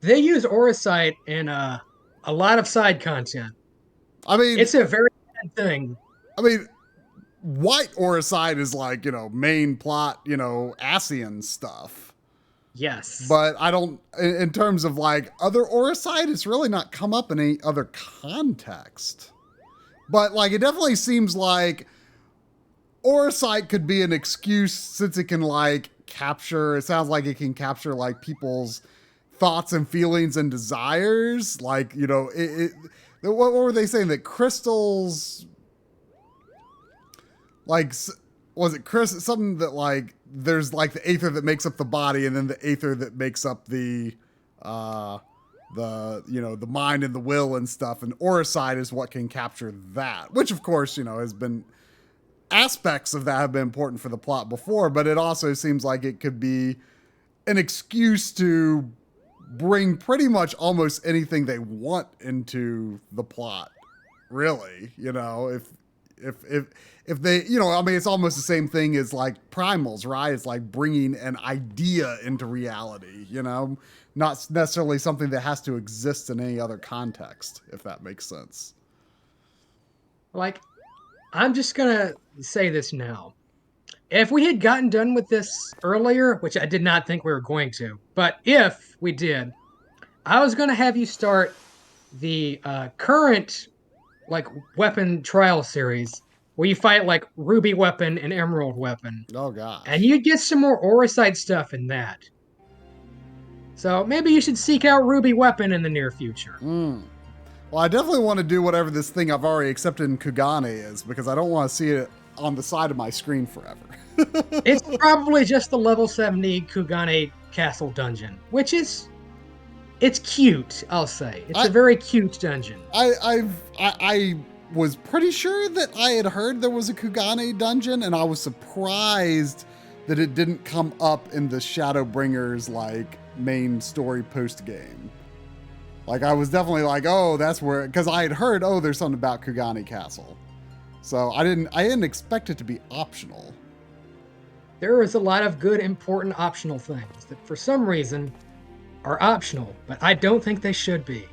They use Orosite in a lot of side content. I mean, it's a very bad thing. I mean, white Orosite is like, main plot, Ascian stuff. Yes. But I don't, in terms of like other Orosite, it's really not come up in any other context. But like, it definitely seems like Orosite could be an excuse, since it can like capture, it sounds like it can capture like people's thoughts and feelings and desires. Like, what were they saying? That crystals, like, was it something that like, there's like the aether that makes up the body, and then the aether that makes up the the mind and the will and stuff, and Auricide is what can capture that, which of course, has been aspects of that have been important for the plot before, but it also seems like it could be an excuse to bring pretty much almost anything they want into the plot, really. If they, it's almost the same thing as like Primals, right? It's like bringing an idea into reality, not necessarily something that has to exist in any other context, if that makes sense. Like, I'm just gonna say this now. If we had gotten done with this earlier, which I did not think we were going to, but if we did, I was gonna have you start the current like weapon trial series where you fight like Ruby Weapon and Emerald Weapon. Oh gosh. And you'd get some more Auricide stuff in that. So maybe you should seek out Ruby Weapon in the near future. Well, I definitely want to do whatever this thing I've already accepted in Kugane is, because I don't want to see it on the side of my screen forever. It's probably just the level 70 Kugane Castle dungeon, which is... It's cute, I'll say. It's a very cute dungeon. I was pretty sure that I had heard there was a Kugane dungeon, and I was surprised that it didn't come up in the Shadowbringers like main story post game. Like, I was definitely like, oh, that's where, because I had heard, oh, there's something about Kugane Castle. So I didn't expect it to be optional. There is a lot of good, important optional things that for some reason are optional, but I don't think they should be.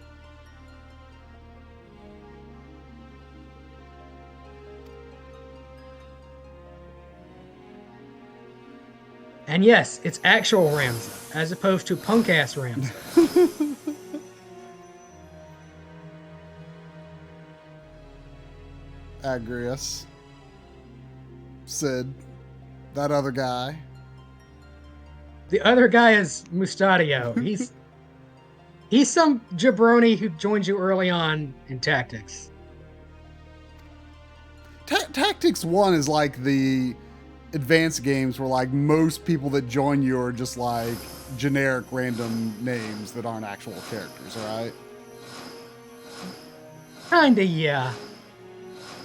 And yes, it's actual Ramza, as opposed to punk-ass Ramza. Agrius. Sid. That other guy. The other guy is Mustadio. He's some jabroni who joined you early on in Tactics. Tactics 1 is like the advanced games where like most people that join you are just like generic random names that aren't actual characters, right? Kinda, yeah.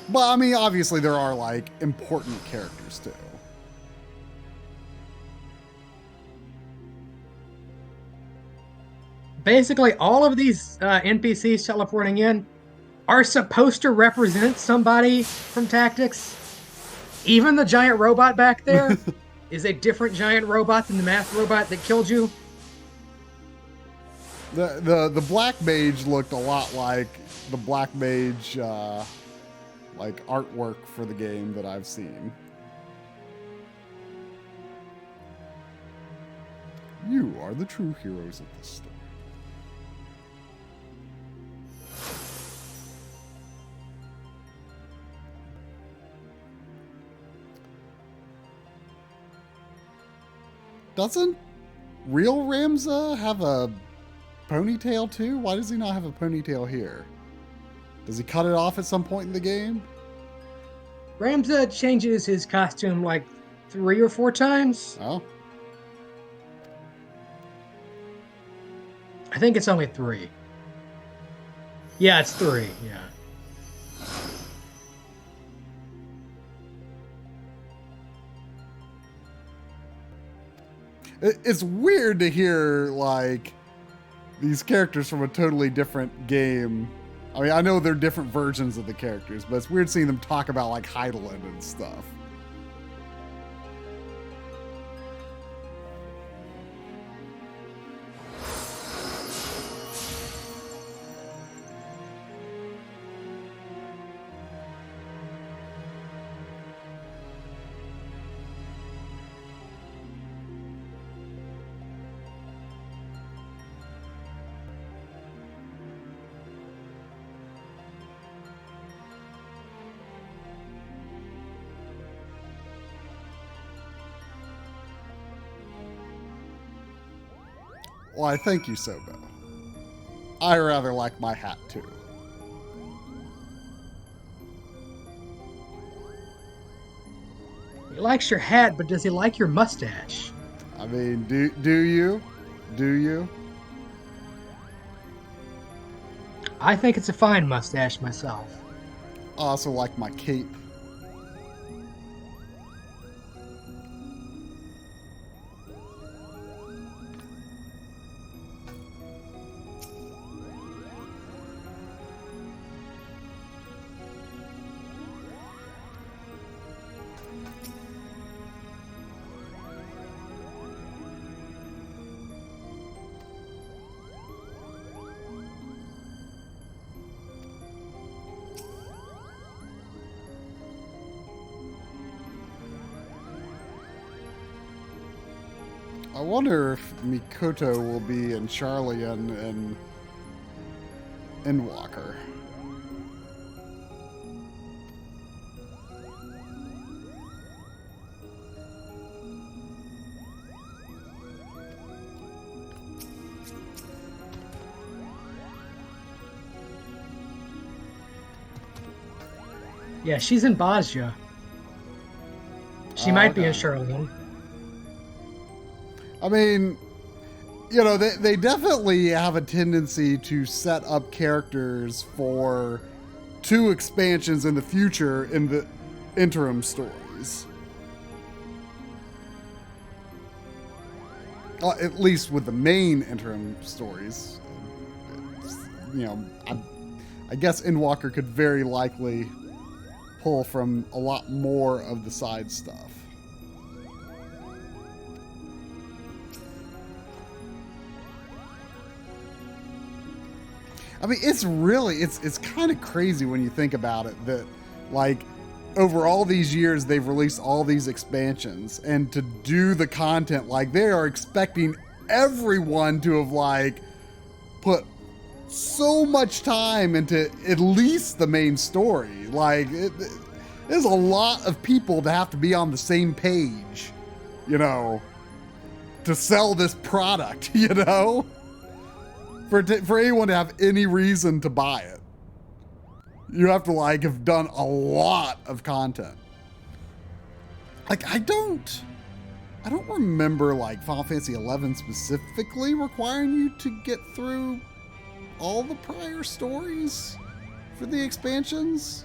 But I mean, obviously there are like important characters too. Basically, all of these NPCs teleporting in are supposed to represent somebody from Tactics. Even the giant robot back there is a different giant robot than the math robot that killed you. The Black Mage looked a lot like the Black Mage like artwork for the game that I've seen. You are the true heroes of this story. Doesn't real Ramza have a ponytail too? Why does he not have a ponytail here? Does he cut it off at some point in the game? Ramza changes his costume like 3 or 4 times. Oh. I think it's only 3. Yeah, it's 3, yeah. It's weird to hear, like, these characters from a totally different game. I mean, I know they're different versions of the characters, but it's weird seeing them talk about, like, Heidelin and stuff. Why, thank you, Sobo. I rather like my hat, too. He likes your hat, but does he like your mustache? I mean, do you? Do you? I think it's a fine mustache myself. I also like my cape. I wonder if Mikoto will be in Charlie and Endwalker. Yeah, she's in Bosnia. She might be in Charlene. I mean, you know, they definitely have a tendency to set up characters for 2 expansions in the future in the interim stories. At least with the main interim stories. You know, I guess Endwalker could very likely pull from a lot more of the side stuff. I mean, it's kind of crazy when you think about it that, like, over all these years, they've released all these expansions, and to do the content, like, they are expecting everyone to have, like, put so much time into at least the main story. Like, there's a lot of people to have to be on the same page, you know, to sell this product, you know? For anyone to have any reason to buy it, you have to, like, have done a lot of content. Like, I don't remember, like, Final Fantasy XI specifically requiring you to get through all the prior stories for the expansions.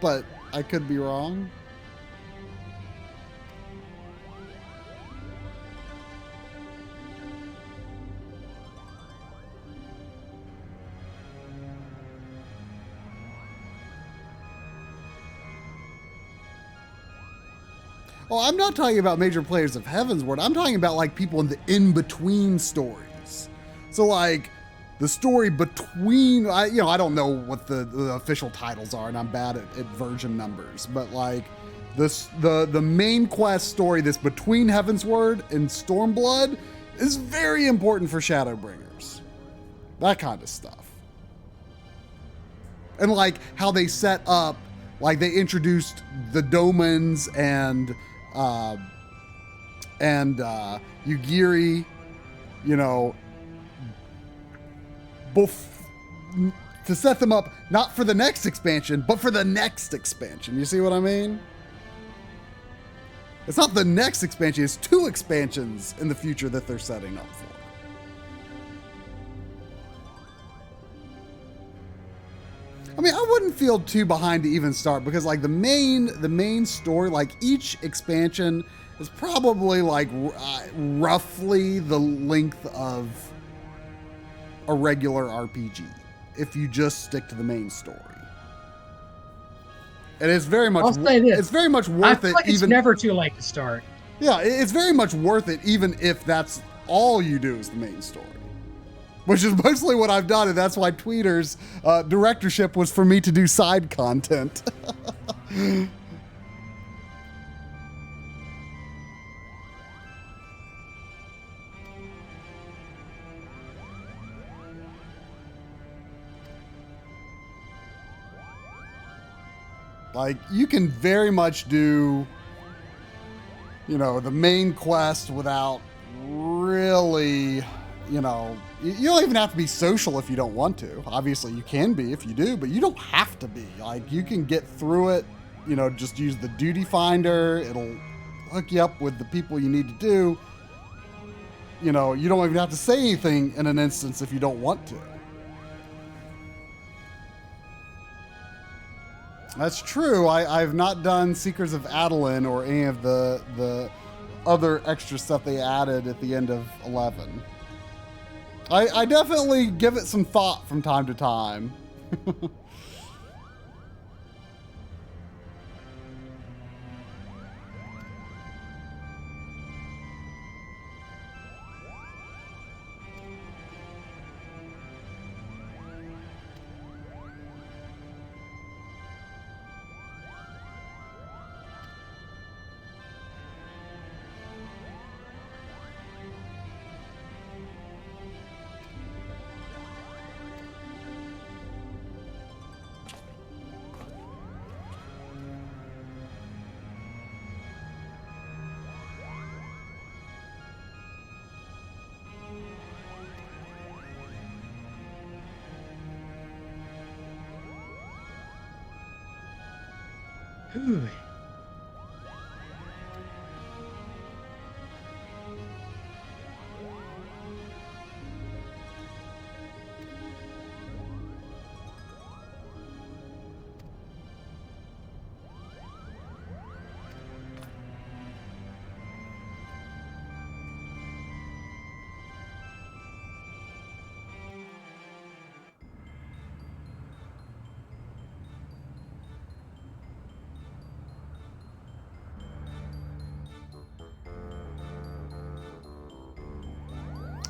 But I could be wrong. Oh, I'm not talking about major players of Heavensward. I'm talking about, like, people in the in-between stories. So, like, the story between, I don't know what the official titles are, and I'm bad at version numbers, but, like, the main quest story that's between Heavensward and Stormblood is very important for Shadowbringers. That kind of stuff. And, like, how they set up, like, they introduced the Domans and Yugiri, you know, to set them up not for the next expansion, but for the next expansion. You see what I mean? It's not the next expansion, it's 2 expansions in the future that they're setting up for. I mean, I wouldn't feel too behind to even start because, like, the main story, like, each expansion is probably, like, roughly the length of a regular RPG if you just stick to the main story. And it's very much. I'll say this. It's very much worth I feel it. like it's even never too late to start. Yeah, it's very much worth it, even if that's all you do is the main story. Which is mostly what I've done, and that's why Tweeter's directorship was for me to do side content. Like, you can very much do, you know, the main quest without really, you know, you don't even have to be social if you don't want to. Obviously, you can be if you do, but you don't have to be. Like, you can get through it, you know, just use the duty finder. It'll hook you up with the people you need to do. you know, you don't even have to say anything in an instance if you don't want to. That's true. I've not done Seekers of Adeline or any of the other extra stuff they added at the end of 11. I definitely give it some thought from time to time. Whew.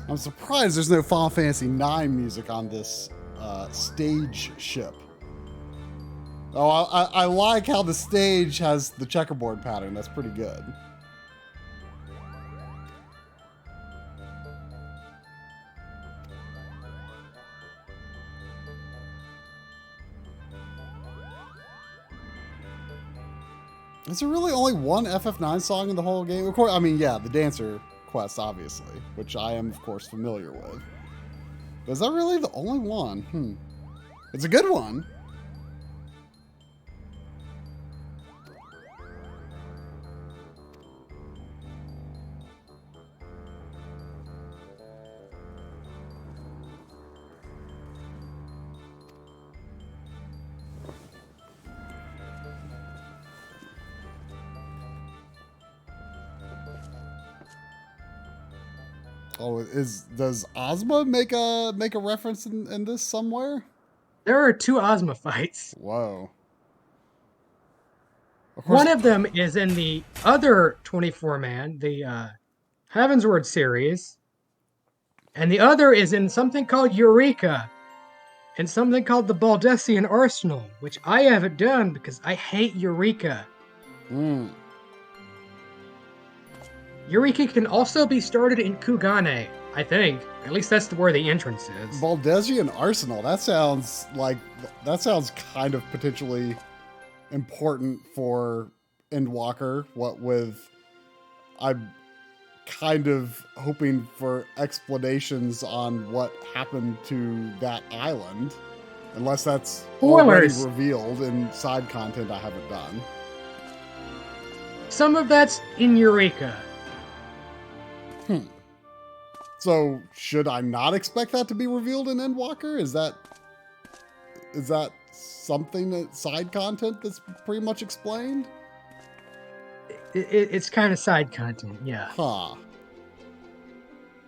I'm surprised there's no Final Fantasy IX music on this stage ship. Oh, I like how the stage has the checkerboard pattern. That's pretty good. Is there really only one FF9 song in the whole game? Of course, I mean, yeah, the Dancer quest, obviously, which I am, of course, familiar with. But is that really the only one? It's a good one. Oh, does Ozma make a reference in this somewhere? There are 2 Ozma fights. Whoa. One of them is in the other 24-man, the Heavensward series, and the other is in something called Eureka, and something called the Baldessian Arsenal, which I haven't done because I hate Eureka. Eureka can also be started in Kugane, I think. At least that's where the entrance is. Baldessian Arsenal. That sounds kind of potentially important for Endwalker. What with, I'm kind of hoping for explanations on what happened to that island, unless that's already revealed in side content I haven't done. Some of that's in Eureka. So should I not expect that to be revealed in Endwalker? Is that something that side content that's pretty much explained? It's kind of side content, yeah. Huh.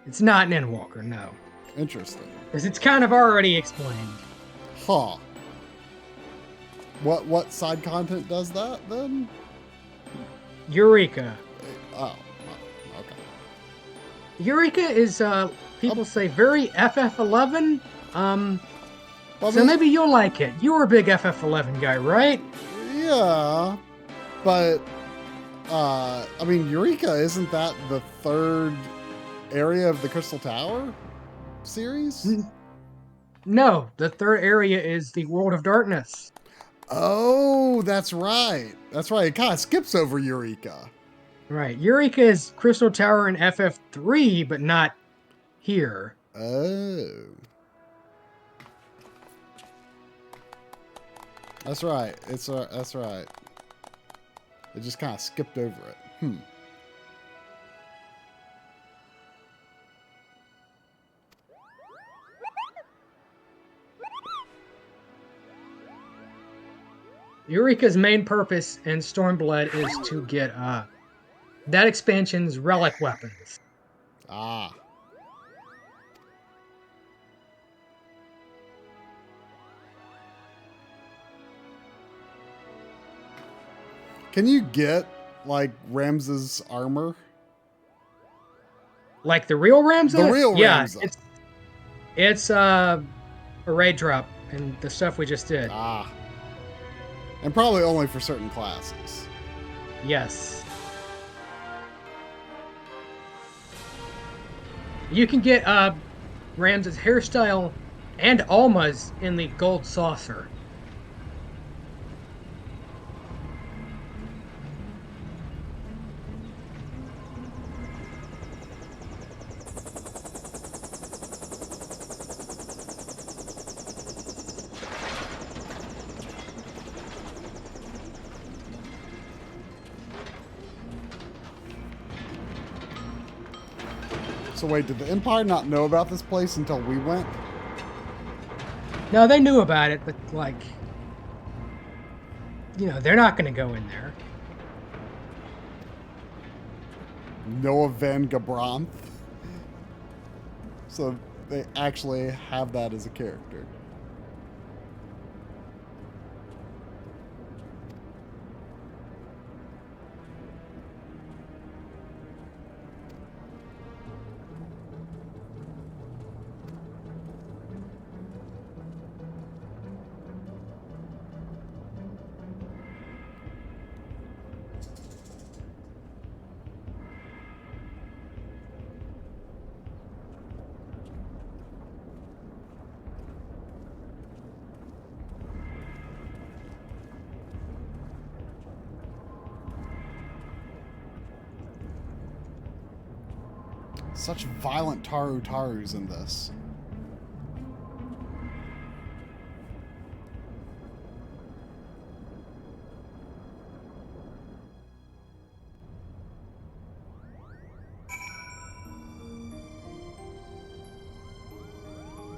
It's not an Endwalker, no. Interesting. Because it's kind of already explained. Huh. What side content does that then? Eureka. Oh, okay. Eureka is people say very FF11. Well, so maybe you'll like it. You were a big FF11 guy, right? Yeah, but I mean, Eureka, isn't that the third area of the Crystal Tower series? No, the third area is the World of Darkness. Oh, that's right. That's right. It kind of skips over Eureka. Right. Eureka is Crystal Tower in FF3, but not here. Oh. That's right. That's right. It just kind of skipped over it. Eureka's main purpose in Stormblood is to get that expansion's relic weapons. Ah. Can you get, like, Ramses' armor? Like the real Ramza? The real yeah, Ramza. It's a raid drop and the stuff we just did. Ah. And probably only for certain classes. Yes. You can get Ramses' hairstyle and Alma's in the gold saucer. So wait, did the Empire not know about this place until we went? No, they knew about it, but like, they're not going to go in there. Noah Van Gabranth. So they actually have that as a character. Such violent Tarus in this.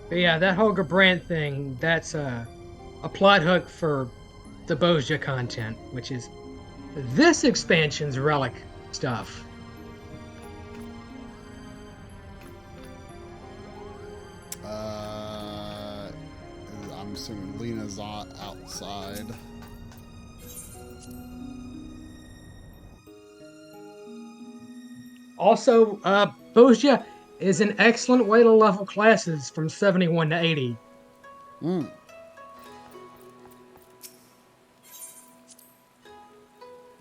But yeah, that whole Gabrant thing, that's a plot hook for the Bozja content, which is this expansion's relic stuff. I'm assuming Lena's outside. Also, Bozja is an excellent way to level classes from 71 to 80.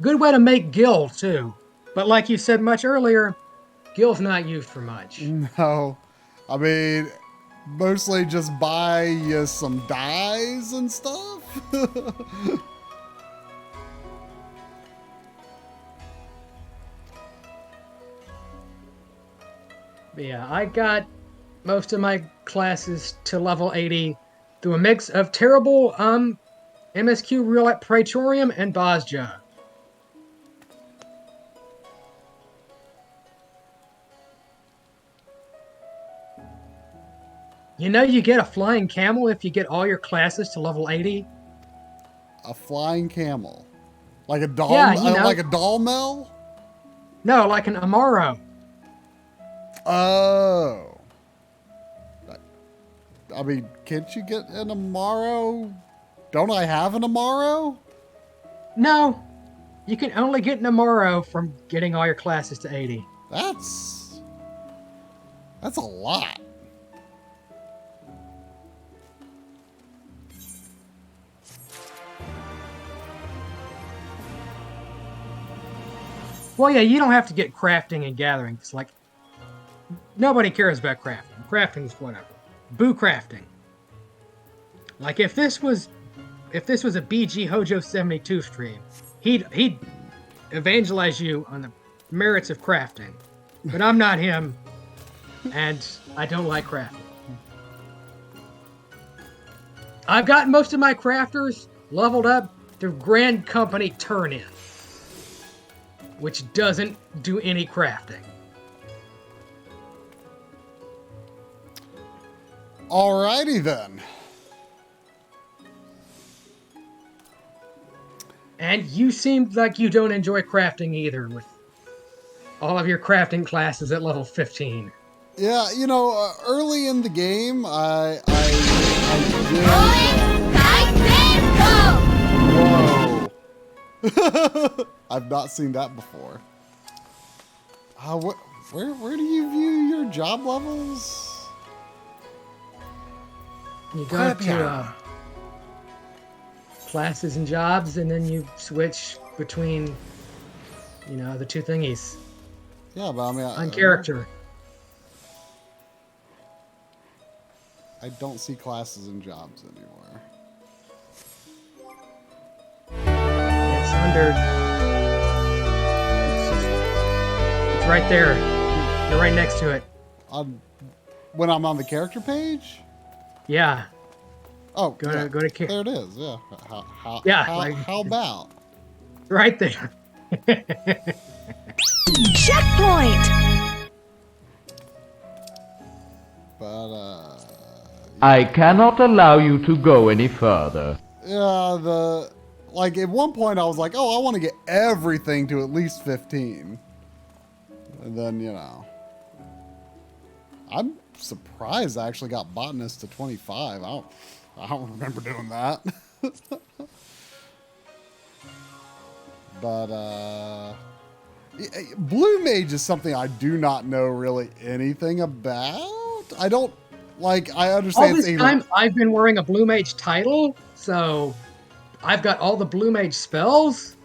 Good way to make Gil, too. But like you said much earlier, Gil's not used for much. No. I mean, mostly just buy you some dyes and stuff. But yeah, I got most of my classes to level 80 through a mix of terrible MSQ Roulette Praetorium and Bozja. You get a flying camel if you get all your classes to level 80. A flying camel. Like a doll, Yeah, like a doll mel? No, like an Amaro. Oh. I mean, can't you get an Amaro? Don't I have an Amaro? No. You can only get an Amaro from getting all your classes to 80. That's a lot. Well, yeah, you don't have to get crafting and gathering. It's like, nobody cares about crafting. Crafting's whatever. Boo crafting. Like if this was a BG Hojo 72 stream, he'd evangelize you on the merits of crafting. But I'm not him, and I don't like crafting. I've got most of my crafters leveled up through Grand Company Turn-In, which doesn't do any crafting. Alrighty then. And you seem like you don't enjoy crafting either, with all of your crafting classes at level 15. Yeah, you know, early in the game, I did. Whoa! I've not seen that before. Where do you view your job levels? You go to classes and jobs, and then you switch between, you know, the two thingies. Yeah, but I mean, on character. I don't see classes and jobs anywhere. It's under. It's right there. You're right next to it. When I'm on the character page? Yeah. Oh, go to there it is. Yeah. How about? Right there. Checkpoint. But I cannot allow you to go any further. Yeah, like at one point I was like, oh, I want to get everything to at least 15. And then, you know, I'm surprised I actually got botanist to 25. I don't remember doing that. But Blue Mage is something I do not know really anything about. I don't like. I understand. All this time I've been wearing a Blue Mage title, so I've got all the Blue Mage spells.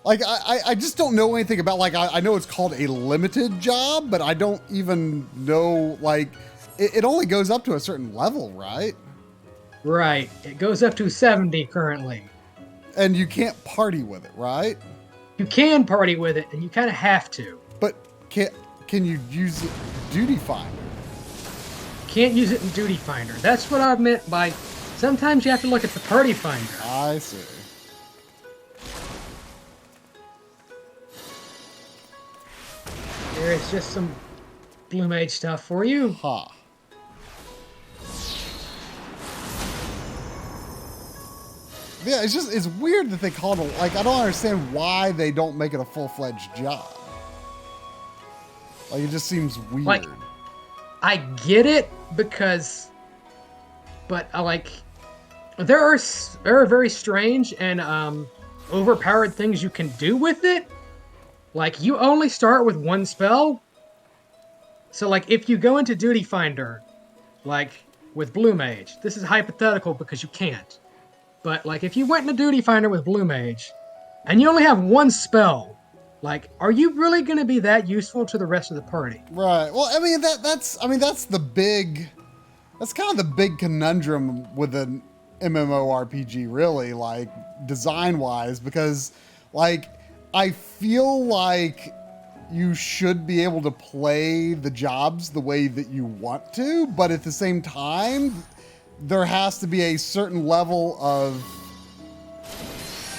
Like I just don't know anything about. Like I know it's called a limited job, but I don't even know. Like it only goes up to a certain level, right? Right. It goes up to 70 currently. And you can't party with it, right? You can party with it, and you kind of have to. But can you use it Duty Finder? Can't use it in Duty Finder. That's what I meant by sometimes you have to look at the Party Finder. I see. There is just some Blue Mage stuff for you. Huh. Yeah, it's weird that they call it like I don't understand why they don't make it a full-fledged job. Like it just seems weird. Like I get it because, but like there are very strange and overpowered things you can do with it. Like you only start with one spell. So like if you go into Duty Finder, like with Blue Mage, this is hypothetical because you can't. But, like, if you went into Duty Finder with Blue Mage, and you only have one spell, like, are you really going to be that useful to the rest of the party? Right. Well, I mean, that's kind of the big conundrum with an MMORPG, really, like, design-wise, because, like, I feel like you should be able to play the jobs the way that you want to, but at the same time, there has to be a certain level of,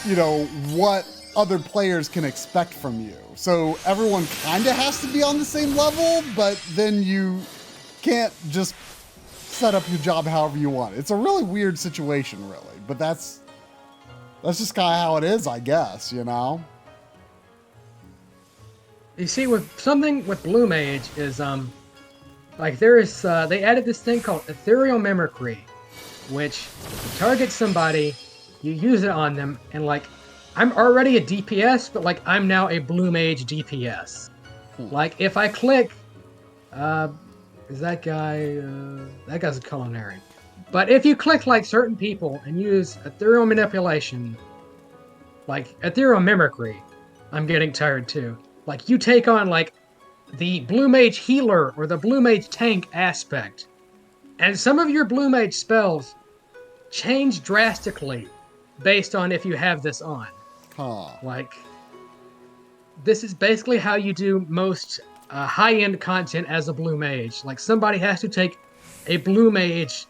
you know, what other players can expect from you. So everyone kind of has to be on the same level, but then you can't just set up your job however you want. It's a really weird situation, really. But that's just kind of how it is, I guess, you know? You see, with something with Blue Mage is, like there is, they added this thing called Ethereal Mimicry, which if you target somebody, you use it on them, and like, I'm already a DPS, but like, I'm now a Blue Mage DPS. Like, if I click, is that guy's a culinary. But if you click like certain people and use Ethereal Manipulation, like Ethereal Mimicry, I'm getting tired too. Like, you take on like, the Blue Mage healer or the Blue Mage tank aspect. And some of your Blue Mage spells change drastically based on if you have this on. Huh. Like, this is basically how you do most high-end content as a Blue Mage. Like, somebody has to take a Blue Mage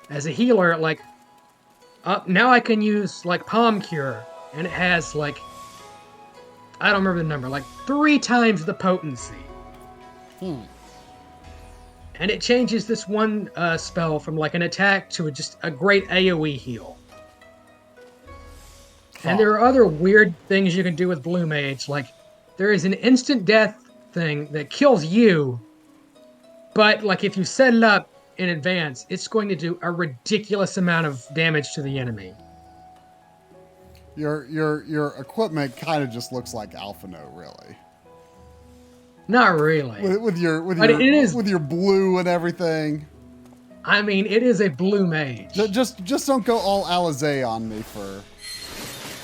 as a healer, like, now I can use, like, Palm Cure, and it has, like, I don't remember the number, like 3 times the potency. And it changes this one spell from like an attack to just a great AoE heal. And there are other weird things you can do with Blue Mage. Like, there is an instant death thing that kills you, but like if you set it up in advance, it's going to do a ridiculous amount of damage to the enemy. Your equipment kind of just looks like Alphino, really. Not really. With your blue and everything. I mean, it is a Blue Mage. Just don't go all Alizé on me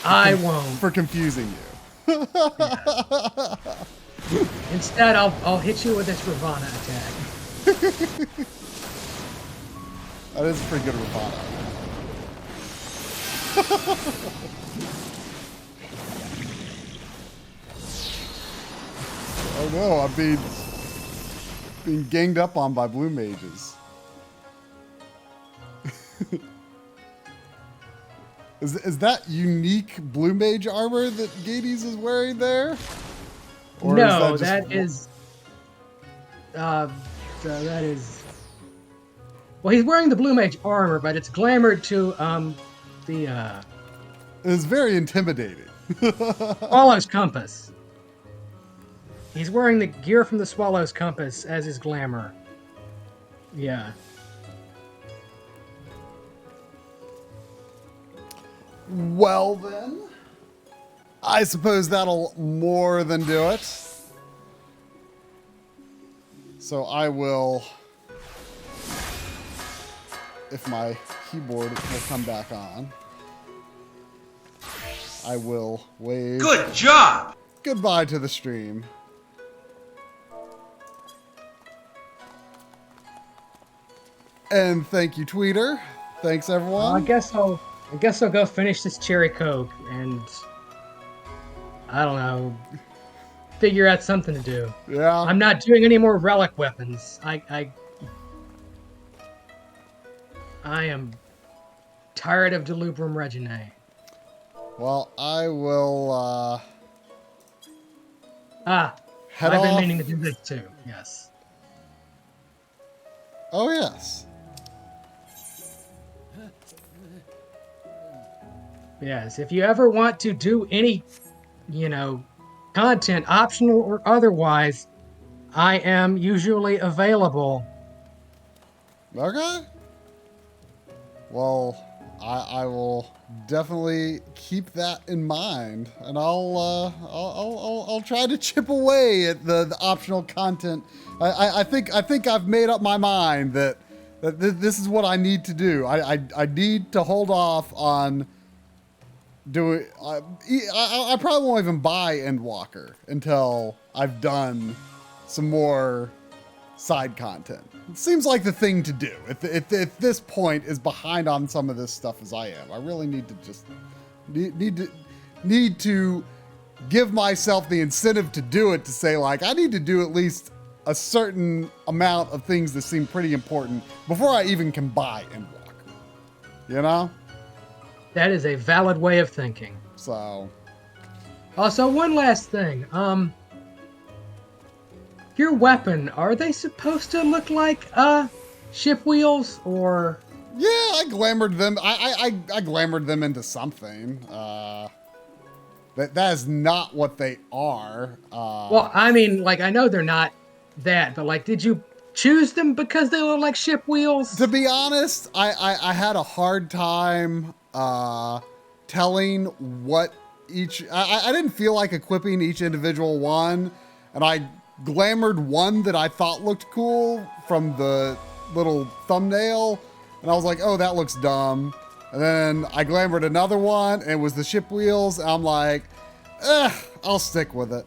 I won't. For confusing you. Yeah. Instead, I'll hit you with this Ravana attack. That is a pretty good Ravana. Oh no, I'm being ganged up on by blue mages. Is that unique blue mage armor that Gades is wearing there? Or no, is that is. Well, he's wearing the blue mage armor, but it's glamored to It's very intimidating. Swallow's Compass. He's wearing the gear from the Swallow's Compass as his glamour. Yeah. Well then, I suppose that'll more than do it. So I will, if my keyboard will come back on, I will wave. Good job! Goodbye to the stream. And thank you, Tweeter. Thanks, everyone. I guess I'll go finish this cherry coke and I don't know, figure out something to do. Yeah. I'm not doing any more relic weapons. I am tired of Delubrum Reginae. Well, I will I've been meaning to do this too. Yes. Oh yes. Yes, if you ever want to do any, content, optional or otherwise, I am usually available. Okay. Well, I will definitely keep that in mind, and I'll try to chip away at the optional content. I think I've made up my mind that this is what I need to do. I need to hold off on doing. I probably won't even buy Endwalker until I've done some more side content. It seems like the thing to do. If this point is behind on some of this stuff as I am, I really need to just need to give myself the incentive to do it, to say like I need to do at least a certain amount of things that seem pretty important before I even can buy Endwalker. You know? That is a valid way of thinking. So. Also, one last thing. Your weapon, are they supposed to look like ship wheels or? Yeah, I glamored them. I glamored them into something. That is not what they are. Well, I mean, like I know they're not that, but like, did you choose them because they look like ship wheels? To be honest, I had a hard time telling what each. I didn't feel like equipping each individual one, and I glamored one that I thought looked cool from the little thumbnail, and I was like, oh, that looks dumb. And then I glamored another one, and it was the ship wheels, and I'm like, I'll stick with it.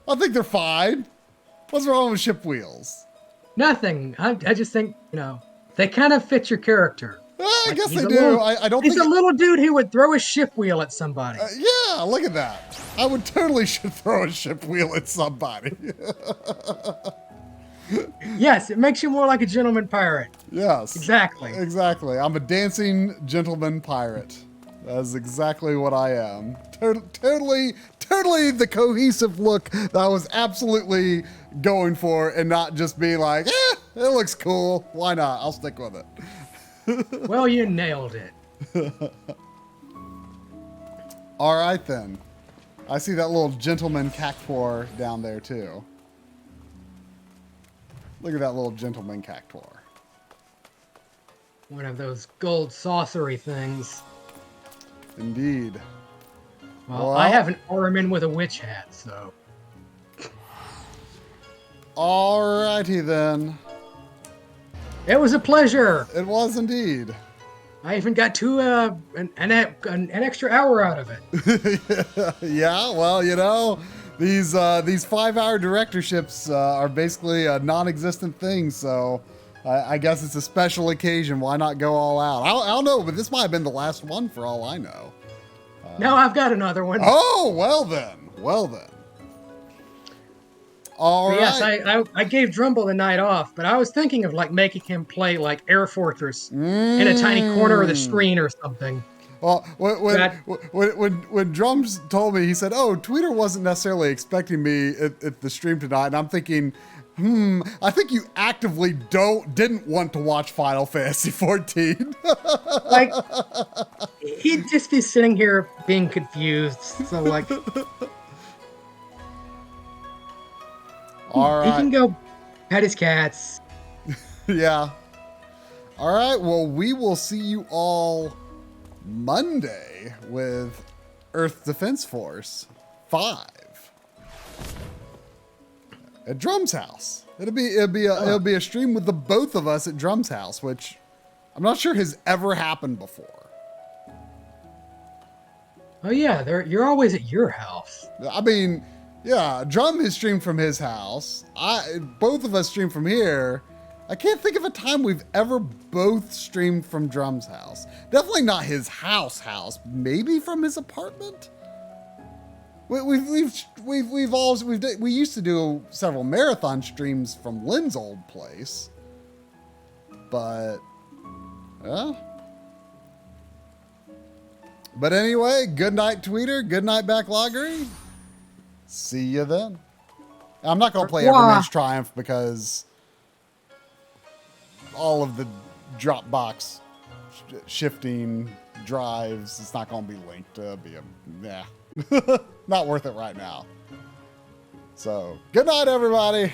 I think they're fine. What's wrong with ship wheels? Nothing. I just think, they kind of fit your character. I guess they do. I don't think he's a little dude who would throw a ship wheel at somebody. Yeah, look at that. I would totally should throw a ship wheel at somebody. Yes, it makes you more like a gentleman pirate. Yes. Exactly. Exactly. I'm a dancing gentleman pirate. That's exactly what I am. Totally the cohesive look that I was absolutely going for, and not just being like, it looks cool. Why not? I'll stick with it. Well, you nailed it. All right, then. I see that little gentleman cactuar down there, too. Look at that little gentleman cactuar. One of those gold saucery things. Indeed. Well, I have an Orman with a witch hat, so. Alrighty then. It was a pleasure. It was indeed. I even got an extra hour out of it. Yeah, well, you know, these 5-hour directorships are basically a non-existent thing, so I guess it's a special occasion. Why not go all out? I don't know, but this might have been the last one for all I know. No, I've got another one. Oh, well then. Well then. All right. Yes, I gave Drumble the night off, but I was thinking of like making him play like Air Fortress in a tiny corner of the screen or something. Well, when Drums told me, he said, "Oh, Tweeter wasn't necessarily expecting me at the stream tonight," and I'm thinking, I think you actively didn't want to watch Final Fantasy 14. Like, he'd just be sitting here being confused. So like. All right. He can go pet his cats. Yeah. All right. Well, we will see you all Monday with Earth Defense Force 5 at Drum's house. It'll be a stream with the both of us at Drum's house, which I'm not sure has ever happened before. Oh yeah, you're always at your house. I mean. Yeah, Drum has streamed from his house. Both of us stream from here. I can't think of a time we've ever both streamed from Drum's house. Definitely not his house. Maybe from his apartment. We used to do several marathon streams from Lynn's old place, but yeah. But anyway, good night, Tweeter. Good night, Backloggery. See you then. I'm not going to play Everman's Triumph because all of the Dropbox shifting drives, it's not going to be linked to not worth it right now. So, good night, everybody.